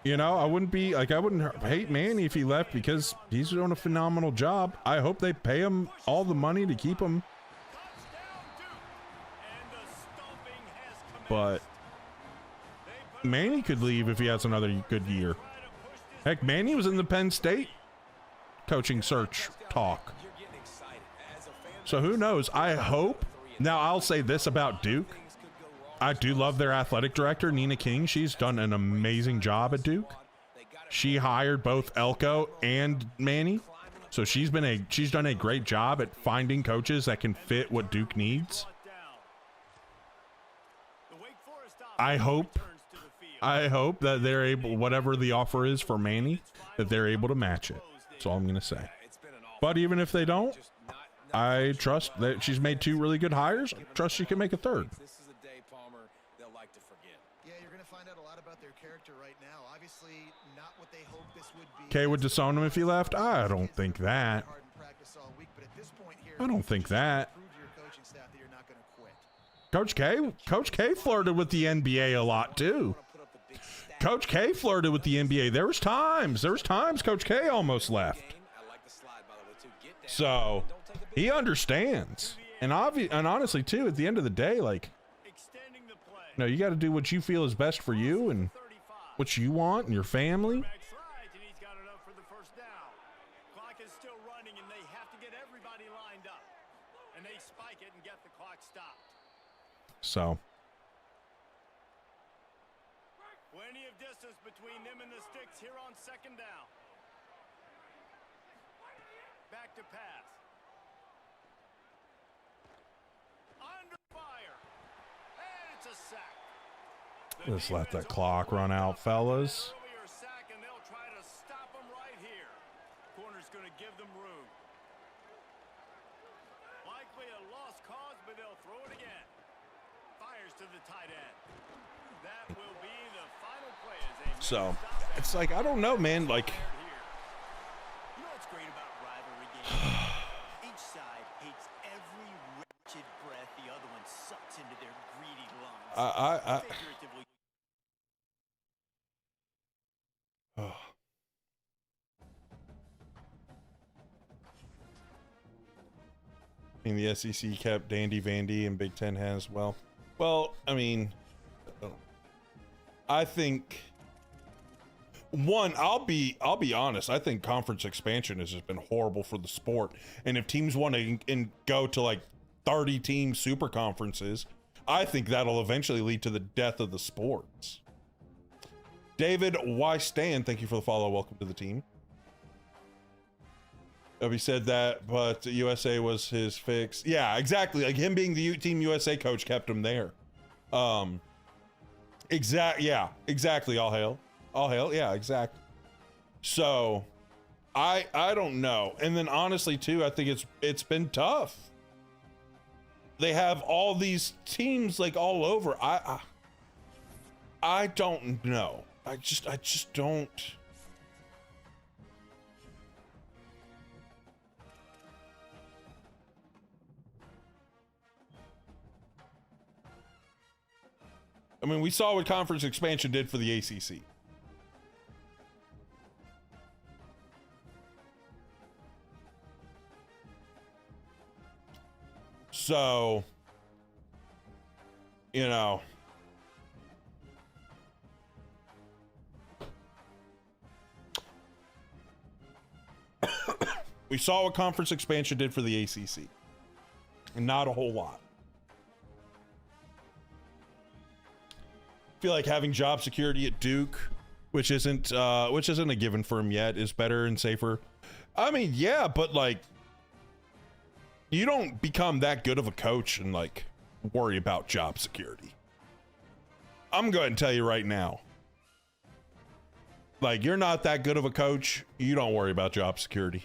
You know, I wouldn't hate Manny if he left because he's doing a phenomenal job. I hope they pay him all the money to keep him. But Manny could leave if he has another good year. Heck, Manny was in the Penn State coaching search talk. So who knows? I hope. Now, I'll say this about Duke. I do love their athletic director, Nina King. She's done an amazing job at Duke. She hired both Elko and Manny. So she's done a great job at finding coaches that can fit what Duke needs. I hope that they're able, whatever the offer is for Manny, that they're able to match it. That's all I'm going to say. But even if they don't, I trust that she's made 2 really good hires. I trust she can make a 3rd. Kay would disown him if he left? I don't think that. I don't think that. Coach K flirted with the NBA a lot too. Coach K flirted with the NBA. There was times Coach K almost left. So he understands. And honestly too, at the end of the day, like, you know, you got to do what you feel is best for you and what you want and your family. So plenty of distance between them and the sticks here on 2nd down. Back to pass. Under fire. And it's a sack. Let's let that clock run out, fellas. Sack, and they'll try to stop them right here. Corner's going to give them room. Likely a lost cause, but they'll throw it again. Fires to the tight end. That will be the final play as a so it's like, I don't know, man. Like, you know what's great about rivalry games? Each side hates every wretched breath the other one sucks into their greedy lungs. Figuratively. I mean, the SEC kept Dandy Vandy and Big Ten has, well, I mean, I think I'll be honest. I think conference expansion has just been horrible for the sport. And if teams want to go to like 30 team super conferences, I think that'll eventually lead to the death of the sports. David Y. Stan, thank you for the follow. Welcome to the team. He said that, but USA was his fix. Yeah, exactly. Like him being the Team USA coach kept him there. Exactly. All hail. Yeah, exactly. So I don't know. And then honestly too, I think it's been tough. They have all these teams like all over. I don't know. I just don't. I mean, we saw what conference expansion did for the ACC. So, you know, we saw what conference expansion did for the ACC. And not a whole lot. I feel like having job security at Duke, which isn't a given for him yet, is better and safer I mean, yeah, but like, you don't become that good of a coach and like worry about job security. I'm going to tell you right now. Like, you're not that good of a coach. You don't worry about job security.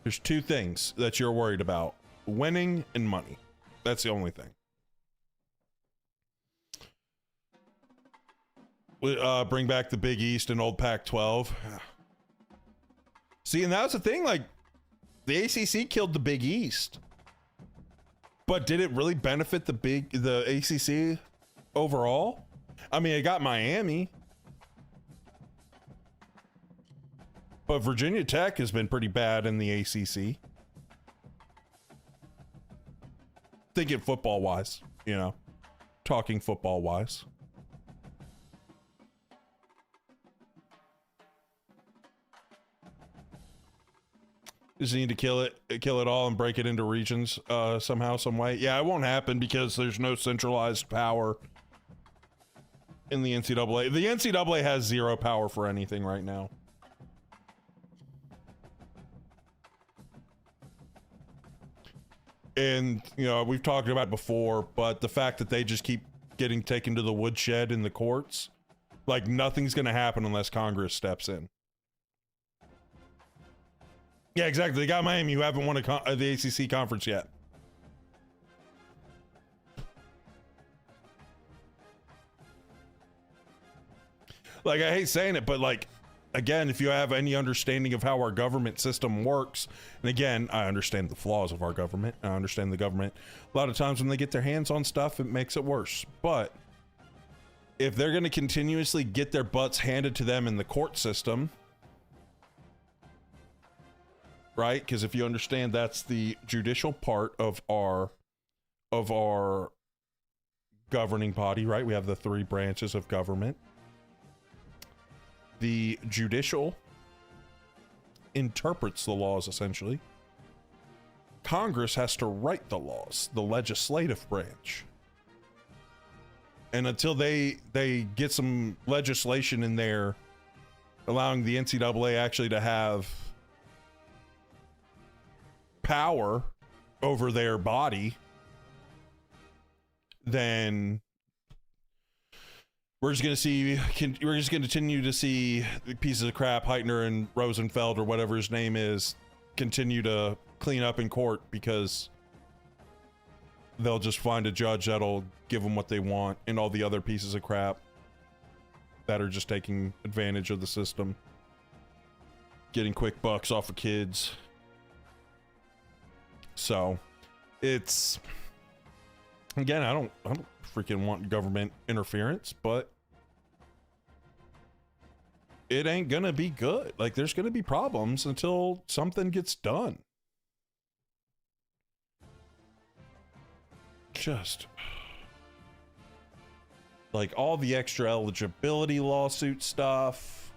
There's two things that you're worried about: winning and money. That's the only thing. Bring back the Big East and old Pac-12. See, and that's the thing. Like, the ACC killed the Big East, but did it really benefit the ACC overall? I mean, it got Miami, but Virginia Tech has been pretty bad in the ACC. Thinking football-wise, you know, talking football-wise. Just need to kill it all and break it into regions somehow, some way. Yeah, it won't happen because there's no centralized power in the NCAA. The NCAA has zero power for anything right now. And, you know, we've talked about it before, but the fact that they just keep getting taken to the woodshed in the courts, like, nothing's going to happen unless Congress steps in. Yeah, exactly. They got Miami, who haven't won the ACC conference yet. Like, I hate saying it, but like, again, if you have any understanding of how our government system works, and again, I understand the flaws of our government. I understand the government. A lot of times when they get their hands on stuff, it makes it worse. But if they're going to continuously get their butts handed to them in the court system, right? Because if you understand, that's the judicial part of our governing body, right? We have the three branches of government. The judicial interprets the laws, essentially. Congress has to write the laws, the legislative branch. And until they get some legislation in there allowing the NCAA actually to have power over their body, then we're just going to continue to see pieces of crap, Heitner and Rosenfeld or whatever his name is, continue to clean up in court because they'll just find a judge that'll give them what they want, and all the other pieces of crap that are just taking advantage of the system, getting quick bucks off of kids. So it's, again, I don't freaking want government interference, but it ain't gonna be good. Like, there's gonna be problems until something gets done. Just like all the extra eligibility lawsuit stuff.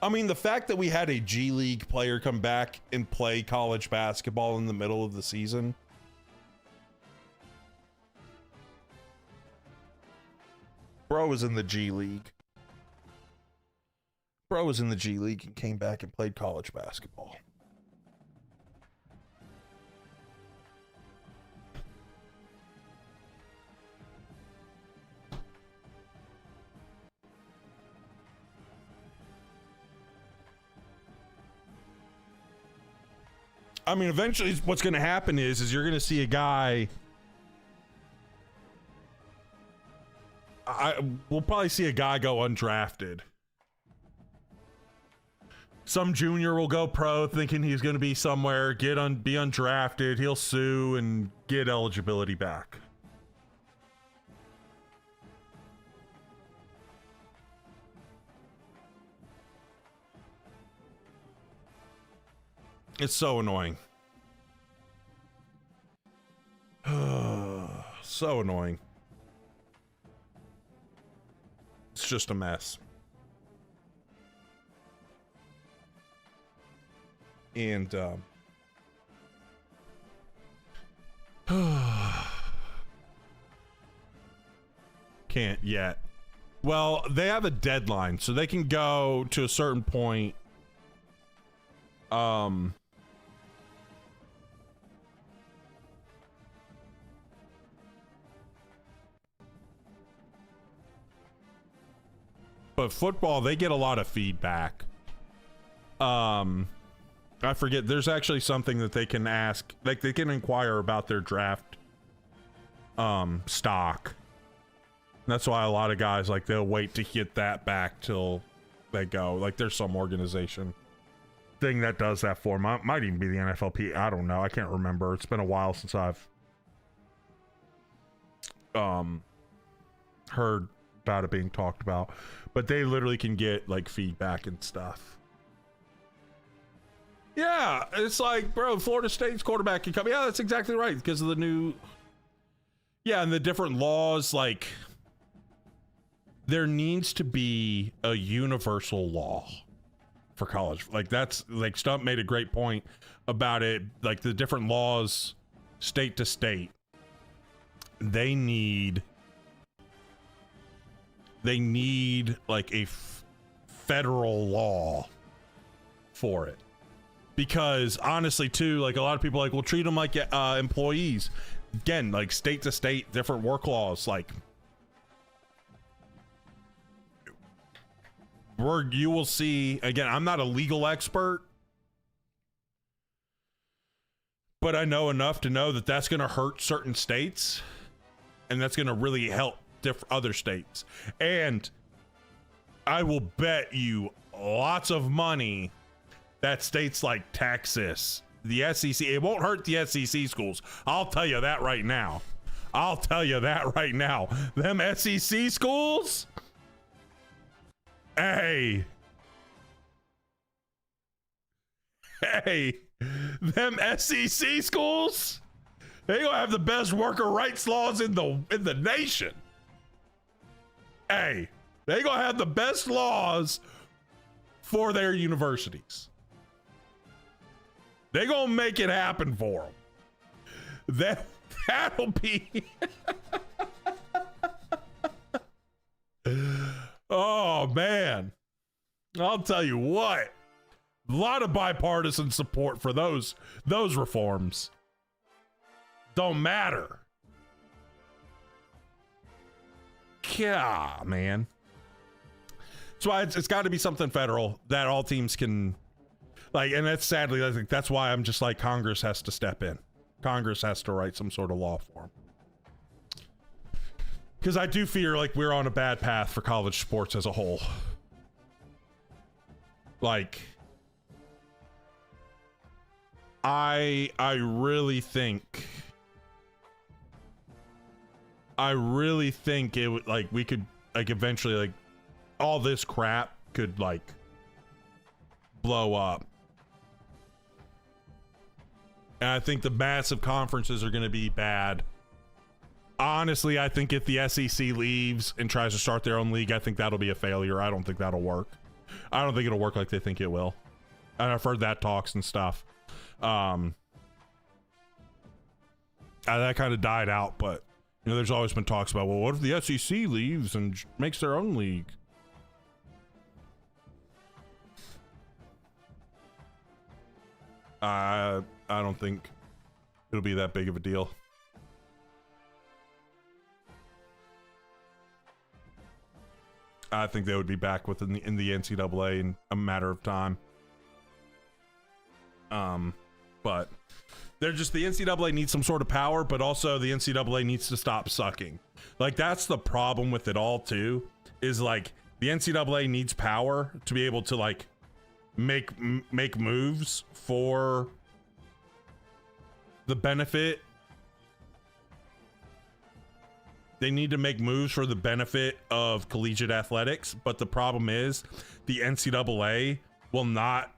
I mean, the fact that we had a G League player come back and play college basketball in the middle of the season. Bro was in the G League. Bro was in the G League and came back and played college basketball. I mean, eventually what's going to happen is you're going to see a guy. We'll probably see a guy go undrafted. Some junior will go pro thinking he's going to be somewhere, be undrafted. He'll sue and get eligibility back. It's so annoying. So annoying. It's just a mess. And can't yet. Well, they have a deadline, so they can go to a certain point. But football, they get a lot of feedback. I forget, there's actually something that they can ask, like they can inquire about their draft stock. That's why a lot of guys, like, they'll wait to get that back till they go. Like, there's some organization thing that does that for them. Might even be the NFLP. I don't know. I can't remember. It's been a while since I've heard about it being talked about. But they literally can get, like, feedback and stuff. Yeah, it's like, bro, Florida State's quarterback can come. Yeah, that's exactly right, because of the new... Yeah, and the different laws, like... There needs to be a universal law for college. Like, that's... Like, Stump made a great point about it. Like, the different laws, state to state. They need, like, a federal law for it. Because honestly, too, like, a lot of people are like, well, treat them like employees. Again, like, state to state, different work laws. Like, you will see, again, I'm not a legal expert, but I know enough to know that that's going to hurt certain states, and that's going to really help other states. And I will bet you lots of money that states like Texas, the SEC, it won't hurt the SEC schools. I'll tell you that right now. Them SEC schools? Hey, them SEC schools? They gonna have the best worker rights laws in the nation. Hey, they gonna have the best laws for their universities. They gonna make it happen for them. That'll be. Oh man, I'll tell you what. A lot of bipartisan support for those reforms. Don't matter. Yeah, man. That's why it's got to be something federal that all teams can. Like, and that's sadly, I think that's why I'm just like, Congress has to step in. Congress has to write some sort of law for them. Because I do fear like we're on a bad path for college sports as a whole. Like, I really think it would, like, we could, like, eventually, like, all this crap could, like, blow up. And I think the massive conferences are going to be bad. Honestly, I think if the SEC leaves and tries to start their own league, I think that'll be a failure. I don't think that'll work. I don't think it'll work like they think it will. And I've heard that talks and stuff. That kind of died out, but, you know, there's always been talks about, well, what if the SEC leaves and makes their own league? I don't think it'll be that big of a deal. I think they would be back within in the NCAA in a matter of time. But they're just, the NCAA needs some sort of power, but also the NCAA needs to stop sucking. Like, that's the problem with it all too, is like the NCAA needs power to be able to, like, make moves for the benefit. They need to make moves for the benefit of collegiate athletics, but the problem is the NCAA will not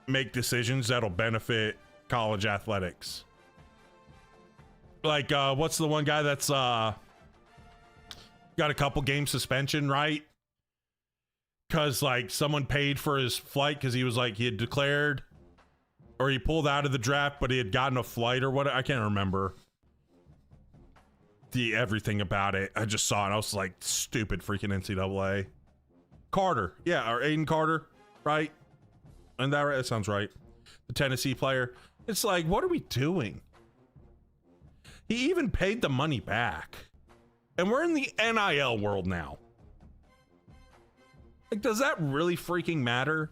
make decisions that'll benefit college athletics. Like, what's the one guy that's got a couple game suspension, right? Because, like, someone paid for his flight because he was like, he had declared, or he pulled out of the draft, but he had gotten a flight or what? I can't remember. everything about it. I just saw it. I was like, stupid freaking NCAA. Carter. Yeah, or Aiden Carter, right? And that sounds right. The Tennessee player. It's like, what are we doing? He even paid the money back. And we're in the NIL world now. Like, does that really freaking matter?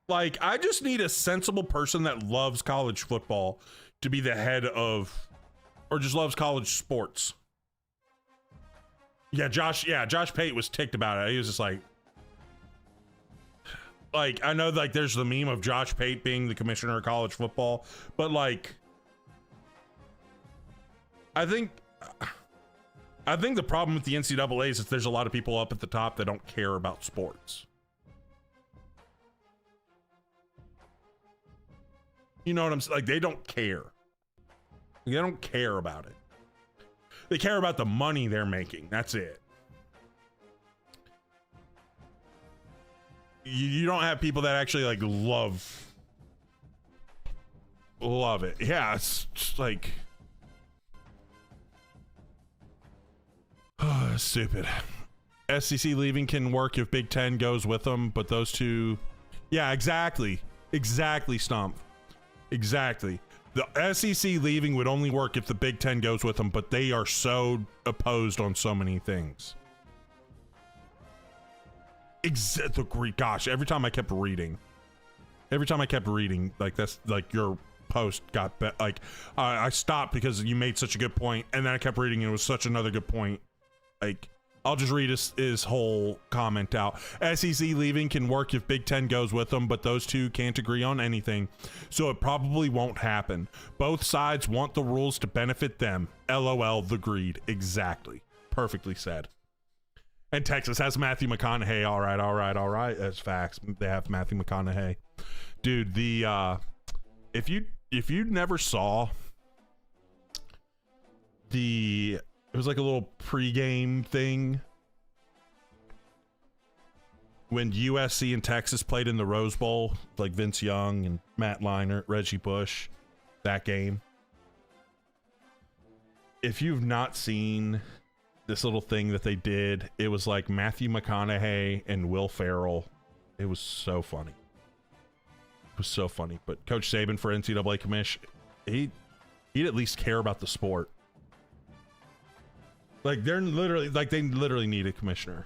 Like, I just need a sensible person that loves college football to be the head of, or just loves college sports. Yeah, Josh Pate was ticked about it. He was just like, I know, like, there's the meme of Josh Pate being the commissioner of college football, but like, I think the problem with the NCAA is that there's a lot of people up at the top that don't care about sports. You know what I'm saying? Like, they don't care. They don't care about it. They care about the money they're making. That's it. You don't have people that actually like love it. Yeah, it's just like stupid. SEC leaving can work if Big Ten goes with them, but those two, yeah, exactly, Stomp, exactly. The SEC leaving would only work if the Big Ten goes with them, but they are so opposed on so many things. Gosh, every time I kept reading, like, that's like your post got like I stopped because you made such a good point, and then I kept reading and it was such another good point. Like, I'll just read his whole comment out. SEC leaving can work if Big Ten goes with them, but those two can't agree on anything, so it probably won't happen. Both sides want the rules to benefit them. LOL, the greed. Exactly. Perfectly said. And Texas has Matthew McConaughey. All right. That's facts. They have Matthew McConaughey. Dude, the if you never saw it was like a little pregame thing when USC and Texas played in the Rose Bowl, like Vince Young and Matt Leinart, Reggie Bush, that game. If you've not seen this little thing that they did, it was like Matthew McConaughey and Will Ferrell. It was so funny. But Coach Saban for NCAA commish, he'd at least care about the sport. Like, they literally need a commissioner.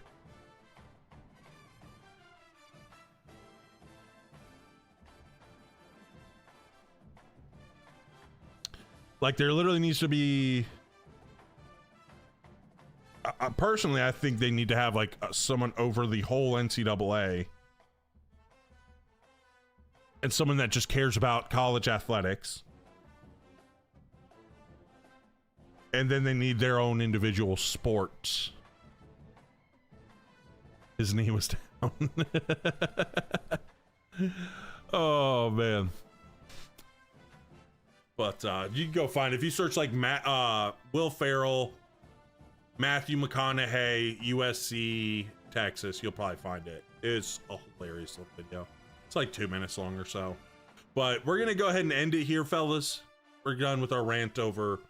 Like, there literally needs to be. Personally, I think they need to have like someone over the whole NCAA, and someone that just cares about college athletics. And then they need their own individual sports. His knee was down. Oh man. But you can go find, if you search like Will Ferrell, Matthew McConaughey, USC, Texas, you'll probably find it. It's a hilarious little video. It's like 2 minutes long or so. But we're gonna go ahead and end it here, fellas. We're done with our rant over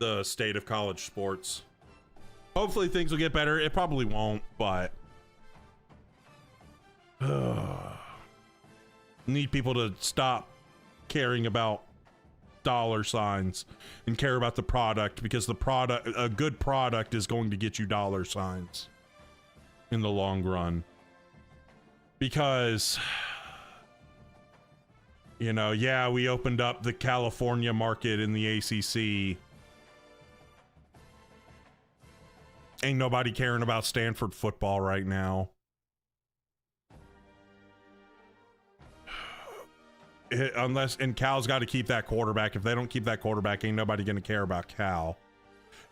the state of college sports. Hopefully things will get better. It probably won't, but need people to stop caring about dollar signs and care about the product, because a good product is going to get you dollar signs in the long run. Because, you know, yeah, we opened up the California market in the ACC. Ain't nobody caring about Stanford football right now. And Cal's got to keep that quarterback. If they don't keep that quarterback, ain't nobody going to care about Cal.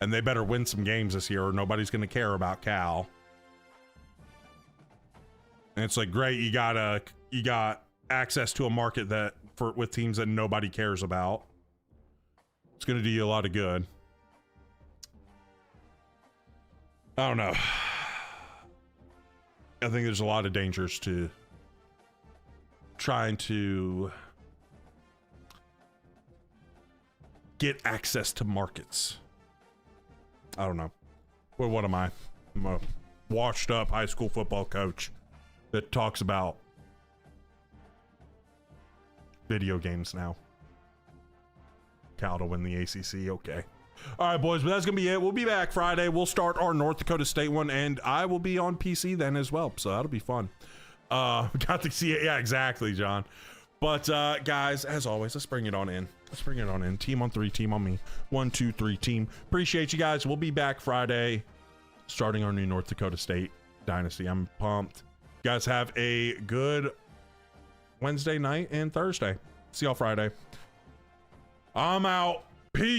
And they better win some games this year or nobody's going to care about Cal. And it's like, great, you got access to a market with teams that nobody cares about. It's going to do you a lot of good. I don't know. I think there's a lot of dangers to trying to get access to markets I don't know. Well, what am I? I'm a washed up high school football coach that talks about video games now. Cal to win the ACC. Okay. All right, boys, but that's going to be it. We'll be back Friday. We'll start our North Dakota State one, and I will be on PC then as well, so that'll be fun. Got to see it. Yeah, exactly, John. But, guys, as always, let's bring it on in. Let's bring it on in. Team on 3, team on me. 1, 2, 3, team. Appreciate you guys. We'll be back Friday, starting our new North Dakota State Dynasty. I'm pumped. You guys have a good Wednesday night and Thursday. See y'all Friday. I'm out.